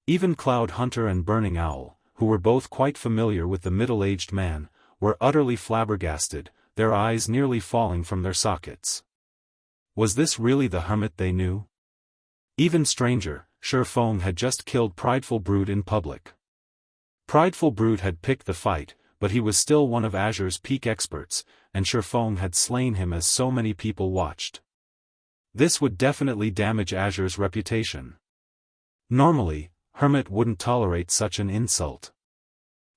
Even Cloud Hunter and Burning Owl, who were both quite familiar with the middle-aged man, were utterly flabbergasted, their eyes nearly falling from their sockets. Was this really the Hermit they knew? Even stranger, Shifeng had just killed Prideful Brute in public. Prideful Brute had picked the fight, but he was still one of Azure's peak experts, and Shifeng had slain him as so many people watched. This would definitely damage Azure's reputation. Normally, Hermit wouldn't tolerate such an insult.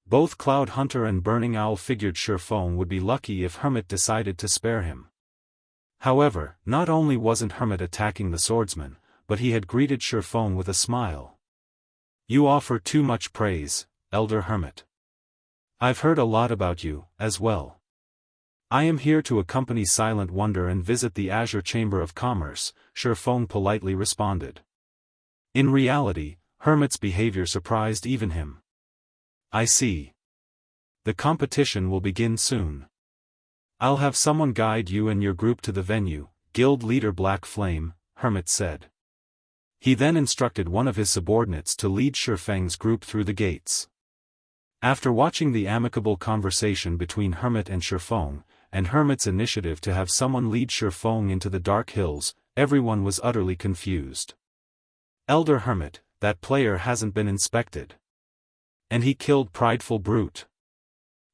Both Cloud Hunter and Burning Owl figured Shifeng would be lucky if Hermit decided to spare him. However, not only wasn't Hermit attacking the swordsman, but he had greeted Shifeng with a smile. "You offer too much praise, Elder Hermit. I've heard a lot about you, as well. I am here to accompany Silent Wonder and visit the Azure Chamber of Commerce," Shifeng politely responded. In reality, Hermit's behavior surprised even him. "I see. The competition will begin soon. I'll have someone guide you and your group to the venue," Guild Leader Black Flame, Hermit said. He then instructed one of his subordinates to lead Shifeng's group through the gates. After watching the amicable conversation between Hermit and Shifeng, and Hermit's initiative to have someone lead Shifeng into the Dark Hills, everyone was utterly confused. "Elder Hermit, that player hasn't been inspected. And he killed Prideful Brute.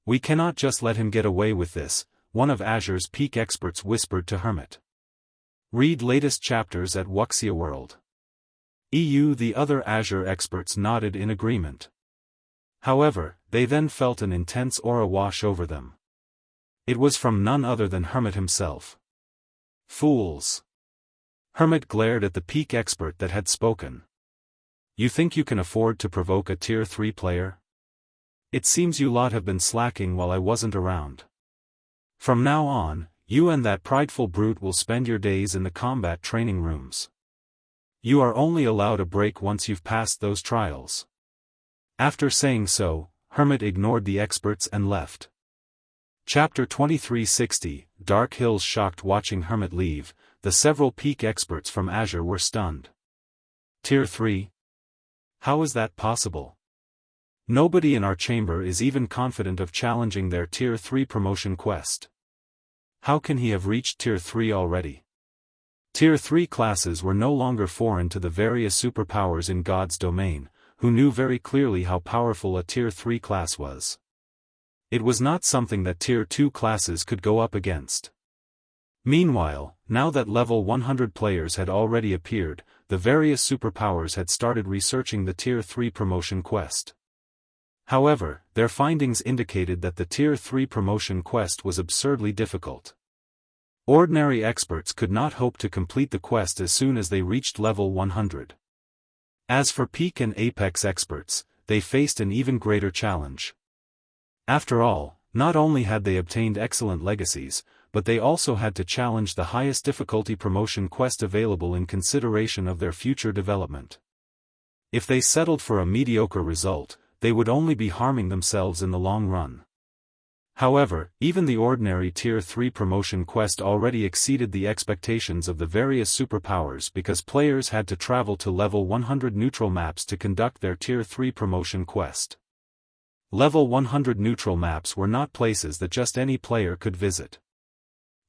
We cannot just let him get away with this," one of Azure's peak experts whispered to Hermit. Read latest chapters at Wuxia World. The other Azure experts nodded in agreement. However, they then felt an intense aura wash over them. It was from none other than Hermit himself. "Fools!" Hermit glared at the peak expert that had spoken. "You think you can afford to provoke a Tier 3 player? It seems you lot have been slacking while I wasn't around. From now on, you and that Prideful Brute will spend your days in the combat training rooms. You are only allowed a break once you've passed those trials." After saying so, Hermit ignored the experts and left. Chapter 2360, Dark Hills. Shocked watching Hermit leave, the several peak experts from Azure were stunned. "Tier 3? How is that possible? Nobody in our chamber is even confident of challenging their Tier 3 promotion quest. How can he have reached Tier 3 already?" Tier 3 classes were no longer foreign to the various superpowers in God's domain, who knew very clearly how powerful a Tier 3 class was. It was not something that Tier 2 classes could go up against. Meanwhile, now that level 100 players had already appeared, the various superpowers had started researching the Tier 3 promotion quest. However, their findings indicated that the Tier 3 promotion quest was absurdly difficult. Ordinary experts could not hope to complete the quest as soon as they reached level 100. As for Peak and Apex experts, they faced an even greater challenge. After all, Not only had they obtained excellent legacies, but they also had to challenge the highest difficulty promotion quest available in consideration of their future development. If they settled for a mediocre result, they would only be harming themselves in the long run. However, even the ordinary Tier 3 promotion quest already exceeded the expectations of the various superpowers because players had to travel to level 100 neutral maps to conduct their Tier 3 promotion quest. Level 100 neutral maps were not places that just any player could visit.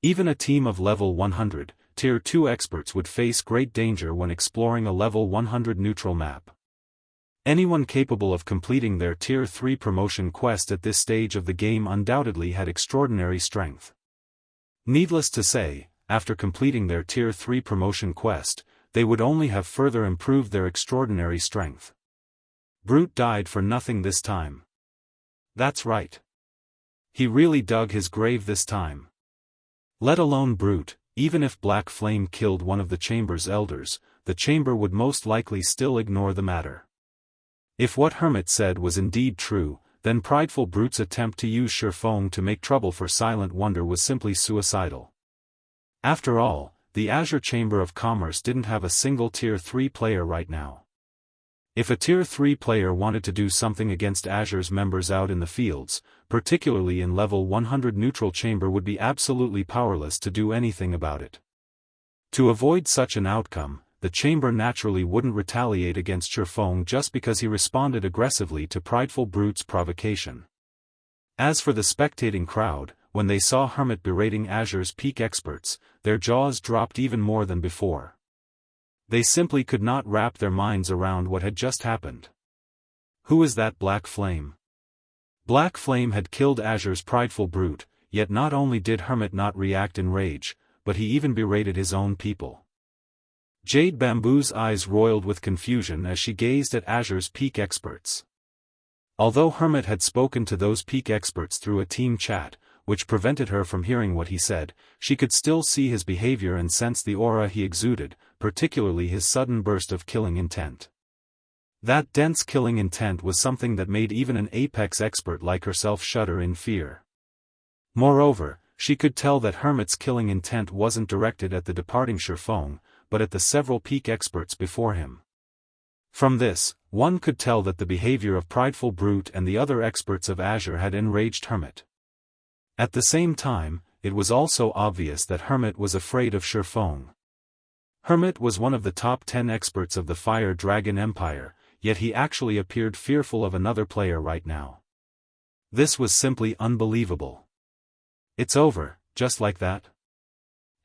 Even a team of level 100, Tier 2 experts would face great danger when exploring a level 100 neutral map. Anyone capable of completing their Tier 3 promotion quest at this stage of the game undoubtedly had extraordinary strength. Needless to say, after completing their Tier 3 promotion quest, they would only have further improved their extraordinary strength. Brute died for nothing this time. That's right. He really dug his grave this time. Let alone Brute, even if Black Flame killed one of the chamber's elders, the chamber would most likely still ignore the matter. If what Hermit said was indeed true, then prideful Brute's attempt to use Shifeng to make trouble for Silent Wonder was simply suicidal. After all, the Azure Chamber of Commerce didn't have a single Tier 3 player right now. If a Tier 3 player wanted to do something against Azure's members out in the fields, particularly in level 100 neutral chamber would be absolutely powerless to do anything about it. To avoid such an outcome, the chamber naturally wouldn't retaliate against Shifeng just because he responded aggressively to prideful Brute's provocation. As for the spectating crowd, when they saw Hermit berating Azure's peak experts, their jaws dropped even more than before. They simply could not wrap their minds around what had just happened. Who is that Black Flame? Black Flame had killed Azure's prideful Brute, yet not only did Hermit not react in rage, but he even berated his own people. Jade Bamboo's eyes roiled with confusion as she gazed at Azure's peak experts. Although Hermit had spoken to those peak experts through a team chat, which prevented her from hearing what he said, she could still see his behavior and sense the aura he exuded, particularly his sudden burst of killing intent. That dense killing intent was something that made even an apex expert like herself shudder in fear. Moreover, she could tell that Hermit's killing intent wasn't directed at the departing Shifeng, but at the several peak experts before him. From this, one could tell that the behavior of prideful Brute and the other experts of Azure had enraged Hermit. At the same time, it was also obvious that Hermit was afraid of Shifeng. Hermit was one of the top 10 experts of the Fire Dragon Empire, yet he actually appeared fearful of another player right now. This was simply unbelievable. It's over, just like that?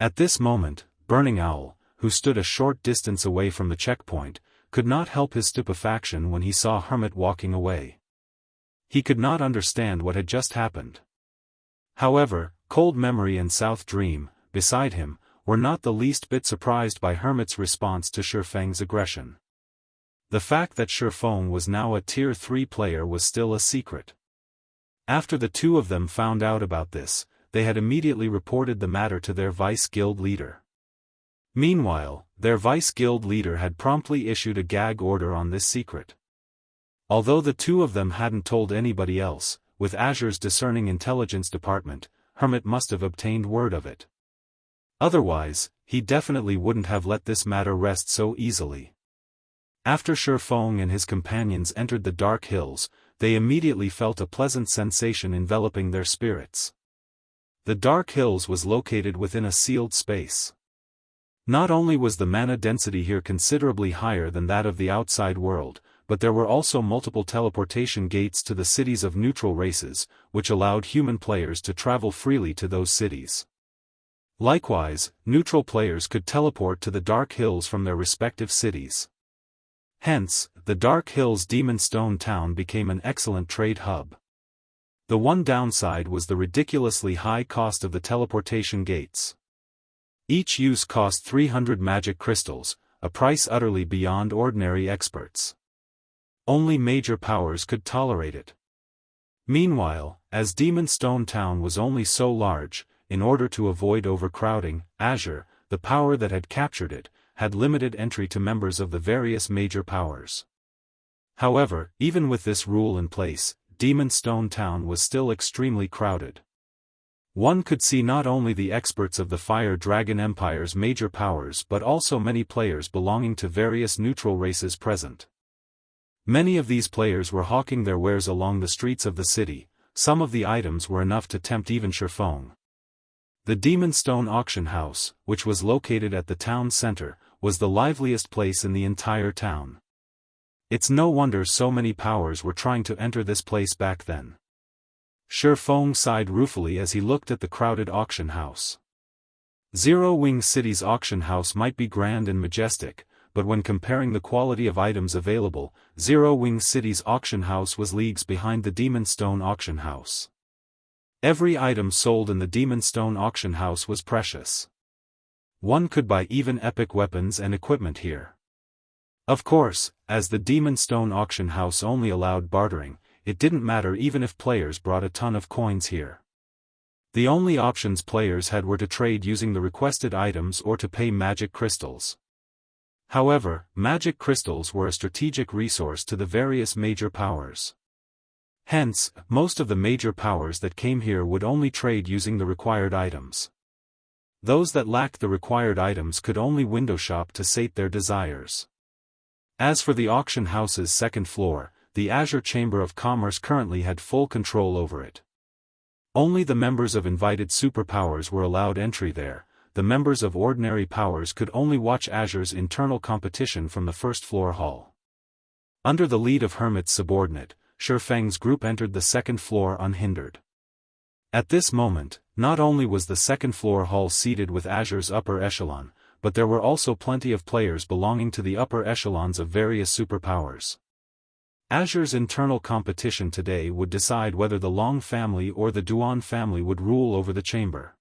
At this moment, Burning Owl, who stood a short distance away from the checkpoint, could not help his stupefaction when he saw Hermit walking away. He could not understand what had just happened. However, Cold Memory and South Dream, beside him, were not the least bit surprised by Hermit's response to Shifeng's aggression. The fact that Shifeng was now a Tier 3 player was still a secret. After the two of them found out about this, they had immediately reported the matter to their vice guild leader. Meanwhile, their vice guild leader had promptly issued a gag order on this secret. Although the two of them hadn't told anybody else, with Azure's discerning intelligence department, Hermit must have obtained word of it. Otherwise, he definitely wouldn't have let this matter rest so easily. After Shifeng and his companions entered the Dark Hills, they immediately felt a pleasant sensation enveloping their spirits. The Dark Hills was located within a sealed space. Not only was the mana density here considerably higher than that of the outside world, but there were also multiple teleportation gates to the cities of neutral races, which allowed human players to travel freely to those cities. Likewise, neutral players could teleport to the Dark Hills from their respective cities. Hence, the Dark Hills Demon Stone Town became an excellent trade hub. The one downside was the ridiculously high cost of the teleportation gates. Each use cost 300 magic crystals, a price utterly beyond ordinary experts. Only major powers could tolerate it. Meanwhile, as Demon Stone Town was only so large, in order to avoid overcrowding, Azure, the power that had captured it, had limited entry to members of the various major powers. However, even with this rule in place, Demon Stone Town was still extremely crowded. One could see not only the experts of the Fire Dragon Empire's major powers but also many players belonging to various neutral races present. Many of these players were hawking their wares along the streets of the city. Some of the items were enough to tempt even Shifeng. The Demon Stone Auction House, which was located at the town center, was the liveliest place in the entire town. It's no wonder so many powers were trying to enter this place back then. Shifeng sighed ruefully as he looked at the crowded auction house. Zero Wing City's auction house might be grand and majestic, but when comparing the quality of items available, Zero Wing City's auction house was leagues behind the Demon Stone auction house. Every item sold in the Demon Stone auction house was precious. One could buy even epic weapons and equipment here. Of course, as the Demon Stone auction house only allowed bartering, it didn't matter even if players brought a ton of coins here. The only options players had were to trade using the requested items or to pay magic crystals. However, magic crystals were a strategic resource to the various major powers. Hence, most of the major powers that came here would only trade using the required items. Those that lacked the required items could only window shop to sate their desires. As for the auction house's second floor, the Azure Chamber of Commerce currently had full control over it. Only the members of invited superpowers were allowed entry there. The members of ordinary powers could only watch Azure's internal competition from the first floor hall. Under the lead of Hermit's subordinate, Shifeng's group entered the second floor unhindered. At this moment, not only was the second floor hall seated with Azure's upper echelon, but there were also plenty of players belonging to the upper echelons of various superpowers. Azure's internal competition today would decide whether the Long family or the Duan family would rule over the chamber.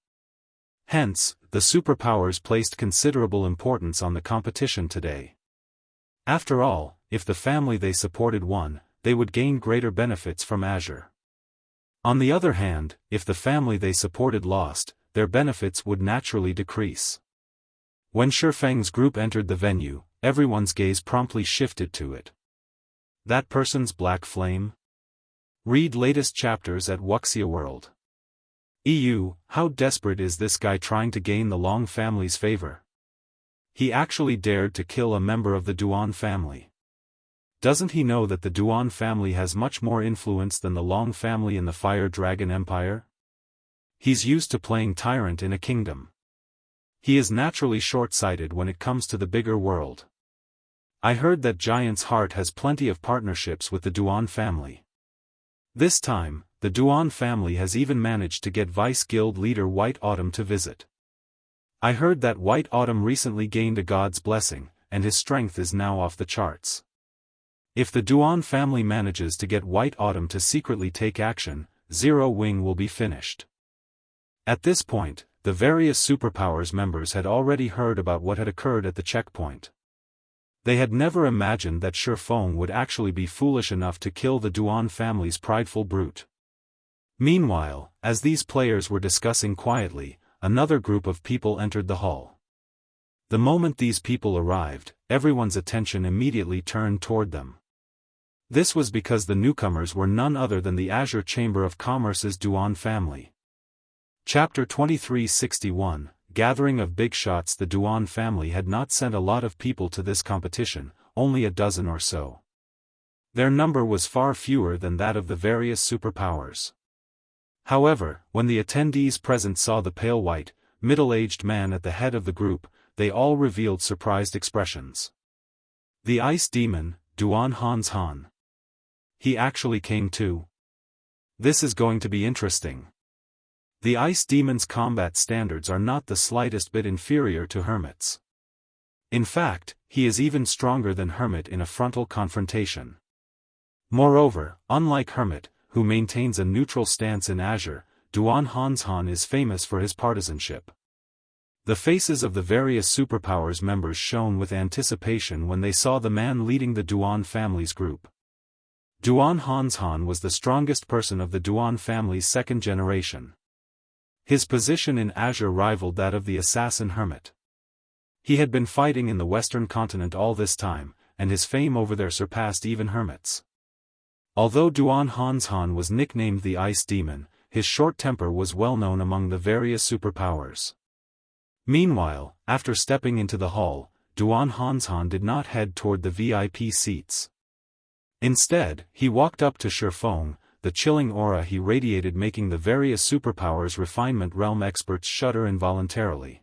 Hence, the superpowers placed considerable importance on the competition today. After all, if the family they supported won, they would gain greater benefits from Azure. On the other hand, if the family they supported lost, their benefits would naturally decrease. When Shifeng's group entered the venue, everyone's gaze promptly shifted to it. That person's black flame? Read latest chapters at Wuxia World. EU, how desperate is this guy trying to gain the Long family's favor? He actually dared to kill a member of the Duan family. Doesn't he know that the Duan family has much more influence than the Long family in the Fire Dragon Empire? He's used to playing tyrant in a kingdom. He is naturally short-sighted when it comes to the bigger world. I heard that Giant's Heart has plenty of partnerships with the Duan family. This time, the Duan family has even managed to get Vice Guild leader White Autumn to visit. I heard that White Autumn recently gained a god's blessing, and his strength is now off the charts. If the Duan family manages to get White Autumn to secretly take action, Zero Wing will be finished. At this point, the various superpowers members had already heard about what had occurred at the checkpoint. They had never imagined that Shifeng would actually be foolish enough to kill the Duan family's prideful brute. Meanwhile, as these players were discussing quietly, another group of people entered the hall. The moment these people arrived, everyone's attention immediately turned toward them. This was because the newcomers were none other than the Azure Chamber of Commerce's Duan family. Chapter 2361, Gathering of Bigshots. The Duan family had not sent a lot of people to this competition, only a dozen or so. Their number was far fewer than that of the various superpowers. However, when the attendees present saw the pale white, middle-aged man at the head of the group, they all revealed surprised expressions. The Ice Demon, Duan Hans Han. He actually came too. This is going to be interesting. The Ice Demon's combat standards are not the slightest bit inferior to Hermit's. In fact, he is even stronger than Hermit in a frontal confrontation. Moreover, unlike Hermit, who maintains a neutral stance in Azure, Duan Hans Han is famous for his partisanship. The faces of the various superpowers members shone with anticipation when they saw the man leading the Duan family's group. Duan Hans Han was the strongest person of the Duan family's second generation. His position in Azure rivaled that of the assassin Hermit. He had been fighting in the Western continent all this time, and his fame over there surpassed even Hermit's. Although Duan Hanshan was nicknamed the Ice Demon, his short temper was well known among the various superpowers. Meanwhile, after stepping into the hall, Duan Hanshan did not head toward the VIP seats. Instead, he walked up to Shifeng, the chilling aura he radiated making the various superpowers refinement realm experts shudder involuntarily.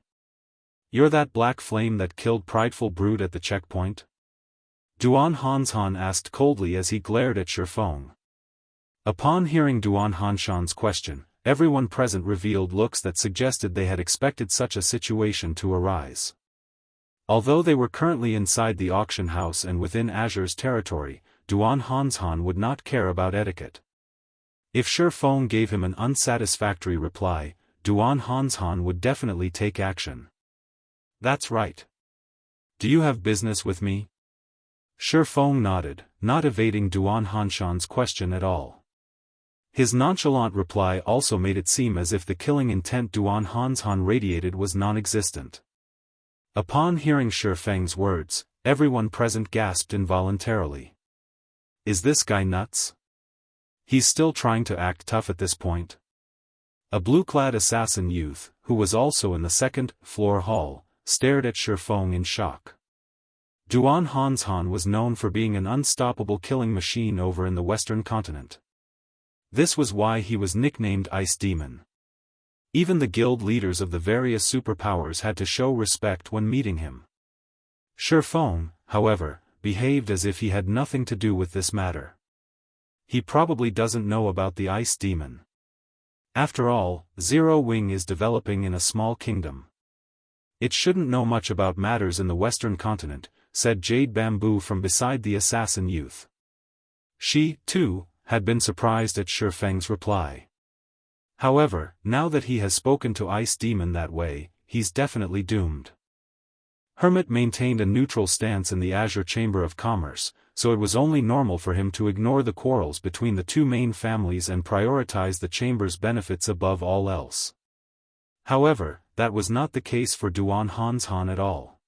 "You're that black flame that killed prideful brood at the checkpoint?" Duan Hanshan asked coldly as he glared at Shifeng. Upon hearing Duan Hanshan's question, everyone present revealed looks that suggested they had expected such a situation to arise. Although they were currently inside the auction house and within Azure's territory, Duan Hanshan would not care about etiquette. If Shifeng gave him an unsatisfactory reply, Duan Hanshan would definitely take action. "That's right. Do you have business with me?" Shifeng nodded, not evading Duan Hanshan's question at all. His nonchalant reply also made it seem as if the killing intent Duan Hanshan radiated was non-existent. Upon hearing Shifeng's words, everyone present gasped involuntarily. Is this guy nuts? He's still trying to act tough at this point? A blue-clad assassin youth, who was also in the second-floor hall, stared at Shifeng in shock. Duan Hanshan was known for being an unstoppable killing machine over in the Western continent. This was why he was nicknamed Ice Demon. Even the guild leaders of the various superpowers had to show respect when meeting him. Shifeng, however, behaved as if he had nothing to do with this matter. He probably doesn't know about the Ice Demon. After all, Zero Wing is developing in a small kingdom. It shouldn't know much about matters in the Western continent, said Jade Bamboo from beside the assassin youth. She, too, had been surprised at Shifeng's reply. However, now that he has spoken to Ice Demon that way, he's definitely doomed. Hermit maintained a neutral stance in the Azure Chamber of Commerce, so it was only normal for him to ignore the quarrels between the two main families and prioritize the chamber's benefits above all else. However, that was not the case for Duan Hanshan at all.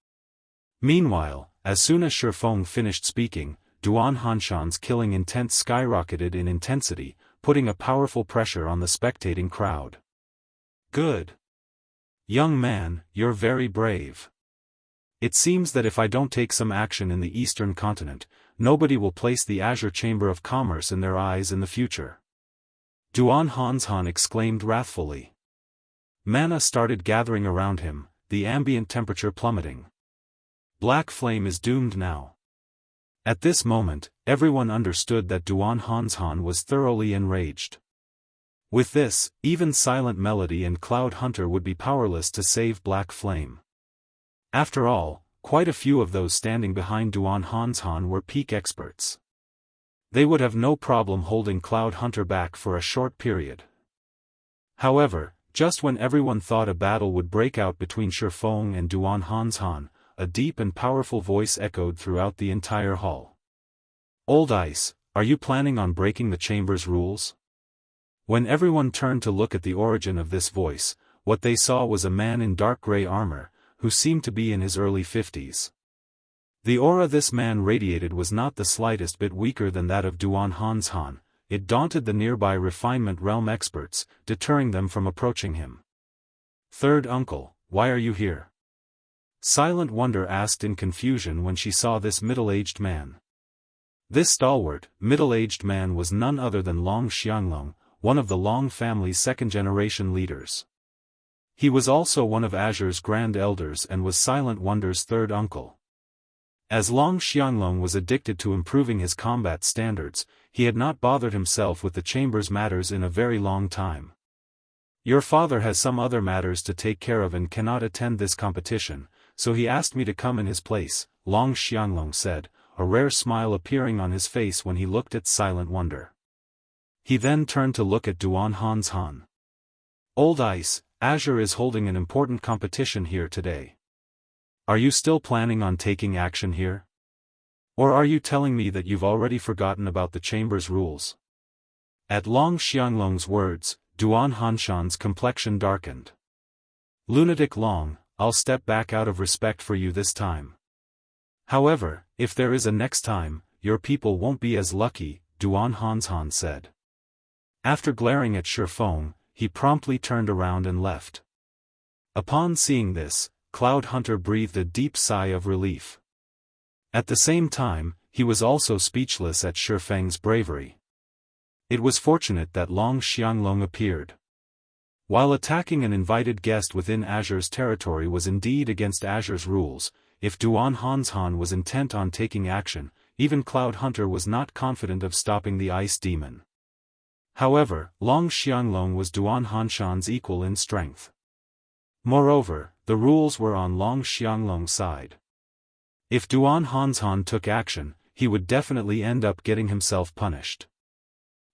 Meanwhile, as soon as Shifeng finished speaking, Duan Hanshan's killing intent skyrocketed in intensity, putting a powerful pressure on the spectating crowd. "Good. Young man, you're very brave. It seems that if I don't take some action in the Eastern continent, nobody will place the Azure Chamber of Commerce in their eyes in the future." Duan Hanshan exclaimed wrathfully. Mana started gathering around him, the ambient temperature plummeting. Black Flame is doomed now. At this moment, everyone understood that Duan Hanshan was thoroughly enraged. With this, even Silent Melody and Cloud Hunter would be powerless to save Black Flame. After all, quite a few of those standing behind Duan Hanshan were peak experts. They would have no problem holding Cloud Hunter back for a short period. However, just when everyone thought a battle would break out between Shifeng and Duan Hanshan, a deep and powerful voice echoed throughout the entire hall. "Old Ice, are you planning on breaking the chamber's rules?" When everyone turned to look at the origin of this voice, what they saw was a man in dark gray armor, who seemed to be in his early 50s. The aura this man radiated was not the slightest bit weaker than that of Duan Hanshan. It daunted the nearby refinement realm experts, deterring them from approaching him. "Third uncle, why are you here?" Silent Wonder asked in confusion when she saw this middle-aged man. This stalwart, middle-aged man was none other than Long Xianglong, one of the Long family's second-generation leaders. He was also one of Azure's Grand Elders and was Silent Wonder's third uncle. As Long Xianglong was addicted to improving his combat standards, he had not bothered himself with the chamber's matters in a very long time. "Your father has some other matters to take care of and cannot attend this competition, so he asked me to come in his place," Long Xianglong said, a rare smile appearing on his face when he looked at Silent Wonder. He then turned to look at Duan Hanshan. "Old Ice, Azure is holding an important competition here today. Are you still planning on taking action here? Or are you telling me that you've already forgotten about the chamber's rules?" At Long Xianglong's words, Duan Hanshan's complexion darkened. "Lunatic Long, I'll step back out of respect for you this time. However, if there is a next time, your people won't be as lucky," Duan Hanshan said. After glaring at Shifeng, he promptly turned around and left. Upon seeing this, Cloud Hunter breathed a deep sigh of relief. At the same time, he was also speechless at Shifeng's bravery. It was fortunate that Long Xianglong appeared. While attacking an invited guest within Azure's territory was indeed against Azure's rules, if Duan Hanshan was intent on taking action, even Cloud Hunter was not confident of stopping the ice demon. However, Long Xianglong was Duan Hanshan's equal in strength. Moreover, the rules were on Long Xianglong's side. If Duan Hanshan took action, he would definitely end up getting himself punished.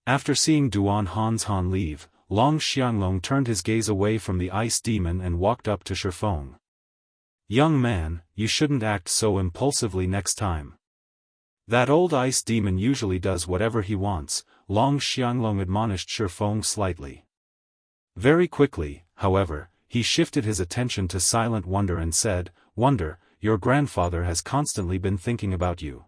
After seeing Duan Hanshan leave, Long Xianglong turned his gaze away from the ice demon and walked up to Shifeng. "Young man, you shouldn't act so impulsively next time. That old ice demon usually does whatever he wants," Long Xianglong admonished Shifeng slightly. Very quickly, however, he shifted his attention to Silent Wonder and said, "Wonder, your grandfather has constantly been thinking about you.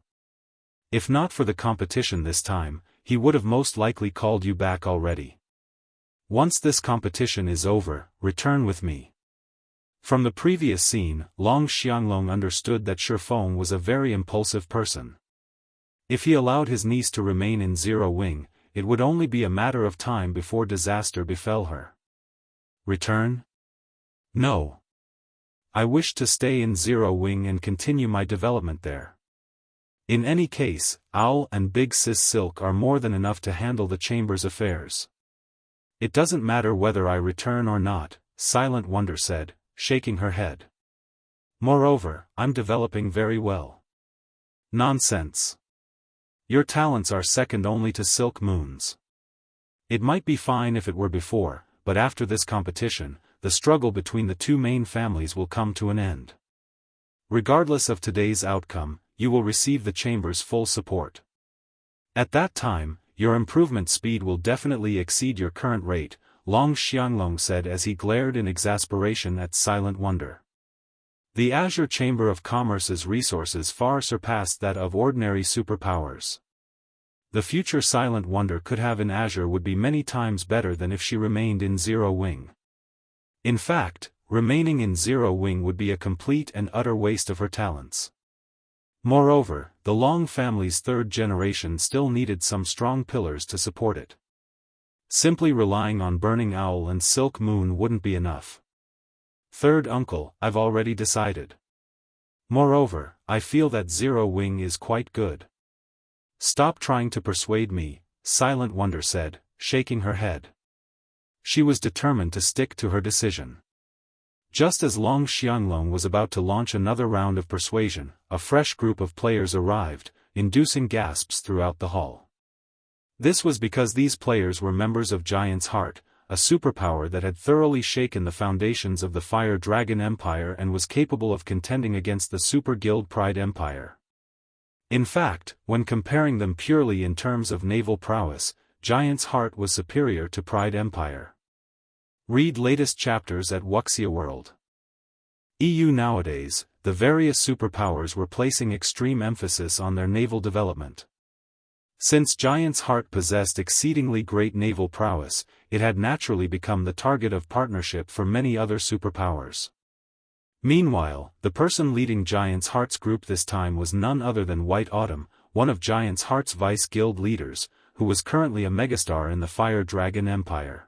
If not for the competition this time, he would have most likely called you back already. Once this competition is over, return with me." From the previous scene, Long Xianglong understood that Shifeng was a very impulsive person. If he allowed his niece to remain in Zero Wing, it would only be a matter of time before disaster befell her. Return? No. I wish to stay in Zero Wing and continue my development there. In any case, Owl and Big Sis Silk are more than enough to handle the chamber's affairs. It doesn't matter whether I return or not, Silent Wonder said, shaking her head. Moreover, I'm developing very well. Nonsense. Your talents are second only to Silk Moon's. It might be fine if it were before, but after this competition, the struggle between the two main families will come to an end. Regardless of today's outcome, you will receive the chamber's full support. At that time, your improvement speed will definitely exceed your current rate, Long Xianglong said as he glared in exasperation at Silent Wonder. The Azure Chamber of Commerce's resources far surpassed that of ordinary superpowers. The future Silent Wonder could have in Azure would be many times better than if she remained in Zero Wing. In fact, remaining in Zero Wing would be a complete and utter waste of her talents. Moreover, the Long family's third generation still needed some strong pillars to support it. Simply relying on Burning Owl and Silk Moon wouldn't be enough. Third uncle, I've already decided. Moreover, I feel that Zero Wing is quite good. Stop trying to persuade me, Silent Wonder said, shaking her head. She was determined to stick to her decision. Just as Long Xianglong was about to launch another round of persuasion, a fresh group of players arrived, inducing gasps throughout the hall. This was because these players were members of Giant's Heart, a superpower that had thoroughly shaken the foundations of the Fire Dragon Empire and was capable of contending against the Super Guild Pride Empire. In fact, when comparing them purely in terms of naval prowess, Giant's Heart was superior to Pride Empire. Read latest chapters at Wuxia World. EU. Nowadays, the various superpowers were placing extreme emphasis on their naval development. Since Giant's Heart possessed exceedingly great naval prowess, it had naturally become the target of partnership for many other superpowers. Meanwhile, the person leading Giant's Heart's group this time was none other than White Autumn, one of Giant's Heart's vice guild leaders, who was currently a megastar in the Fire Dragon Empire.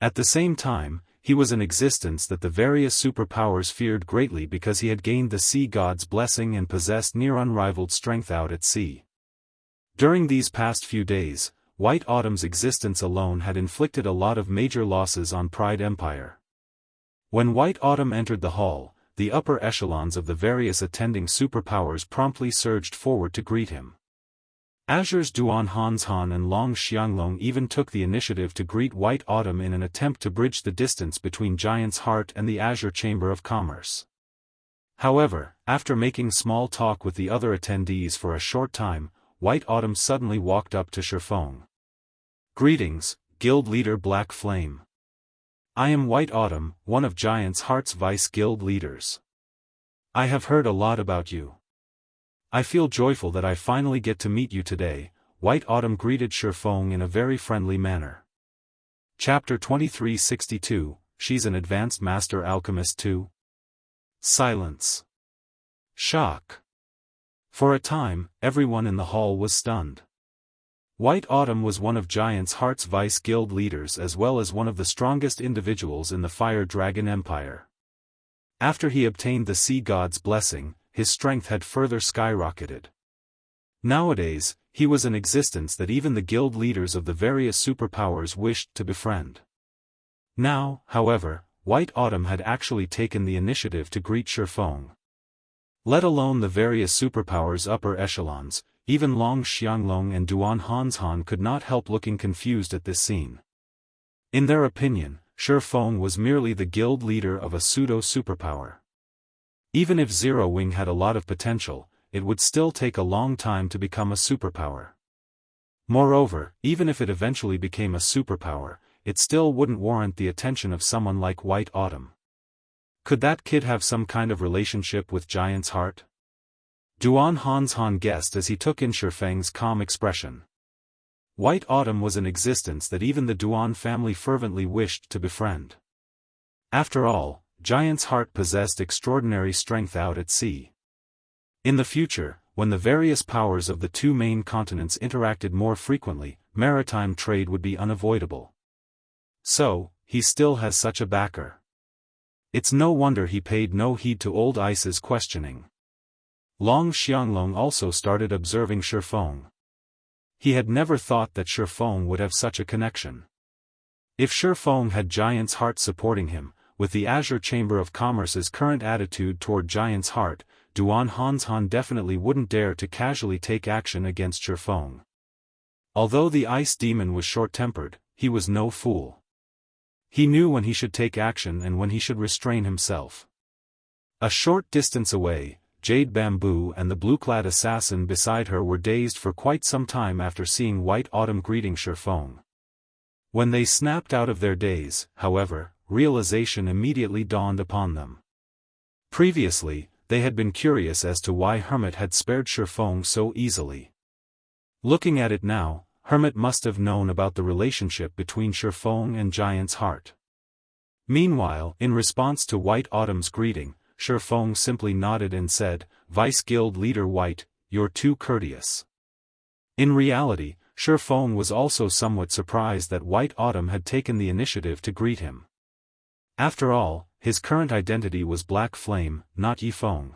At the same time, he was an existence that the various superpowers feared greatly because he had gained the sea god's blessing and possessed near unrivaled strength out at sea. During these past few days, White Autumn's existence alone had inflicted a lot of major losses on Pride Empire. When White Autumn entered the hall, the upper echelons of the various attending superpowers promptly surged forward to greet him. Azure's Duan Hanshan and Long Xianglong even took the initiative to greet White Autumn in an attempt to bridge the distance between Giant's Heart and the Azure Chamber of Commerce. However, after making small talk with the other attendees for a short time, White Autumn suddenly walked up to Shifeng. "Greetings, Guild Leader Black Flame. I am White Autumn, one of Giant's Heart's vice guild leaders. I have heard a lot about you. I feel joyful that I finally get to meet you today," White Autumn greeted Shifeng in a very friendly manner. Chapter 2362, She's an advanced master alchemist too? Silence. Shock. For a time, everyone in the hall was stunned. White Autumn was one of Giant's Heart's Vice Guild leaders as well as one of the strongest individuals in the Fire Dragon Empire. After he obtained the Sea God's blessing, his strength had further skyrocketed. Nowadays, he was an existence that even the guild leaders of the various superpowers wished to befriend. Now, however, White Autumn had actually taken the initiative to greet Shifeng. Let alone the various superpowers' upper echelons, even Long Xianglong and Duan Hanshan could not help looking confused at this scene. In their opinion, Shifeng was merely the guild leader of a pseudo-superpower. Even if Zero Wing had a lot of potential, it would still take a long time to become a superpower. Moreover, even if it eventually became a superpower, it still wouldn't warrant the attention of someone like White Autumn. Could that kid have some kind of relationship with Giant's Heart? Duan Hanshan guessed as he took in Shifeng's calm expression. White Autumn was an existence that even the Duan family fervently wished to befriend. After all, Giant's Heart possessed extraordinary strength out at sea. In the future, when the various powers of the two main continents interacted more frequently, maritime trade would be unavoidable. So, he still has such a backer. It's no wonder he paid no heed to Old Ice's questioning. Long Xianglong also started observing Shifeng. He had never thought that Shifeng would have such a connection. If Shifeng had Giant's Heart supporting him, with the Azure Chamber of Commerce's current attitude toward Giant's Heart, Duan Hanshan definitely wouldn't dare to casually take action against Shifeng. Although the Ice Demon was short-tempered, he was no fool. He knew when he should take action and when he should restrain himself. A short distance away, Jade Bamboo and the blue-clad assassin beside her were dazed for quite some time after seeing White Autumn greeting Shifeng. When they snapped out of their daze, however, realization immediately dawned upon them. Previously, they had been curious as to why Hermit had spared Shifeng so easily. Looking at it now, Hermit must have known about the relationship between Shifeng and Giant's Heart. Meanwhile, in response to White Autumn's greeting, Shifeng simply nodded and said, "Vice Guild Leader White, you're too courteous." In reality, Shifeng was also somewhat surprised that White Autumn had taken the initiative to greet him. After all, his current identity was Black Flame, not Yifeng.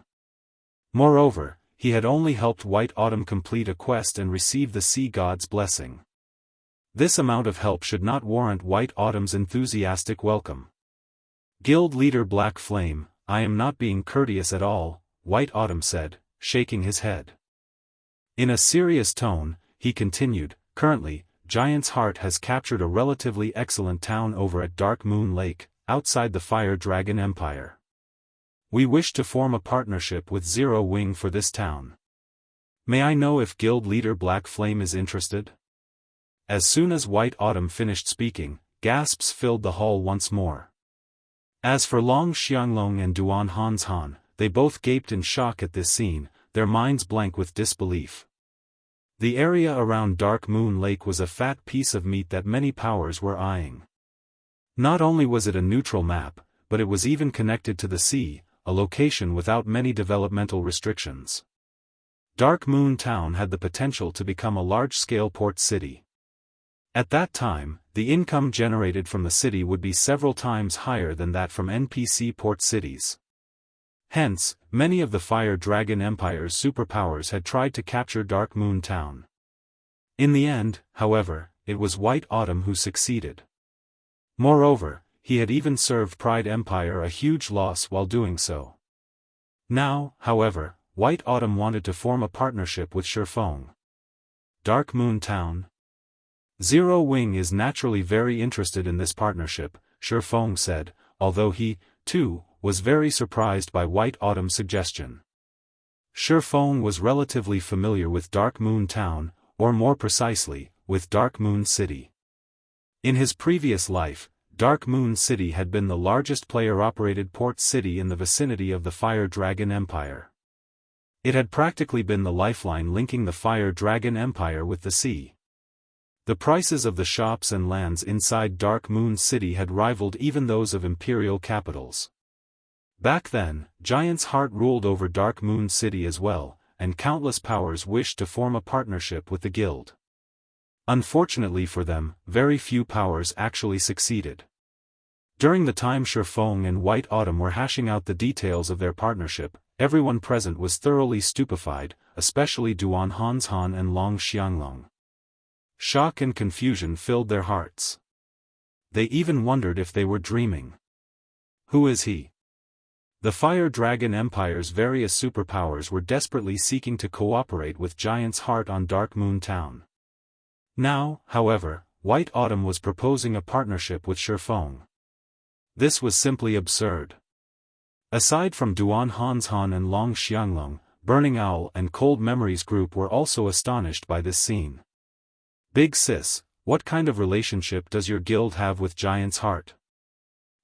Moreover, he had only helped White Autumn complete a quest and receive the Sea God's blessing. This amount of help should not warrant White Autumn's enthusiastic welcome. "Guild Leader Black Flame, I am not being courteous at all," White Autumn said, shaking his head. In a serious tone, he continued, "Currently, Giant's Heart has captured a relatively excellent town over at Dark Moon Lake, outside the Fire Dragon Empire. We wish to form a partnership with Zero Wing for this town. May I know if Guild Leader Black Flame is interested?" As soon as White Autumn finished speaking, gasps filled the hall once more. As for Long Xianglong and Duan Hanshan, they both gaped in shock at this scene, their minds blank with disbelief. The area around Dark Moon Lake was a fat piece of meat that many powers were eyeing. Not only was it a neutral map, but it was even connected to the sea, a location without many developmental restrictions. Dark Moon Town had the potential to become a large-scale port city. At that time, the income generated from the city would be several times higher than that from NPC port cities. Hence, many of the Fire Dragon Empire's superpowers had tried to capture Dark Moon Town. In the end, however, it was White Autumn who succeeded. Moreover, he had even served Pride Empire a huge loss while doing so. Now, however, White Autumn wanted to form a partnership with Shifeng. Dark Moon Town? Zero Wing is naturally very interested in this partnership, Shifeng said, although he, too, was very surprised by White Autumn's suggestion. Shifeng was relatively familiar with Dark Moon Town, or more precisely, with Dark Moon City. In his previous life, Dark Moon City had been the largest player-operated port city in the vicinity of the Fire Dragon Empire. It had practically been the lifeline linking the Fire Dragon Empire with the sea. The prices of the shops and lands inside Dark Moon City had rivaled even those of imperial capitals. Back then, Giant's Heart ruled over Dark Moon City as well, and countless powers wished to form a partnership with the guild. Unfortunately for them, very few powers actually succeeded. During the time Shifeng and White Autumn were hashing out the details of their partnership, everyone present was thoroughly stupefied, especially Duan Hanshan and Long Xianglong. Shock and confusion filled their hearts. They even wondered if they were dreaming. Who is he? The Fire Dragon Empire's various superpowers were desperately seeking to cooperate with Giant's Heart on Dark Moon Town. Now, however, White Autumn was proposing a partnership with Shifeng. This was simply absurd. Aside from Duan Hanshan and Long Xianglong, Burning Owl and Cold Memories Group were also astonished by this scene. Big Sis, what kind of relationship does your guild have with Giant's Heart?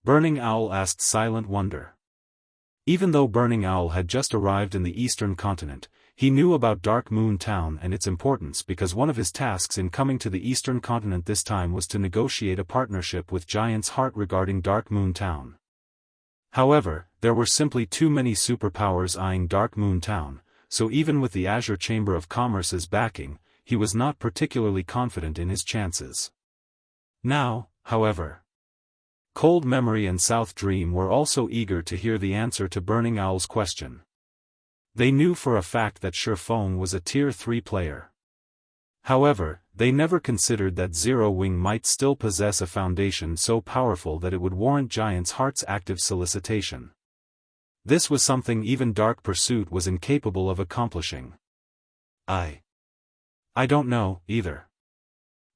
Burning Owl asked Silent Wonder. Even though Burning Owl had just arrived in the Eastern Continent, he knew about Dark Moon Town and its importance because one of his tasks in coming to the Eastern Continent this time was to negotiate a partnership with Giant's Heart regarding Dark Moon Town. However, there were simply too many superpowers eyeing Dark Moon Town, so even with the Azure Chamber of Commerce's backing, he was not particularly confident in his chances. Now, however, Cold Memory and South Dream were also eager to hear the answer to Burning Owl's question. They knew for a fact that Shifeng was a Tier 3 player. However, they never considered that Zero Wing might still possess a foundation so powerful that it would warrant Giant's Heart's active solicitation. This was something even Dark Pursuit was incapable of accomplishing. I don't know, either.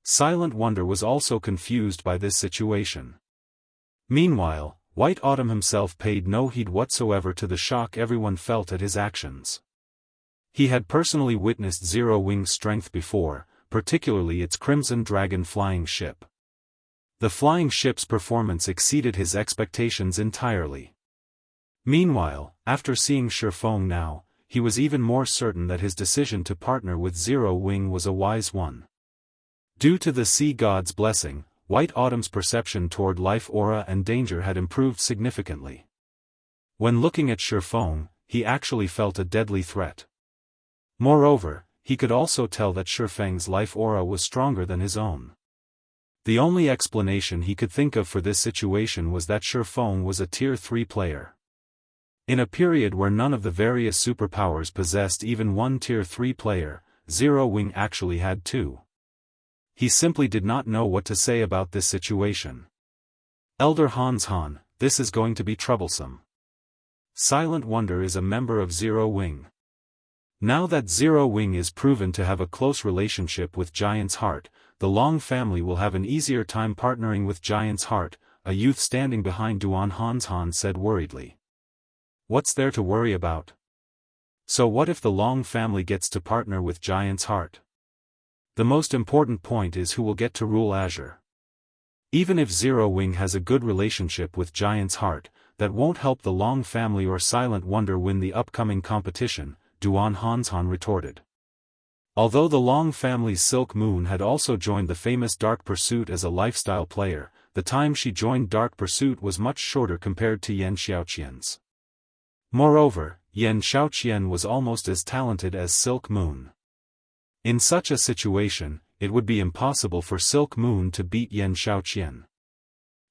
Silent Wonder was also confused by this situation. Meanwhile, White Autumn himself paid no heed whatsoever to the shock everyone felt at his actions. He had personally witnessed Zero Wing's strength before, particularly its Crimson Dragon flying ship. The flying ship's performance exceeded his expectations entirely. Meanwhile, after seeing Shifeng now, he was even more certain that his decision to partner with Zero Wing was a wise one. Due to the Sea God's blessing, White Autumn's perception toward life aura and danger had improved significantly. When looking at Shifeng, he actually felt a deadly threat. Moreover, he could also tell that Shifeng's life aura was stronger than his own. The only explanation he could think of for this situation was that Shifeng was a Tier 3 player. In a period where none of the various superpowers possessed even one Tier 3 player, Zero Wing actually had two. He simply did not know what to say about this situation. Elder Hanshan, this is going to be troublesome. Silent Wonder is a member of Zero Wing. Now that Zero Wing is proven to have a close relationship with Giant's Heart, the Long family will have an easier time partnering with Giant's Heart, a youth standing behind Duan Hanshan said worriedly. What's there to worry about? So what if the Long family gets to partner with Giant's Heart? The most important point is who will get to rule Azure. Even if Zero Wing has a good relationship with Giant's Heart, that won't help the Long family or Silent Wonder win the upcoming competition, Duan Hanshan retorted. Although the Long family's Silk Moon had also joined the famous Dark Pursuit as a lifestyle player, the time she joined Dark Pursuit was much shorter compared to Yan Xiaoqian's. Moreover, Yan Xiaoqian was almost as talented as Silk Moon. In such a situation, it would be impossible for Silk Moon to beat Yan Xiaoqian.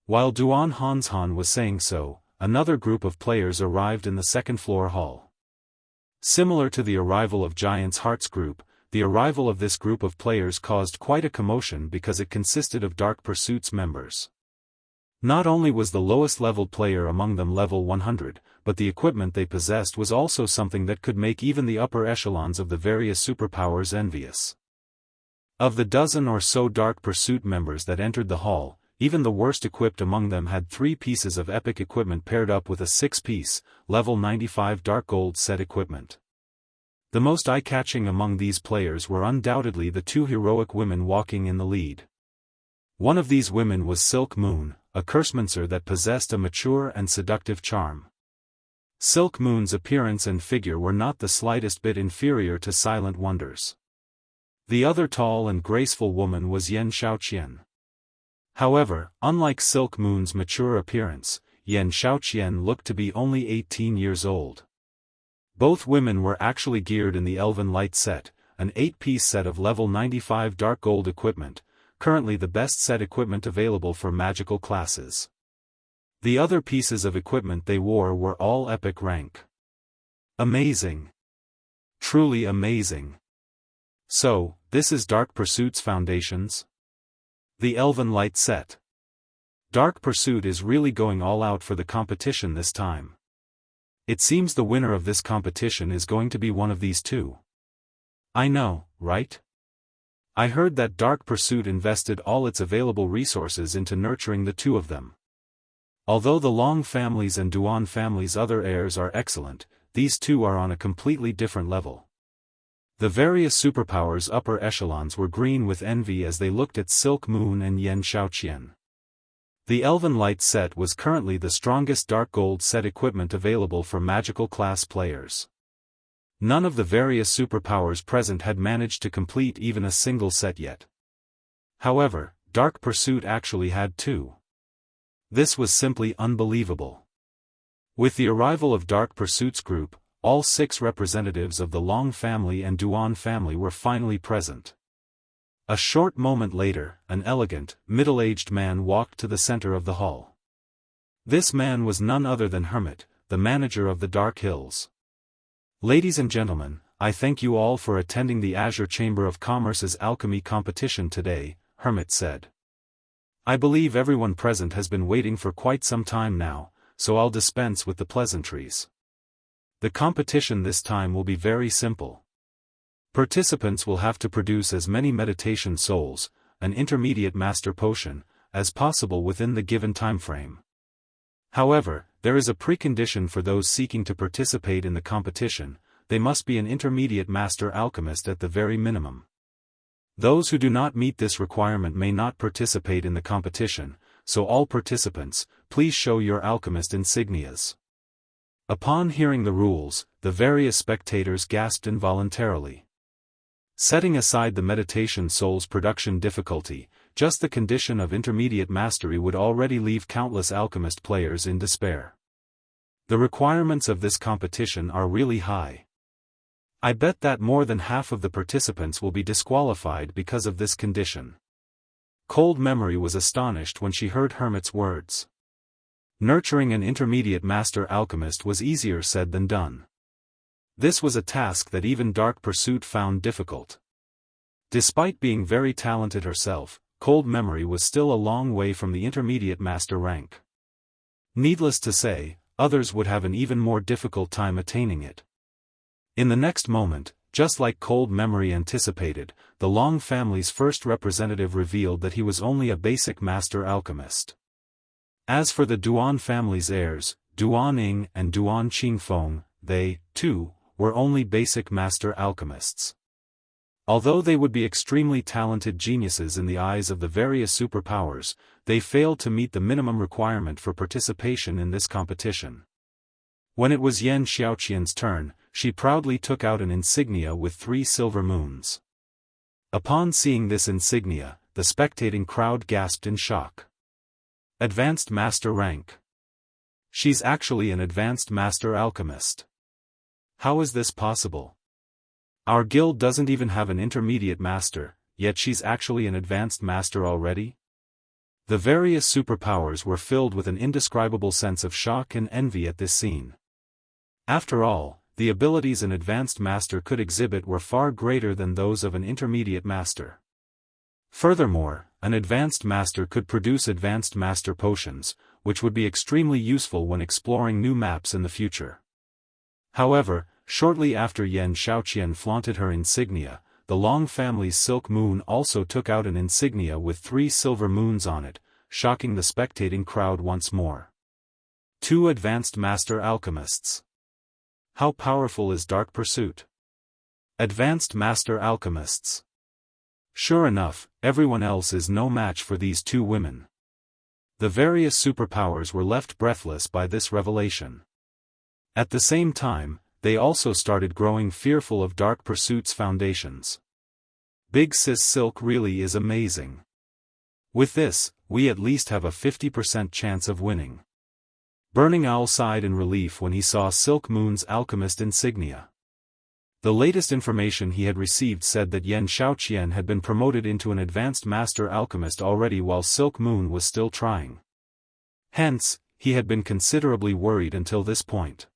While Duan Hanshan was saying so, another group of players arrived in the second-floor hall. Similar to the arrival of Giant's Heart's group, the arrival of this group of players caused quite a commotion because it consisted of Dark Pursuit's members. Not only was the lowest-leveled player among them level 100, but the equipment they possessed was also something that could make even the upper echelons of the various superpowers envious. Of the dozen or so Dark Pursuit members that entered the hall, even the worst equipped among them had 3 pieces of epic equipment paired up with a 6-piece, level 95 Dark Gold set equipment. The most eye-catching among these players were undoubtedly the 2 heroic women walking in the lead. One of these women was Silk Moon, a cursemancer that possessed a mature and seductive charm. Silk Moon's appearance and figure were not the slightest bit inferior to Silent Wonder's. The other tall and graceful woman was Xianxia. However, unlike Silk Moon's mature appearance, Xianxia looked to be only 18 years old. Both women were actually geared in the Elven Light set, an 8-piece set of level 95 dark gold equipment, currently the best set equipment available for magical classes. The other pieces of equipment they wore were all epic rank. Amazing. Truly amazing. So, this is Dark Pursuit's foundations? The Elven Light set. Dark Pursuit is really going all out for the competition this time. It seems the winner of this competition is going to be one of these two. I know, right? I heard that Dark Pursuit invested all its available resources into nurturing the two of them. Although the Long family's and Duan family's other heirs are excellent, these two are on a completely different level. The various superpowers' upper echelons were green with envy as they looked at Silk Moon and Xianxia. The Elven Light set was currently the strongest dark gold set equipment available for magical class players. None of the various superpowers present had managed to complete even a single set yet. However, Dark Pursuit actually had two. This was simply unbelievable. With the arrival of Dark Pursuit's group, all 6 representatives of the Long family and Duan family were finally present. A short moment later, an elegant, middle-aged man walked to the center of the hall. This man was none other than Hermit, the manager of the Dark Hills. Ladies and gentlemen, I thank you all for attending the Azure Chamber of Commerce's alchemy competition today, Hermit said. I believe everyone present has been waiting for quite some time now, so I'll dispense with the pleasantries. The competition this time will be very simple. Participants will have to produce as many meditation souls, an intermediate master potion, as possible within the given time frame. However, there is a precondition for those seeking to participate in the competition: they must be an intermediate master alchemist at the very minimum. Those who do not meet this requirement may not participate in the competition, so all participants, please show your alchemist insignias. Upon hearing the rules, the various spectators gasped involuntarily. Setting aside the meditation soul's production difficulty, just the condition of intermediate mastery would already leave countless alchemist players in despair. The requirements of this competition are really high. I bet that more than half of the participants will be disqualified because of this condition. Cold Memory was astonished when she heard Hermit's words. Nurturing an intermediate master alchemist was easier said than done. This was a task that even Dark Pursuit found difficult. Despite being very talented herself, Cold Memory was still a long way from the intermediate master rank. Needless to say, others would have an even more difficult time attaining it. In the next moment, just like Cold Memory anticipated, the Long family's first representative revealed that he was only a basic master alchemist. As for the Duan family's heirs, Duan Ying and Duan Qingfeng, they, too, were only basic master alchemists. Although they would be extremely talented geniuses in the eyes of the various superpowers, they failed to meet the minimum requirement for participation in this competition. When it was Xianxia's turn, she proudly took out an insignia with 3 silver moons. Upon seeing this insignia, the spectating crowd gasped in shock. Advanced Master rank. She's actually an Advanced Master Alchemist. How is this possible? Our guild doesn't even have an Intermediate Master, yet she's actually an Advanced Master already? The various superpowers were filled with an indescribable sense of shock and envy at this scene. After all, the abilities an Advanced Master could exhibit were far greater than those of an Intermediate Master. Furthermore, an Advanced Master could produce Advanced Master potions, which would be extremely useful when exploring new maps in the future. However, shortly after Xianxia flaunted her insignia, the Long family's Silk Moon also took out an insignia with 3 silver moons on it, shocking the spectating crowd once more. 2 Advanced Master Alchemists. How powerful is Dark Pursuit? Advanced Master Alchemists. Sure enough, everyone else is no match for these 2 women. The various superpowers were left breathless by this revelation. At the same time, they also started growing fearful of Dark Pursuit's foundations. Big Sis Silk really is amazing. With this, we at least have a 50% chance of winning. Burning Owl sighed in relief when he saw Silk Moon's Alchemist insignia. The latest information he had received said that Xianxia had been promoted into an advanced master alchemist already while Silk Moon was still trying. Hence, he had been considerably worried until this point.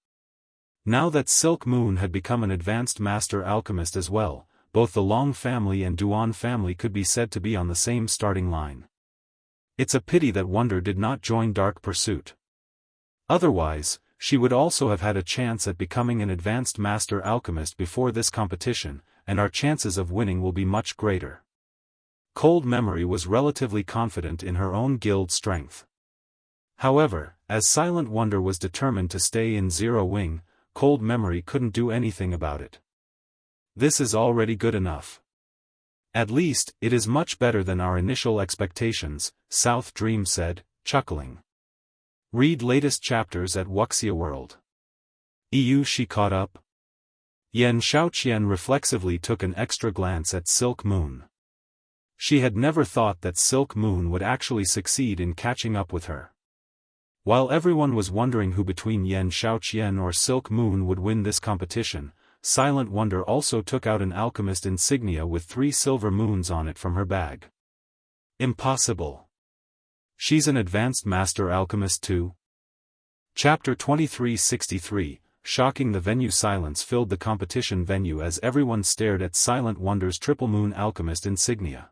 Now that Silk Moon had become an advanced master alchemist as well, both the Long family and Duan family could be said to be on the same starting line. It's a pity that Wonder did not join Dark Pursuit. Otherwise, she would also have had a chance at becoming an advanced master alchemist before this competition, and our chances of winning will be much greater. Cold Memory was relatively confident in her own guild strength. However, as Silent Wonder was determined to stay in Zero Wing, Cold Memory couldn't do anything about it. This is already good enough. At least, it is much better than our initial expectations, South Dream said, chuckling. Read latest chapters at Wuxia World. She caught up? Xianxia reflexively took an extra glance at Silk Moon. She had never thought that Silk Moon would actually succeed in catching up with her. While everyone was wondering who between Xianxia or Silk Moon would win this competition, Silent Wonder also took out an alchemist insignia with 3 silver moons on it from her bag. Impossible. She's an advanced master alchemist too? Chapter 2363, Shocking the venue. Silence filled the competition venue as everyone stared at Silent Wonder's Triple Moon alchemist insignia.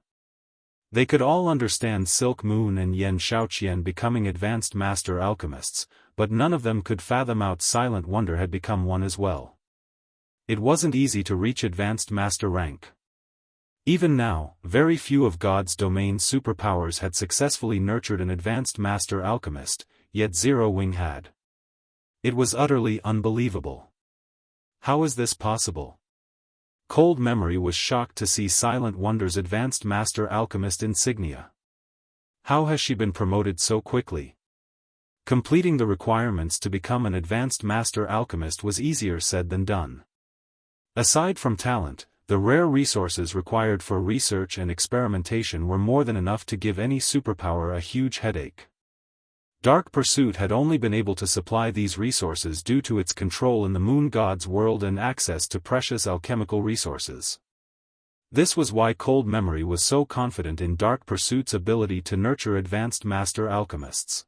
They could all understand Silk Moon and Xianxia becoming advanced master alchemists, but none of them could fathom out Silent Wonder had become one as well. It wasn't easy to reach advanced master rank. Even now, very few of God's domain superpowers had successfully nurtured an advanced master alchemist, yet Zero Wing had. It was utterly unbelievable. How is this possible? Cold Memory was shocked to see Silent Wonder's advanced master alchemist insignia. How has she been promoted so quickly? Completing the requirements to become an advanced master alchemist was easier said than done. Aside from talent, the rare resources required for research and experimentation were more than enough to give any superpower a huge headache. Dark Pursuit had only been able to supply these resources due to its control in the Moon God's world and access to precious alchemical resources. This was why Cold Memory was so confident in Dark Pursuit's ability to nurture advanced master alchemists.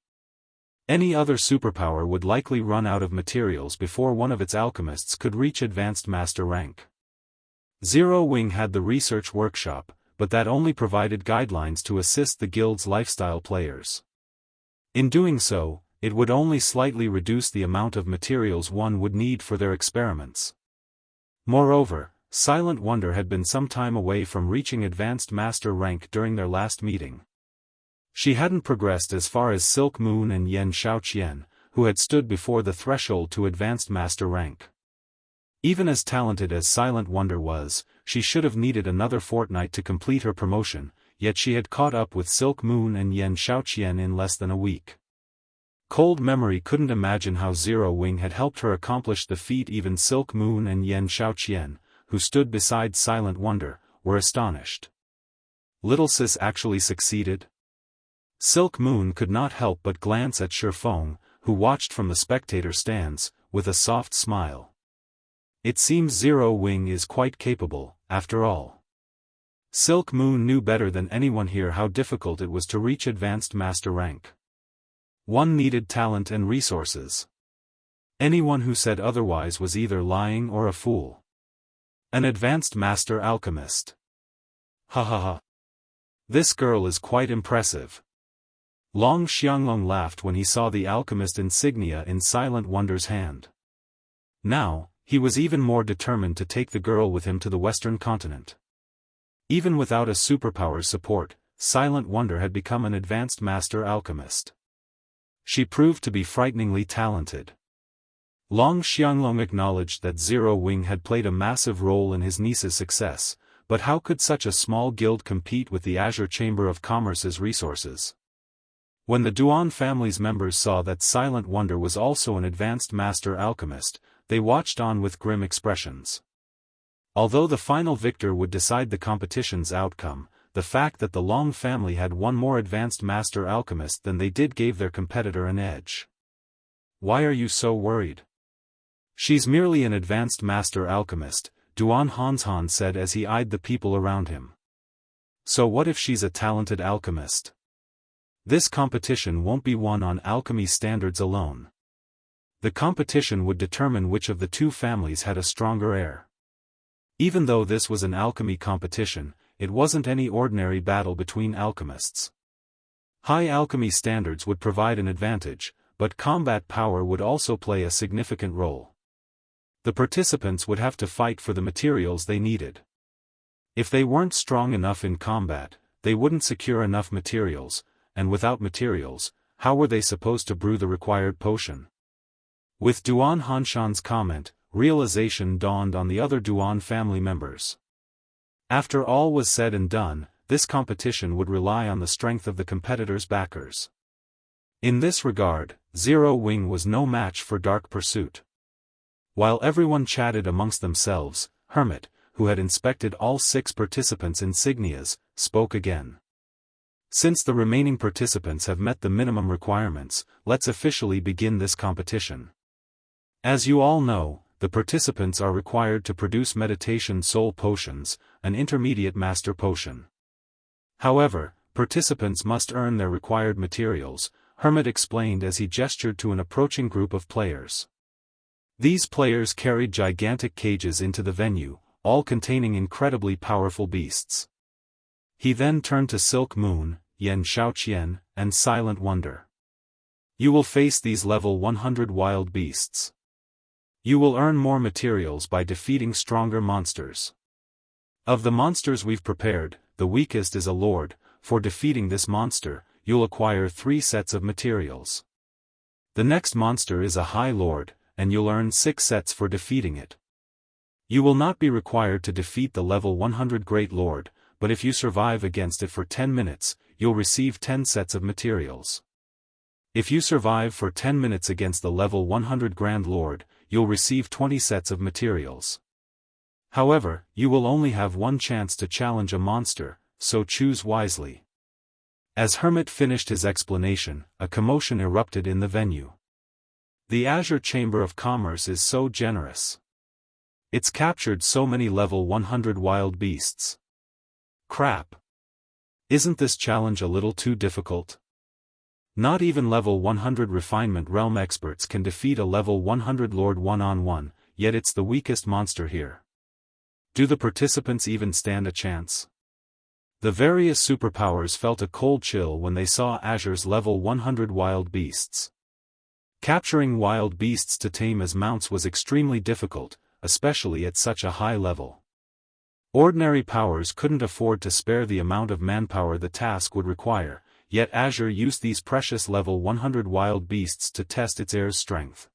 Any other superpower would likely run out of materials before one of its alchemists could reach advanced master rank. Zero Wing had the research workshop, but that only provided guidelines to assist the guild's lifestyle players. In doing so, it would only slightly reduce the amount of materials one would need for their experiments. Moreover, Silent Wonder had been some time away from reaching advanced master rank during their last meeting. She hadn't progressed as far as Silk Moon and Xianxia, who had stood before the threshold to advanced master rank. Even as talented as Silent Wonder was, she should have needed another fortnight to complete her promotion, yet she had caught up with Silk Moon and Xianxia in less than a week. Cold Memory couldn't imagine how Zero Wing had helped her accomplish the feat. Even Silk Moon and Xianxia, who stood beside Silent Wonder, were astonished. Little Sis actually succeeded? Silk Moon could not help but glance at Shifeng, who watched from the spectator stands, with a soft smile. It seems Zero Wing is quite capable, after all. Silk Moon knew better than anyone here how difficult it was to reach advanced master rank. One needed talent and resources. Anyone who said otherwise was either lying or a fool. An advanced master alchemist. Ha ha ha. This girl is quite impressive. Long Xianglong laughed when he saw the alchemist insignia in Silent Wonder's hand. Now, he was even more determined to take the girl with him to the Western continent. Even without a superpower's support, Silent Wonder had become an advanced master alchemist. She proved to be frighteningly talented. Long Xianglong acknowledged that Zero Wing had played a massive role in his niece's success, but how could such a small guild compete with the Azure Chamber of Commerce's resources? When the Duan family's members saw that Silent Wonder was also an advanced master alchemist, they watched on with grim expressions. Although the final victor would decide the competition's outcome, the fact that the Long family had one more advanced master alchemist than they did gave their competitor an edge. "Why are you so worried?" "She's merely an advanced master alchemist," Duan Hanshan said as he eyed the people around him. "So what if she's a talented alchemist? This competition won't be won on alchemy standards alone. The competition would determine which of the two families had a stronger heir." Even though this was an alchemy competition, it wasn't any ordinary battle between alchemists. High alchemy standards would provide an advantage, but combat power would also play a significant role. The participants would have to fight for the materials they needed. If they weren't strong enough in combat, they wouldn't secure enough materials, and without materials, how were they supposed to brew the required potion? With Duan Hanshan's comment, realization dawned on the other Duan family members. After all was said and done, this competition would rely on the strength of the competitors' backers. In this regard, Zero Wing was no match for Dark Pursuit. While everyone chatted amongst themselves, Hermit, who had inspected all 6 participants' insignias, spoke again. "Since the remaining participants have met the minimum requirements, let's officially begin this competition. As you all know, the participants are required to produce meditation soul potions, an intermediate master potion. However, participants must earn their required materials," Hermit explained as he gestured to an approaching group of players. These players carried gigantic cages into the venue, all containing incredibly powerful beasts. He then turned to Silk Moon, Yan Shaoqian, and Silent Wonder. "You will face these level 100 wild beasts. You will earn more materials by defeating stronger monsters. Of the monsters we've prepared, the weakest is a lord. For defeating this monster, you'll acquire 3 sets of materials. The next monster is a high lord, and you'll earn 6 sets for defeating it. You will not be required to defeat the level 100 Great Lord, but if you survive against it for 10 minutes, you'll receive 10 sets of materials. If you survive for 10 minutes against the level 100 Grand Lord, you'll receive 20 sets of materials. However, you will only have one chance to challenge a monster, so choose wisely." As Hermit finished his explanation, a commotion erupted in the venue. The Azure Chamber of Commerce is so generous. It's captured so many level 100 wild beasts. Crap. Isn't this challenge a little too difficult? Not even level 100 Refinement Realm experts can defeat a level 100 Lord one-on-one, yet it's the weakest monster here. Do the participants even stand a chance? The various superpowers felt a cold chill when they saw Azure's level 100 wild beasts. Capturing wild beasts to tame as mounts was extremely difficult, especially at such a high level. Ordinary powers couldn't afford to spare the amount of manpower the task would require, yet Azure used these precious level 100 wild beasts to test its heir's strength.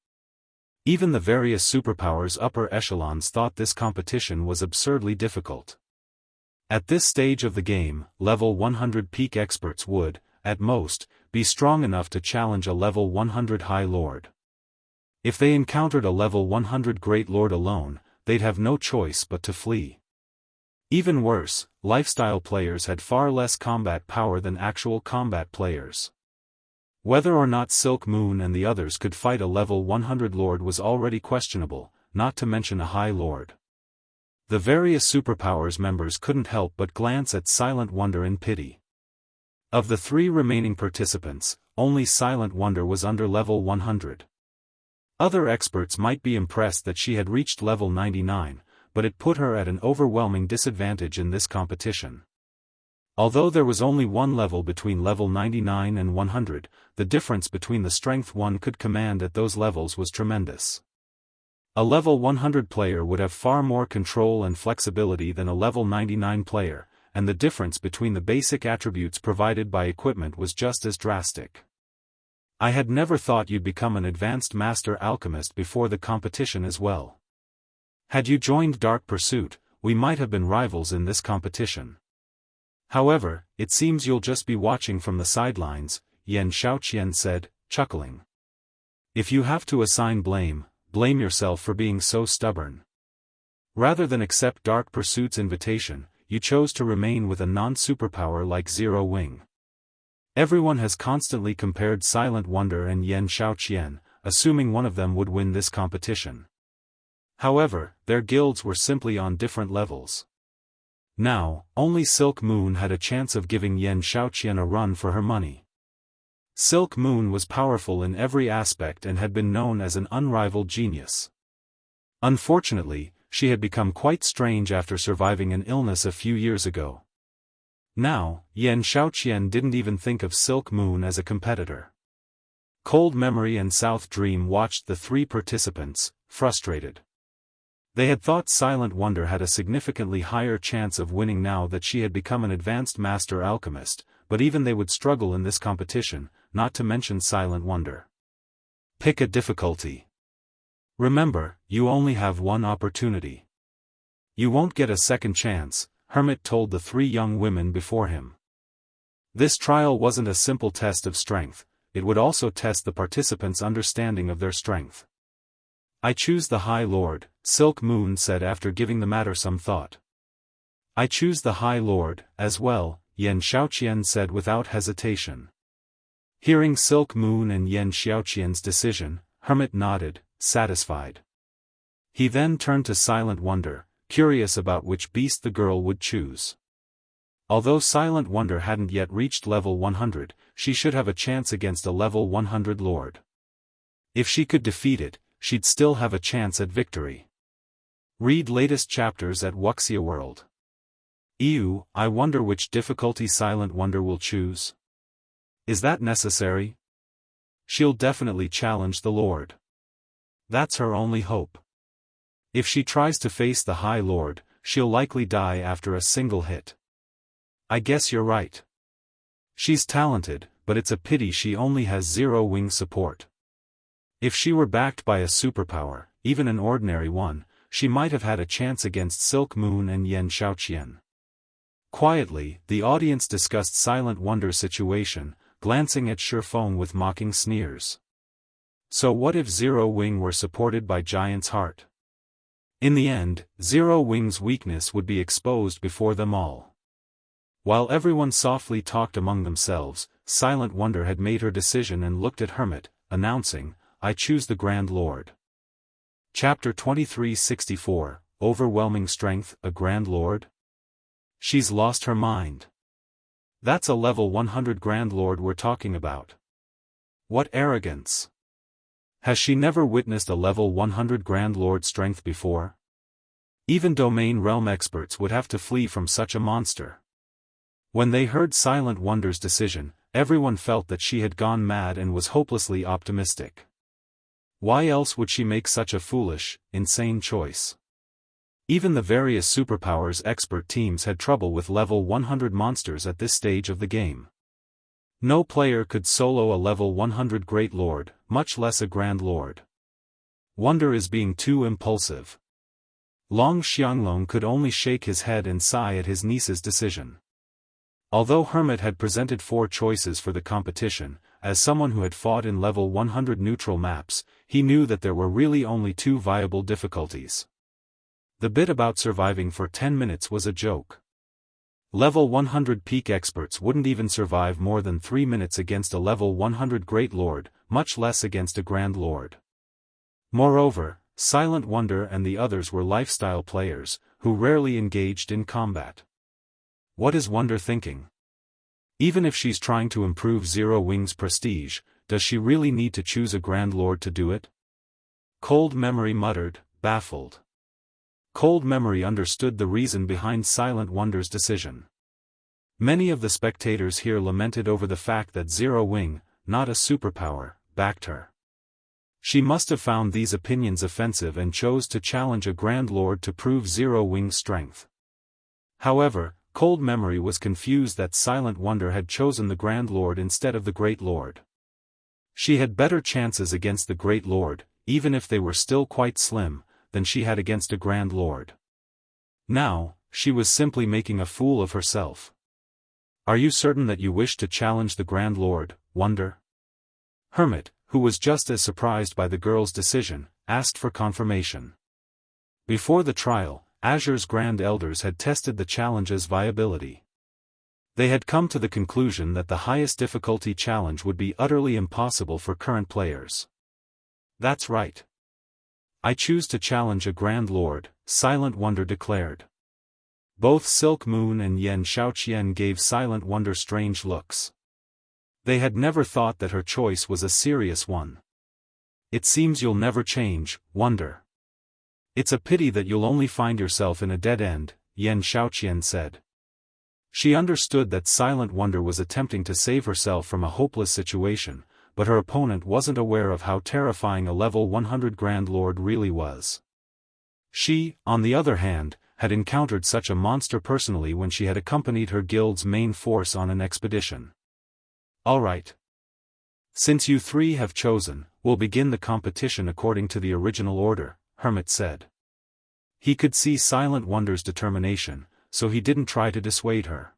Even the various superpowers upper echelons thought this competition was absurdly difficult. At this stage of the game, level 100 peak experts would, at most, be strong enough to challenge a level 100 High Lord. If they encountered a level 100 Great Lord alone, they'd have no choice but to flee. Even worse, lifestyle players had far less combat power than actual combat players. Whether or not Silk Moon and the others could fight a level 100 Lord was already questionable, not to mention a High Lord. The various superpowers members couldn't help but glance at Silent Wonder in pity. Of the 3 remaining participants, only Silent Wonder was under level 100. Other experts might be impressed that she had reached level 99, but it put her at an overwhelming disadvantage in this competition. Although there was only one level between level 99 and 100, the difference between the strength one could command at those levels was tremendous. A level 100 player would have far more control and flexibility than a level 99 player, and the difference between the basic attributes provided by equipment was just as drastic. "I had never thought you'd become an advanced master alchemist before the competition as well. Had you joined Dark Pursuit, we might have been rivals in this competition. However, it seems you'll just be watching from the sidelines," Xianxia said, chuckling. If you have to assign blame, blame yourself for being so stubborn. Rather than accept Dark Pursuit's invitation, you chose to remain with a non-superpower like Zero Wing. Everyone has constantly compared Silent Wonder and Xianxia, assuming one of them would win this competition. However, their guilds were simply on different levels. Now, only Silk Moon had a chance of giving Xianxia a run for her money. Silk Moon was powerful in every aspect and had been known as an unrivaled genius. Unfortunately, she had become quite strange after surviving an illness a few years ago. Now, Xianxia didn't even think of Silk Moon as a competitor. Cold Memory and South Dream watched the three participants, frustrated. They had thought Silent Wonder had a significantly higher chance of winning now that she had become an advanced master alchemist, but even they would struggle in this competition, not to mention Silent Wonder. Pick a difficulty. Remember, you only have one opportunity. You won't get a second chance, Hermit told the three young women before him. This trial wasn't a simple test of strength, it would also test the participants' understanding of their strength. I choose the High Lord, Silk Moon said after giving the matter some thought. I choose the High Lord, as well, Xianxia said without hesitation. Hearing Silk Moon and Xianxia's decision, Hermit nodded, satisfied. He then turned to Silent Wonder, curious about which beast the girl would choose. Although Silent Wonder hadn't yet reached level 100, she should have a chance against a level 100 lord. If she could defeat it, she'd still have a chance at victory. Read latest chapters at Wuxia World. Ew, I wonder which difficulty Silent Wonder will choose. Is that necessary? She'll definitely challenge the Lord. That's her only hope. If she tries to face the High Lord, she'll likely die after a single hit. I guess you're right. She's talented, but it's a pity she only has Zero Wing support. If she were backed by a superpower, even an ordinary one, she might have had a chance against Silk Moon and Xianxia. Quietly, the audience discussed Silent Wonder's situation, glancing at Shifeng with mocking sneers. So what if Zero Wing were supported by Giant's Heart? In the end, Zero Wing's weakness would be exposed before them all. While everyone softly talked among themselves, Silent Wonder had made her decision and looked at Hermit, announcing, I choose the Grand Lord. Chapter 2364, Overwhelming Strength, a Grand Lord? She's lost her mind. That's a level 100 Grand Lord we're talking about. What arrogance! Has she never witnessed a level 100 Grand Lord strength before? Even Domain Realm experts would have to flee from such a monster. When they heard Silent Wonder's decision, everyone felt that she had gone mad and was hopelessly optimistic. Why else would she make such a foolish, insane choice? Even the various superpowers expert teams had trouble with level 100 monsters at this stage of the game. No player could solo a level 100 Great Lord, much less a Grand Lord. Wonder is being too impulsive. Long Xianglong could only shake his head and sigh at his niece's decision. Although Hermit had presented 4 choices for the competition, as someone who had fought in level 100 neutral maps, he knew that there were really only 2 viable difficulties. The bit about surviving for 10 minutes was a joke. Level 100 peak experts wouldn't even survive more than 3 minutes against a level 100 Great Lord, much less against a Grand Lord. Moreover, Silent Wonder and the others were lifestyle players, who rarely engaged in combat. What is Wonder thinking? Even if she's trying to improve Zero Wing's prestige, does she really need to choose a Grand Lord to do it? Cold Memory muttered, baffled. Cold Memory understood the reason behind Silent Wonder's decision. Many of the spectators here lamented over the fact that Zero Wing, not a superpower, backed her. She must have found these opinions offensive and chose to challenge a Grand Lord to prove Zero Wing's strength. However, Cold Memory was confused that Silent Wonder had chosen the Grand Lord instead of the Great Lord. She had better chances against the Great Lord, even if they were still quite slim, than she had against a Grand Lord. Now, she was simply making a fool of herself. Are you certain that you wish to challenge the Grand Lord, Wonder? Hermit, who was just as surprised by the girl's decision, asked for confirmation. Before the trial, Azure's Grand Elders had tested the challenge's viability. They had come to the conclusion that the highest difficulty challenge would be utterly impossible for current players. That's right. I choose to challenge a Grand Lord, Silent Wonder declared. Both Silk Moon and Xianxia gave Silent Wonder strange looks. They had never thought that her choice was a serious one. It seems you'll never change, Wonder. It's a pity that you'll only find yourself in a dead end, Xianxia said. She understood that Silent Wonder was attempting to save herself from a hopeless situation, but her opponent wasn't aware of how terrifying a level 100 Grand Lord really was. She, on the other hand, had encountered such a monster personally when she had accompanied her guild's main force on an expedition. All right. Since you three have chosen, we'll begin the competition according to the original order, Hermit said. He could see Silent Wonder's determination, so he didn't try to dissuade her.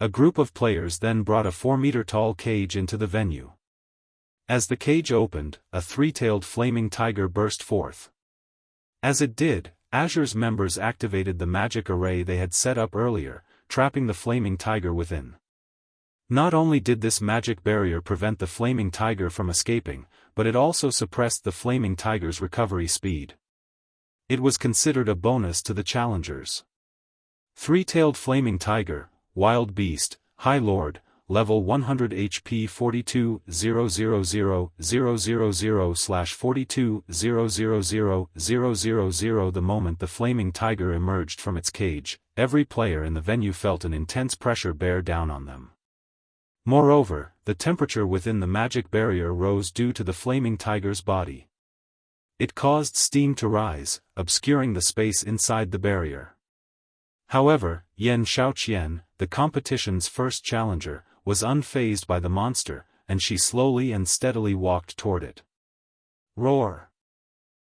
A group of players then brought a 4-meter-tall cage into the venue. As the cage opened, a 3-tailed flaming tiger burst forth. As it did, Azure's members activated the magic array they had set up earlier, trapping the flaming tiger within. Not only did this magic barrier prevent the flaming tiger from escaping, but it also suppressed the flaming tiger's recovery speed. It was considered a bonus to the challengers. 3-tailed flaming tiger, wild beast, high lord, level 100 HP 42,000/42,000,000. The moment the flaming tiger emerged from its cage, every player in the venue felt an intense pressure bear down on them. Moreover, the temperature within the magic barrier rose due to the flaming tiger's body. It caused steam to rise, obscuring the space inside the barrier. However, Xianxia, the competition's first challenger, was unfazed by the monster, and she slowly and steadily walked toward it. Roar!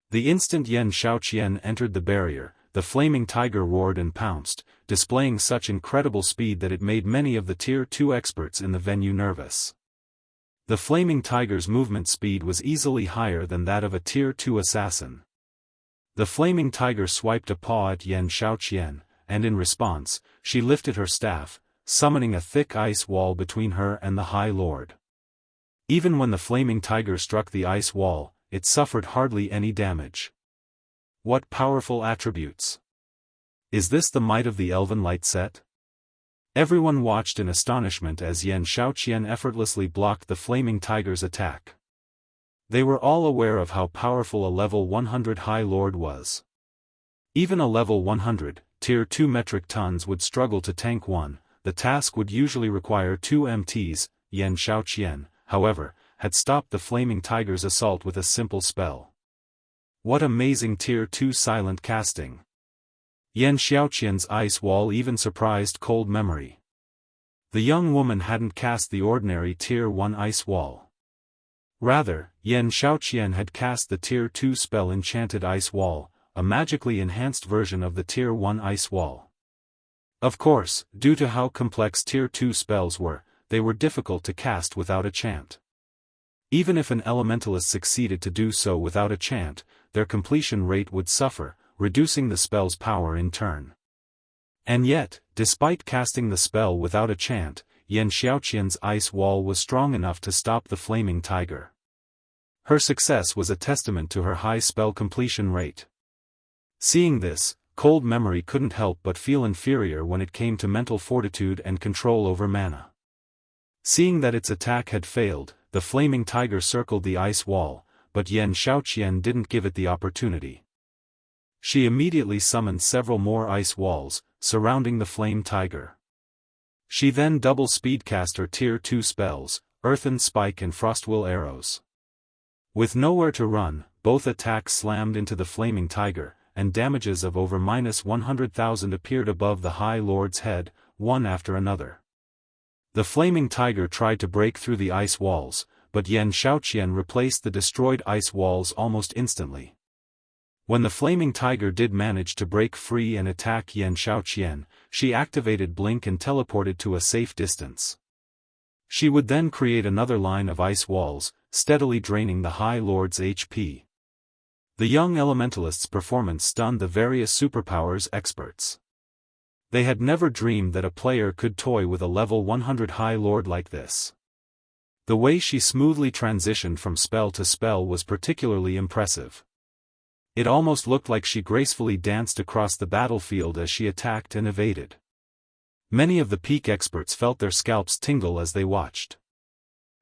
The instant Xianxia entered the barrier, the flaming tiger roared and pounced, displaying such incredible speed that it made many of the Tier 2 experts in the venue nervous. The flaming tiger's movement speed was easily higher than that of a Tier 2 assassin. The flaming tiger swiped a paw at Xianxia, and in response, she lifted her staff, summoning a thick ice wall between her and the High Lord. Even when the flaming tiger struck the ice wall, it suffered hardly any damage. What powerful attributes! Is this the might of the Elven Light set? Everyone watched in astonishment as Xianxia effortlessly blocked the flaming tiger's attack. They were all aware of how powerful a level 100 High Lord was. Even a level 100, Tier 2 metric tons would struggle to tank one. The task would usually require 2 MTs. Xianxia, however, had stopped the flaming tiger's assault with a simple spell. What amazing Tier 2 silent casting! Xianxia's ice wall even surprised Cold Memory. The young woman hadn't cast the ordinary Tier 1 ice wall. Rather, Xianxia had cast the Tier 2 spell Enchanted Ice Wall, a magically enhanced version of the Tier 1 ice wall. Of course, due to how complex Tier 2 spells were, they were difficult to cast without a chant. Even if an elementalist succeeded to do so without a chant, their completion rate would suffer, reducing the spell's power in turn. And yet, despite casting the spell without a chant, Xianxia's ice wall was strong enough to stop the flaming tiger. Her success was a testament to her high spell completion rate. Seeing this, Cold Memory couldn't help but feel inferior when it came to mental fortitude and control over mana. Seeing that its attack had failed, the flaming tiger circled the ice wall, but Xianxia didn't give it the opportunity. She immediately summoned several more ice walls, surrounding the flame tiger. She then double speedcast her Tier 2 spells, Earthen Spike and Frostwill arrows. With nowhere to run, both attacks slammed into the flaming tiger, and damages of over -100,000 appeared above the High Lord's head, one after another. The flaming tiger tried to break through the ice walls, but Xianxia replaced the destroyed ice walls almost instantly. When the flaming tiger did manage to break free and attack Xianxia, she activated Blink and teleported to a safe distance. She would then create another line of ice walls, steadily draining the High Lord's HP. The young elementalist's performance stunned the various superpowers experts. They had never dreamed that a player could toy with a level 100 High Lord like this. The way she smoothly transitioned from spell to spell was particularly impressive. It almost looked like she gracefully danced across the battlefield as she attacked and evaded. Many of the peak experts felt their scalps tingle as they watched.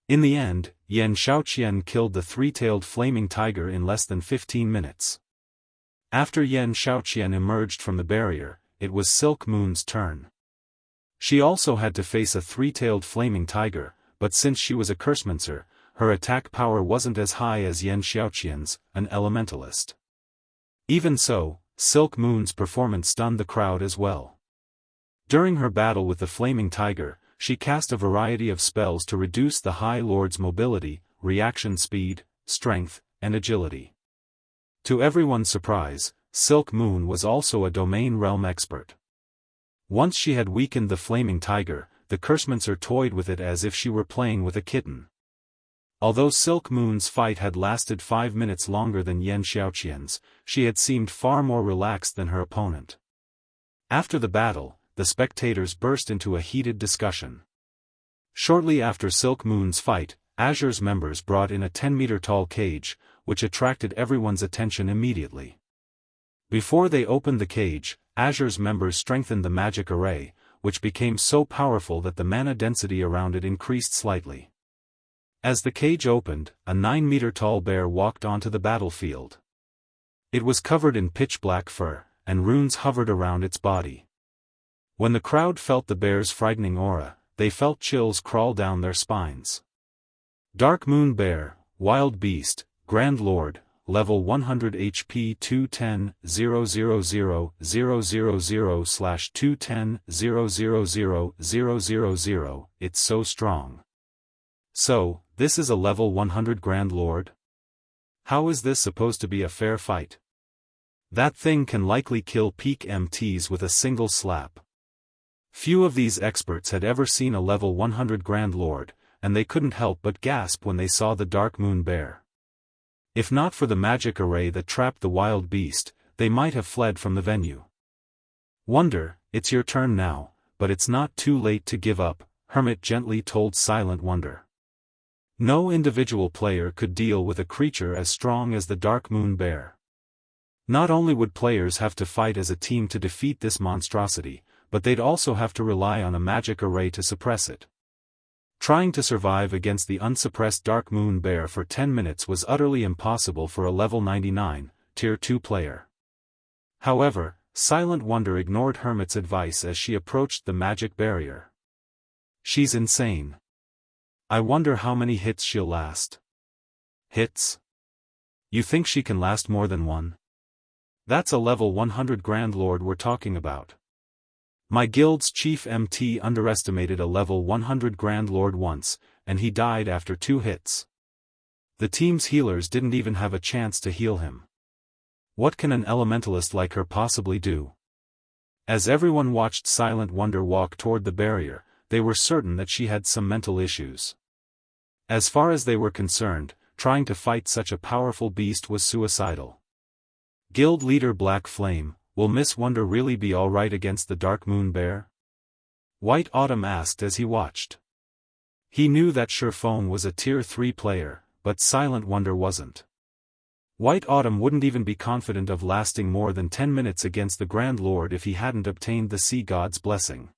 In the end, Xianxia killed the three-tailed flaming tiger in less than 15 minutes. After Xianxia emerged from the barrier, it was Silk Moon's turn. She also had to face a three-tailed flaming tiger, but since she was a Cursemancer, her attack power wasn't as high as Xianxia's, an elementalist. Even so, Silk Moon's performance stunned the crowd as well. During her battle with the flaming tiger, she cast a variety of spells to reduce the High Lord's mobility, reaction speed, strength, and agility. To everyone's surprise, Silk Moon was also a domain realm expert. Once she had weakened the flaming tiger, the Cursemancer toyed with it as if she were playing with a kitten. Although Silk Moon's fight had lasted 5 minutes longer than Xianxia's, she had seemed far more relaxed than her opponent. After the battle, the spectators burst into a heated discussion. Shortly after Silk Moon's fight, Azure's members brought in a 10-meter-tall cage, which attracted everyone's attention immediately. Before they opened the cage, Azure's members strengthened the magic array, which became so powerful that the mana density around it increased slightly. As the cage opened, a 9-meter-tall bear walked onto the battlefield. It was covered in pitch-black fur, and runes hovered around its body. When the crowd felt the bear's frightening aura, they felt chills crawl down their spines. Dark Moon Bear, Wild Beast, Grand Lord, Level 100 HP 210,000/210,000,000, it's so strong. So, this is a level 100 Grand Lord? How is this supposed to be a fair fight? That thing can likely kill peak MTs with a single slap. Few of these experts had ever seen a level 100 Grand Lord, and they couldn't help but gasp when they saw the Dark Moon Bear. If not for the magic array that trapped the wild beast, they might have fled from the venue. Wonder, it's your turn now, but it's not too late to give up, Hermit gently told Silent Wonder. No individual player could deal with a creature as strong as the Dark Moon Bear. Not only would players have to fight as a team to defeat this monstrosity, but they'd also have to rely on a magic array to suppress it. Trying to survive against the unsuppressed Dark Moon Bear for 10 minutes was utterly impossible for a level 99, Tier 2 player. However, Silent Wonder ignored Hermit's advice as she approached the magic barrier. She's insane. I wonder how many hits she'll last. Hits? You think she can last more than one? That's a level 100 Grand Lord we're talking about. My guild's chief MT underestimated a level 100 Grand Lord once, and he died after 2 hits. The team's healers didn't even have a chance to heal him. What can an elementalist like her possibly do? As everyone watched Silent Wonder walk toward the barrier, they were certain that she had some mental issues. As far as they were concerned, trying to fight such a powerful beast was suicidal. Guild leader Black Flame, will Miss Wonder really be alright against the Dark Moon Bear? White Autumn asked as he watched. He knew that Sherfone was a Tier 3 player, but Silent Wonder wasn't. White Autumn wouldn't even be confident of lasting more than 10 minutes against the Grand Lord if he hadn't obtained the Sea God's blessing.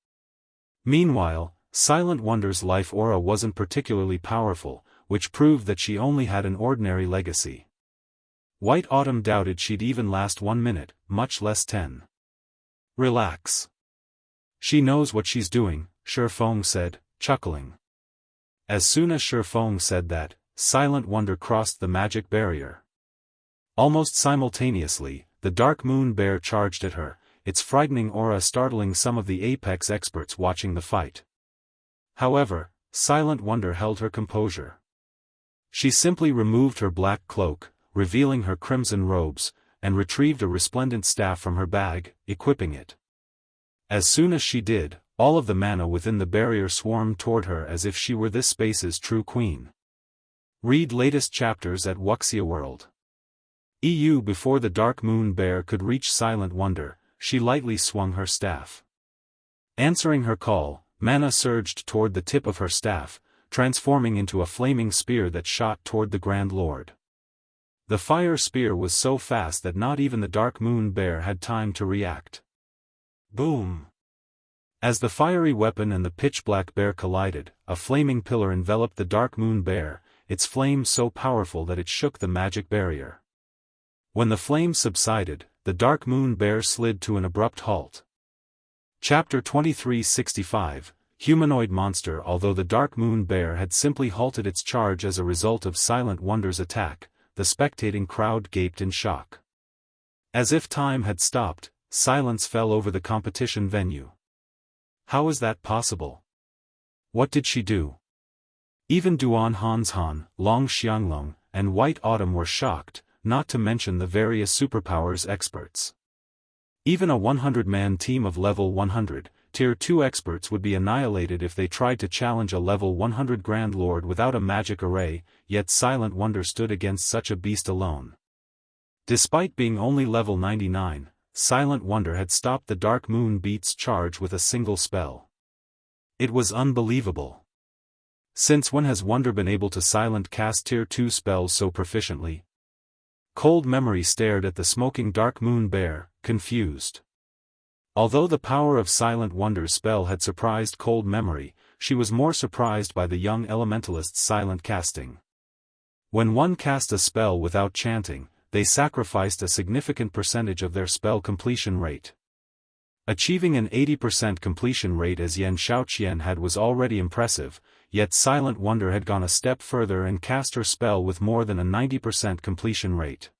Meanwhile, Silent Wonder's life aura wasn't particularly powerful, which proved that she only had an ordinary legacy. White Autumn doubted she'd even last 1 minute, much less 10. Relax. She knows what she's doing, Sherfone said, chuckling. As soon as Sherfone said that, Silent Wonder crossed the magic barrier. Almost simultaneously, the Dark Moon Bear charged at her, its frightening aura startling some of the Apex experts watching the fight. However, Silent Wonder held her composure. She simply removed her black cloak, revealing her crimson robes, and retrieved a resplendent staff from her bag, equipping it. As soon as she did, all of the mana within the barrier swarmed toward her as if she were this space's true queen. Read latest chapters at Wuxia World. EU. Before the Dark Moon Bear could reach Silent Wonder, she lightly swung her staff. Answering her call, mana surged toward the tip of her staff, transforming into a flaming spear that shot toward the Grand Lord. The fire spear was so fast that not even the Dark Moon Bear had time to react. Boom! As the fiery weapon and the pitch-black bear collided, a flaming pillar enveloped the Dark Moon Bear, its flame so powerful that it shook the magic barrier. When the flames subsided, the Dark Moon Bear slid to an abrupt halt. Chapter 2365, Humanoid Monster. Although the Dark Moon Bear had simply halted its charge as a result of Silent Wonder's attack, the spectating crowd gaped in shock. As if time had stopped, silence fell over the competition venue. How is that possible? What did she do? Even Duan Hanshan, Long Xianglong, and White Autumn were shocked, not to mention the various superpowers experts. Even a 100-man team of level 100, Tier 2 experts would be annihilated if they tried to challenge a level 100 Grand Lord without a magic array, yet Silent Wonder stood against such a beast alone. Despite being only level 99, Silent Wonder had stopped the Dark Moon Beast's charge with a single spell. It was unbelievable. Since when has Wonder been able to silent cast Tier 2 spells so proficiently? Cold Memory stared at the smoking Dark Moon Bear, confused. Although the power of Silent Wonder's spell had surprised Cold Memory, she was more surprised by the young elementalist's silent casting. When one cast a spell without chanting, they sacrificed a significant percentage of their spell completion rate. Achieving an 80% completion rate as Yan Shaoqian had was already impressive, yet Silent Wonder had gone a step further and cast her spell with more than a 90% completion rate.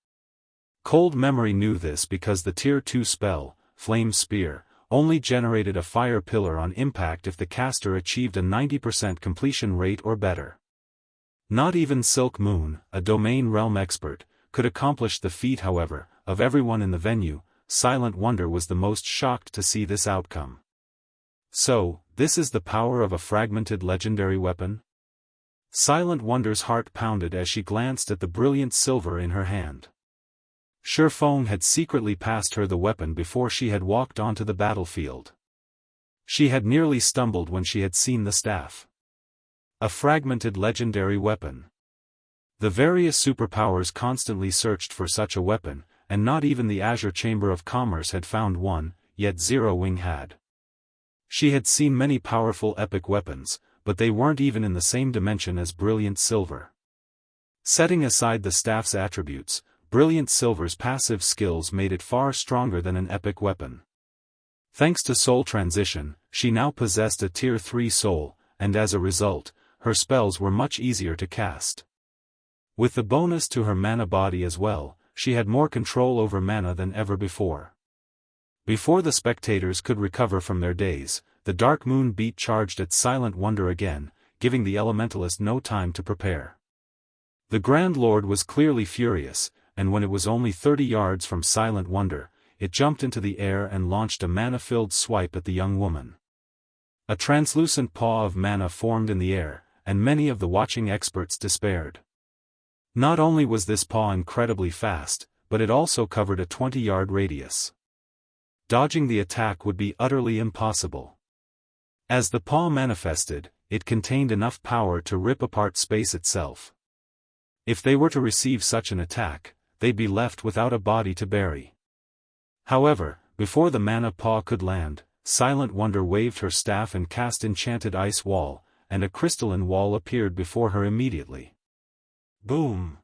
Cold Memory knew this because the Tier 2 spell, Flame Spear, only generated a fire pillar on impact if the caster achieved a 90% completion rate or better. Not even Silk Moon, a domain realm expert, could accomplish the feat. However, of everyone in the venue, Silent Wonder was the most shocked to see this outcome. So, this is the power of a fragmented legendary weapon? Silent Wonder's heart pounded as she glanced at the brilliant silver in her hand. Shifeng had secretly passed her the weapon before she had walked onto the battlefield. She had nearly stumbled when she had seen the staff. A fragmented legendary weapon. The various superpowers constantly searched for such a weapon, and not even the Azure Chamber of Commerce had found one, yet Zero Wing had. She had seen many powerful epic weapons, but they weren't even in the same dimension as Brilliant Silver. Setting aside the staff's attributes, Brilliant Silver's passive skills made it far stronger than an epic weapon. Thanks to Soul Transition, she now possessed a Tier 3 soul, and as a result, her spells were much easier to cast. With the bonus to her mana body as well, she had more control over mana than ever before. Before the spectators could recover from their daze, the Dark Moon Beat charged at Silent Wonder again, giving the elementalist no time to prepare. The Grand Lord was clearly furious, and when it was only 30 yards from Silent Wonder, it jumped into the air and launched a mana-filled swipe at the young woman. A translucent paw of mana formed in the air, and many of the watching experts despaired. Not only was this paw incredibly fast, but it also covered a 20-yard radius. Dodging the attack would be utterly impossible. As the paw manifested, it contained enough power to rip apart space itself. If they were to receive such an attack, they'd be left without a body to bury. However, before the mana paw could land, Silent Wonder waved her staff and cast Enchanted Ice Wall, and a crystalline wall appeared before her immediately. Boom!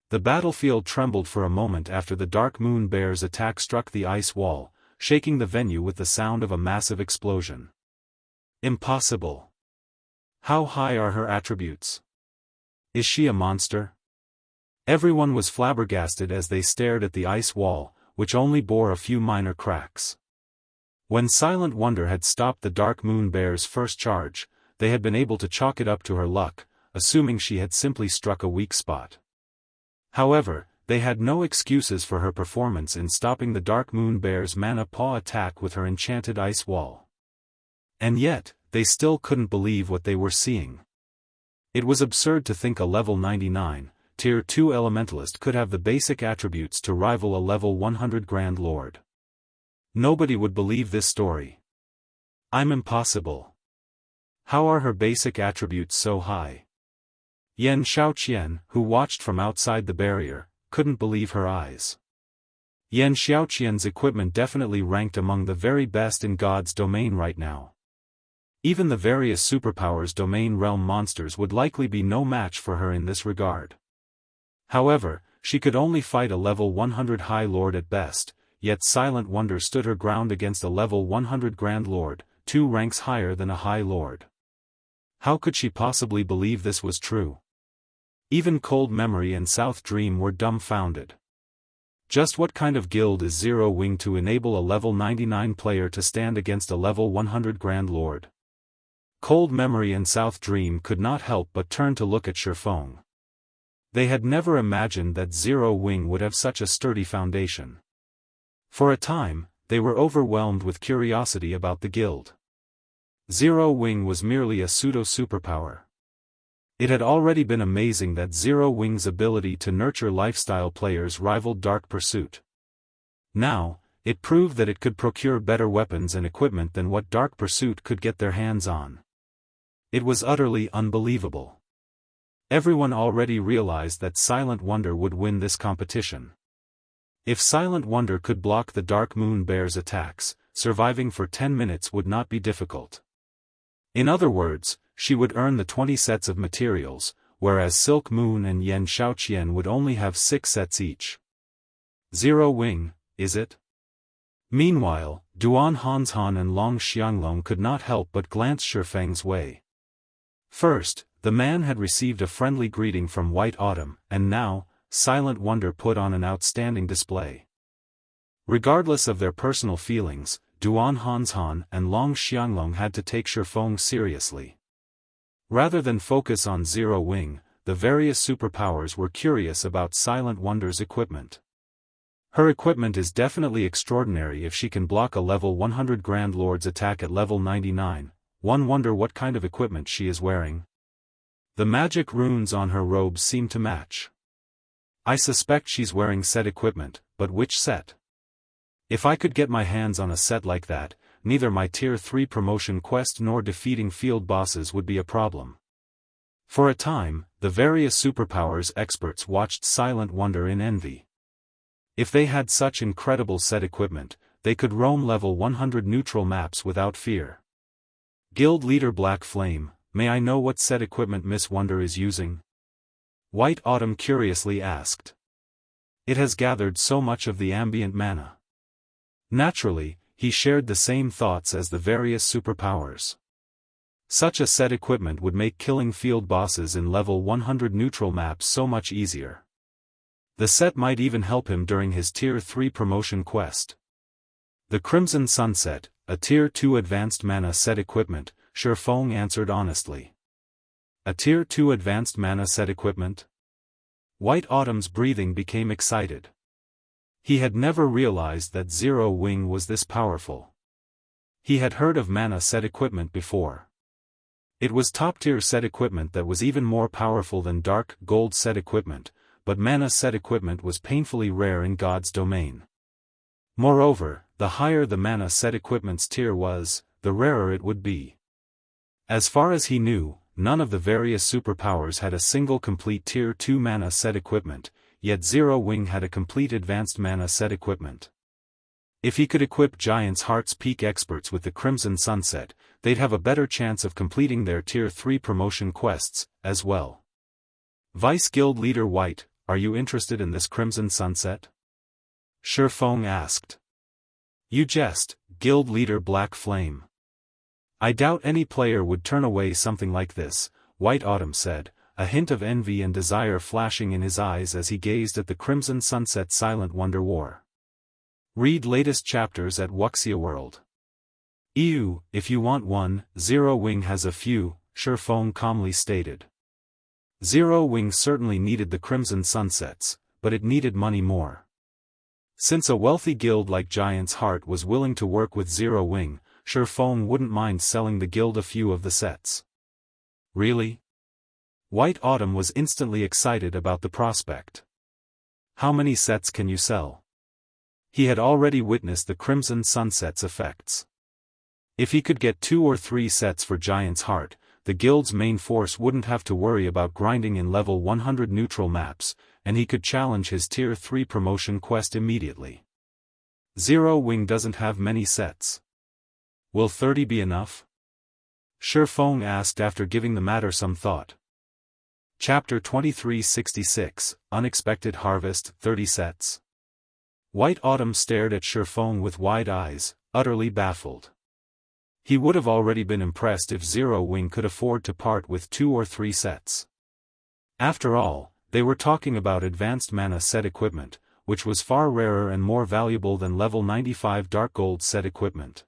The battlefield trembled for a moment after the Dark Moon Bear's attack struck the ice wall, shaking the venue with the sound of a massive explosion. Impossible! How high are her attributes? Is she a monster? Everyone was flabbergasted as they stared at the ice wall, which only bore a few minor cracks. When Silent Wonder had stopped the Dark Moon Bear's first charge, they had been able to chalk it up to her luck, assuming she had simply struck a weak spot. However, they had no excuses for her performance in stopping the Dark Moon Bear's mana paw attack with her Enchanted Ice Wall. And yet, they still couldn't believe what they were seeing. It was absurd to think a level 99, Tier 2 Elementalist could have the basic attributes to rival a level 100 Grand Lord. Nobody would believe this story. I'm impossible. How are her basic attributes so high? Yan Xiaoqian, who watched from outside the barrier, couldn't believe her eyes. Yan Xiaoqian's equipment definitely ranked among the very best in God's domain right now. Even the various superpowers domain realm monsters would likely be no match for her in this regard. However, she could only fight a level 100 High Lord at best, yet Silent Wonder stood her ground against a level 100 Grand Lord, 2 ranks higher than a High Lord. How could she possibly believe this was true? Even Cold Memory and South Dream were dumbfounded. Just what kind of guild is Zero Wing to enable a level 99 player to stand against a level 100 Grand Lord? Cold Memory and South Dream could not help but turn to look at Shifeng. They had never imagined that Zero Wing would have such a sturdy foundation. For a time, they were overwhelmed with curiosity about the guild. Zero Wing was merely a pseudo-superpower. It had already been amazing that Zero Wing's ability to nurture lifestyle players rivaled Dark Pursuit. Now, it proved that it could procure better weapons and equipment than what Dark Pursuit could get their hands on. It was utterly unbelievable. Everyone already realized that Silent Wonder would win this competition. If Silent Wonder could block the Dark Moon Bear's attacks, surviving for 10 minutes would not be difficult. In other words, she would earn the 20 sets of materials, whereas Silk Moon and Yan Xiaoqian would only have 6 sets each. Zero Wing, is it? Meanwhile, Duan Hanshan and Long Xianglong could not help but glance Shifeng's way. First, the man had received a friendly greeting from White Autumn, and now, Silent Wonder put on an outstanding display. Regardless of their personal feelings, Duan Hanshan and Long Xianglong had to take Shifeng seriously. Rather than focus on Zero Wing, the various superpowers were curious about Silent Wonder's equipment. Her equipment is definitely extraordinary if she can block a level 100 Grand Lord's attack at level 99, one wonder what kind of equipment she is wearing. The magic runes on her robes seem to match. I suspect she's wearing set equipment, but which set? If I could get my hands on a set like that, neither my Tier 3 promotion quest nor defeating field bosses would be a problem. For a time, the various superpowers experts watched Silent Wonder in envy. If they had such incredible set equipment, they could roam level 100 neutral maps without fear. Guild Leader Black Flame, may I know what set equipment Miss Wonder is using? White Autumn curiously asked. It has gathered so much of the ambient mana. Naturally, he shared the same thoughts as the various superpowers. Such a set equipment would make killing field bosses in level 100 neutral maps so much easier. The set might even help him during his Tier 3 promotion quest. The Crimson Sunset, a Tier 2 advanced mana set equipment, Shifeng answered honestly. A Tier 2 advanced mana set equipment? White Autumn's breathing became excited. He had never realized that Zero Wing was this powerful. He had heard of mana set equipment before. It was top-tier set equipment that was even more powerful than Dark Gold set equipment, but mana set equipment was painfully rare in God's domain. Moreover, the higher the mana set equipment's tier was, the rarer it would be. As far as he knew, none of the various superpowers had a single complete Tier 2 mana set equipment, yet Zero Wing had a complete advanced mana set equipment. If he could equip Giant's Heart's Peak experts with the Crimson Sunset, they'd have a better chance of completing their Tier 3 promotion quests, as well. Vice Guild Leader White, are you interested in this Crimson Sunset? Shifeng asked. You jest, Guild Leader Black Flame. I doubt any player would turn away something like this, White Autumn said, a hint of envy and desire flashing in his eyes as he gazed at the Crimson Sunset Silent Wonder War. Read latest chapters at Wuxia World. Ew, if you want one, Zero Wing has a few, Shifeng calmly stated. Zero Wing certainly needed the Crimson Sunsets, but it needed money more. Since a wealthy guild like Giant's Heart was willing to work with Zero Wing, Feng wouldn't mind selling the guild a few of the sets. Really? White Autumn was instantly excited about the prospect. How many sets can you sell? He had already witnessed the Crimson Sunset's effects. If he could get 2 or 3 sets for Giant's Heart, the guild's main force wouldn't have to worry about grinding in level 100 neutral maps, and he could challenge his tier 3 promotion quest immediately. Zero Wing doesn't have many sets. Will 30 be enough? Feng asked after giving the matter some thought. Chapter 2366, Unexpected Harvest, 30 sets. White Autumn stared at Feng with wide eyes, utterly baffled. He would have already been impressed if Zero Wing could afford to part with 2 or 3 sets. After all, they were talking about advanced mana set equipment, which was far rarer and more valuable than level 95 Dark Gold set equipment.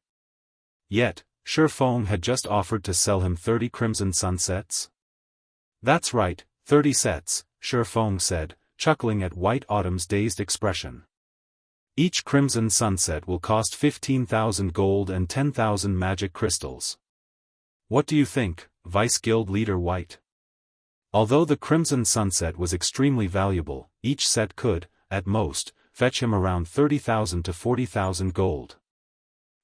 Yet, Feng had just offered to sell him 30 Crimson Sunsets. That's right, 30 sets, Feng said, chuckling at White Autumn's dazed expression. Each Crimson Sunset will cost 15,000 gold and 10,000 magic crystals. What do you think, Vice Guild Leader White? Although the Crimson Sunset was extremely valuable, each set could, at most, fetch him around 30,000 to 40,000 gold.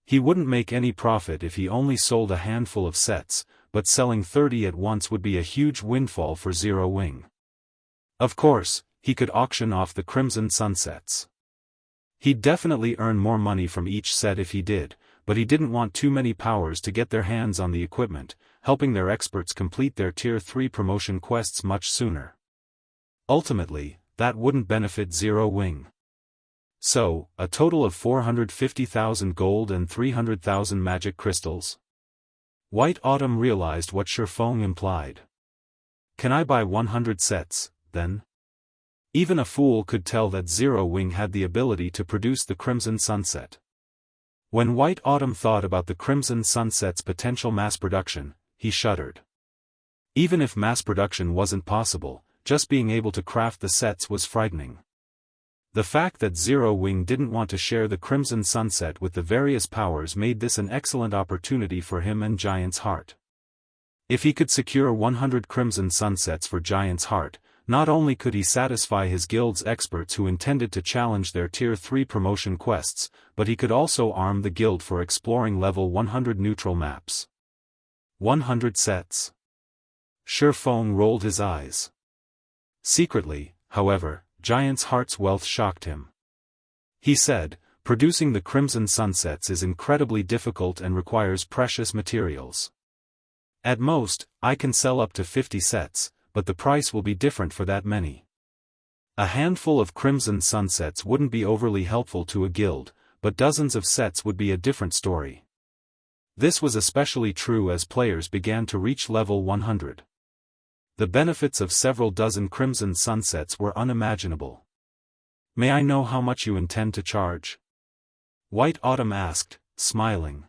He wouldn't make any profit if he only sold a handful of sets, but selling 30 at once would be a huge windfall for Zero Wing. Of course, he could auction off the Crimson Sunsets. He'd definitely earn more money from each set if he did, but he didn't want too many powers to get their hands on the equipment, helping their experts complete their Tier 3 promotion quests much sooner. Ultimately, that wouldn't benefit Zero Wing. So, a total of 450,000 gold and 300,000 magic crystals? White Autumn realized what Feng implied. Can I buy 100 sets, then? Even a fool could tell that Zero Wing had the ability to produce the Crimson Sunset. When White Autumn thought about the Crimson Sunset's potential mass production, he shuddered. Even if mass production wasn't possible, just being able to craft the sets was frightening. The fact that Zero Wing didn't want to share the Crimson Sunset with the various powers made this an excellent opportunity for him and Giant's Heart. If he could secure 100 Crimson Sunsets for Giant's Heart, not only could he satisfy his guild's experts who intended to challenge their Tier 3 promotion quests, but he could also arm the guild for exploring level 100 neutral maps. 100 sets. Feng rolled his eyes. Secretly, however, Giant's Heart's wealth shocked him. He said, producing the Crimson Sunsets is incredibly difficult and requires precious materials. At most, I can sell up to 50 sets, but the price will be different for that many. A handful of Crimson Sunsets wouldn't be overly helpful to a guild, but dozens of sets would be a different story. This was especially true as players began to reach level 100. The benefits of several dozen Crimson Sunsets were unimaginable. May I know how much you intend to charge? White Autumn asked, smiling.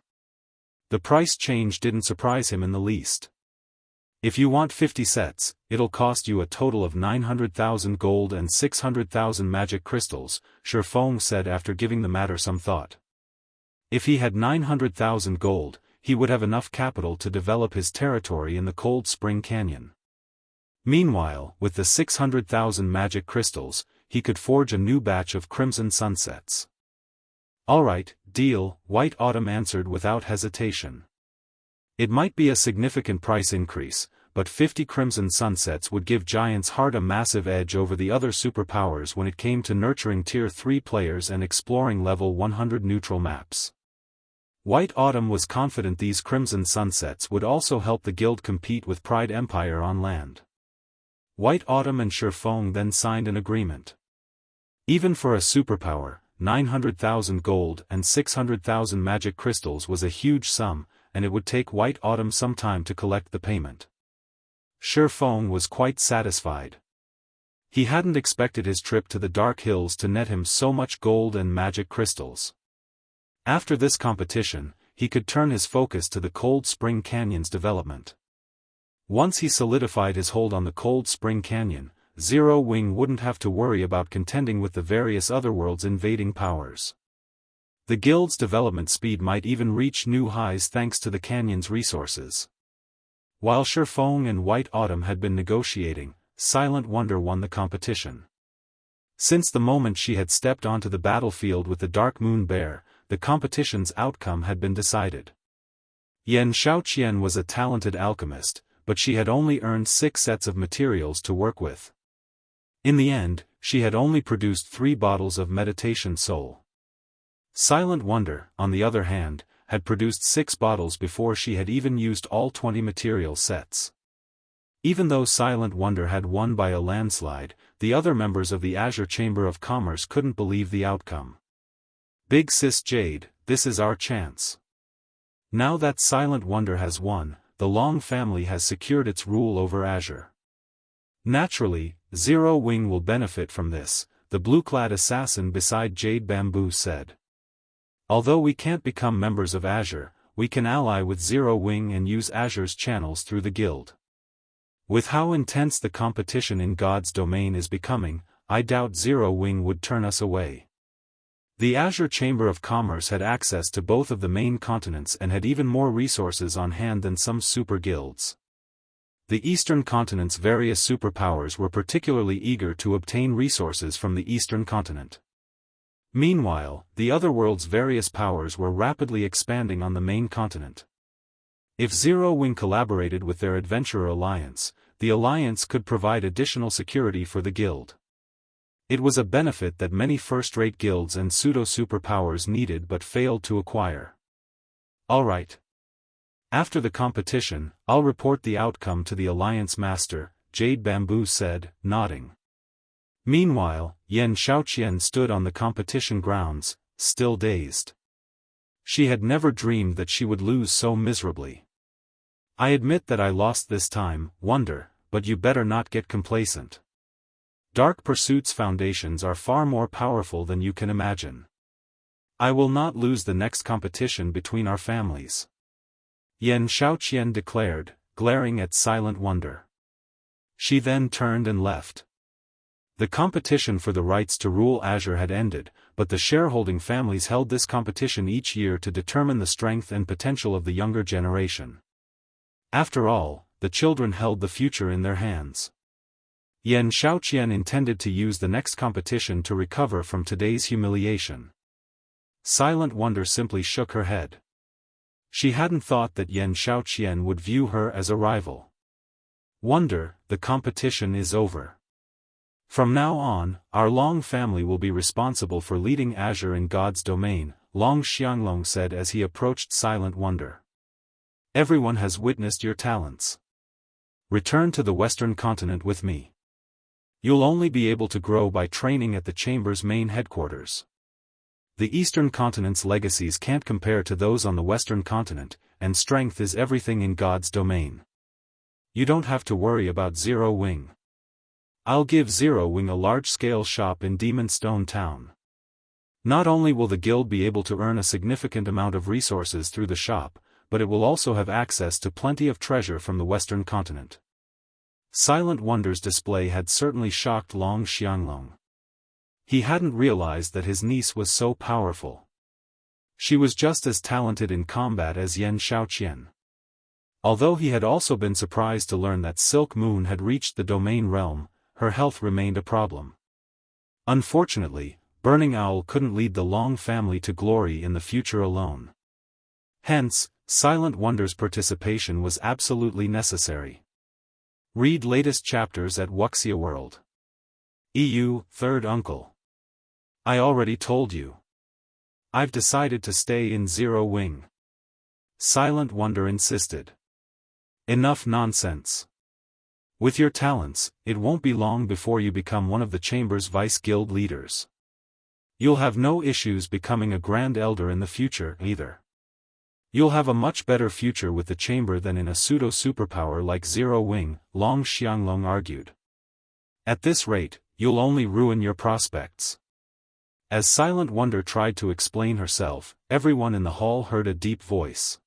The price change didn't surprise him in the least. If you want 50 sets, it'll cost you a total of 900,000 gold and 600,000 magic crystals, Feng said after giving the matter some thought. If he had 900,000 gold, he would have enough capital to develop his territory in the Cold Spring Canyon. Meanwhile, with the 600,000 magic crystals, he could forge a new batch of Crimson Sunsets. Alright, deal, White Autumn answered without hesitation. It might be a significant price increase, but 50 Crimson Sunsets would give Giant's Heart a massive edge over the other superpowers when it came to nurturing Tier 3 players and exploring level 100 neutral maps. White Autumn was confident these Crimson Sunsets would also help the guild compete with Pride Empire on land. White Autumn and Feng then signed an agreement. Even for a superpower, 900,000 gold and 600,000 magic crystals was a huge sum, and it would take White Autumn some time to collect the payment. Feng was quite satisfied. He hadn't expected his trip to the Dark Hills to net him so much gold and magic crystals. After this competition, he could turn his focus to the Cold Spring Canyon's development. Once he solidified his hold on the Cold Spring Canyon, Zero Wing wouldn't have to worry about contending with the various otherworld's invading powers. The guild's development speed might even reach new highs thanks to the canyon's resources. While Shifeng and White Autumn had been negotiating, Silent Wonder won the competition. Since the moment she had stepped onto the battlefield with the Dark Moon Bear, the competition's outcome had been decided. Xianxia was a talented alchemist, but she had only earned 6 sets of materials to work with. In the end, she had only produced 3 bottles of meditation soul. Silent Wonder, on the other hand, had produced 6 bottles before she had even used all 20 material sets. Even though Silent Wonder had won by a landslide, the other members of the Azure Chamber of Commerce couldn't believe the outcome. Big Sis Jade, this is our chance. Now that Silent Wonder has won, the Long family has secured its rule over Azure. Naturally, Zero Wing will benefit from this, the blue-clad assassin beside Jade Bamboo said. Although we can't become members of Azure, we can ally with Zero Wing and use Azure's channels through the guild. With how intense the competition in God's domain is becoming, I doubt Zero Wing would turn us away. The Azure Chamber of Commerce had access to both of the main continents and had even more resources on hand than some super guilds. The Eastern continent's various superpowers were particularly eager to obtain resources from the Eastern continent. Meanwhile, the other world's various powers were rapidly expanding on the main continent. If Zero Wing collaborated with their adventurer alliance, the alliance could provide additional security for the guild. It was a benefit that many first-rate guilds and pseudo-superpowers needed but failed to acquire. Alright. After the competition, I'll report the outcome to the Alliance Master, Jade Bamboo said, nodding. Meanwhile, Xianxia stood on the competition grounds, still dazed. She had never dreamed that she would lose so miserably. I admit that I lost this time, Wonder, but you better not get complacent. Dark Pursuit's foundations are far more powerful than you can imagine. I will not lose the next competition between our families. Xianxia declared, glaring at Silent Wonder. She then turned and left. The competition for the rights to rule Azure had ended, but the shareholding families held this competition each year to determine the strength and potential of the younger generation. After all, the children held the future in their hands. Xianxia intended to use the next competition to recover from today's humiliation. Silent Wonder simply shook her head. She hadn't thought that Xianxia would view her as a rival. Wonder, the competition is over. From now on, our Long family will be responsible for leading Azure in God's domain, Long Xianglong said as he approached Silent Wonder. Everyone has witnessed your talents. Return to the Western continent with me. You'll only be able to grow by training at the Chamber's main headquarters. The Eastern continent's legacies can't compare to those on the Western continent, and strength is everything in God's domain. You don't have to worry about Zero Wing. I'll give Zero Wing a large-scale shop in Demonstone Town. Not only will the guild be able to earn a significant amount of resources through the shop, but it will also have access to plenty of treasure from the Western continent. Silent Wonder's display had certainly shocked Long Xianglong. He hadn't realized that his niece was so powerful. She was just as talented in combat as Xianxia. Although he had also been surprised to learn that Silk Moon had reached the domain realm, her health remained a problem. Unfortunately, Burning Owl couldn't lead the Long family to glory in the future alone. Hence, Silent Wonder's participation was absolutely necessary. Read latest chapters at Wuxia World. EU, Third Uncle. I already told you. I've decided to stay in Zero Wing. Silent Wonder insisted. Enough nonsense. With your talents, it won't be long before you become one of the Chamber's vice guild leaders. You'll have no issues becoming a Grand Elder in the future, either. You'll have a much better future with the Chamber than in a pseudo-superpower like Zero Wing, Long Xianglong argued. At this rate, you'll only ruin your prospects. As Silent Wonder tried to explain herself, everyone in the hall heard a deep voice.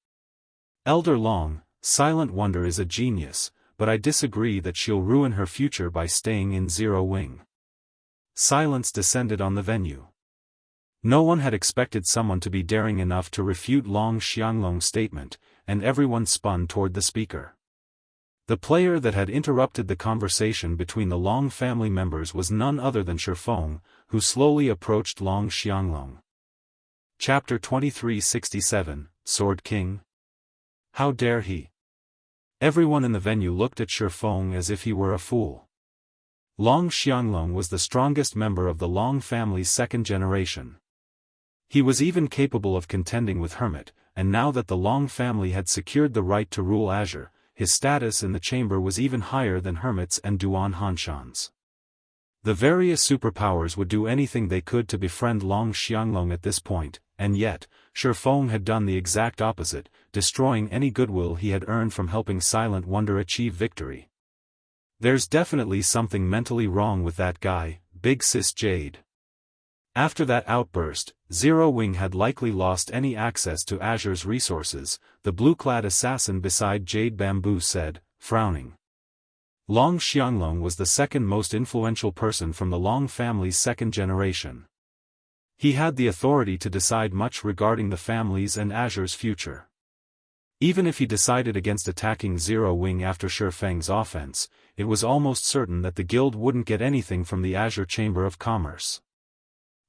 Elder Long, Silent Wonder is a genius, but I disagree that she'll ruin her future by staying in Zero Wing. Silence descended on the venue. No one had expected someone to be daring enough to refute Long Xianglong's statement, and everyone spun toward the speaker. The player that had interrupted the conversation between the Long family members was none other than Shifeng, who slowly approached Long Xianglong. Chapter 2367, Sword King? How dare he? Everyone in the venue looked at Shifeng as if he were a fool. Long Xianglong was the strongest member of the Long family's second generation. He was even capable of contending with Hermit, and now that the Long family had secured the right to rule Azure, his status in the chamber was even higher than Hermit's and Duan Hanshan's. The various superpowers would do anything they could to befriend Long Xianglong at this point, and yet, Shifeng had done the exact opposite, destroying any goodwill he had earned from helping Silent Wonder achieve victory. There's definitely something mentally wrong with that guy, Big Sis Jade. After that outburst, Zero Wing had likely lost any access to Azure's resources, the blue-clad assassin beside Jade Bamboo said, frowning. Long Xianglong was the second most influential person from the Long family's second generation. He had the authority to decide much regarding the family's and Azure's future. Even if he decided against attacking Zero Wing after Shifeng's offense, it was almost certain that the guild wouldn't get anything from the Azure Chamber of Commerce.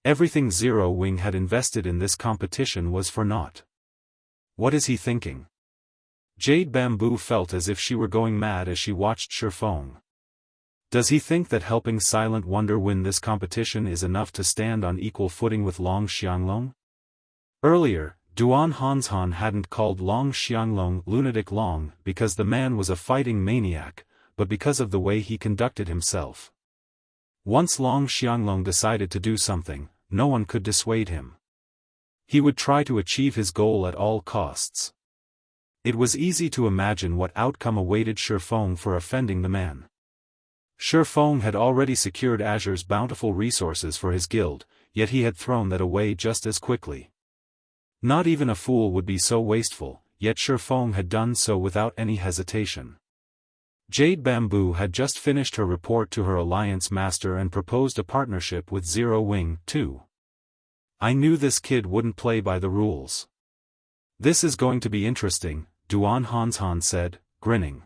Everything Zero Wing had invested in this competition was for naught. What is he thinking? Jade Bamboo felt as if she were going mad as she watched Shifeng. Does he think that helping Silent Wonder win this competition is enough to stand on equal footing with Long Xianglong? Earlier, Duan Hanshan hadn't called Long Xianglong Lunatic Long because the man was a fighting maniac, but because of the way he conducted himself. Once Long Xianglong decided to do something, no one could dissuade him. He would try to achieve his goal at all costs. It was easy to imagine what outcome awaited Shifeng for offending the man. Shifeng had already secured Azure's bountiful resources for his guild, yet he had thrown that away just as quickly. Not even a fool would be so wasteful, yet Shifeng had done so without any hesitation. Jade Bamboo had just finished her report to her alliance master and proposed a partnership with Zero Wing, too. I knew this kid wouldn't play by the rules. This is going to be interesting, Duan Hanshan said, grinning.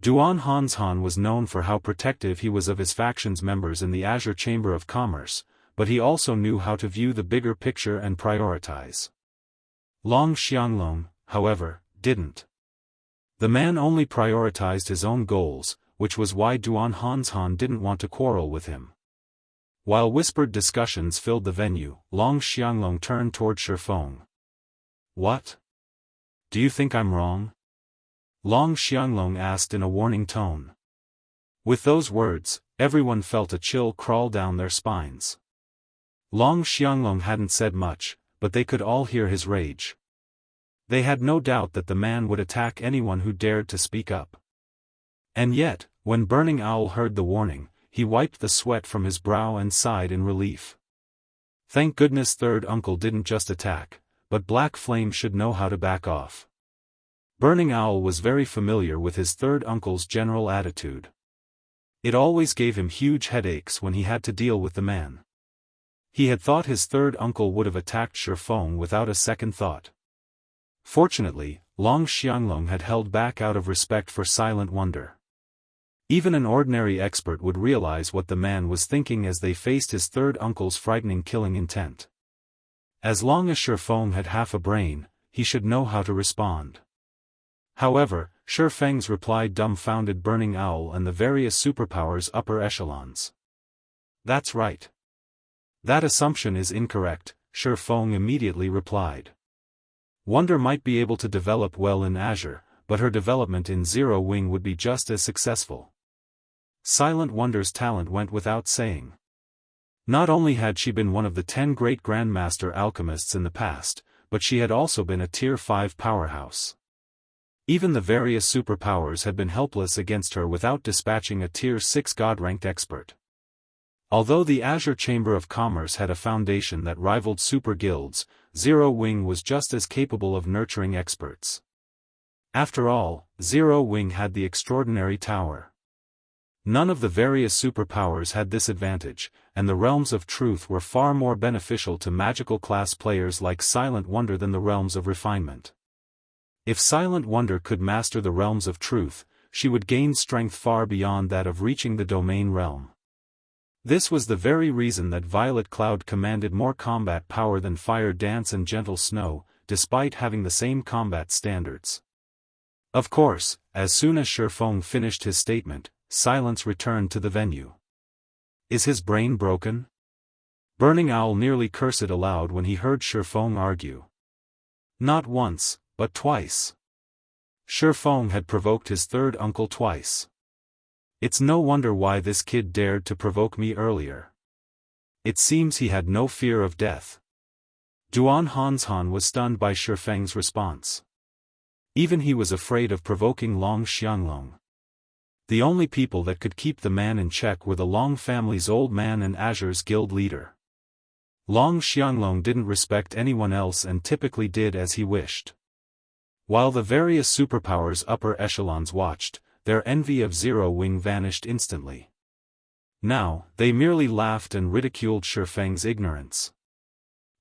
Duan Hanshan was known for how protective he was of his faction's members in the Azure Chamber of Commerce, but he also knew how to view the bigger picture and prioritize. Long Xianglong, however, didn't. The man only prioritized his own goals, which was why Duan Hanshan didn't want to quarrel with him. While whispered discussions filled the venue, Long Xianglong turned toward Shifeng. What? Do you think I'm wrong? Long Xianglong asked in a warning tone. With those words, everyone felt a chill crawl down their spines. Long Xianglong hadn't said much, but they could all hear his rage. They had no doubt that the man would attack anyone who dared to speak up. And yet, when Burning Owl heard the warning, he wiped the sweat from his brow and sighed in relief. Thank goodness Third Uncle didn't just attack, but Black Flame should know how to back off. Burning Owl was very familiar with his third uncle's general attitude. It always gave him huge headaches when he had to deal with the man. He had thought his third uncle would have attacked Shifeng without a second thought. Fortunately, Long Xianglong had held back out of respect for Silent Wonder. Even an ordinary expert would realize what the man was thinking as they faced his third uncle's frightening killing intent. As long as Shifeng had half a brain, he should know how to respond. However, Shifeng's reply dumbfounded Burning Owl and the various superpowers' upper echelons. That's right. That assumption is incorrect, Shifeng immediately replied. Wonder might be able to develop well in Azure, but her development in Zero Wing would be just as successful. Silent Wonder's talent went without saying. Not only had she been one of the 10 great Grandmaster Alchemists in the past, but she had also been a Tier 5 powerhouse. Even the various superpowers had been helpless against her without dispatching a Tier 6 God-ranked expert. Although the Azure Chamber of Commerce had a foundation that rivaled super guilds, Zero Wing was just as capable of nurturing experts. After all, Zero Wing had the extraordinary tower. None of the various superpowers had this advantage, and the realms of truth were far more beneficial to magical class players like Silent Wonder than the realms of refinement. If Silent Wonder could master the realms of truth, she would gain strength far beyond that of reaching the domain realm. This was the very reason that Violet Cloud commanded more combat power than Fire Dance and Gentle Snow, despite having the same combat standards. Of course, as soon as Shifeng finished his statement, silence returned to the venue. Is his brain broken? Burning Owl nearly cursed aloud when he heard Shifeng argue. Not once, but twice. Shifeng had provoked his third uncle twice. It's no wonder why this kid dared to provoke me earlier. It seems he had no fear of death. Duan Hanshan was stunned by Shifeng's response. Even he was afraid of provoking Long Xianglong. The only people that could keep the man in check were the Long family's old man and Azure's guild leader. Long Xianglong didn't respect anyone else and typically did as he wished. While the various superpowers' upper echelons watched, their envy of Zero Wing vanished instantly. Now, they merely laughed and ridiculed Shifeng's ignorance.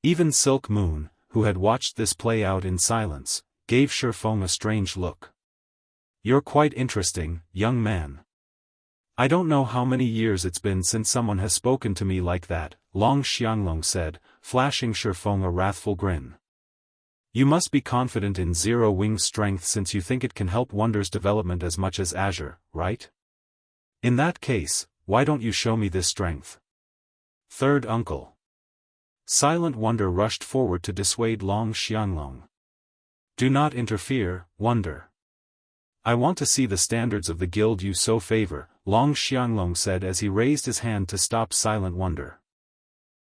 Even Silk Moon, who had watched this play out in silence, gave Shifeng a strange look. You're quite interesting, young man. I don't know how many years it's been since someone has spoken to me like that, Long Xianglong said, flashing Shifeng a wrathful grin. You must be confident in Zero Wing's strength since you think it can help Wonder's development as much as Azure, right? In that case, why don't you show me this strength? Third uncle. Silent Wonder rushed forward to dissuade Long Xianglong. Do not interfere, Wonder. I want to see the standards of the guild you so favor, Long Xianglong said as he raised his hand to stop Silent Wonder.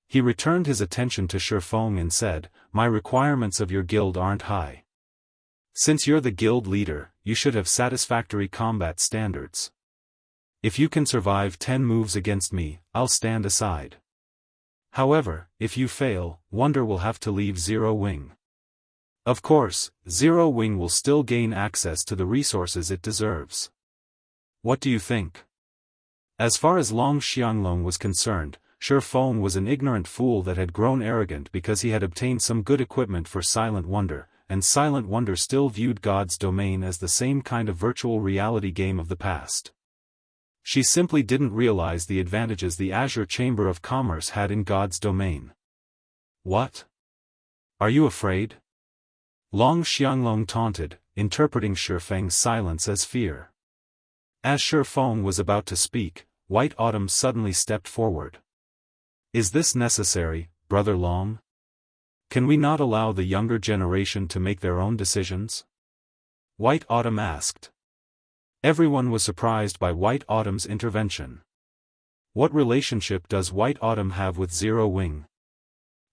He returned his attention to Shifeng and said, My requirements of your guild aren't high. Since you're the guild leader, you should have satisfactory combat standards. If you can survive 10 moves against me, I'll stand aside. However, if you fail, Wonder will have to leave Zero Wing. Of course, Zero Wing will still gain access to the resources it deserves. What do you think? As far as Long Xianglong was concerned, Shifeng was an ignorant fool that had grown arrogant because he had obtained some good equipment for Silent Wonder, and Silent Wonder still viewed God's Domain as the same kind of virtual reality game of the past. She simply didn't realize the advantages the Azure Chamber of Commerce had in God's Domain. What? Are you afraid? Long Xianglong taunted, interpreting Shifeng's silence as fear. As Shifeng was about to speak, White Autumn suddenly stepped forward. Is this necessary, Brother Long? Can we not allow the younger generation to make their own decisions? White Autumn asked. Everyone was surprised by White Autumn's intervention. What relationship does White Autumn have with Zero Wing?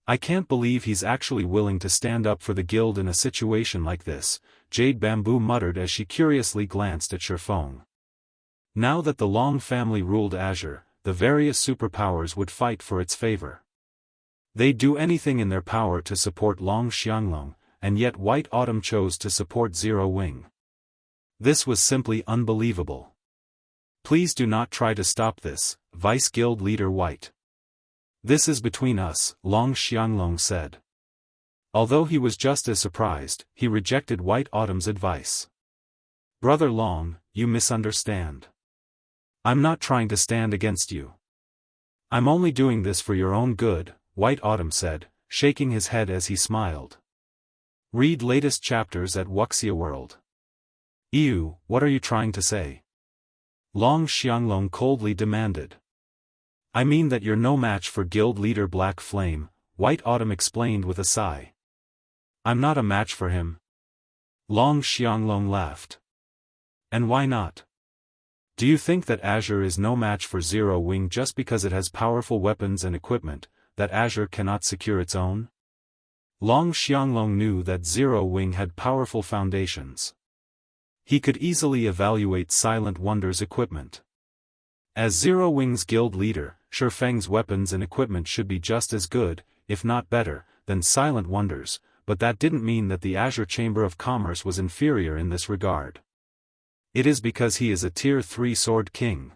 I can't believe he's actually willing to stand up for the guild in a situation like this, Jade Bamboo muttered as she curiously glanced at Shifeng. Now that the Long family ruled Azure, the various superpowers would fight for its favor. They'd do anything in their power to support Long Xianglong, and yet White Autumn chose to support Zero Wing. This was simply unbelievable. Please do not try to stop this, Vice Guild Leader White. This is between us, Long Xianglong said. Although he was just as surprised, he rejected White Autumn's advice. Brother Long, you misunderstand. I'm not trying to stand against you. I'm only doing this for your own good, White Autumn said, shaking his head as he smiled. Read latest chapters at Wuxia World. Ew, what are you trying to say? Long Xianglong coldly demanded. I mean that you're no match for guild leader Black Flame, White Autumn explained with a sigh. I'm not a match for him. Long Xianglong laughed. And why not? Do you think that Azure is no match for Zero Wing just because it has powerful weapons and equipment, that Azure cannot secure its own? Long Xianglong knew that Zero Wing had powerful foundations. He could easily evaluate Silent Wonder's equipment. As Zero Wing's guild leader, Shifeng's weapons and equipment should be just as good, if not better, than Silent Wonder's, but that didn't mean that the Azure Chamber of Commerce was inferior in this regard. It is because he is a Tier 3 Sword King.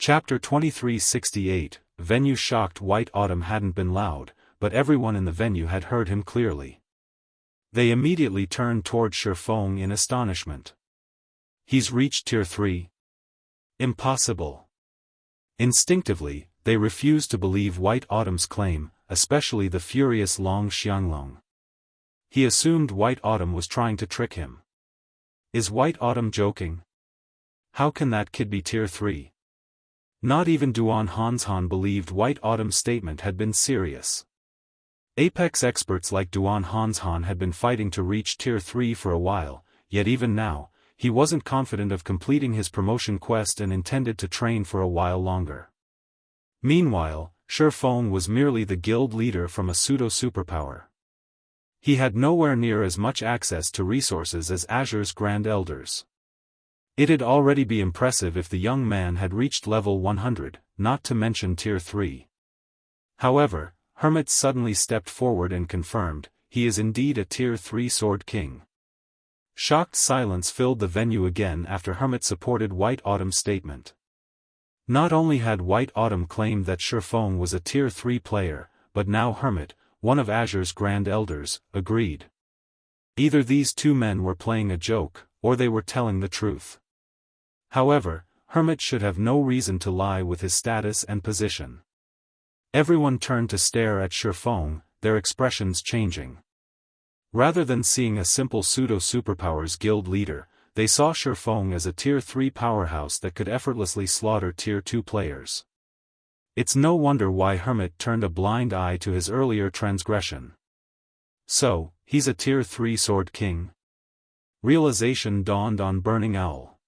Chapter 2368, Venue shocked. White Autumn hadn't been loud, but everyone in the venue had heard him clearly. They immediately turned toward Shifeng in astonishment. He's reached Tier 3? Impossible. Instinctively, they refused to believe White Autumn's claim, especially the furious Long Xianglong. He assumed White Autumn was trying to trick him. Is White Autumn joking? How can that kid be Tier 3? Not even Duan Hanshan believed White Autumn's statement had been serious. Apex experts like Duan Hanshan had been fighting to reach Tier 3 for a while, yet even now, he wasn't confident of completing his promotion quest and intended to train for a while longer. Meanwhile, Shifeng was merely the guild leader from a pseudo-superpower. He had nowhere near as much access to resources as Azure's Grand Elders. It'd already be impressive if the young man had reached level 100, not to mention Tier 3. However, Hermit suddenly stepped forward and confirmed, he is indeed a Tier 3 Sword King. Shocked silence filled the venue again after Hermit supported White Autumn's statement. Not only had White Autumn claimed that Shifeng was a Tier 3 player, but now Hermit, one of Azure's Grand Elders, agreed. Either these two men were playing a joke, or they were telling the truth. However, Hermit should have no reason to lie with his status and position. Everyone turned to stare at Shifeng, their expressions changing. Rather than seeing a simple pseudo-superpowers guild leader, they saw Shifeng as a Tier 3 powerhouse that could effortlessly slaughter Tier 2 players. It's no wonder why Hermit turned a blind eye to his earlier transgression. So, he's a Tier 3 Sword King? Realization dawned on Burning Owl.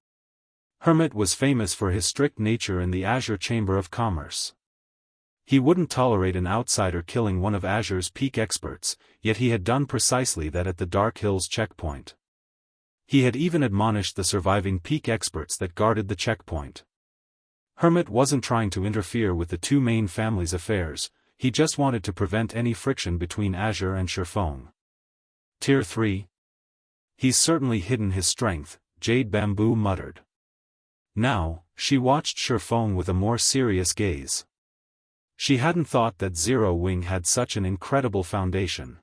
Hermit was famous for his strict nature in the Azure Chamber of Commerce. He wouldn't tolerate an outsider killing one of Azure's peak experts, yet he had done precisely that at the Dark Hills checkpoint. He had even admonished the surviving peak experts that guarded the checkpoint. Hermit wasn't trying to interfere with the two main families' affairs, he just wanted to prevent any friction between Azure and Shifeng. Tier 3? He's certainly hidden his strength, Jade Bamboo muttered. Now, she watched Shifeng with a more serious gaze. She hadn't thought that Zero Wing had such an incredible foundation.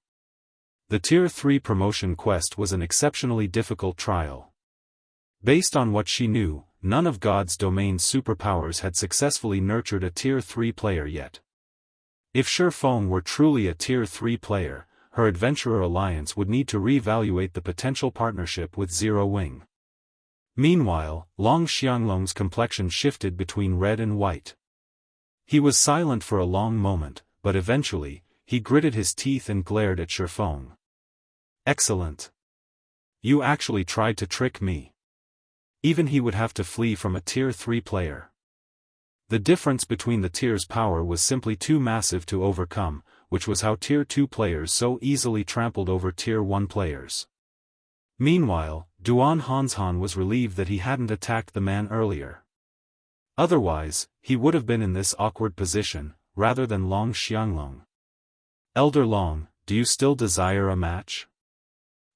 The Tier 3 promotion quest was an exceptionally difficult trial. Based on what she knew, none of God's domain's superpowers had successfully nurtured a Tier 3 player yet. If Shifeng were truly a Tier 3 player, her Adventurer Alliance would need to re-evaluate the potential partnership with Zero Wing. Meanwhile, Long Xianglong's complexion shifted between red and white. He was silent for a long moment, but eventually, he gritted his teeth and glared at Shifeng. Excellent. You actually tried to trick me. Even he would have to flee from a Tier 3 player. The difference between the tiers' power was simply too massive to overcome, which was how Tier 2 players so easily trampled over Tier 1 players. Meanwhile, Duan Hanshan was relieved that he hadn't attacked the man earlier. Otherwise, he would have been in this awkward position, rather than Long Xianglong. Elder Long, do you still desire a match?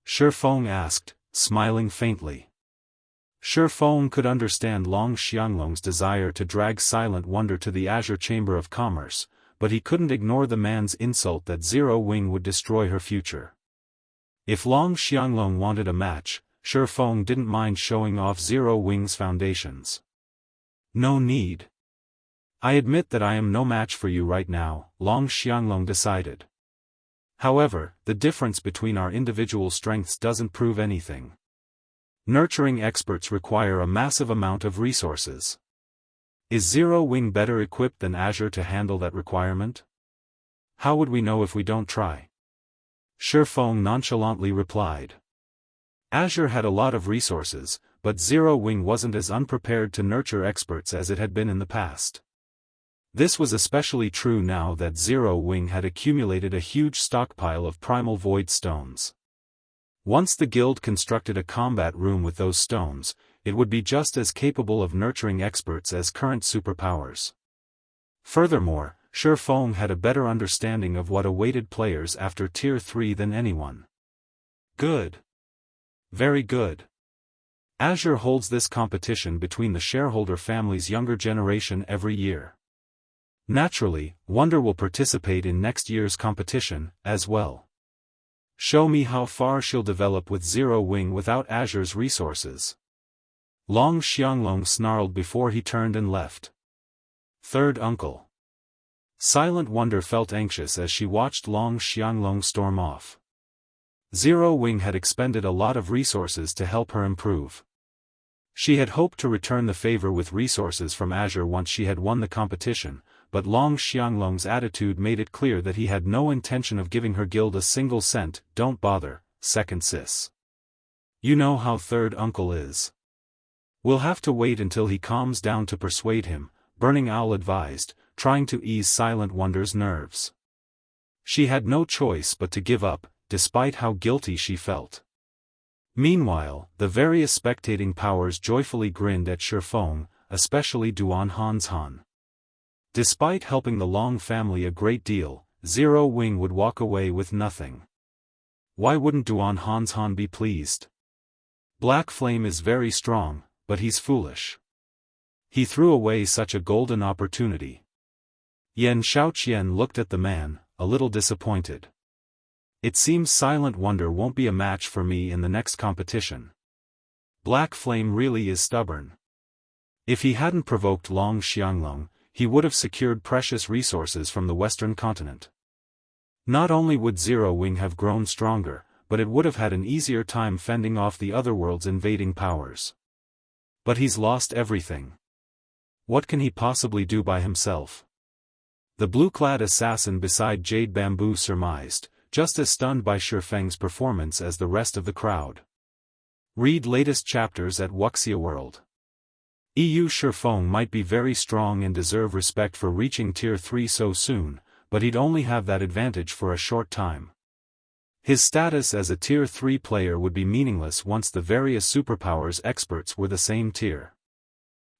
Shifeng asked, smiling faintly. Shifeng could understand Long Xianglong's desire to drag Silent Wonder to the Azure Chamber of Commerce, but he couldn't ignore the man's insult that Zero Wing would destroy her future. If Long Xianglong wanted a match, Shifeng didn't mind showing off Zero Wing's foundations. No need. I admit that I am no match for you right now, Long Xianglong decided. However, the difference between our individual strengths doesn't prove anything. Nurturing experts require a massive amount of resources. Is Zero Wing better equipped than Azure to handle that requirement? How would we know if we don't try? Shifeng nonchalantly replied. Azure had a lot of resources, but Zero Wing wasn't as unprepared to nurture experts as it had been in the past. This was especially true now that Zero Wing had accumulated a huge stockpile of Primal Void stones. Once the guild constructed a combat room with those stones, it would be just as capable of nurturing experts as current superpowers. Furthermore, Shifeng had a better understanding of what awaited players after Tier 3 than anyone. Good. Very good. Azure holds this competition between the shareholder family's younger generation every year. Naturally, Wonder will participate in next year's competition, as well. Show me how far she'll develop with Zero Wing without Azure's resources. Long Xianglong snarled before he turned and left. Third uncle. Silent Wonder felt anxious as she watched Long Xianglong storm off. Zero Wing had expended a lot of resources to help her improve. She had hoped to return the favor with resources from Azure once she had won the competition, but Long Xianglong's attitude made it clear that he had no intention of giving her guild a single cent. Don't bother, second sis. You know how third uncle is. We'll have to wait until he calms down to persuade him, Burning Owl advised, trying to ease Silent Wonder's nerves. She had no choice but to give up, despite how guilty she felt. Meanwhile, the various spectating powers joyfully grinned at Shifeng, especially Duan Han's Han. Despite helping the Long family a great deal, Zero Wing would walk away with nothing. Why wouldn't Duan Han's Han be pleased? Black Flame is very strong, but he's foolish. He threw away such a golden opportunity. Yan Shaoqian looked at the man, a little disappointed. It seems Silent Wonder won't be a match for me in the next competition. Black Flame really is stubborn. If he hadn't provoked Long Xianglong, he would have secured precious resources from the Western continent. Not only would Zero Wing have grown stronger, but it would have had an easier time fending off the other world's invading powers. But he's lost everything. What can he possibly do by himself? The blue-clad assassin beside Jade Bamboo surmised, just as stunned by Shifeng's performance as the rest of the crowd. Read latest chapters at Wuxia World. Shifeng might be very strong and deserve respect for reaching Tier 3 so soon, but he'd only have that advantage for a short time. His status as a Tier 3 player would be meaningless once the various superpowers experts were the same tier.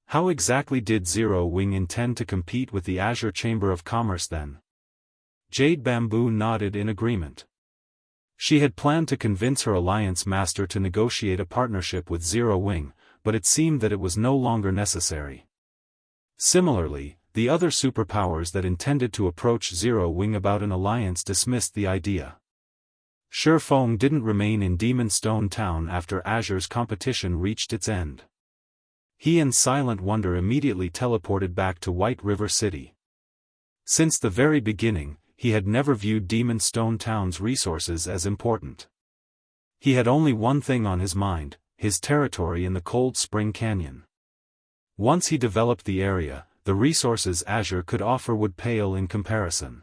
How exactly did Zero Wing intend to compete with the Azure Chamber of Commerce then? Jade Bamboo nodded in agreement. She had planned to convince her alliance master to negotiate a partnership with Zero Wing, but it seemed that it was no longer necessary. Similarly, the other superpowers that intended to approach Zero Wing about an alliance dismissed the idea. Shifeng didn't remain in Demon Stone Town after Azure's competition reached its end. He and Silent Wonder immediately teleported back to White River City. Since the very beginning, he had never viewed Demon Stone Town's resources as important. He had only one thing on his mind, his territory in the Cold Spring Canyon. Once he developed the area, the resources Azure could offer would pale in comparison.